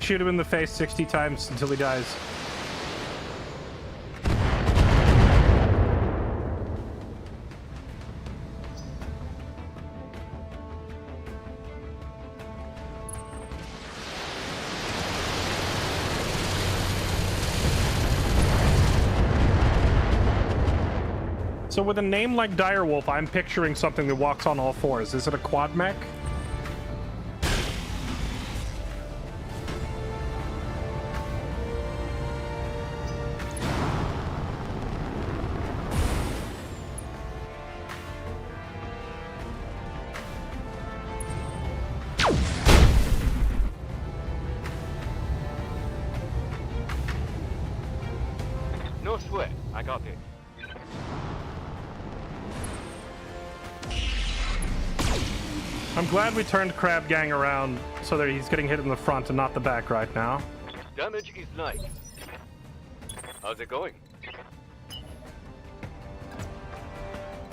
Shoot him in the face 60 times until he dies. So with a name like Direwolf, I'm picturing something that walks on all 4s. Is it a quad mech? No sweat. I got this. I'm glad we turned Crab Gang around so that he's getting hit in the front and not the back right now. Damage is light. How's it going?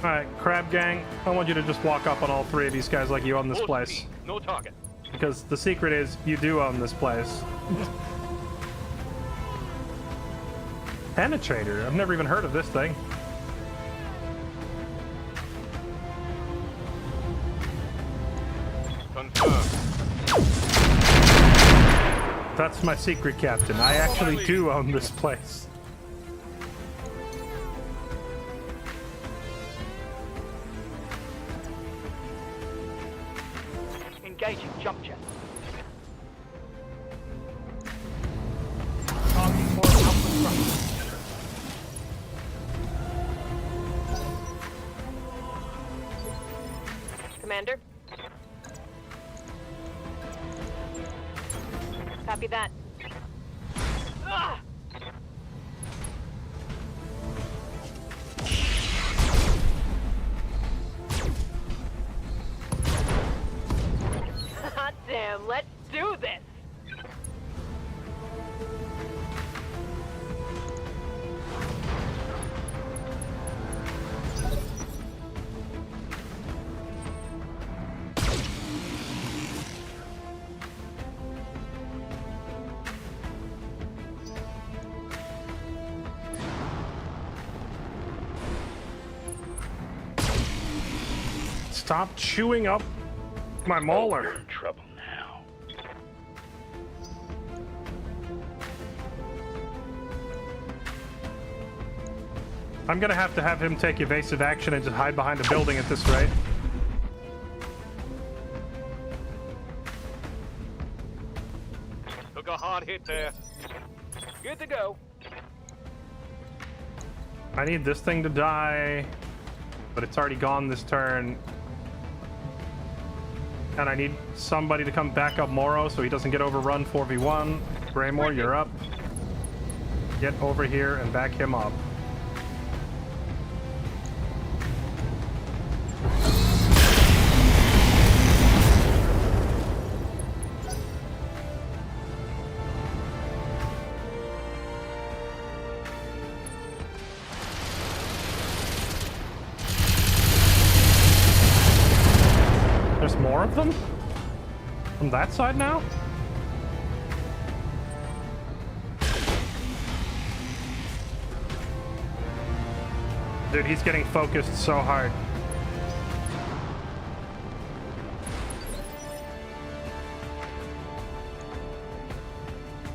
Alright, Crab Gang, I want you to just walk up on all 3 of these guys like you own this Full place. speed, no target. Because the secret is, you do own this place. Penetrator? I've never even heard of this thing. That's my secret, Captain. I actually do own this place. Engaging jump jet. Commander? Copy that. Ah! Damn, let's do this! Stop chewing up my mauler. We're in trouble now. I'm gonna have to have him take evasive action and just hide behind a building at this rate. Took a hard hit there. Good to go. I need this thing to die, but it's already gone this turn. And I need somebody to come back up Moro so he doesn't get overrun 4v1. Greymore, you're up. Get over here and back him up. There's more of them? From that side now? Dude, he's getting focused so hard.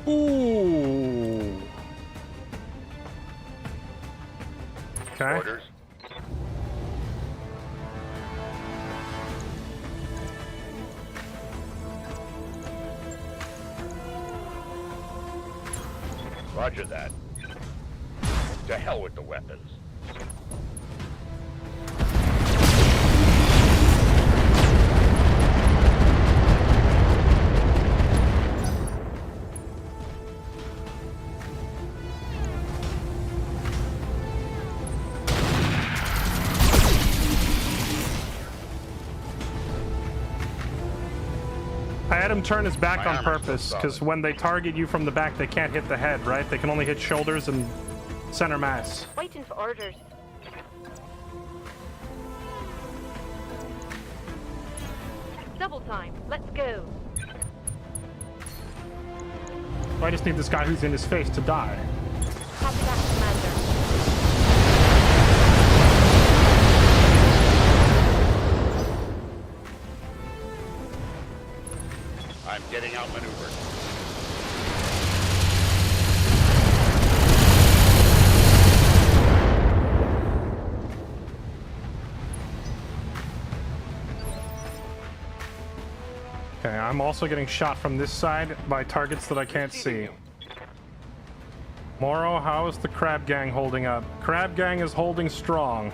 Ooh. Okay. Orders. Roger that. To hell with the weapons. I had him turn his back on purpose, because when they target you from the back, they can't hit the head, right? They can only hit shoulders and center mass. Waiting for orders. Double time. Let's go. I just need this guy who's in his face to die. Copy that, Commander. I'm getting outmaneuvered. Okay, I'm also getting shot from this side by targets that I can't see. Moro, how is the Crab Gang holding up? Crab Gang is holding strong.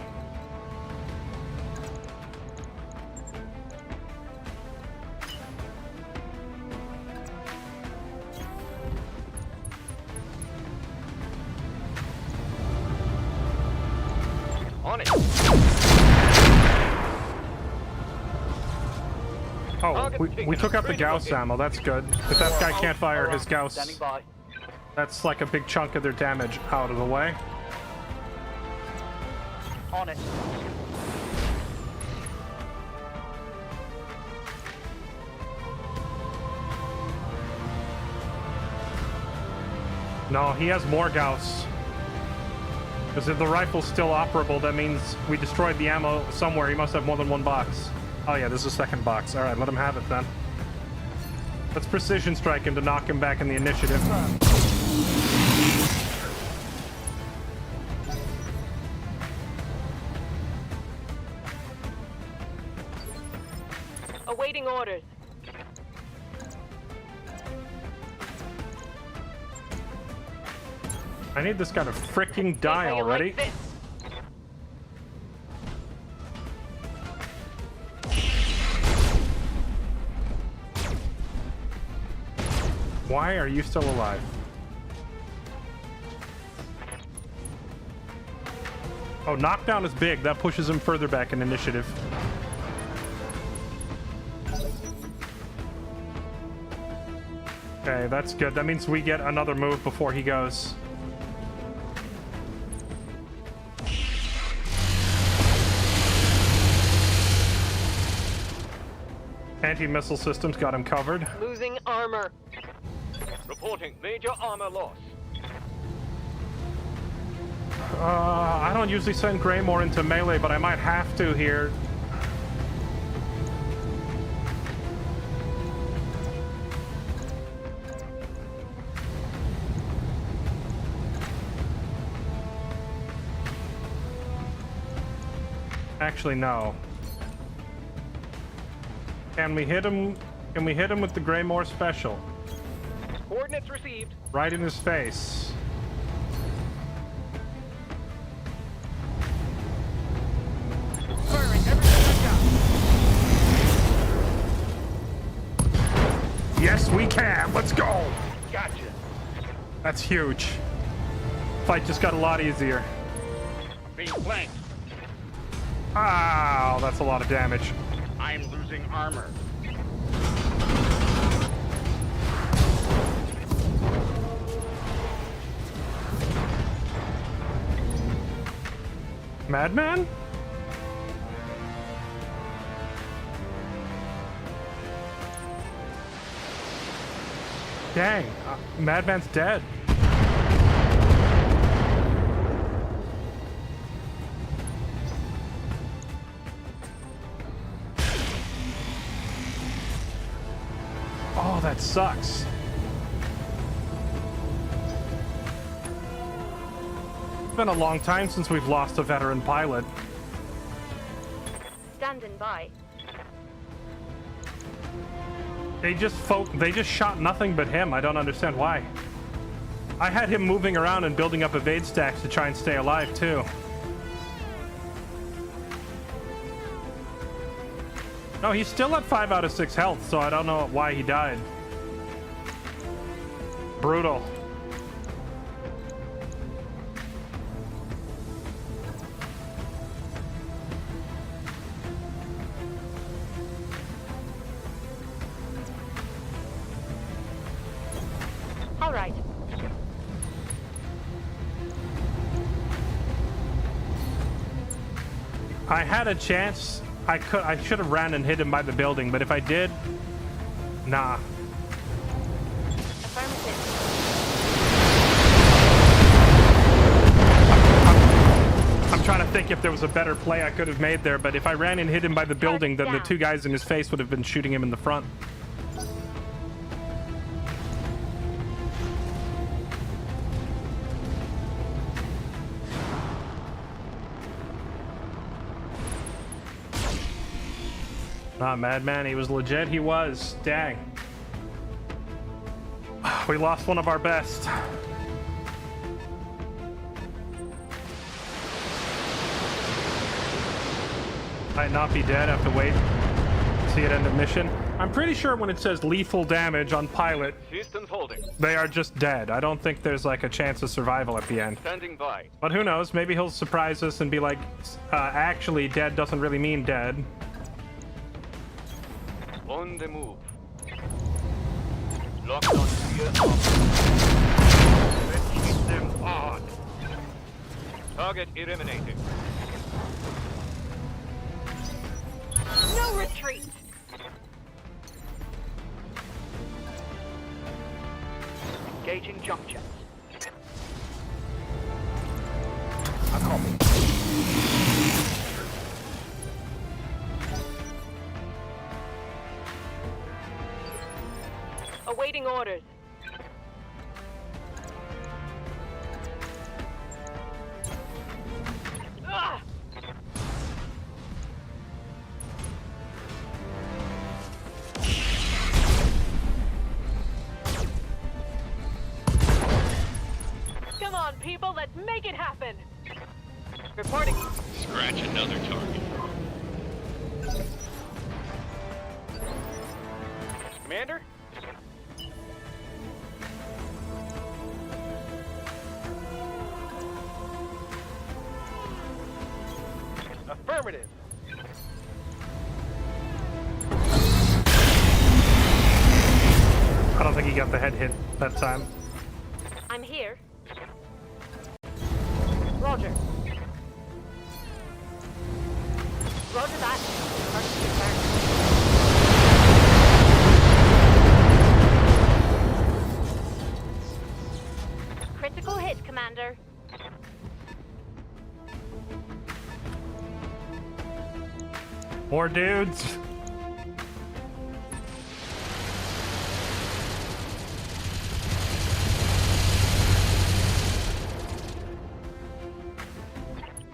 On it. Oh, we took out the Gauss ammo. That's good. If that guy can't fire his Gauss, that's like a big chunk of their damage out of the way. On it. No, he has more Gauss. Because if the rifle's still operable, that means we destroyed the ammo somewhere. He must have more than one box. Oh yeah, this is a second box. Alright, let him have it then. Let's precision strike him to knock him back in the initiative. Awaiting orders. I need this guy to freaking die already. Like Why are you still alive? Oh, knockdown is big. That pushes him further back in initiative. Okay, that's good. That means we get another move before he goes. Anti-missile systems got him covered. losing armor. Reporting major armor loss. I don't usually send Greymore into melee, but I might have to here. Actually, no. Can we hit him? Can we hit him with the Greymore special? Coordinates received. Right in his face. Firing everything I've got. Yes, we can. Let's go. Gotcha. That's huge. Fight just got a lot easier. Being flanked. Ow, that's a lot of damage. I'm losing armor. Madman? Dang, Madman's dead. Oh, that sucks. It's been a long time since we've lost a veteran pilot. Standing by. They just shot nothing but him. I don't understand why. I had him moving around and building up evade stacks to try and stay alive too. No, he's still at 5 out of 6 health, so I don't know why he died. Brutal. All right. I had a chance. I should have ran and hit him by the building, but if I did, nah. I'm trying to think if there was a better play I could have made there, but if I ran and hit him by the building, then the two guys in his face would have been shooting him in the front. Not Madman, he was legit, he was. Dang. We lost one of our best. Might not be dead, have to wait. See it end of mission. I'm pretty sure when it says lethal damage on pilot, Systems holding. they are just dead. I don't think there's like a chance of survival at the end. Standing by. But who knows, maybe he'll surprise us and be like, actually dead doesn't really mean dead. On the move. Locked on rear up. Let's hit them hard. Target eliminated. No retreat! Engaging jump jets. A copy. Awaiting orders. Ah! Come on, people, let's make it happen! Reporting. Scratch another target. Commander? Affirmative. I don't think he got the head hit that time. I'm here. Roger. Roger that. First return. Critical hit, Commander. More dudes.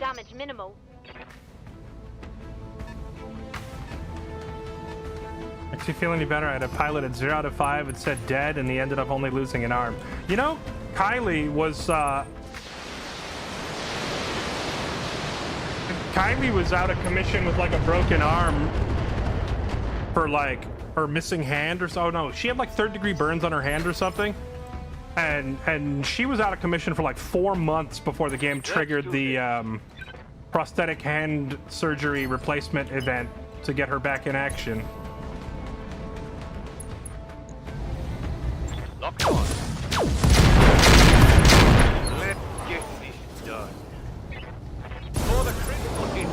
Damage minimal. Makes you feel any better? I had a pilot at 0 out of 5. It said dead, and he ended up only losing an arm. You know, Kylie was out of commission with like a broken arm for like her missing hand or so. Oh, no, she had like 3rd-degree burns on her hand or something, and she was out of commission for like 4 months before the game triggered the prosthetic hand surgery replacement event to get her back in action. Lock on. Let's get this done. For the critical hit.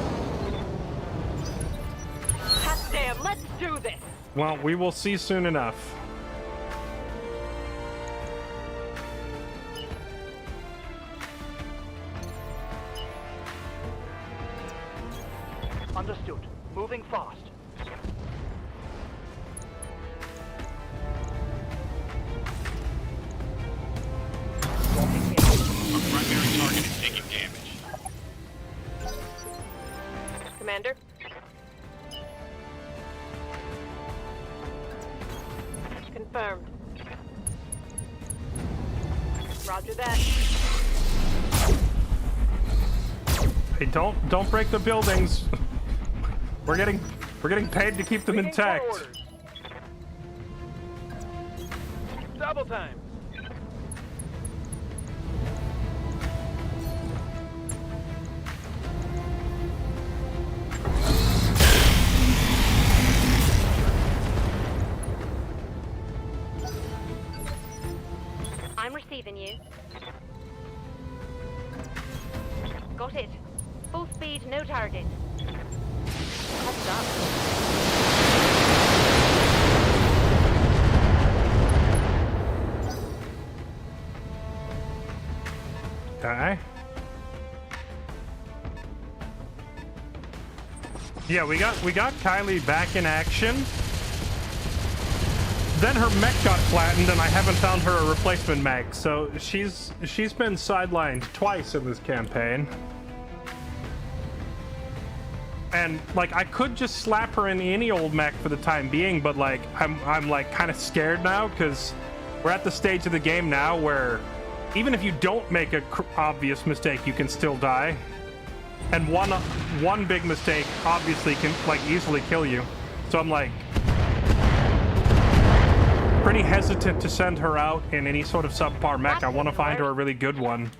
Hot damn, let's do this. Well, we will see soon enough. Understood. Moving fast. Our primary target is taking damage. Commander? Confirmed. Roger that. Hey, don't break the buildings. We're getting paid to keep them intact. Double time. I'm receiving you. Got it. Full speed, no target. Heads up. Okay. Yeah, we got Kylie back in action. Then her mech got flattened, and I haven't found her a replacement mech. So she's been sidelined twice in this campaign. And like I could just slap her in any old mech for the time being, but like I'm like kind of scared now because we're at the stage of the game now where even if you don't make a obvious mistake, you can still die. And one big mistake obviously can like easily kill you. So I'm like pretty hesitant to send her out in any sort of subpar mech. I want to find her a really good one.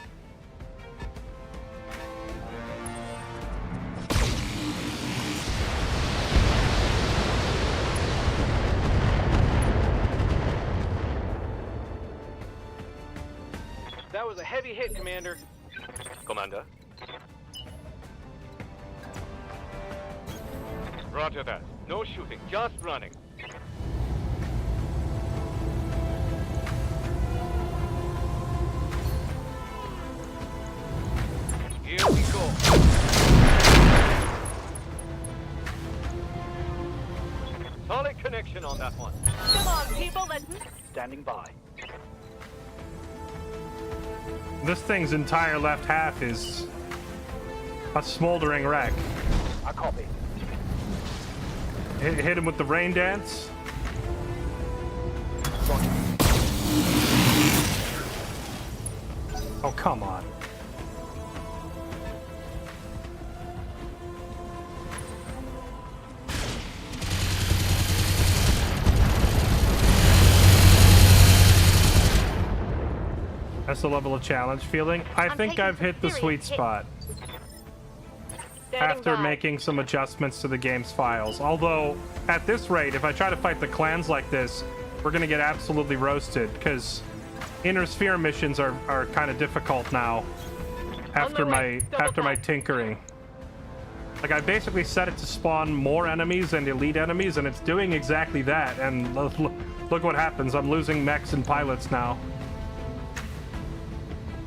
That was a heavy hit, Commander. Commander. Roger that. No shooting, just running. Here we go. Solid connection on that one. Come on, people, let's... Standing by. This thing's entire left half is a smoldering wreck. I copy. Hit him with the rain dance. Oh, come on. That's the level of challenge feeling. I think I've hit the sweet spot after making some adjustments to the game's files. Although, at this rate, if I try to fight the clans like this, we're gonna get absolutely roasted, because inner sphere missions are kind of difficult now after my tinkering. Like, I basically set it to spawn more enemies and elite enemies, and it's doing exactly that, and look what happens. I'm losing mechs and pilots now.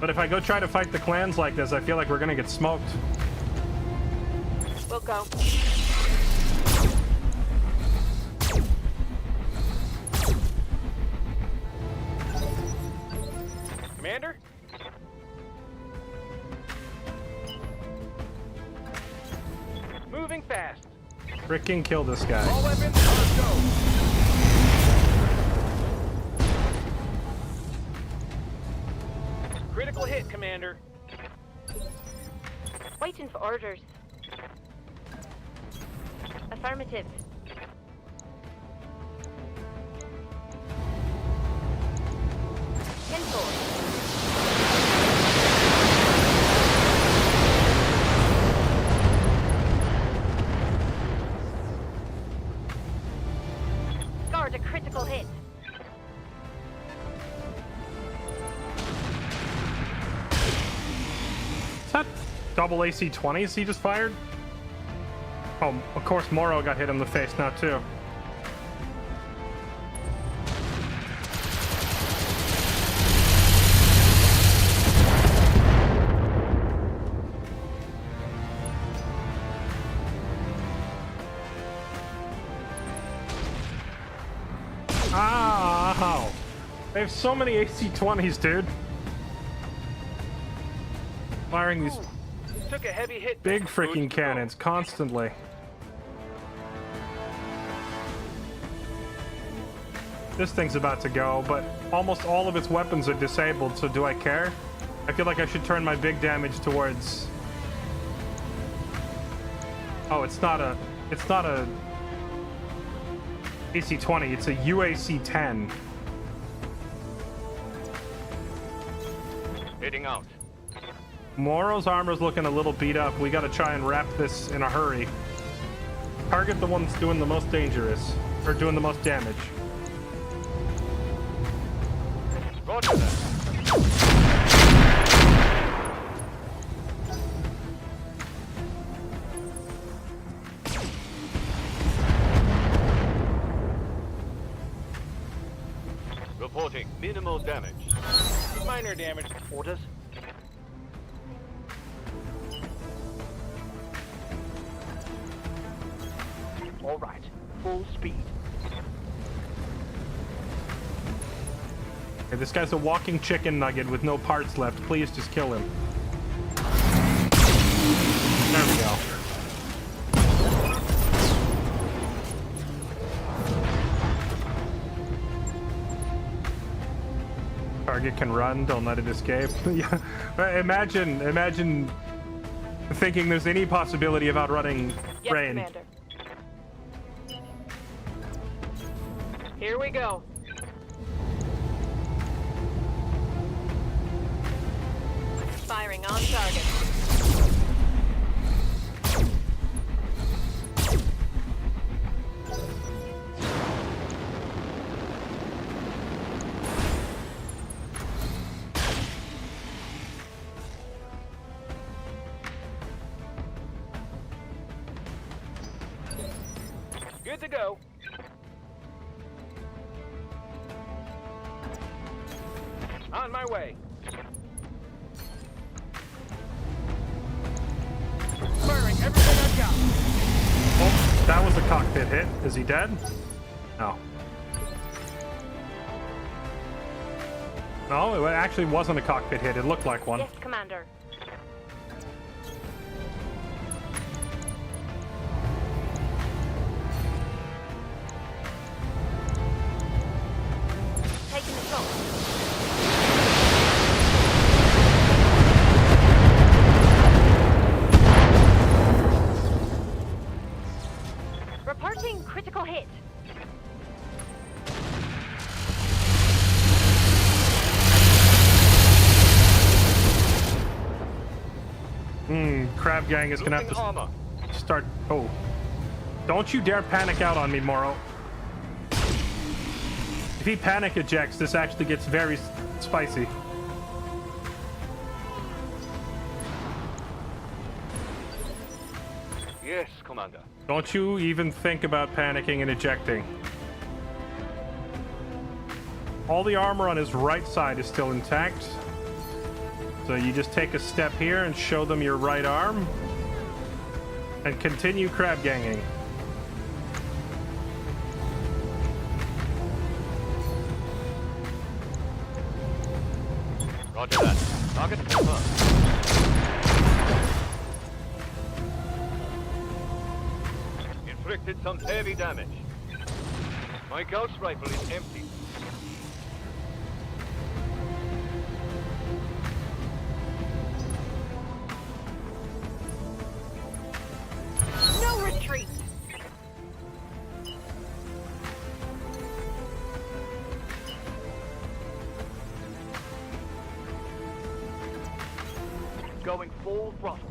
But if I go try to fight the clans like this, I feel like we're gonna get smoked. We'll go. Commander? Moving fast. Frickin' kill this guy. All weapons, let's go. Commander. Waiting for orders. Affirmative. Scored a critical hit. Is that double AC-20s he just fired? Oh, of course Moro got hit in the face now too. Ow! They have so many AC-20s, dude. Firing these Took a heavy hit. big freaking cannons constantly. This thing's about to go, but almost all of its weapons are disabled, so do I care? I feel like I should turn my big damage towards... Oh, it's not a AC-20, it's a UAC-10. Heading out. Moro's armor's looking a little beat up. We gotta try and wrap this in a hurry. Target the one that's doing the most dangerous, or doing the most damage. Roger that. Reporting minimal damage. Minor damage. Orders. All right. Full speed. Okay, this guy's a walking chicken nugget with no parts left. Please just kill him. There we go. Target can run, don't let it escape. Yeah. Imagine thinking there's any possibility of outrunning Yes, rain. Commander. Here we go. Firing on target. Good to go. On my way. Firing everything I've got. Oh, that was a cockpit hit. Is he dead? No. No, it actually wasn't a cockpit hit. It looked like one. Yes, Commander. Taking the shot. Reporting critical hit. Crab Gang is gonna have to start. Oh. Don't you dare panic out on me, Moro. If he panic ejects, this actually gets very spicy. Yes, Commander. Don't you even think about panicking and ejecting. All the armor on his right side is still intact. So you just take a step here and show them your right arm. And continue crab ganging. Roger that. Target confirmed. Inflicted some heavy damage. My Gauss rifle is empty. Going full throttle.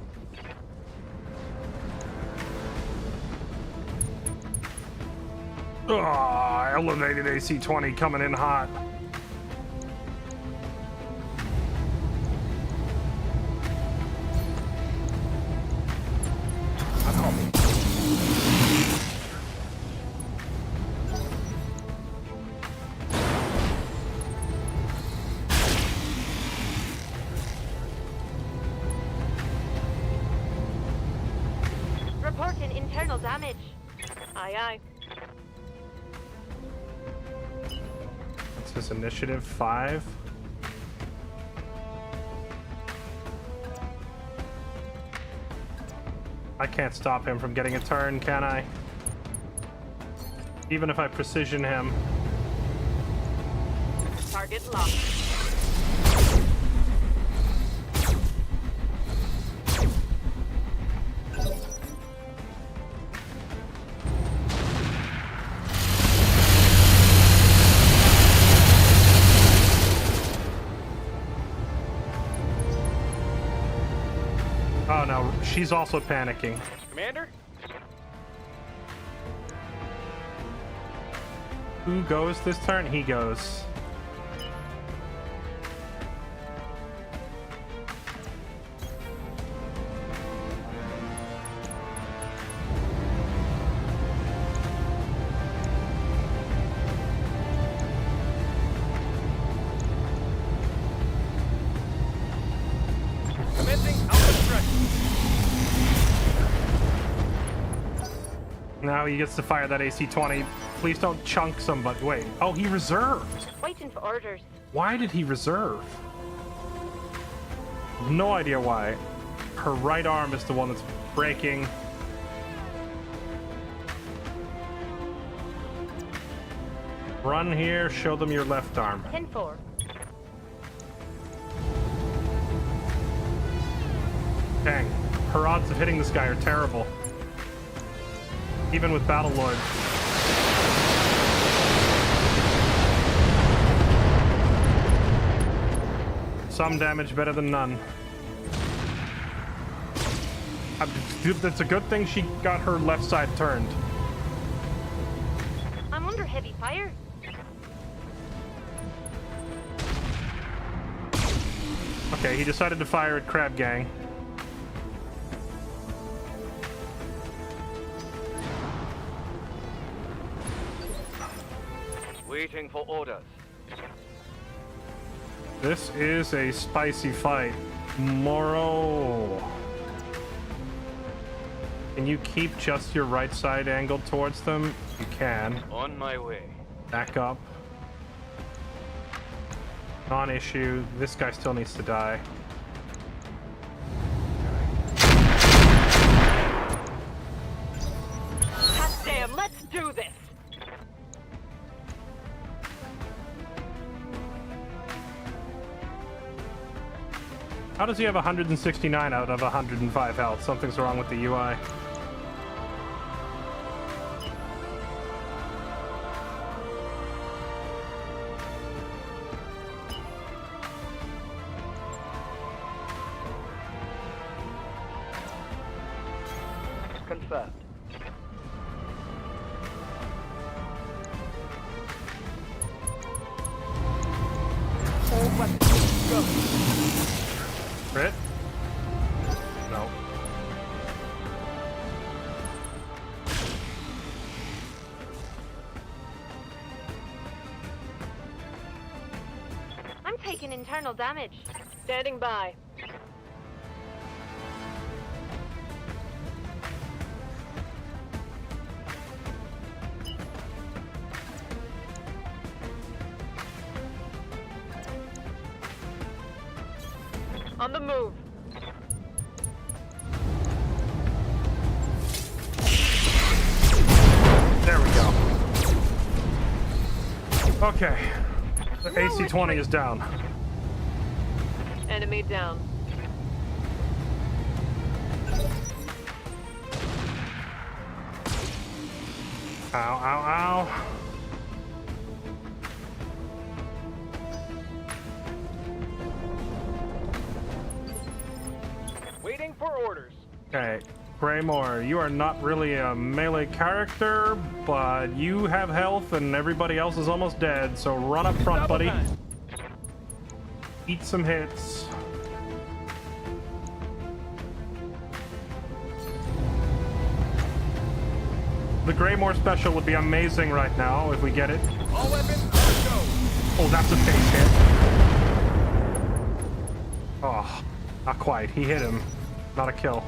Elevated AC-20 coming in hot. Reporting internal damage. Aye, aye. What's his initiative? 5? I can't stop him from getting a turn, can I? Even if I precision him. Target locked. Oh no, she's also panicking. Commander? Who goes this turn? He goes. Commencing output stretch. Now he gets to fire that AC-20. Please don't chunk somebody. Wait. Oh, he reserved. Waiting for orders. Why did he reserve? No idea why. Her right arm is the one that's breaking. Run here, show them your left arm. 10-4. Dang. Her odds of hitting this guy are terrible. Even with Battlelord. Some damage better than none. It's a good thing she got her left side turned. I'm under heavy fire. Okay, he decided to fire at Crab Gang. Waiting for orders. This is a spicy fight. Moro. Can you keep just your right side angled towards them? You can. On my way. Back up. Non-issue. This guy still needs to die. God damn, let's do this! How does he have 169 out of 105 health? Something's wrong with the UI. Confirmed. All weapons, go. Crit? No. I'm taking internal damage. Standing by. On the move. There we go. Okay. The AC-20 is down. Enemy down. Ow, ow, ow. Okay, Greymore, you are not really a melee character, but you have health and everybody else is almost dead, so run up front, buddy. Eat some hits. The Greymore special would be amazing right now if we get it. All weapons, let's go. Oh, that's a face hit. Oh, not quite. He hit him. Not a kill.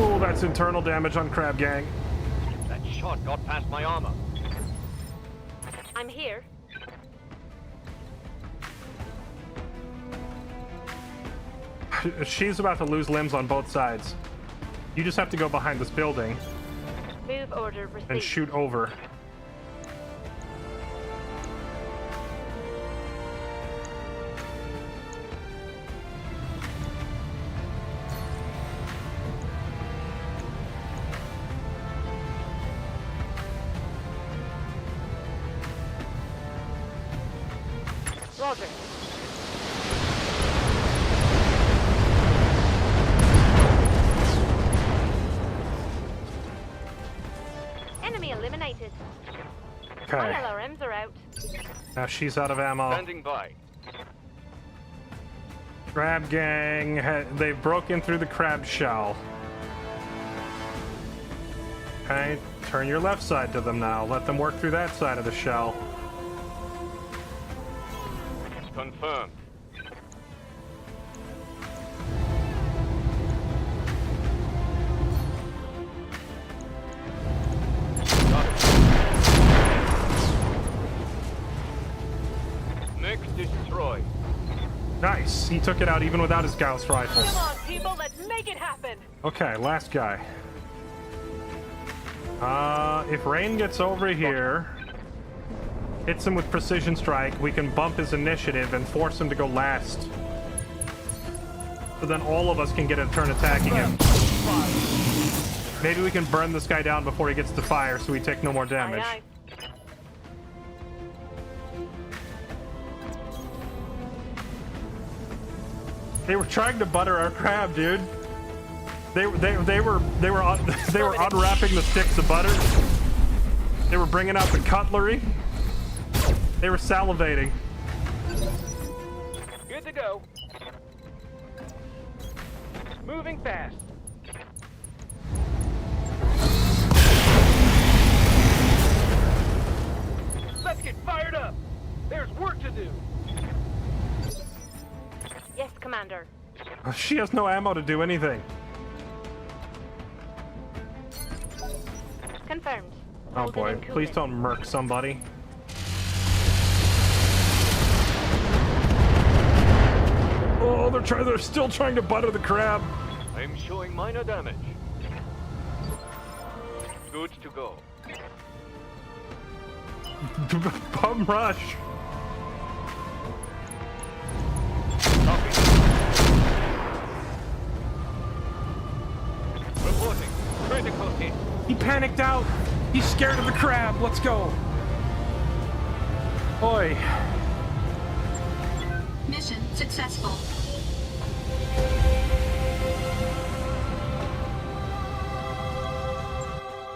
Oh, that's internal damage on Crab Gang. That shot got past my armor. I'm here. She's about to lose limbs on both sides. You just have to go behind this building Move order received. and shoot over. Roger. Enemy eliminated. Okay. My LRMs are out. Now she's out of ammo. Standing by. Crab Gang, they've broken through the crab shell. Okay, turn your left side to them now. Let them work through that side of the shell. Confirmed. Mech destroyed. Nice. He took it out even without his Gauss rifle. Come on, people, let's make it happen. Okay, last guy. If Rain gets over here, hits him with precision strike, we can bump his initiative and force him to go last. So then all of us can get a turn attacking him. Maybe we can burn this guy down before he gets to fire so we take no more damage. Aye, They were trying to butter our crab, dude. They were unwrapping the sticks of butter. They were bringing out the cutlery. They were salivating. Good to go. Moving fast. Let's get fired up. There's work to do. Yes, Commander. She has no ammo to do anything. Confirmed. Oh Holding boy, and cooling. please don't murk somebody. Oh, they're still trying to butter the crab. I'm showing minor damage. Good to go. Bum rush. Copy. Reporting. Critical hit. He panicked out. He's scared of the crab. Let's go. Oi. Mission successful.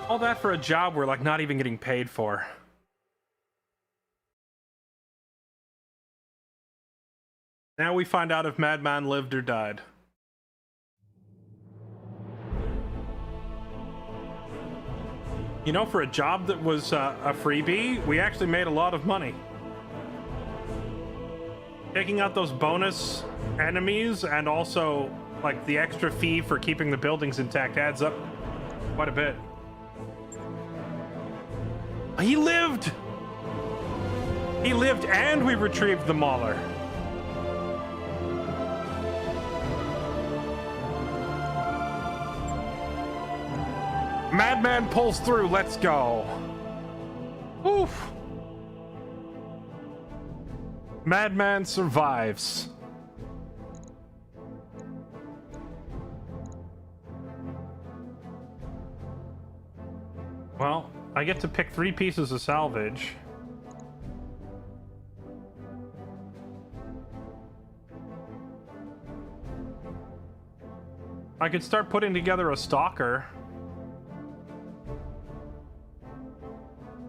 All that for a job we're like not even getting paid for. Now we find out if Madman lived or died. You know, for a job that was a freebie, we actually made a lot of money. Taking out those bonus enemies and also like the extra fee for keeping the buildings intact adds up quite a bit. He lived! He lived and we retrieved the Mauler. Madman pulls through, let's go. Oof. Madman survives. Well, I get to pick 3 pieces of salvage. I could start putting together a stalker.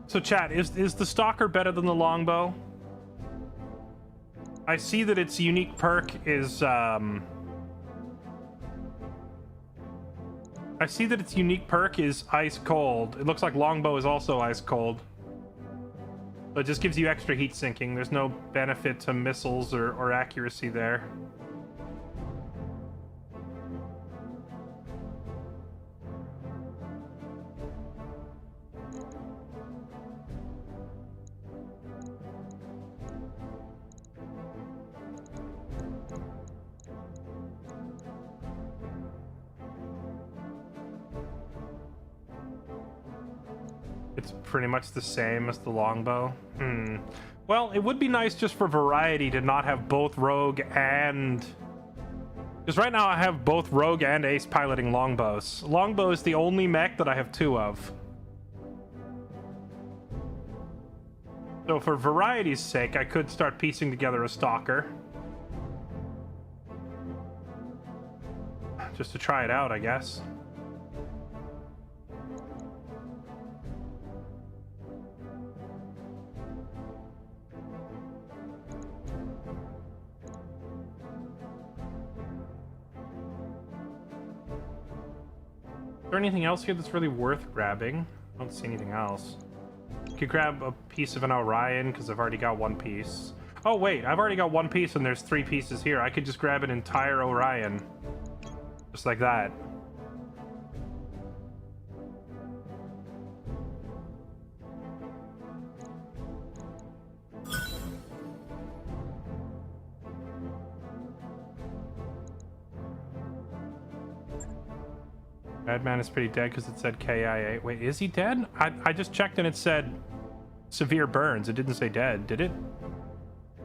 So chat, is the stalker better than the longbow? I see that its unique perk is I see that its unique perk is ice cold. It looks like longbow is also ice cold. So it just gives you extra heat sinking. There's no benefit to missiles or accuracy there. It's pretty much the same as the longbow. Well, it would be nice just for variety to not have both rogue and... Because right now I have both rogue and ace piloting longbows. Longbow is the only mech that I have 2 of. So for variety's sake, I could start piecing together a stalker. Just to try it out, I guess. Is there anything else here that's really worth grabbing? I don't see anything else. Could grab a piece of an Orion because I've already got 1 piece. Oh wait, I've already got 1 piece and there's 3 pieces here. I could just grab an entire Orion. Just like that. Madman is pretty dead because it said KIA. Wait, is he dead? I just checked and it said severe burns. It didn't say dead, did it?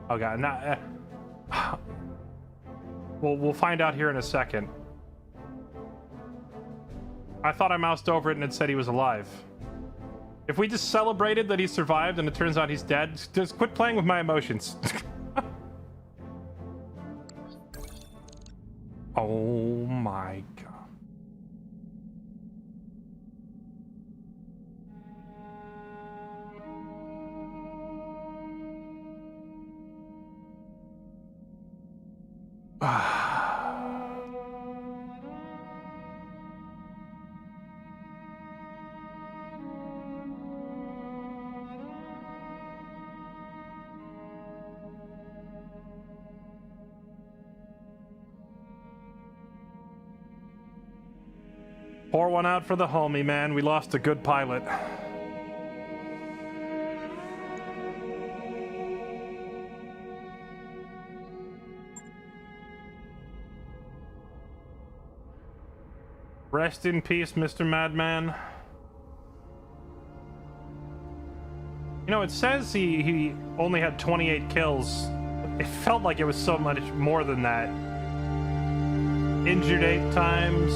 Oh god, nah. We'll find out here in a second. I thought I moused over it and it said he was alive. If we just celebrated that he survived and it turns out he's dead, just quit playing with my emotions. Oh my god. Pour one out for the homie, man. We lost a good pilot. Rest in peace, Mr. Madman. You know, it says he only had 28 kills. It felt like it was so much more than that. Injured 8 times.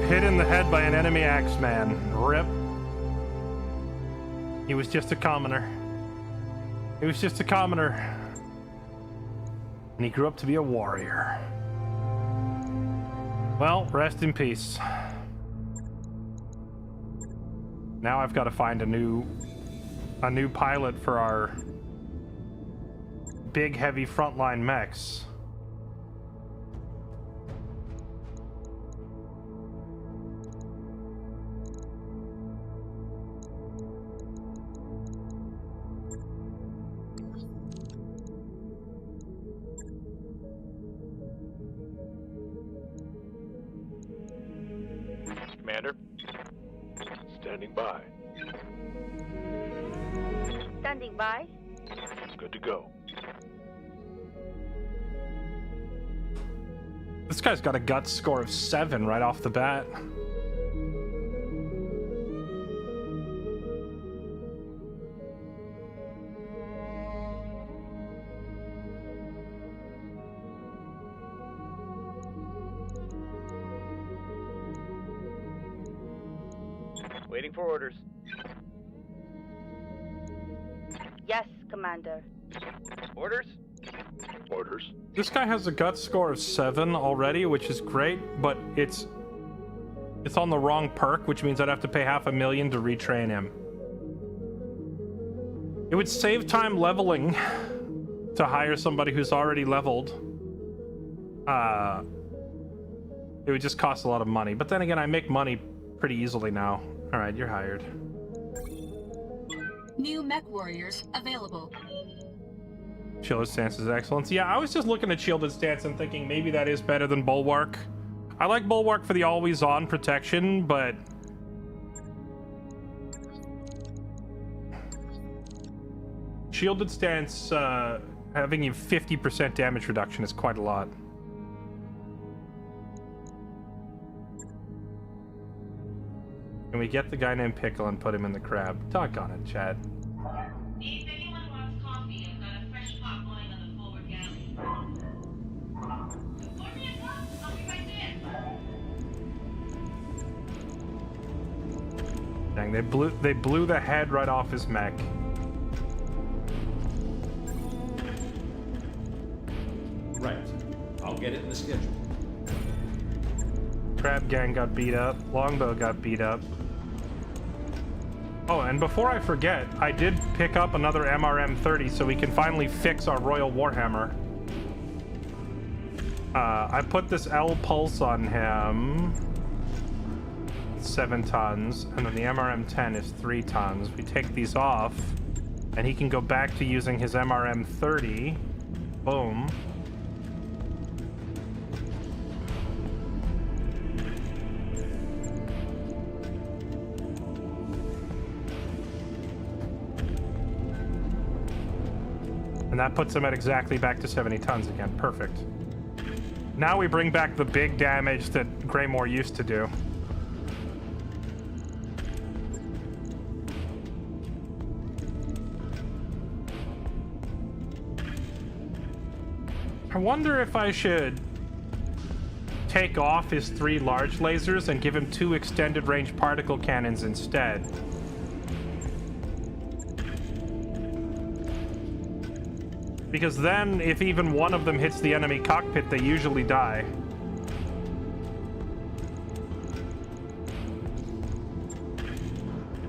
Hit in the head by an enemy Axeman. Rip. He was just a commoner. He was just a commoner. And he grew up to be a warrior. Well, rest in peace. Now I've got to find a new pilot for our big, heavy frontline mechs. Commander, standing by. Standing by. Good to go. This guy's got a guts score of 7 right off the bat. Waiting for orders. Yes, Commander. Orders? Orders. This guy has a guts score of 7 already, which is great, but it's on the wrong perk, which means I'd have to pay $500,000 to retrain him. It would save time leveling to hire somebody who's already leveled. It would just cost a lot of money. But then again, I make money pretty easily now. All right, you're hired. New mech warriors available. Shielded stance is excellent. Yeah, I was just looking at shielded stance and thinking maybe that is better than bulwark. I like bulwark for the always-on protection, but shielded stance having you 50% damage reduction is quite a lot. Can we get the guy named Pickle and put him in the crab? Doggone it, Chad. If anyone wants coffee, I've got a fresh pot going on the forward galley. Pour me a cup. I'll be right there. Dang, they blew the head right off his mech. Right. I'll get it in the schedule. Crab gang got beat up. Longbow got beat up. Oh, and before I forget, I did pick up another MRM-30 so we can finally fix our Royal Warhammer. I put this L pulse on him. 7 tons, and then the MRM-10 is 3 tons. We take these off, and he can go back to using his MRM-30. Boom. And that puts him at exactly back to 70 tons again. Perfect. Now we bring back the big damage that Greymoor used to do. I wonder if I should take off his 3 large lasers and give him 2 extended range particle cannons instead. Because then, if even one of them hits the enemy cockpit, they usually die.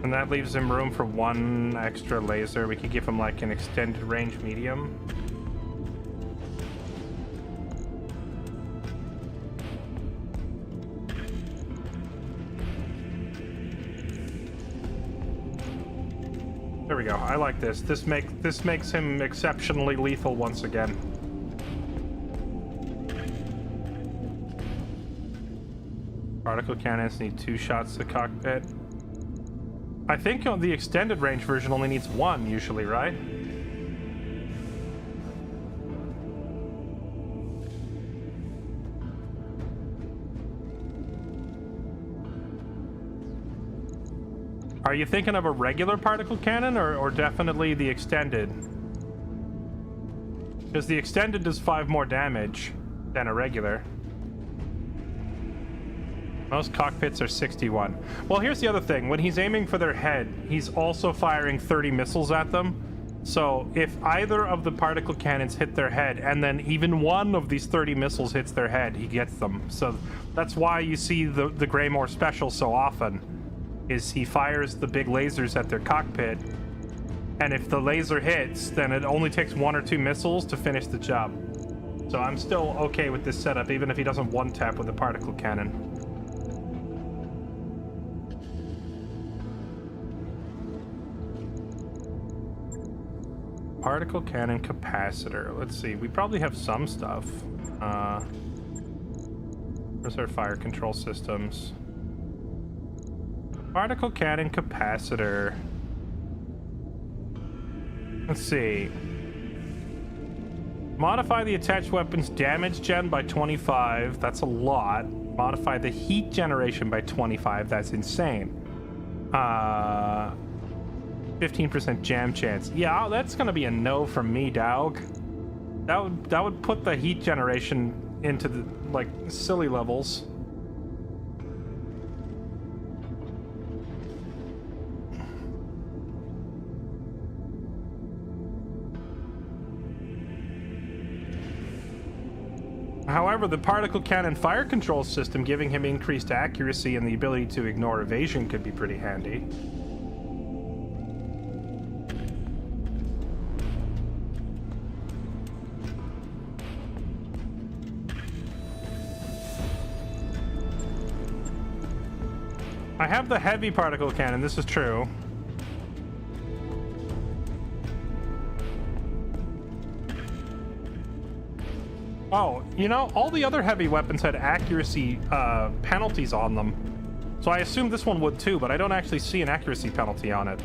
And that leaves him room for 1 extra laser. We could give him like an extended range medium. There we go. I like this. This makes him exceptionally lethal once again. Particle cannons need 2 shots to the cockpit. I think the extended range version only needs 1 usually, right? Are you thinking of a regular particle cannon or definitely the extended? Because the extended does 5 more damage than a regular. Most cockpits are 61. Well, here's the other thing. When he's aiming for their head, he's also firing 30 missiles at them. So if either of the particle cannons hit their head, and then even one of these 30 missiles hits their head, he gets them. So that's why you see the Greymoor special so often. Is he fires the big lasers at their cockpit, and if the laser hits, then it only takes 1 or 2 missiles to finish the job. So I'm still okay with this setup, even if he doesn't one-tap with the particle cannon. Particle cannon capacitor. Let's see, we probably have some stuff. Where's our fire control systems? Particle cannon capacitor. Let's see. Modify the attached weapon's damage gen by 25. That's a lot. Modify the heat generation by 25. That's insane. 15% jam chance. Yeah, that's gonna be a no from me, dog. That would put the heat generation into the like silly levels. However, the particle cannon fire control system giving him increased accuracy and the ability to ignore evasion could be pretty handy. I have the heavy particle cannon, this is true. Oh, you know, all the other heavy weapons had accuracy penalties on them. So I assume this one would too, but I don't actually see an accuracy penalty on it.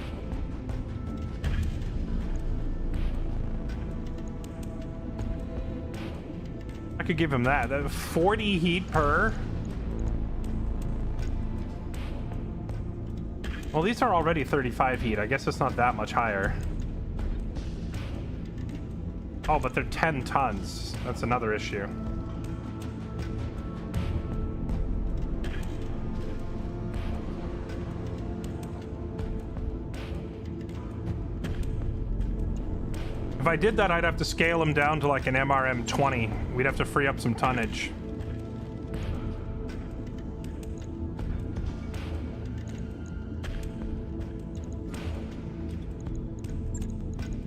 I could give him that. 40 heat per. Well, these are already 35 heat. I guess it's not that much higher. Oh, but they're 10 tons. That's another issue. If I did that, I'd have to scale them down to like an MRM 20. We'd have to free up some tonnage.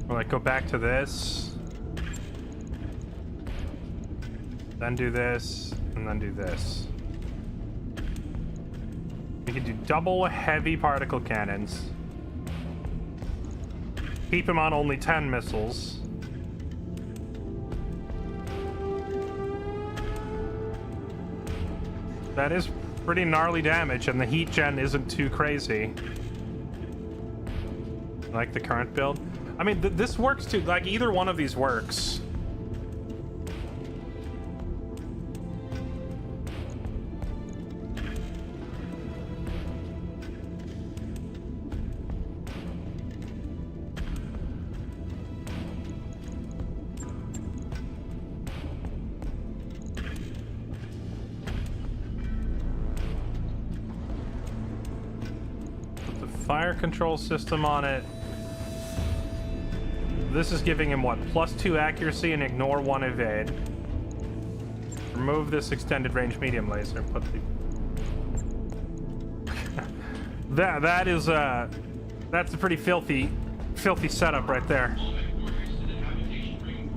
Or like go back to this. Then do this, and then do this. We can do double heavy particle cannons. Keep him on only 10 missiles. That is pretty gnarly damage, and the heat gen isn't too crazy. Like the current build. I mean, this works too. Like, either one of these works. Fire control system on it. This is giving him what? +2 accuracy and ignore 1 evade. Remove this extended range medium laser. Put the that's a pretty filthy setup right there.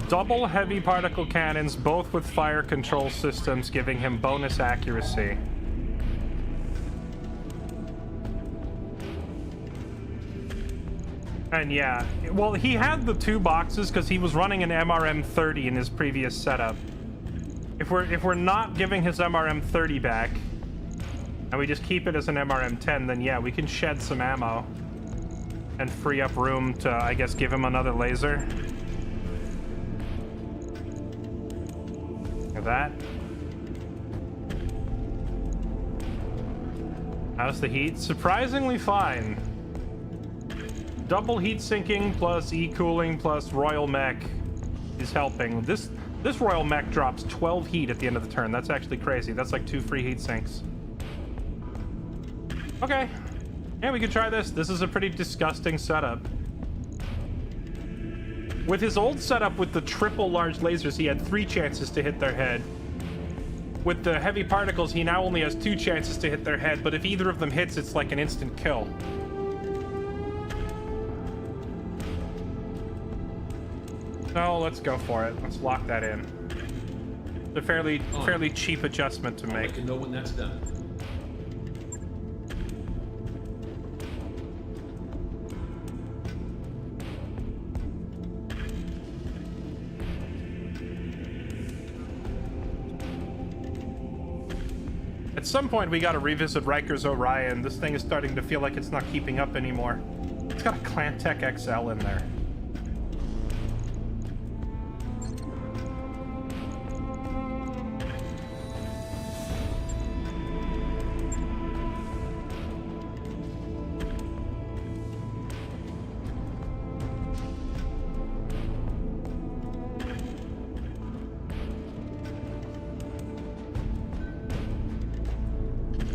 Double heavy particle cannons, both with fire control systems, giving him bonus accuracy. And yeah, well, he had the 2 boxes because he was running an MRM 30 in his previous setup. If we're not giving his MRM 30 back, and we just keep it as an MRM 10, then yeah, we can shed some ammo and free up room to, I guess, give him another laser. Look at that. How's the heat? Surprisingly fine. Double heat sinking plus e-cooling plus royal mech is helping. This royal mech drops 12 heat at the end of the turn. That's actually crazy. That's like 2 free heat sinks. Okay. Yeah, we can try this. This is a pretty disgusting setup. With his old setup with the triple large lasers, he had 3 chances to hit their head. With the heavy particles, he now only has 2 chances to hit their head, but if either of them hits, it's like an instant kill. No, let's go for it. Let's lock that in. It's a fairly cheap adjustment to make. I'll let you know when that's done. At some point, we gotta revisit Riker's Orion. This thing is starting to feel like it's not keeping up anymore. It's got a BattleTech XL in there.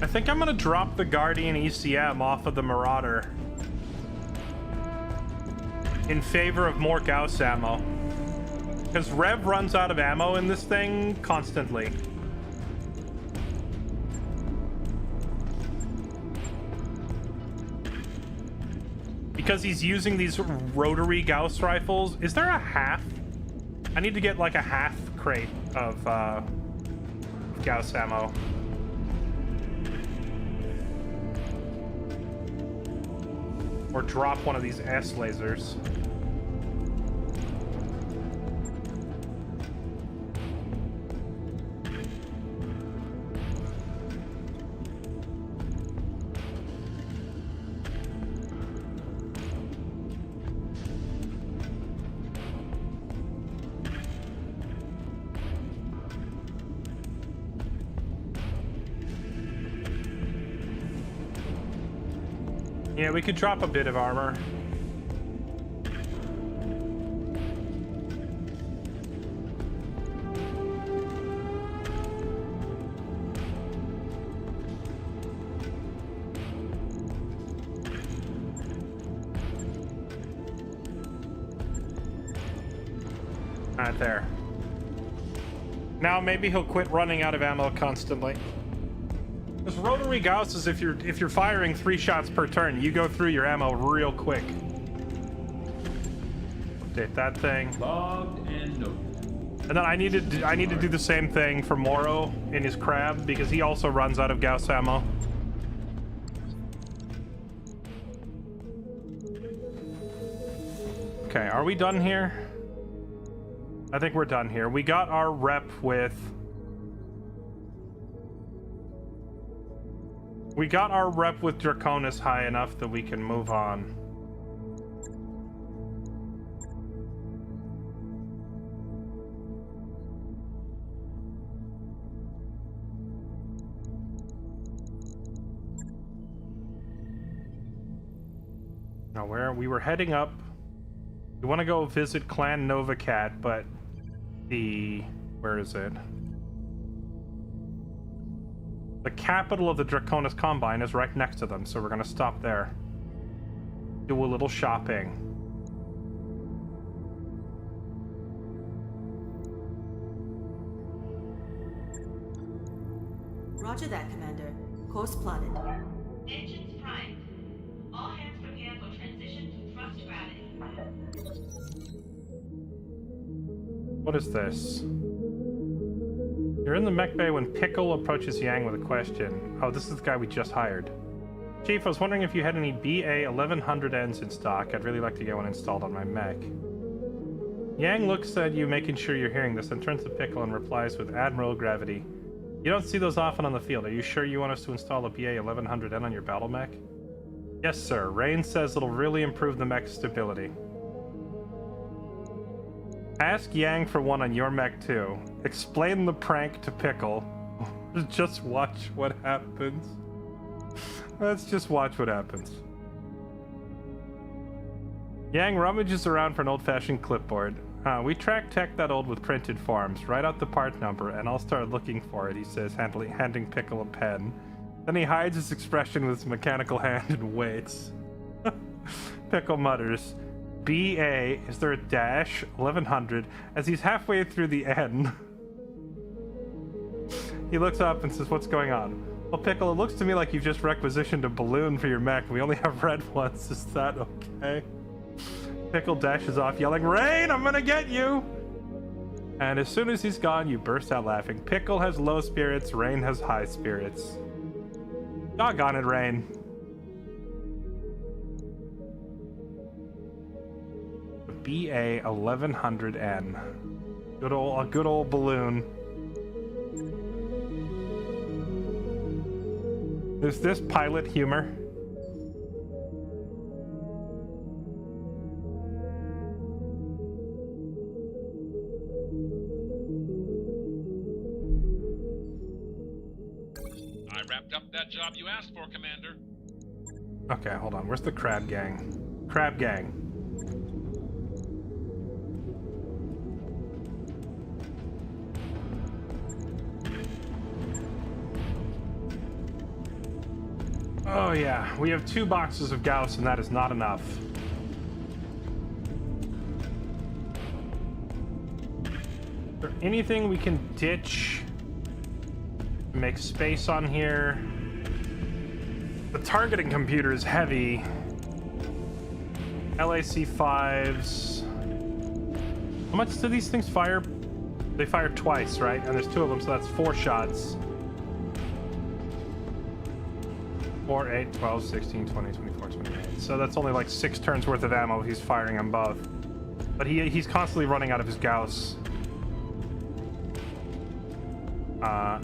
I think I'm gonna drop the Guardian ECM off of the Marauder in favor of more Gauss ammo. Because Rev runs out of ammo in this thing constantly. Because he's using these rotary Gauss rifles. Is there a half? I need to get like a half crate of Gauss ammo. Or drop one of these S lasers. Yeah, we could drop a bit of armor. Alright, there. Now maybe he'll quit running out of ammo constantly. This rotary Gauss is if you're firing 3 shots per turn, you go through your ammo real quick. Update that thing. Logged and noted. And then I need to do the same thing for Moro in his crab because he also runs out of Gauss ammo. Okay, are we done here? I think we're done here. We got our rep with... We got our rep with Draconis high enough that we can move on. Now we were heading up. We want to go visit Clan Novacat, but where is it? The capital of the Draconis Combine is right next to them, so we're gonna stop there. Do a little shopping. Roger that, Commander. Course plotted. Engines primed. All hands prepare for transition to thrust gravity. What is this? You're in the mech bay when Pickle approaches Yang with a question. Oh, this is the guy we just hired. Chief, I was wondering if you had any BA 1100Ns in stock. I'd really like to get one installed on my mech. Yang looks at you, making sure you're hearing this, and turns to Pickle and replies with Admiral Gravity. You don't see those often on the field. Are you sure you want us to install a BA 1100N on your battle mech? Yes, sir. Rain says it'll really improve the mech's stability. Ask Yang for one on your mech too. Explain the prank to Pickle. Just watch what happens. Let's just watch what happens. Yang rummages around for an old-fashioned clipboard. We track tech that old with printed forms. Write out the part number and I'll start looking for it, he says, handing Pickle a pen. Then he hides his expression with his mechanical hand and waits. Pickle mutters, BA, is there a dash? 1100, as he's halfway through the N. He looks up and says, what's going on? Well, Pickle, it looks to me like you've just requisitioned a balloon for your mech. We only have red ones. Is that okay? Pickle dashes off, yelling, Rain, I'm gonna get you! And as soon as he's gone, you burst out laughing. Pickle has low spirits, Rain has high spirits. Doggone it, Rain. BA 1100N. A good old balloon. Is this pilot humor? I wrapped up that job you asked for, Commander. Okay, hold on. Where's the crab gang? Crab gang. Oh yeah, we have 2 boxes of Gauss and that is not enough. anything we can ditch? Make space on here. The targeting computer is heavy. LAC 5s. How much do these things fire? They fire twice, right? And there's 2 of them, so that's 4 shots. 4, 8, 12, 16, 20, 24, 28. So that's only like 6 turns worth of ammo if he's firing above. But he's constantly running out of his Gauss.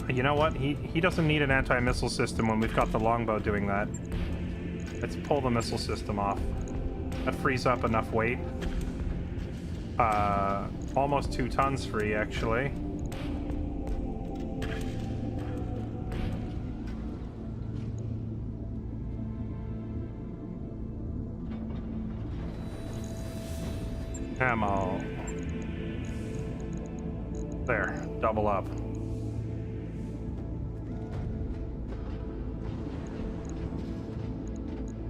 You know what? He doesn't need an anti-missile system when we've got the longbow doing that. Let's pull the missile system off. That frees up enough weight. Almost 2 tons free, actually. Ammo. There, double up.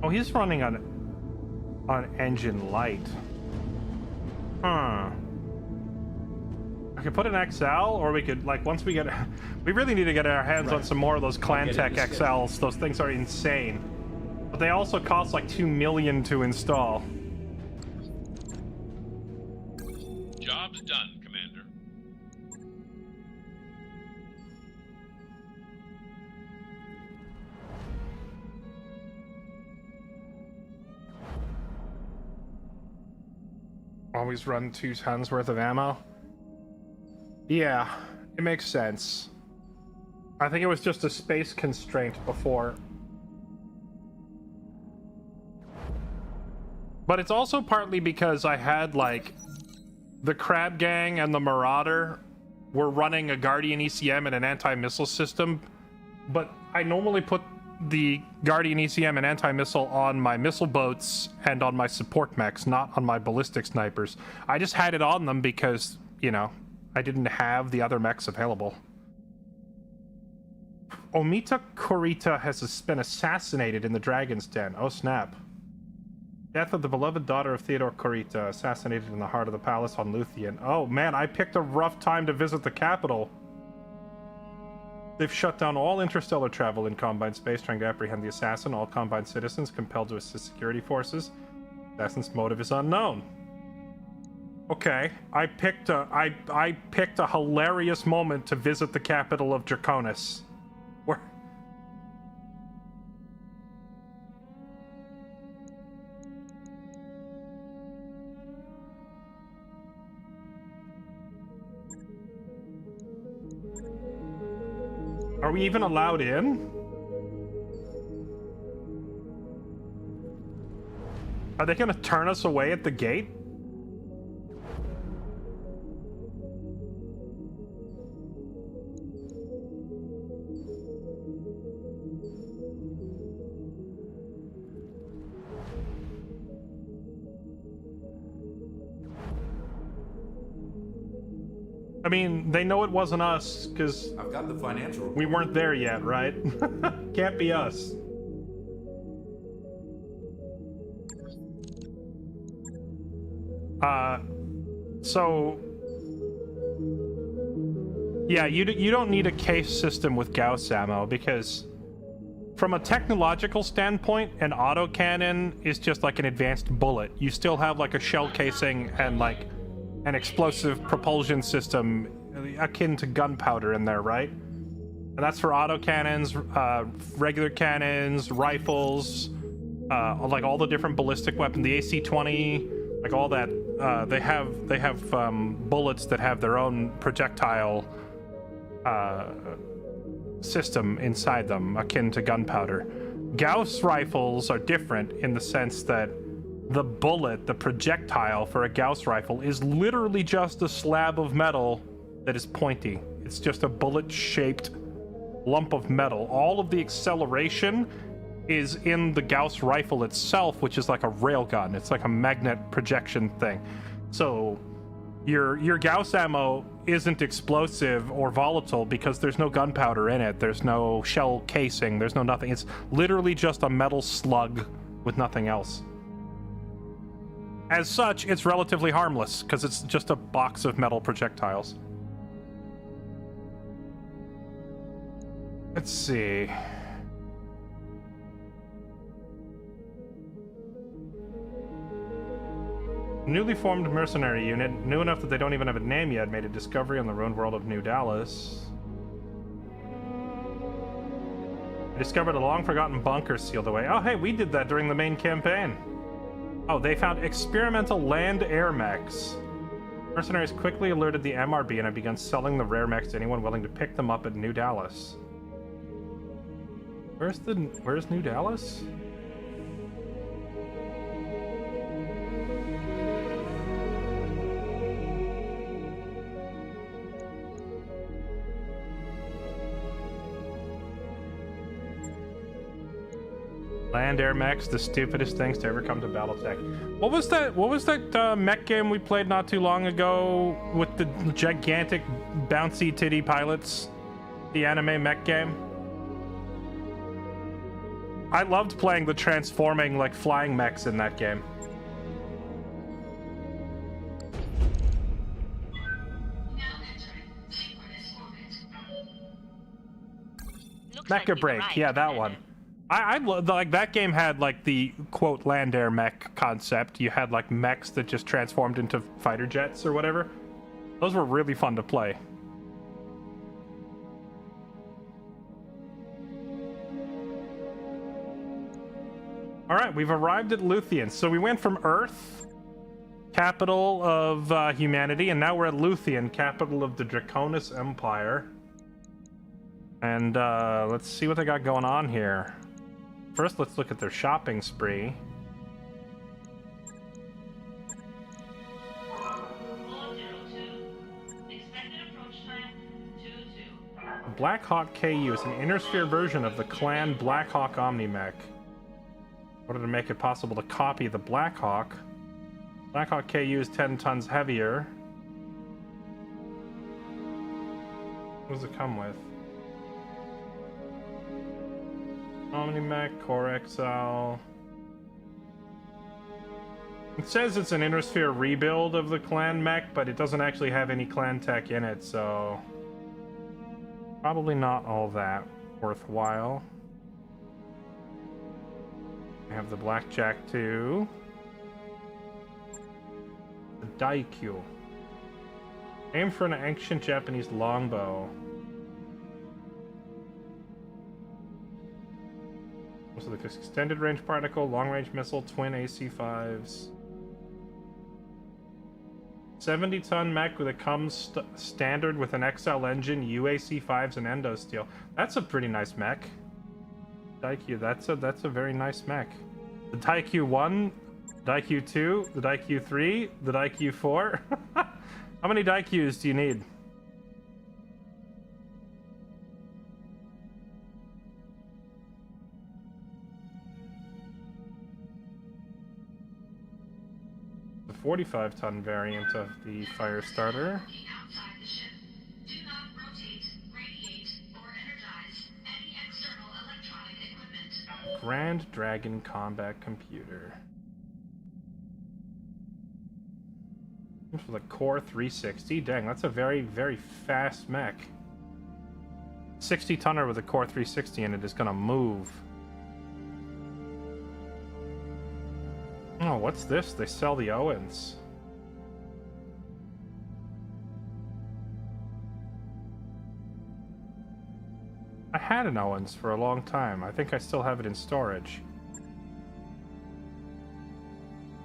Oh, he's running on engine light. Huh. I could put an XL, or we could, like, once we get... We really need to get our hands on some more of those ClanTech XLs. Those things are insane. But they also cost like $2 million to install. Job's done, Commander. Always run 2 tons worth of ammo. Yeah, it makes sense. I think it was just a space constraint before. But it's also partly because I had, like, the Crab Gang and the Marauder were running a Guardian ECM and an anti-missile system, but I normally put the Guardian ECM and anti-missile on my missile boats and on my support mechs, not on my ballistic snipers. I just had it on them because, you know, I didn't have the other mechs available. Omita Kurita has been assassinated in the Dragon's Den. Oh, snap. Death of the beloved daughter of Theodore Kurita, assassinated in the heart of the palace on Luthien. Oh, man, I picked a rough time to visit the capital. They've shut down all interstellar travel in Combine space, trying to apprehend the assassin. All Combine citizens compelled to assist security forces. Assassin's motive is unknown. Okay, I picked a hilarious moment to visit the capital of Draconis. Where? Are we even allowed in? Are they gonna turn us away at the gate? I mean, they know it wasn't us, because I've got the financial report. We weren't there yet, right? Can't be us. So... Yeah, you don't need a case system with Gauss ammo, because from a technological standpoint, an autocannon is just like an advanced bullet. You still have like a shell casing and like an explosive propulsion system akin to gunpowder in there, right? And that's for autocannons, regular cannons, rifles, like all the different ballistic weapons, the AC-20, like all that. They have bullets that have their own projectile system inside them, akin to gunpowder. Gauss rifles are different in the sense that the bullet, the projectile for a Gauss rifle, is literally just a slab of metal that is pointy. It's just a bullet-shaped lump of metal. All of the acceleration is in the Gauss rifle itself, which is like a railgun. It's like a magnet projection thing. So your Gauss ammo isn't explosive or volatile because there's no gunpowder in it. There's no shell casing. There's no nothing. It's literally just a metal slug with nothing else. As such, it's relatively harmless because it's just a box of metal projectiles. Let's see. Newly formed mercenary unit, new enough that they don't even have a name yet, made a discovery on the ruined world of New Dallas. They discovered a long-forgotten bunker sealed away. Oh, hey, we did that during the main campaign. Oh, they found experimental land-air mechs. Mercenaries quickly alerted the MRB and have begun selling the rare mechs to anyone willing to pick them up at New Dallas. Where's New Dallas? Land air mechs, the stupidest things to ever come to BattleTech. What was that mech game we played not too long ago with the gigantic bouncy titty pilots? The anime mech game? I loved playing the transforming, like, flying mechs in that game. Mecha Break, yeah, that one. I like that game had like the quote land air mech concept. You had like mechs that just transformed into fighter jets or whatever. Those were really fun to play. All right, we've arrived at Luthien. So we went from Earth, capital of humanity, and now we're at Luthien, capital of the Draconis Empire. And let's see what they got going on here. First, let's look at their shopping spree. Blackhawk KU is an Intersphere version of the Clan Blackhawk Omni-Mech. In order to make it possible to copy the Blackhawk, Blackhawk KU is 10 tons heavier. What does it come with? Omni-Mech, Core XL. It says it's an Intersphere rebuild of the Clan Mech, but it doesn't actually have any Clan tech in it, so probably not all that worthwhile. I have the Blackjack 2. The Daikyu. Aim for an ancient Japanese longbow. So the extended range particle, long range missile, twin AC-5s. 70-ton mech that comes standard with an XL engine, UAC-5s, and endo steel. That's a pretty nice mech. Daikyu, that's a very nice mech. The Daikyu 1, Daikyu 2, the Daikyu 3, the Daikyu 4. How many Daikyus do you need? The 45-ton variant of the Firestarter. Grand Dragon Combat Computer. For the Core 360. Dang, that's a very, very fast mech. 60-tonner with a Core 360 in it is gonna move. Oh, what's this? They sell the Owens. I had an Owens for a long time. I think I still have it in storage.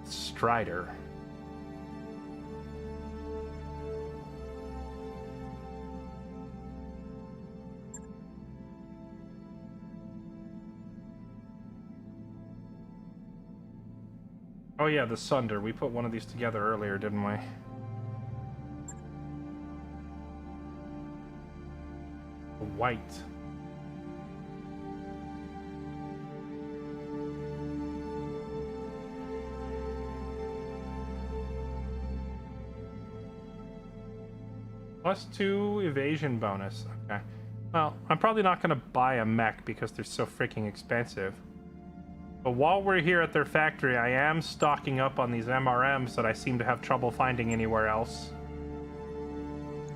Strider. Oh yeah, the Sunder. We put one of these together earlier, didn't we? White. +2 evasion bonus. Okay. Well, I'm probably not going to buy a mech because they're so freaking expensive. But while we're here at their factory, I am stocking up on these MRMs that I seem to have trouble finding anywhere else.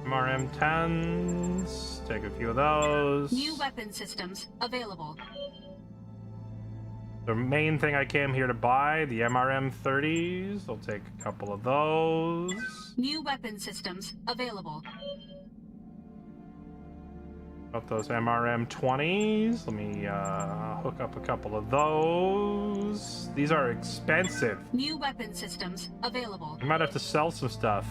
MRM 10s. Take a few of those. New weapon systems available. The main thing I came here to buy, the MRM 30s. I'll take a couple of those. New weapon systems available. Got those MRM 20s. Let me hook up a couple of those. These are expensive. New weapon systems available. I might have to sell some stuff.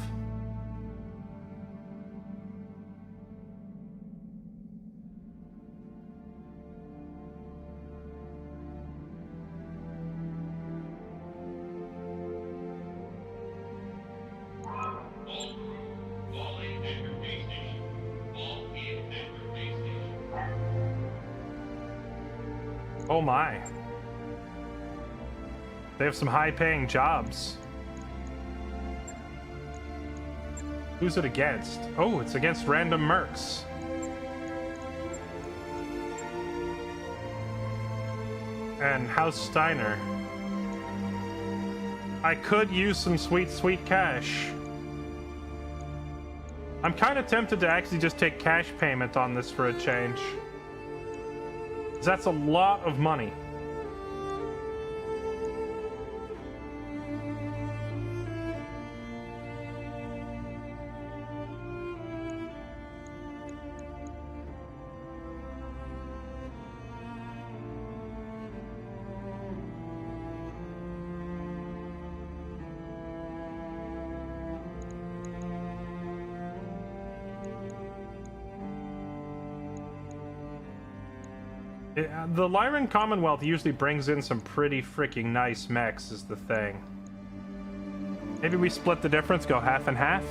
Oh my. They have some high-paying jobs. Who's it against? Oh, it's against random mercs. And House Steiner. I could use some sweet, sweet cash. I'm kind of tempted to actually just take cash payment on this for a change. That's a lot of money. The Lyran Commonwealth usually brings in some pretty freaking nice mechs, is the thing. Maybe we split the difference, go half and half?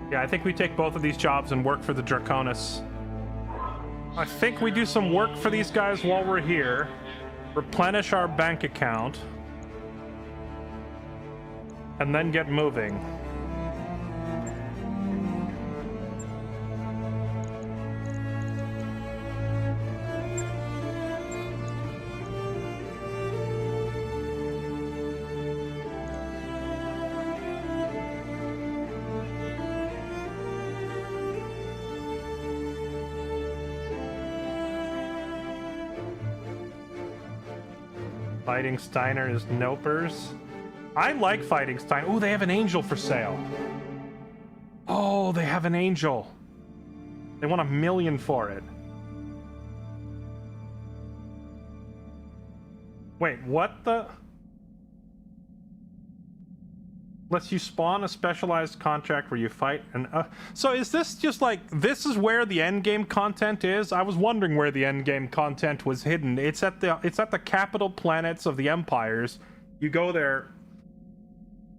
Yeah, I think we take both of these jobs and work for the Draconis. I think we do some work for these guys while we're here. Replenish our bank account. And then get moving. Fighting Steiner is nopers. I like Fighting Steiner. Oh, they have an angel for sale. Oh, they have an angel. They want $1 million for it. Wait, what the? Lets you spawn a specialized contract where you fight and so is this just like, this is where the end game content is? I was wondering where the end game content was hidden. It's at the capital planets of the empires. You go there.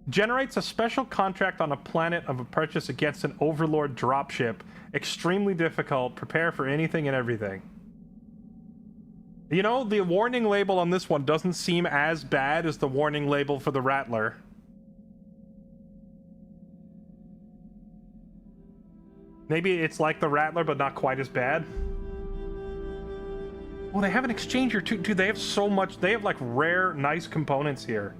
Generates a special contract on a planet of a purchase against an overlord dropship. Extremely difficult. Prepare for anything and everything. You know, the warning label on this one doesn't seem as bad as the warning label for the Rattler. Maybe it's like the Rattler, but not quite as bad. Oh, they have an exchanger too. Dude, they have so much. They have like rare, nice components here.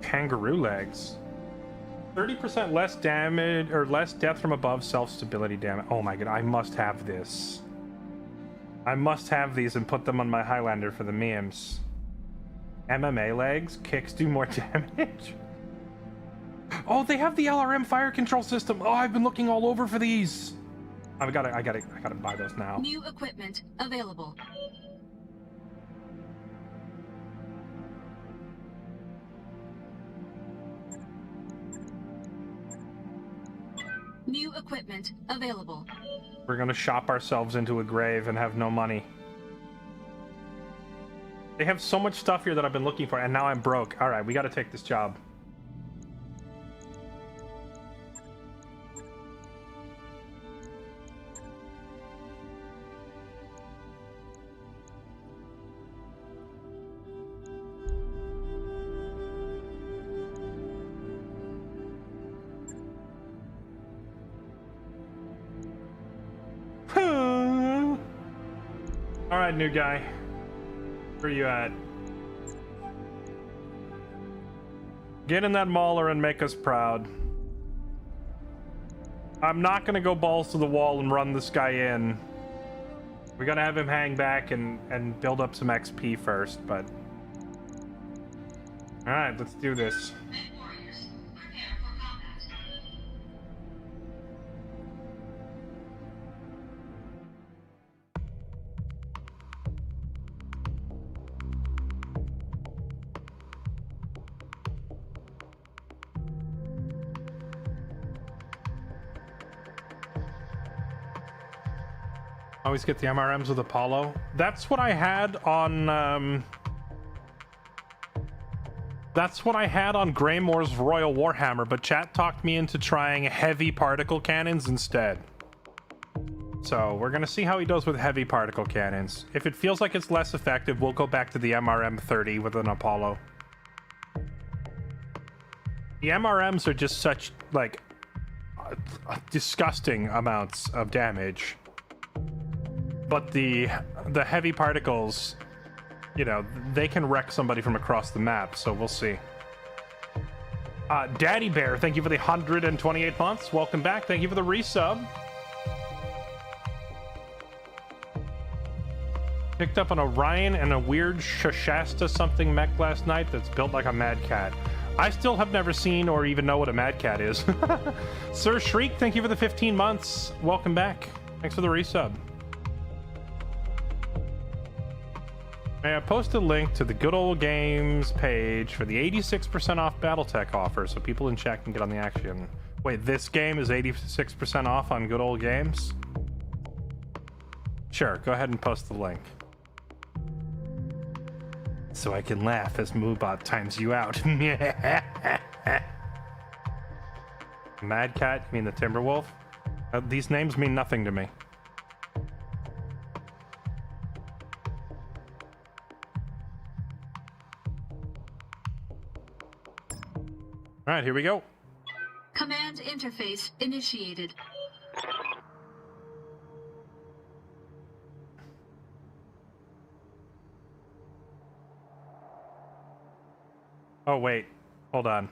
Kangaroo legs. 30% less damage, or less death from above, self-stability damage. Oh my god, I must have this. I must have these and put them on my Highlander for the memes. MMA legs, kicks do more damage. Oh, they have the LRM fire control system. Oh, I've been looking all over for these. I gotta buy those now. New equipment available. New equipment available. We're gonna shop ourselves into a grave and have no money. They have so much stuff here that I've been looking for, and now I'm broke. Alright, we gotta take this job. Alright, new guy. Where you at? Get in that mauler and make us proud. I'm not gonna go balls to the wall and run this guy in. We gotta have him hang back and build up some XP first, but... Alright, let's do this. Always get the MRMs with Apollo. That's what I had on, that's what I had on Greymore's Royal Warhammer, but chat talked me into trying heavy particle cannons instead. So we're gonna see how he does with heavy particle cannons. If it feels like it's less effective, we'll go back to the MRM-30 with an Apollo. The MRMs are just such, like, disgusting amounts of damage. But the heavy particles, you know, they can wreck somebody from across the map, so we'll see. Daddy Bear, thank you for the 128 months. Welcome back. Thank you for the resub. Picked up an Orion and a weird Shashasta something mech last night that's built like a Mad Cat. I still have never seen or even know what a Mad Cat is. Sir Shriek, thank you for the 15 months. Welcome back. Thanks for the resub. May I post a link to the Good Old Games page for the 86% off BattleTech offer so people in chat can get on the action. Wait, this game is 86% off on Good Old Games? Sure, go ahead and post the link. So I can laugh as Moobot times you out. Mad Cat, you mean the Timberwolf? These names mean nothing to me. All right, here we go. Command interface initiated. Oh, wait. Hold on.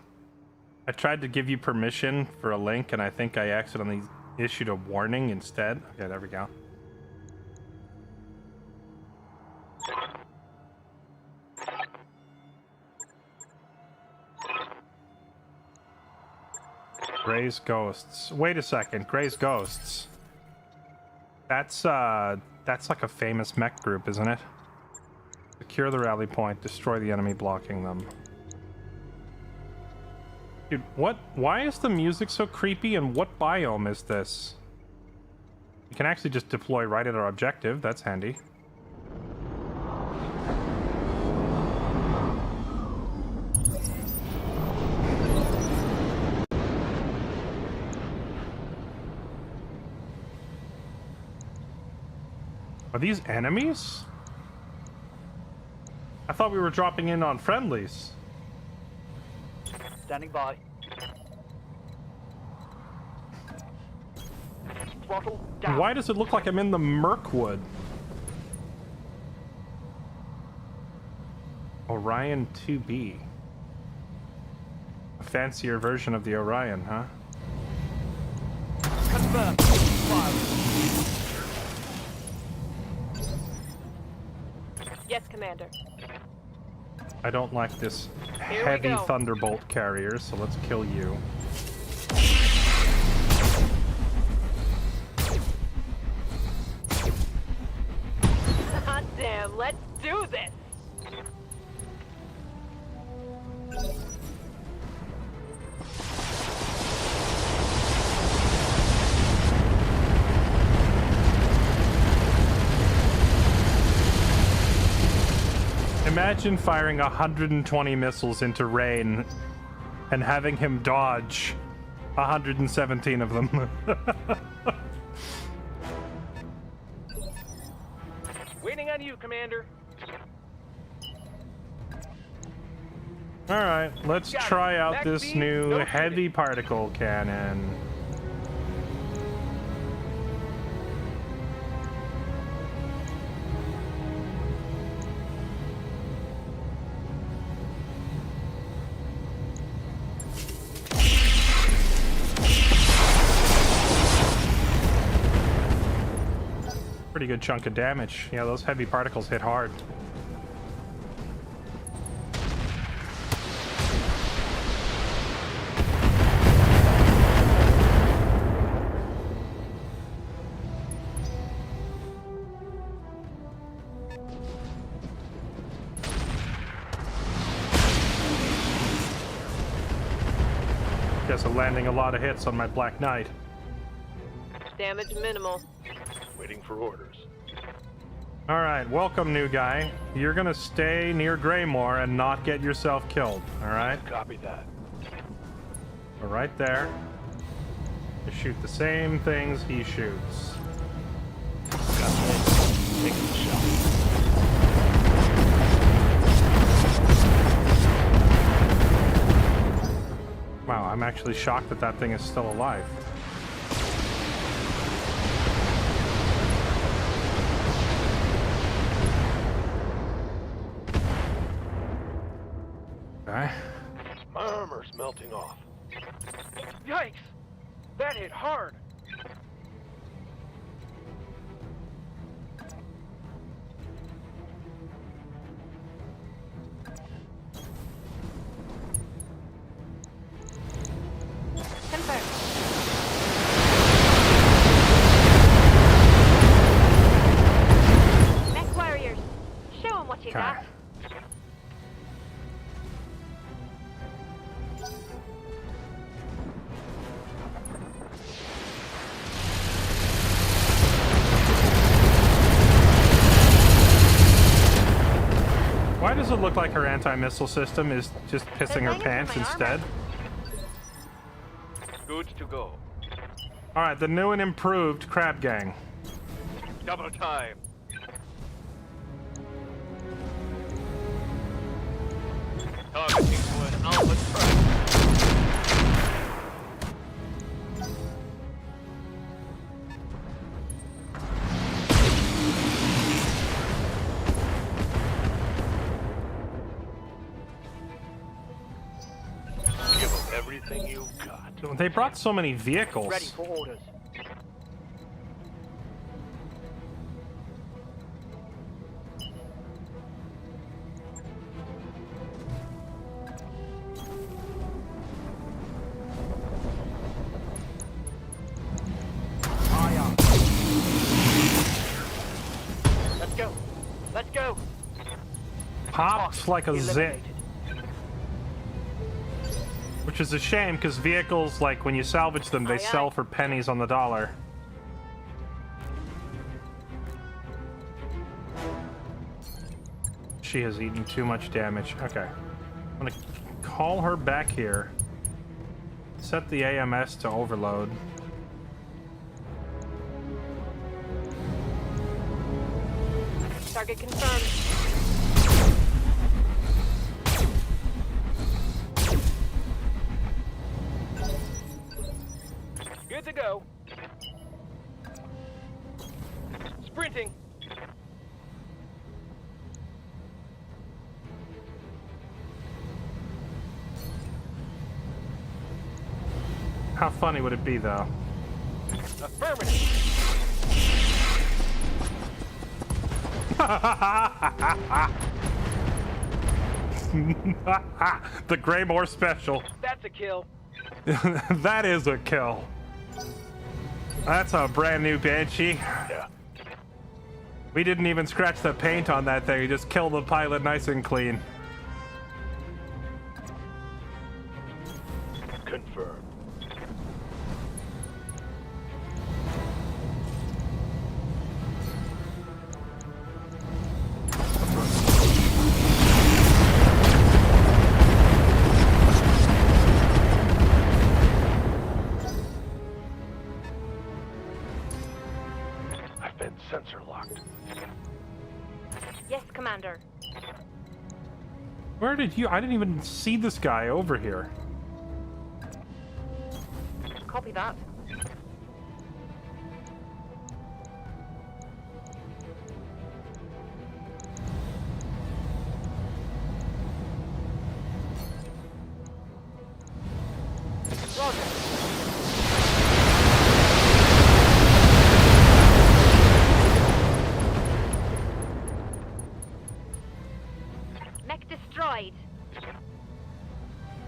I tried to give you permission for a link, and I think I accidentally issued a warning instead. Okay, there we go. Gray's Ghosts. Wait a second. Gray's Ghosts. That's like a famous mech group, isn't it? Secure the rally point. Destroy the enemy blocking them. Dude, what? Why is the music so creepy, and what biome is this? You can actually just deploy right at our objective. That's handy. Are these enemies? I thought we were dropping in on friendlies. Standing by. Throttle down. Why does it look like I'm in the Mirkwood? Orion 2B. A fancier version of the Orion, huh? Confirm. Fire. Yes, Commander. I don't like this heavy Thunderbolt carrier, so let's kill you. God damn, let's do this! Imagine firing 120 missiles into Rain and having him dodge 117 of them. Waiting on you, Commander. Alright, let's try out this new heavy particle cannon. Pretty good chunk of damage. Yeah, those heavy particles hit hard. Guess I'm landing a lot of hits on my Black Knight. Damage minimal. Waiting for orders. Alright, welcome, new guy. You're gonna stay near Greymore and not get yourself killed, alright? Copy that. We're right there. You shoot the same things he shoots. Got it. Taking the shot. Wow, I'm actually shocked that that thing is still alive. Okay. My armor's melting off. Yikes! That hit hard. Confirmed. Mech warriors, show them what you Okay. got. Why does it look like her anti-missile system is just pissing her banging pants for my instead? Good to go. Alright, the new and improved Crab Gang. Double time. Targeting for an alpha strike. Give them everything you got. They brought so many vehicles. Ready for orders. Let's go. Let's go. Popped like a zit. Eliminated. Which is a shame, because vehicles, like, when you salvage them, they sell for pennies on the dollar. She has eaten too much damage. Okay. I'm gonna call her back here. Set the AMS to overload. Target confirmed. Good to go. Sprinting. How funny would it be, though? Affirmative. The Greymore special. That's a kill. That is a kill. That's a brand new Banshee. Yeah. We didn't even scratch the paint on that thing. We just killed the pilot nice and clean. Confirmed. I've been sensor locked. Yes, Commander. Where did you... I didn't even see this guy over here. Copy that. Roger. wide.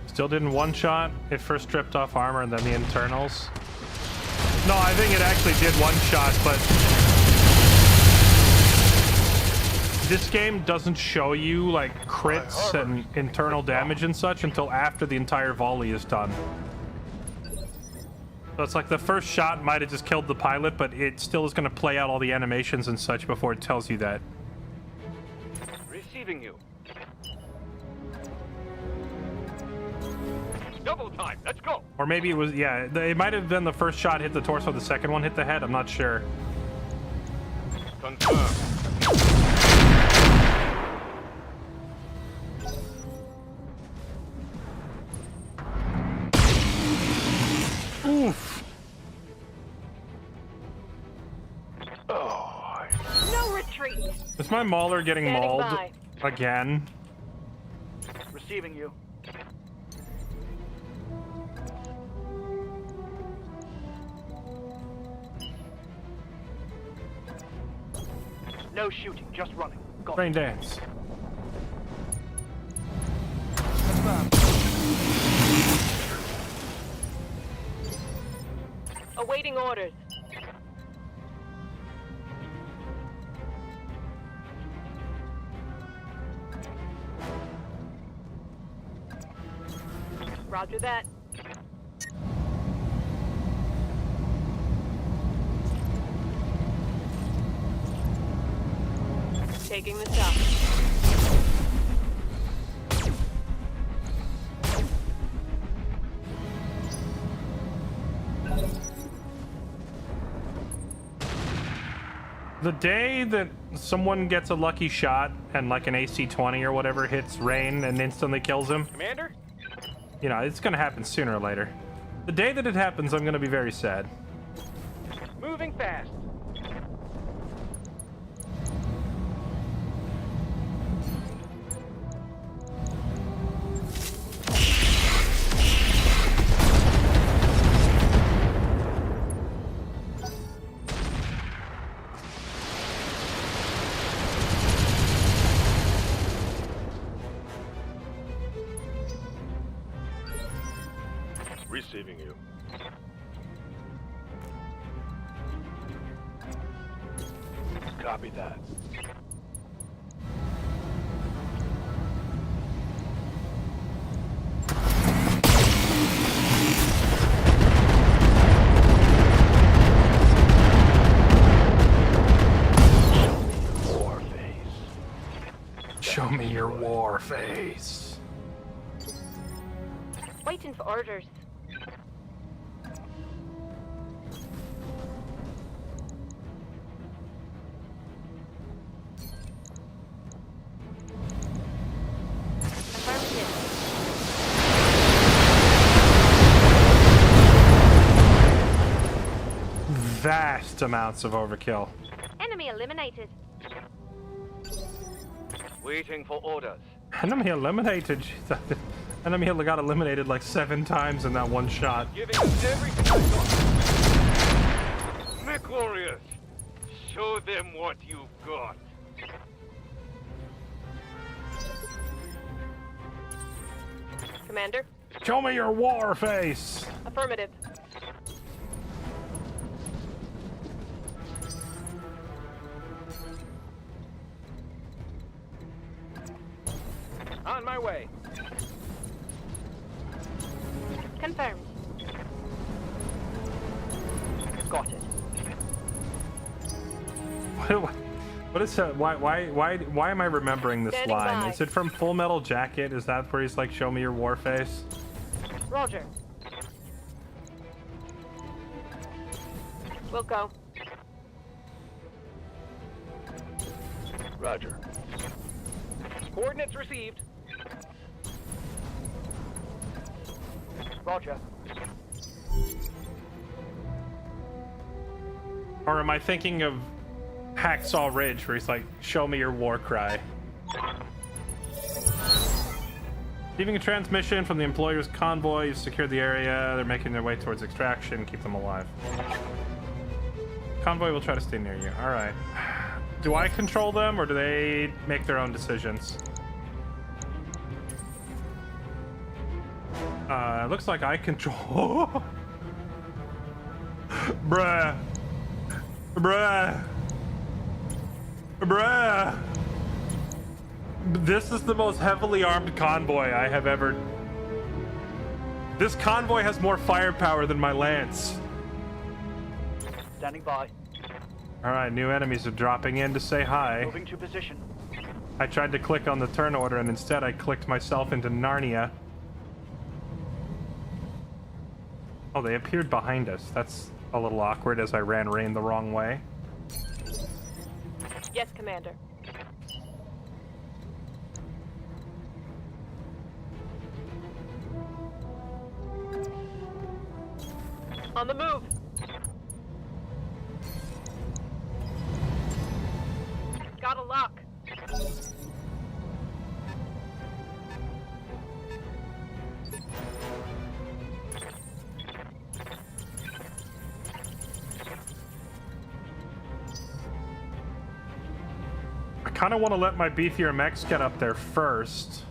Still didn't one-shot. It first stripped off armor and then the internals. No, I think it actually did one-shot, but this game doesn't show you like crits and internal damage and such until after the entire volley is done. So it's like the first shot might have just killed the pilot, but it still is going to play out all the animations and such before it tells you that. Receiving you. Double time. Let's go. Or maybe it was, yeah, it might have been the first shot hit the torso, the second one hit the head. I'm not sure. Confirm. Oof. Oh. No retreat. Is my Mauler getting Standing mauled by. again? Receiving you. No shooting, just running. Go. Rain dance. Awaiting orders. Roger that. Taking this up. The day that someone gets a lucky shot and like an AC-20 or whatever hits Rain and instantly kills him, Commander? you know, it's gonna happen sooner or later. The day that it happens, I'm gonna be very sad. Moving fast. Receiving you. Copy that. War face. Show me your war face. Waiting for orders. Vast amounts of overkill. Enemy eliminated. Waiting for orders. Enemy eliminated. Enemy got eliminated like 7 times in that one shot. Giving us everything I got. Mech warriors, show them what you've got. Commander? Show me your war face. Affirmative. On my way. Confirmed. Got it. What is that? Why am I remembering this Standing line? by. Is it from Full Metal Jacket? Is that where he's like, show me your war face? Roger. We'll go. Roger. Coordinates received. Roger. Or am I thinking of Hacksaw Ridge, where he's like, show me your war cry? Receiving a transmission from the employer's convoy. You've secured the area. They're making their way towards extraction. Keep them alive. Convoy will try to stay near you. All right. Do I control them, or do they make their own decisions? Looks like I control. Bruh. Bruh. Bruh. This is the most heavily armed convoy I have ever... This convoy has more firepower than my lance. Standing by. Alright, new enemies are dropping in to say hi. Moving to position. I tried to click on the turn order and instead I clicked myself into Narnia. Oh, they appeared behind us. That's a little awkward as I ran Rain the wrong way. Yes, Commander. On the move. Got a lock. I kind of want to let my beefier mechs get up there first.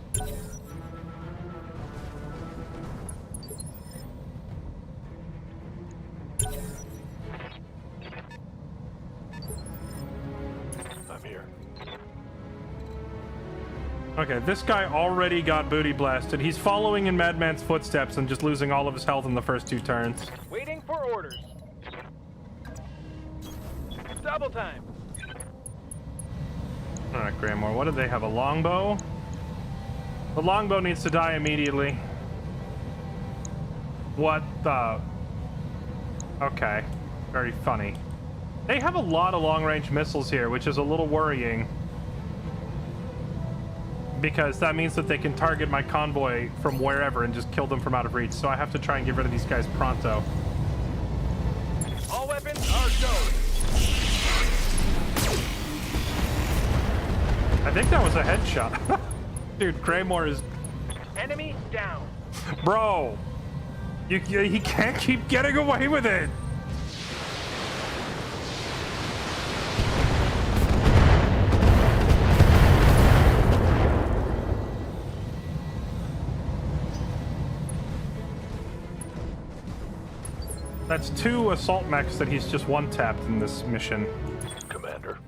I'm here. Okay, this guy already got booty blasted. He's following in Madman's footsteps and just losing all of his health in the first 2 turns. Waiting for orders. Double time. Alright, Graymore, what do they have? A longbow? The longbow needs to die immediately. What the... Okay, very funny. They have a lot of long-range missiles here, which is a little worrying. Because that means that they can target my convoy from wherever and just kill them from out of reach, so I have to try and get rid of these guys pronto. All weapons are go. I think that was a headshot. Dude, Graymore is... Enemy down. Bro! He can't keep getting away with it! That's 2 assault mechs that he's just one-tapped in this mission. Commander.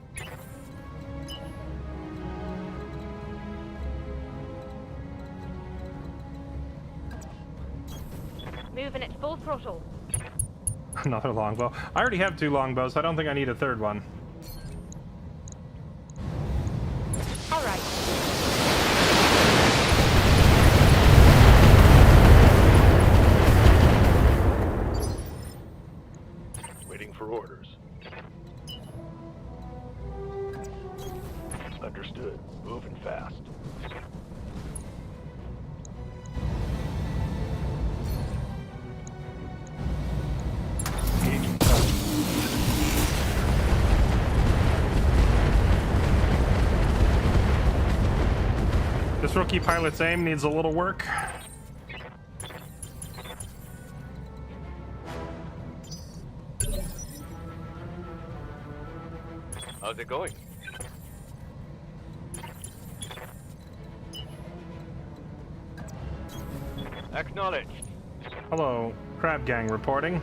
Moving at full throttle. Another longbow. I already have 2 longbows. I don't think I need a 3rd one. All right. Waiting for orders. Understood. Moving fast. This rookie pilot's aim needs a little work. How's it going? Acknowledged. Hello, Crab Gang reporting.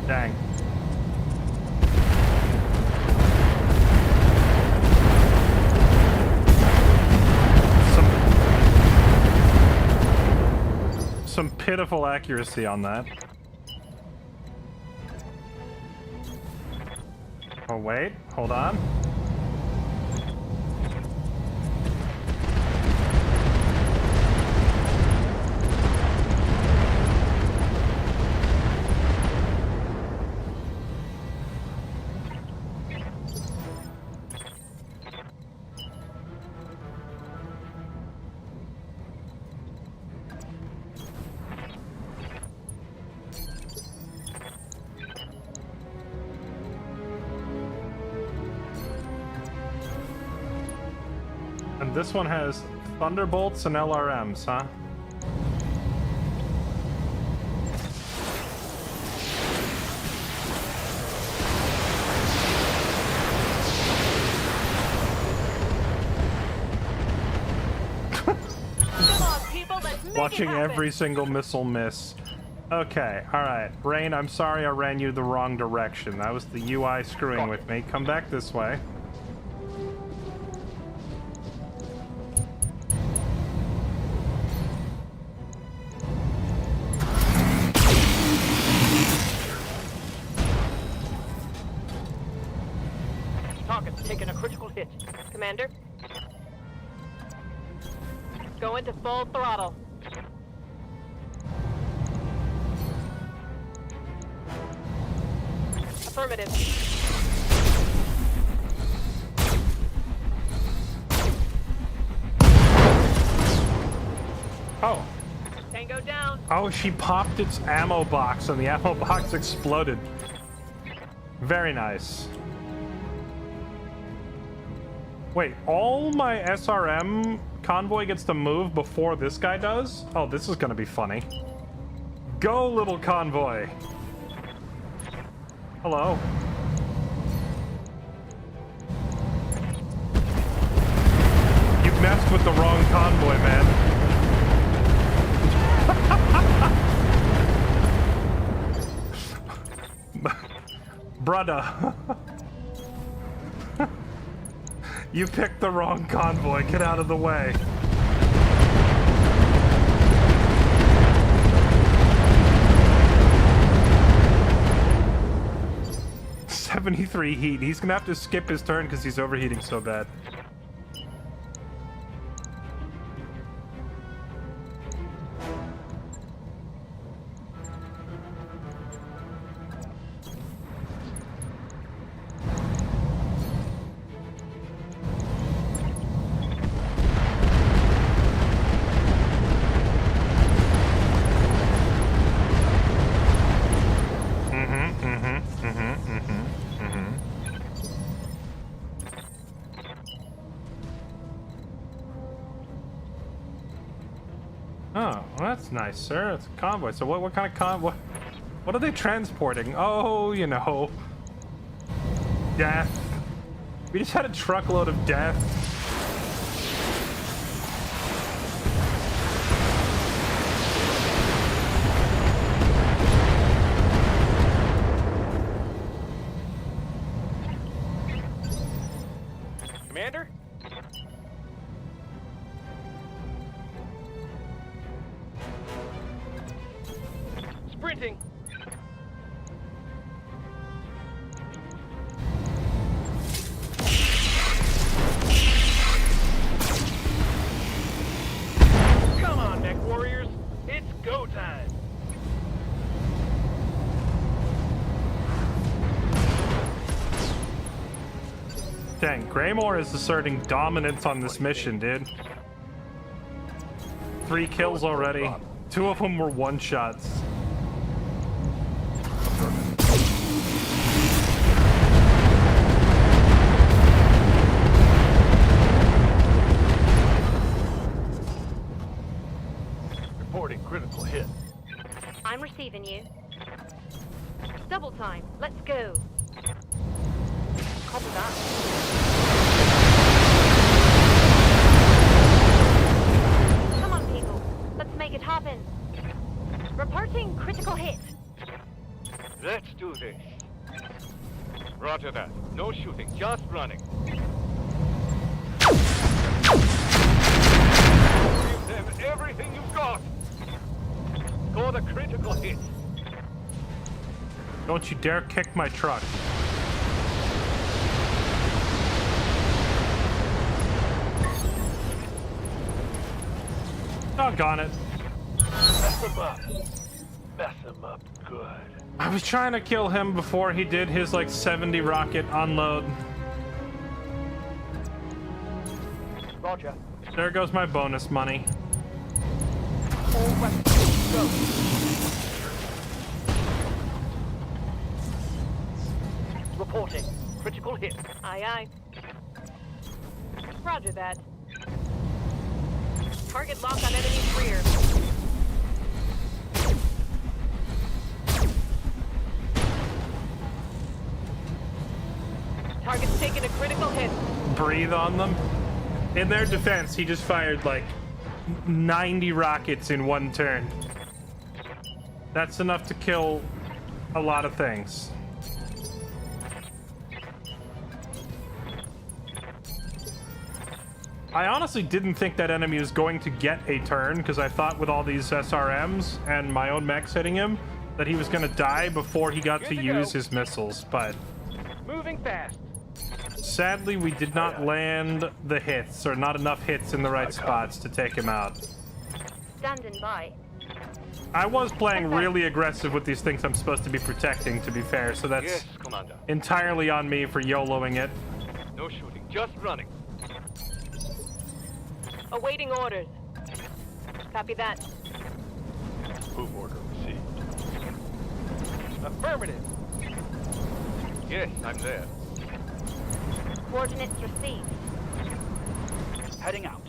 Dang. Some pitiful accuracy on that. Oh wait, hold on. And this one has Thunderbolts and LRMs, huh? Watching every single missile miss. Okay, alright. Rain, I'm sorry I ran you the wrong direction. That was the UI screwing with me. Come back this way. Target's taking a critical hit. Commander? Go into full throttle. Affirmative. Oh. Tango down. Oh, she popped its ammo box and the ammo box exploded. Very nice. Wait, all my SRM convoy gets to move before this guy does? Oh, this is gonna be funny. Go, little convoy! Hello. You've messed with the wrong convoy, man. Brother. You picked the wrong convoy. Get out of the way. $73 heat. He's gonna have to skip his turn because he's overheating so bad. Oh, well, that's nice, sir. It's a convoy. So what kind of convoy? What are they transporting? Oh, you know, death. We just had a truckload of death. Commander? Sprinting. Come on, mech warriors. It's go time. Dang, Greymore is asserting dominance on this mission, dude. 3 kills already. 2 of them were one-shots. Reporting critical hit. I'm receiving you. Double time. Let's go. Copy that. Come on, people. Let's make it happen. Reporting critical hit. Let's do this. Roger that. No shooting, just running. Give them everything you've got. Score the critical hit. Don't you dare kick my truck. Doggone it. Mess them up. Mess them up good. I was trying to kill him before he did his like 70 rocket unload. Roger. There goes my bonus money. All weapons, go. Reporting. Critical hit. Aye, aye. Roger that. Target lock on enemy's rear. Target's taking a critical hit. Breathe on them. In their defense, he just fired like 90 rockets in one turn. That's enough to kill a lot of things. I honestly didn't think that enemy was going to get a turn, because I thought with all these SRMs and my own mechs hitting him that he was going to die before he got to use his missiles, but Moving fast. sadly we did not land the hits, or not enough hits in the right spots to take him out. Standing by. I was playing really aggressive with these things I'm supposed to be protecting, to be fair, so that's Yes, Commander. entirely on me for YOLOing it. No shooting, just running. Awaiting orders. Copy that. Move order received. Affirmative. Yes, I'm there. Coordinates received. Heading out.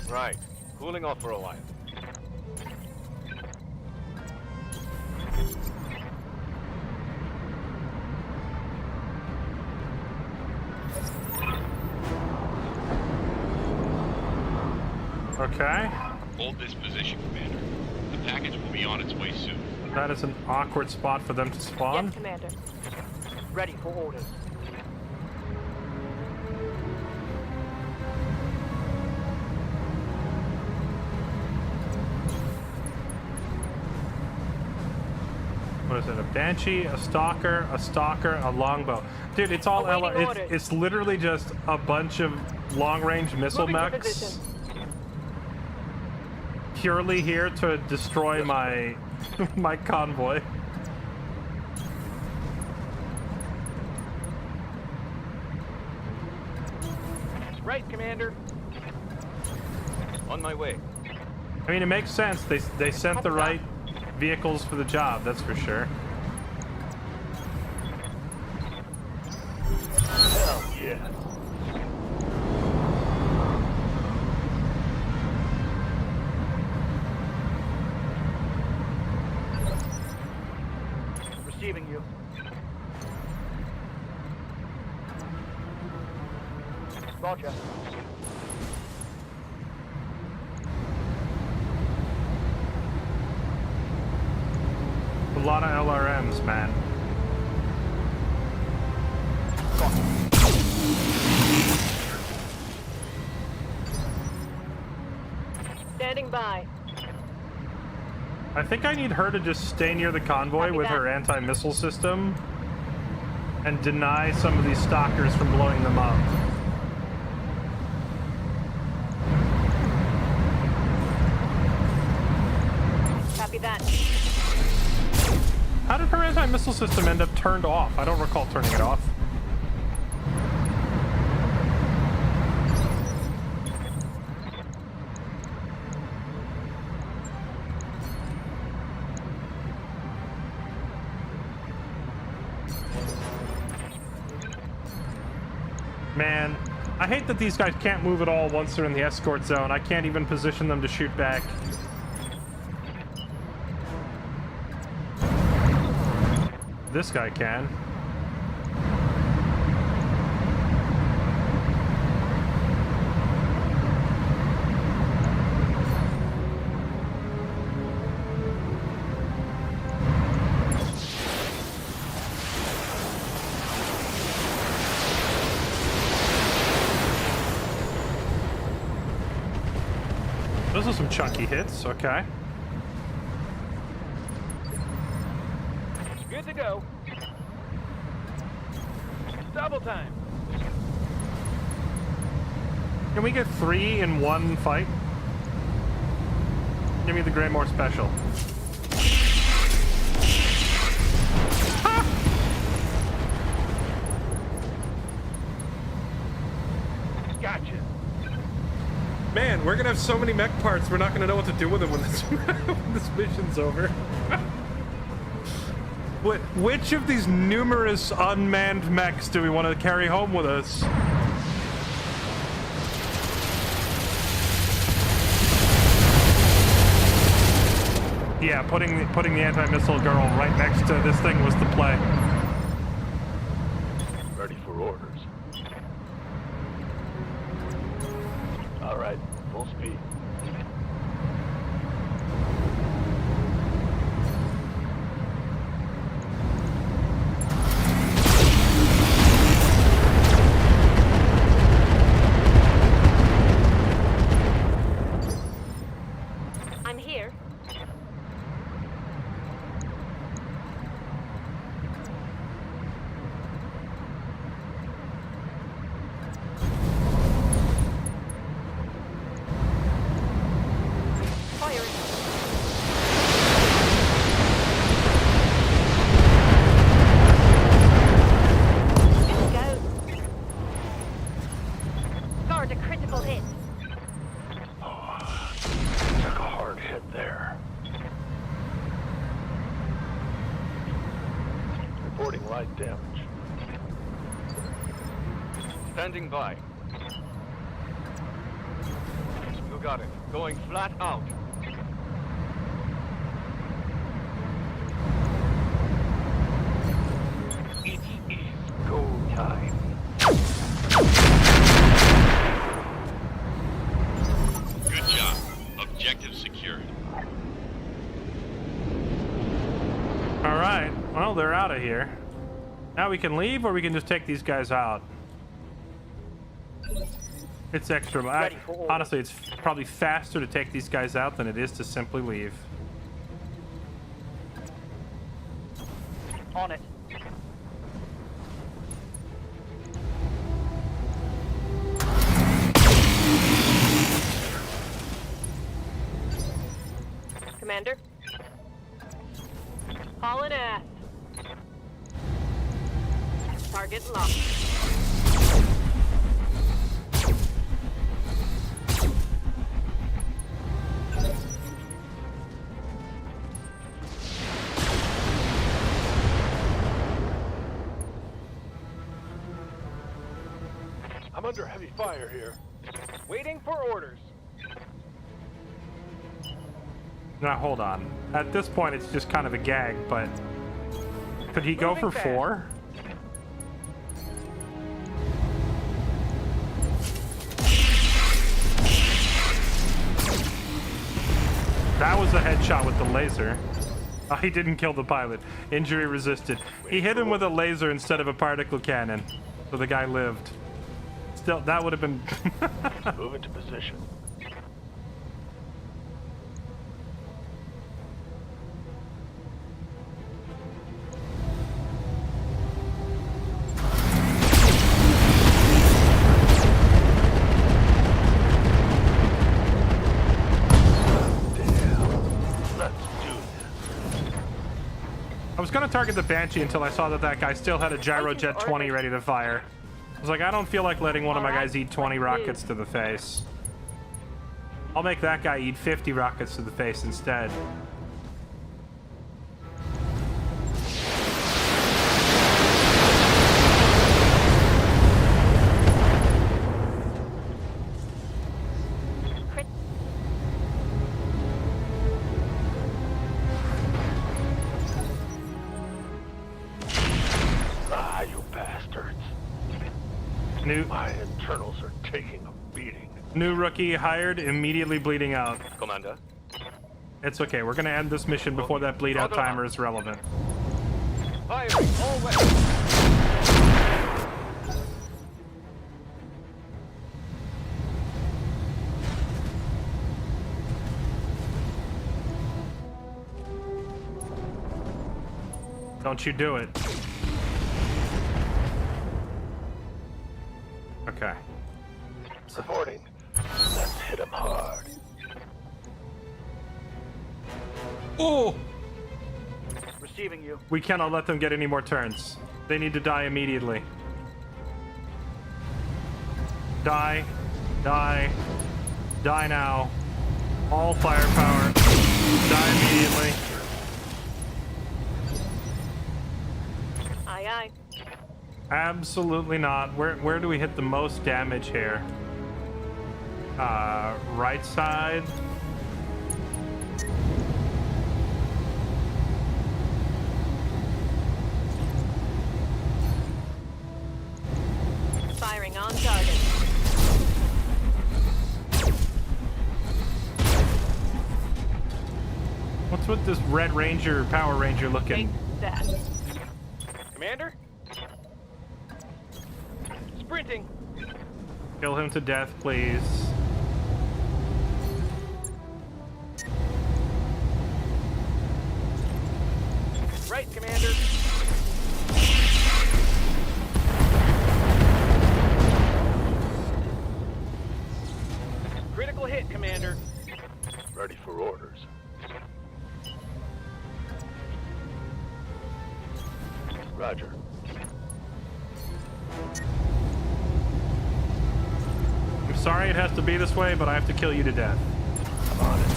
Right. Cooling off for a while. Okay. Hold this position, Commander. The package will be on its way soon. That is an awkward spot for them to spawn. Yes, Commander. Ready for orders. What is it? A Banshee, a Stalker, a longbow. Dude, it's all Awaiting orders. it's literally just a bunch of long-range missile Moving to mechs position. purely here to destroy my my convoy. Right, Commander. On my way. I mean, it makes sense. They sent the right vehicles for the job, that's for sure. Hell yeah. Receiving you. Roger. A lot of LRMs, man. Standing by. I think I need her to just stay near the convoy Copy with that. her anti-missile system and deny some of these stalkers from blowing them up. Copy that. How did her anti-missile system end up turned off? I don't recall turning it off. Man, I hate that these guys can't move at all once they're in the escort zone. I can't even position them to shoot back. This guy can. Those are some chunky hits, okay. Good to go. Double time. Can we get 3 in one fight? Give me the Greymore special. We're gonna have so many mech parts, we're not gonna know what to do with them when this, when this mission's over. Which of these numerous unmanned mechs do we want to carry home with us? Yeah, putting the anti-missile girl right next to this thing was the play. Ready for orders. All right, full speed. I'm here. Damage. Standing by. You got it. Going flat out. It is go time. Good job. Objective secured. All right. Well, they're out of here. Now we can leave, or we can just take these guys out. It's extra. Honestly, it's probably faster to take these guys out than it is to simply leave. On it. Commander? Hauling ass. Target locked. I'm under heavy fire here. Waiting for orders. Now, hold on. At this point, it's just kind of a gag, but... Could he go for 4? That was a headshot with the laser. Oh, he didn't kill the pilot. Injury resisted. He hit him with a laser instead of a particle cannon. So the guy lived. Still, that would have been... Move into position. I was gonna target the Banshee until I saw that guy still had a Gyrojet 20 ready to fire. I was like, I don't feel like letting one of my guys eat 20 rockets to the face. I'll make that guy eat 50 rockets to the face instead. My internals are taking a beating. New rookie hired, immediately bleeding out. Commander. It's okay, we're gonna end this mission before that bleed out timer is relevant. Firing all weapons. Don't you do it. Okay. Reporting. Let's hit him hard. Oh! Receiving you. We cannot let them get any more turns. They need to die immediately. Die. Die. Die now. All firepower. Die immediately. Aye, aye. Absolutely not. Where do we hit the most damage here? Right side. Firing on target. What's with this Red Ranger, Power Ranger looking? Take that. Commander? Sprinting. Kill him to death, please. Right, Commander. Critical hit, Commander. Ready for orders. Roger. I'm sorry it has to be this way, but I have to kill you to death. I'm on it.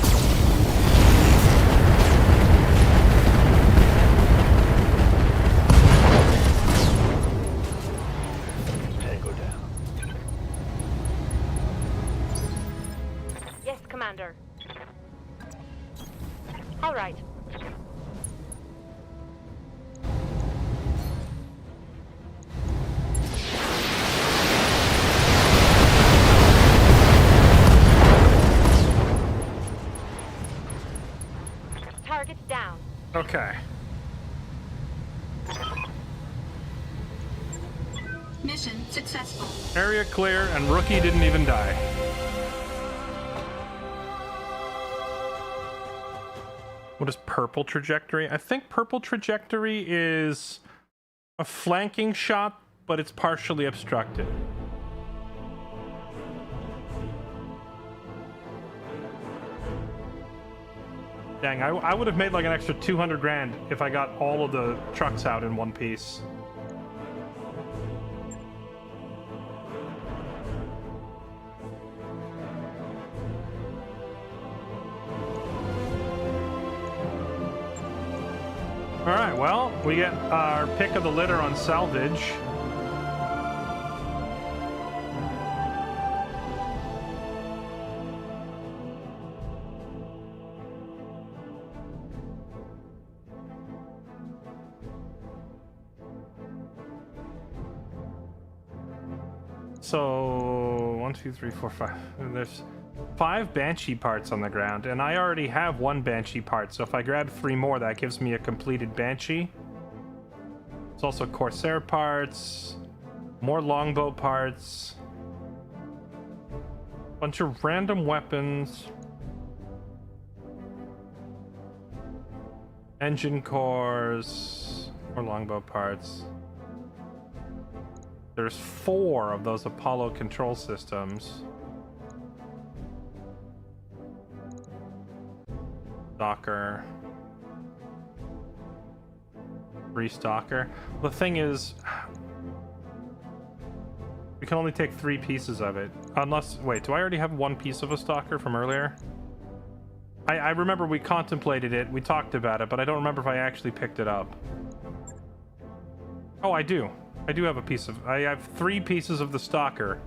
Tango down. Yes, Commander. All right. Target's down. Okay. Mission successful. Area clear, and Rookie didn't even die. What is purple trajectory? I think purple trajectory is a flanking shot, but it's partially obstructed. Dang, I would have made like an extra 200 grand if I got all of the trucks out in one piece. Alright, well, we get our pick of the litter on Salvage. So, 1, 2, 3, 4, 5. There's 5 Banshee parts on the ground, and I already have 1 Banshee part, so if I grab 3 more, that gives me a completed Banshee. There's also Corsair parts, more longbow parts, bunch of random weapons, engine cores, more longbow parts. There's 4 of those Apollo control systems. Stalker. 3 Stalker. The thing is, we can only take 3 pieces of it. Unless, wait, do I already have 1 piece of a Stalker from earlier? I remember we contemplated it, we talked about it, but I don't remember if I actually picked it up. Oh, I do. I do have a piece of... I have 3 pieces of the Stalker.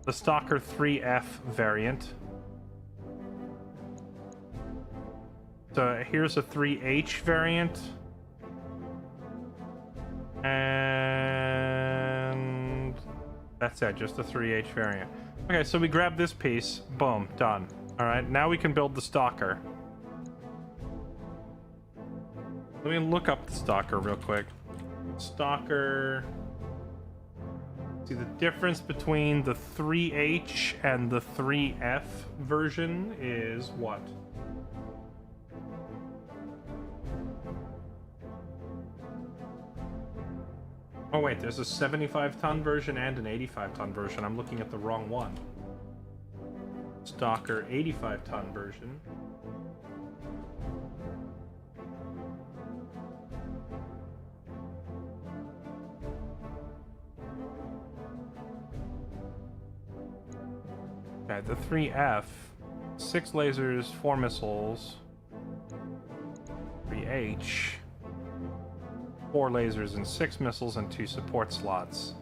The Stalker 3F variant. So here's a 3H variant. And... that's it, just the 3H variant. Okay, so we grab this piece. Boom, done. Alright, now we can build the Stalker. Let me look up the Stalker real quick. Stalker... see, the difference between the 3H and the 3F version is what? Oh wait, there's a 75-ton version and an 85-ton version. I'm looking at the wrong one. Stalker 85-ton version. Okay, the 3F, 6 lasers, 4 missiles. 3H, 4 lasers and 6 missiles and 2 support slots.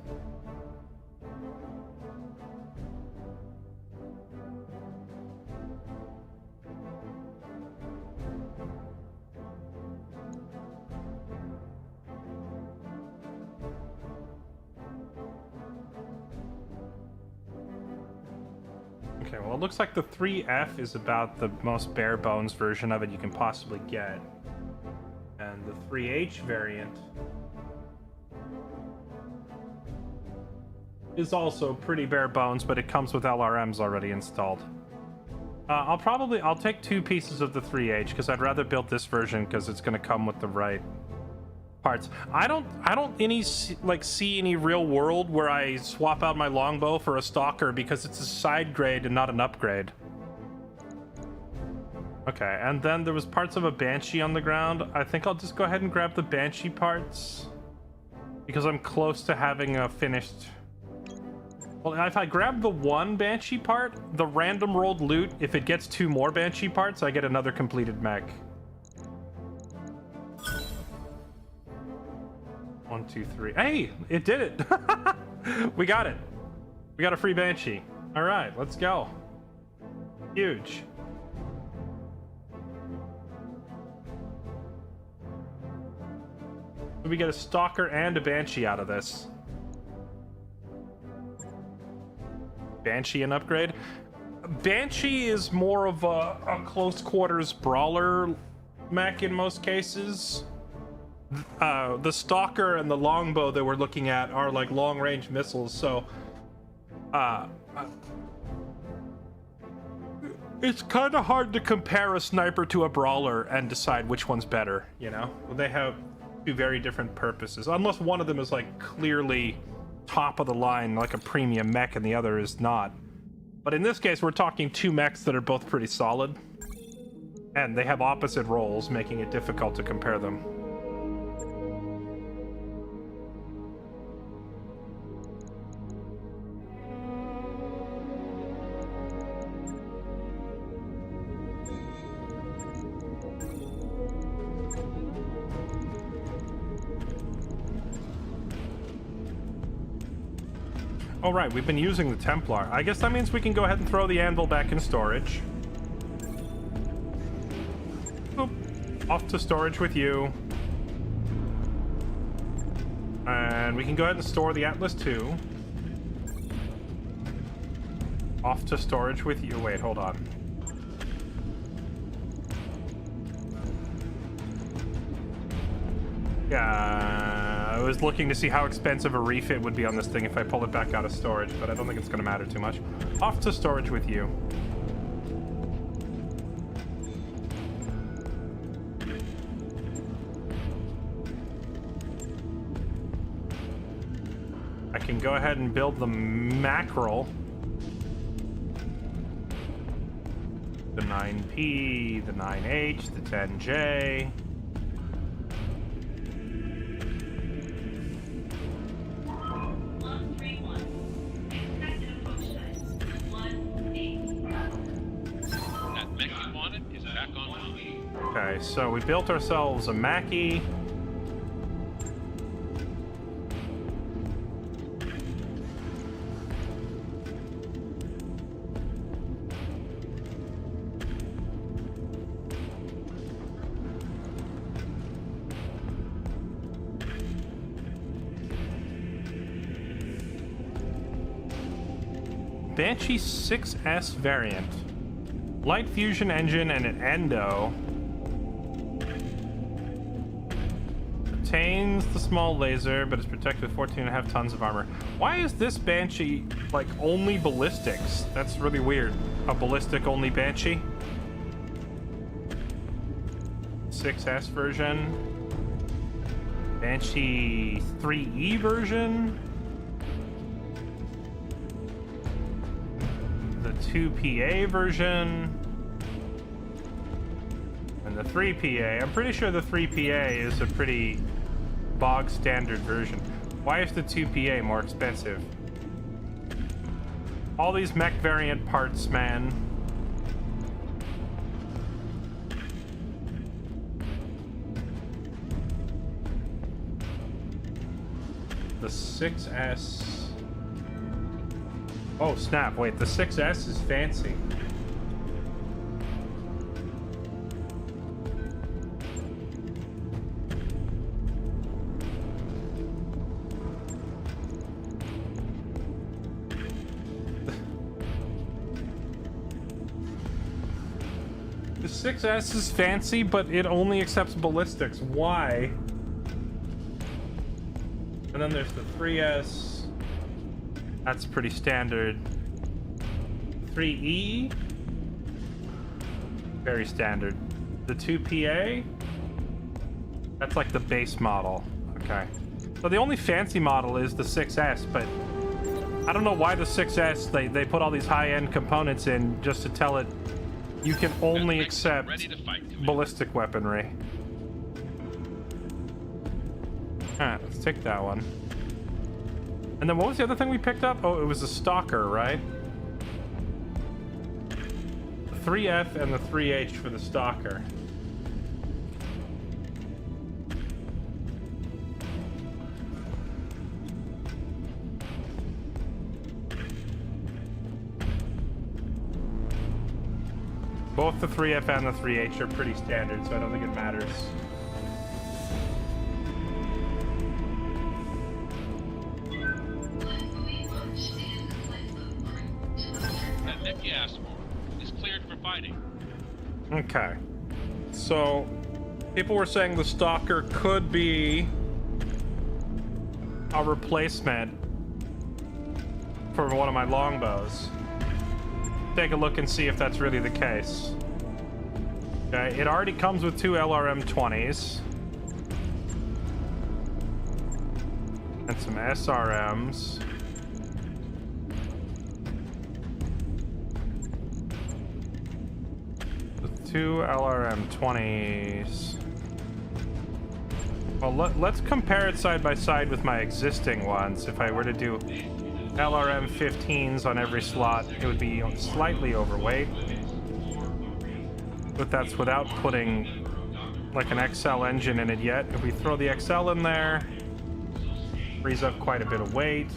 Okay, well, it looks like the 3F is about the most bare bones version of it you can possibly get. And the 3H variant is also pretty bare bones, but it comes with LRMs already installed. I'll take 2 pieces of the 3H because I'd rather build this version because it's going to come with the right parts. I don't see any real world where I swap out my longbow for a stalker because it's a side grade and not an upgrade. Okay, and then there was parts of a Banshee on the ground. I think I'll just go ahead and grab the Banshee parts because I'm close to having a finished... Well, if I grab the 1 Banshee part, the random rolled loot, if it gets 2 more Banshee parts, I get another completed mech. 1, 2, 3. Hey, it did it. We got it. We got a free Banshee. All right, let's go. Huge. We get a stalker and a Banshee out of this. Banshee an upgrade. Banshee is more of a close quarters brawler mech in most cases. The stalker and the longbow that we're looking at are like long range missiles, so it's kind of hard to compare a sniper to a brawler and decide which one's better, you know? They have 2 very different purposes, unless one of them is like clearly top of the line, like a premium mech, and the other is not. But in this case, we're talking 2 mechs that are both pretty solid, and they have opposite roles, making it difficult to compare them. Oh right, we've been using the Templar. I guess that means we can go ahead and throw the anvil back in storage. Boop. Off to storage with you. And we can go ahead and store the Atlas 2. Off to storage with you. Wait, hold on. Yeah, I was looking to see how expensive a refit would be on this thing if I pull it back out of storage, but I don't think it's going to matter too much. Off to storage with you. I can go ahead and build the mackerel. The 9P, the 9H, the 10J. Okay, so we built ourselves a Mackie. Banshee 6S variant. Light fusion engine and an endo. Retains the small laser, but is protected with 14.5 tons of armor. Why is this Banshee, like, only ballistics? That's really weird. A ballistic-only Banshee? 6S version. Banshee 3E version. The 2PA version. And the 3PA. I'm pretty sure the 3PA is a pretty bog standard version. Why is the 2PA more expensive? All these mech variant parts, man. The 6S. Oh, snap. Wait, the 6S is fancy. The 6S is fancy, but it only accepts ballistics. Why? And then there's the 3S. That's pretty standard. 3E. Very standard. The 2PA. That's like the base model. Okay. So the only fancy model is the 6S, but I don't know why the 6S, they put all these high-end components in just to tell it you can only accept ballistic weaponry. Alright, let's take that one. And then what was the other thing we picked up? Oh, it was a stalker, right? The 3F and the 3H for the stalker. Both the 3F and the 3H are pretty standard, so I don't think it matters. That mech you asked for is cleared for fighting. Okay. So, people were saying the stalker could be a replacement for one of my longbows. Take a look and see if that's really the case. Okay, it already comes with 2 LRM-20s. And some SRMs. With 2 LRM-20s. Well, let's compare it side by side with my existing ones. If I were to do LRM-15s on every slot, it would be slightly overweight. But that's without putting like an XL engine in it yet. If we throw the XL in there, frees up quite a bit of weight.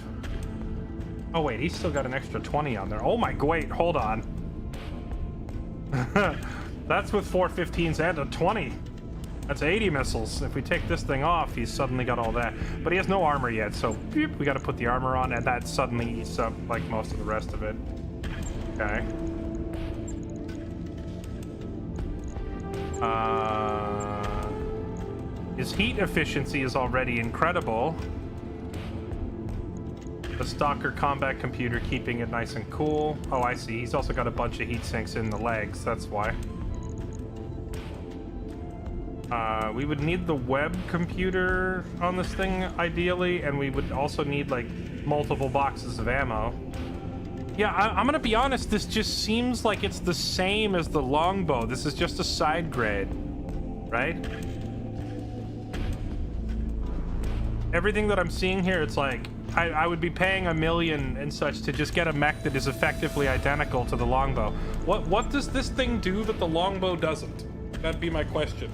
Oh wait, he's still got an extra 20 on there. Oh my, wait, hold on. That's with 4 15s and a 20. That's 80 missiles. If we take this thing off, he's suddenly got all that. But he has no armor yet, so beep, we got to put the armor on, and that suddenly eats up like most of the rest of it. Okay. His heat efficiency is already incredible. The Stalker combat computer keeping it nice and cool. Oh, I see. He's also got a bunch of heat sinks in the legs. That's why. We would need the web computer on this thing, ideally, and we would also need, like, multiple boxes of ammo. Yeah, I'm gonna be honest, this just seems like it's the same as the longbow. This is just a side grade, right? Everything that I'm seeing here, it's like, I would be paying $1 million and such to just get a mech that is effectively identical to the longbow. What does this thing do that the longbow doesn't? That'd be my question.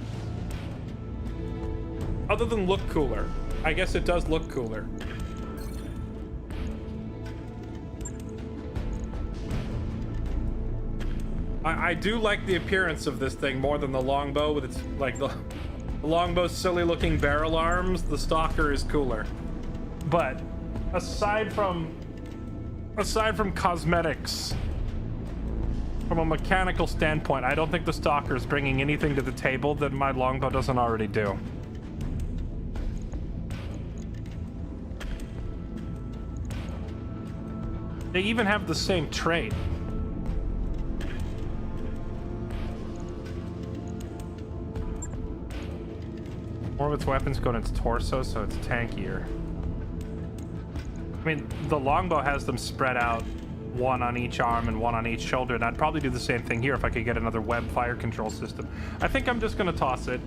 Other than look cooler. I guess it does look cooler. I do like the appearance of this thing more than the longbow with its, like, the longbow's silly looking barrel arms. The Stalker is cooler. But aside from cosmetics, from a mechanical standpoint, I don't think the Stalker is bringing anything to the table that my longbow doesn't already do. They even have the same trait. More of its weapons go in its torso, so it's tankier. I mean, the longbow has them spread out, one on each arm and one on each shoulder, and I'd probably do the same thing here if I could get another web fire control system. I think I'm just gonna toss it.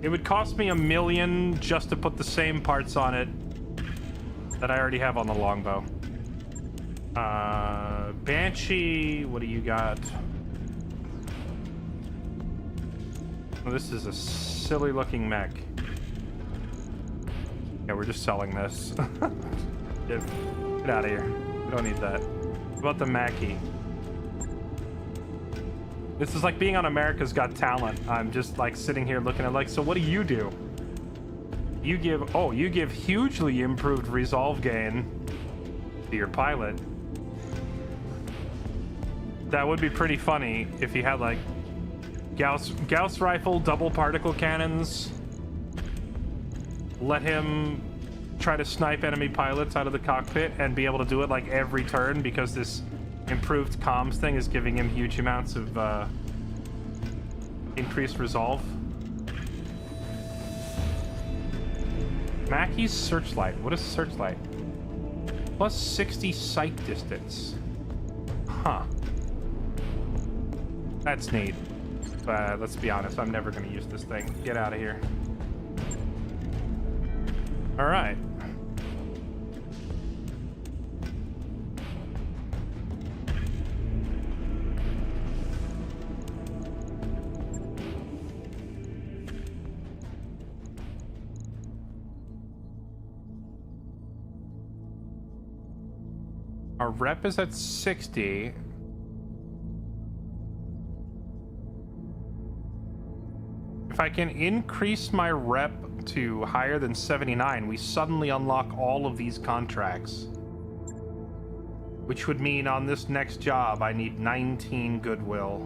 It would cost me $1 million just to put the same parts on it that I already have on the longbow. Banshee, what do you got? Oh, this is a silly looking mech. Yeah, we're just selling this. Get out of here. We don't need that. What about the Mackie? This is like being on America's Got Talent. I'm just like sitting here looking at like, so what do? You give hugely improved resolve gain to your pilot. That would be pretty funny if you had like Gauss rifle, double particle cannons. Let him try to snipe enemy pilots out of the cockpit and be able to do it like every turn because this improved comms thing is giving him huge amounts of increased resolve. Mackey's searchlight. What is searchlight? Plus 60 sight distance. Huh. That's neat. Let's be honest, I'm never going to use this thing. Get out of here. All right. Our rep is at 60. If I can increase my rep to higher than 79, we suddenly unlock all of these contracts. Which would mean on this next job, I need 19 goodwill.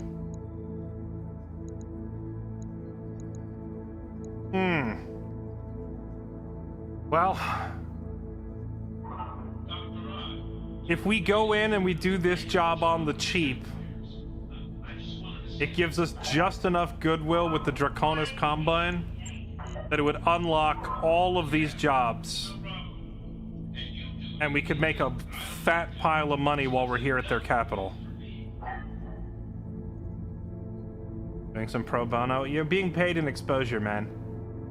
Well, if we go in and we do this job on the cheap, it gives us just enough goodwill with the Draconis Combine that it would unlock all of these jobs. And we could make a fat pile of money while we're here at their capital. Doing some pro bono. You're being paid in exposure, man.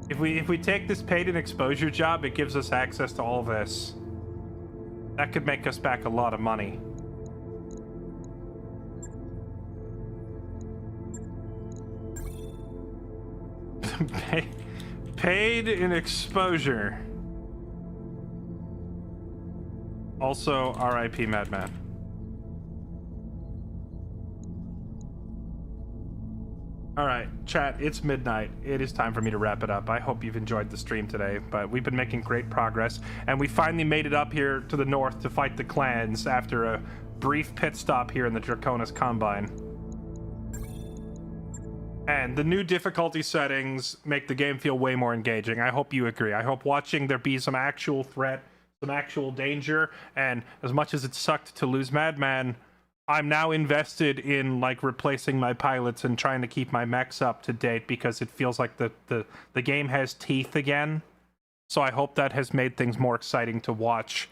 If we take this paid in exposure job, it gives us access to all this. That could make us back a lot of money. Paid in exposure. Also, RIP Madman. Alright, chat, it's midnight. It is time for me to wrap it up. I hope you've enjoyed the stream today, but we've been making great progress, and we finally made it up here to the north to fight the clans after a brief pit stop here in the Draconis Combine. And the new difficulty settings make the game feel way more engaging. I hope you agree. I hope watching there be some actual threat, some actual danger, and as much as it sucked to lose Madman, I'm now invested in like replacing my pilots and trying to keep my mechs up to date because it feels like the game has teeth again. So I hope that has made things more exciting to watch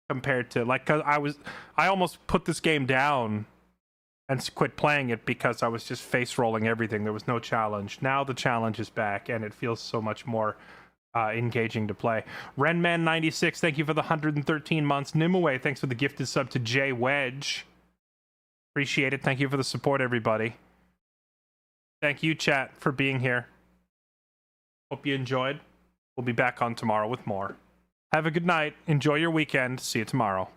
compared to like, 'cause I almost put this game down and quit playing it because I was just face rolling everything. There was no challenge. Now the challenge is back and it feels so much more engaging to play. Renman96, thank you for the 113 months. Nimue, thanks for the gifted sub to J Wedge. Appreciate it. Thank you for the support, everybody. Thank you, chat, for being here. Hope you enjoyed. We'll be back on tomorrow with more. Have a good night. Enjoy your weekend. See you tomorrow.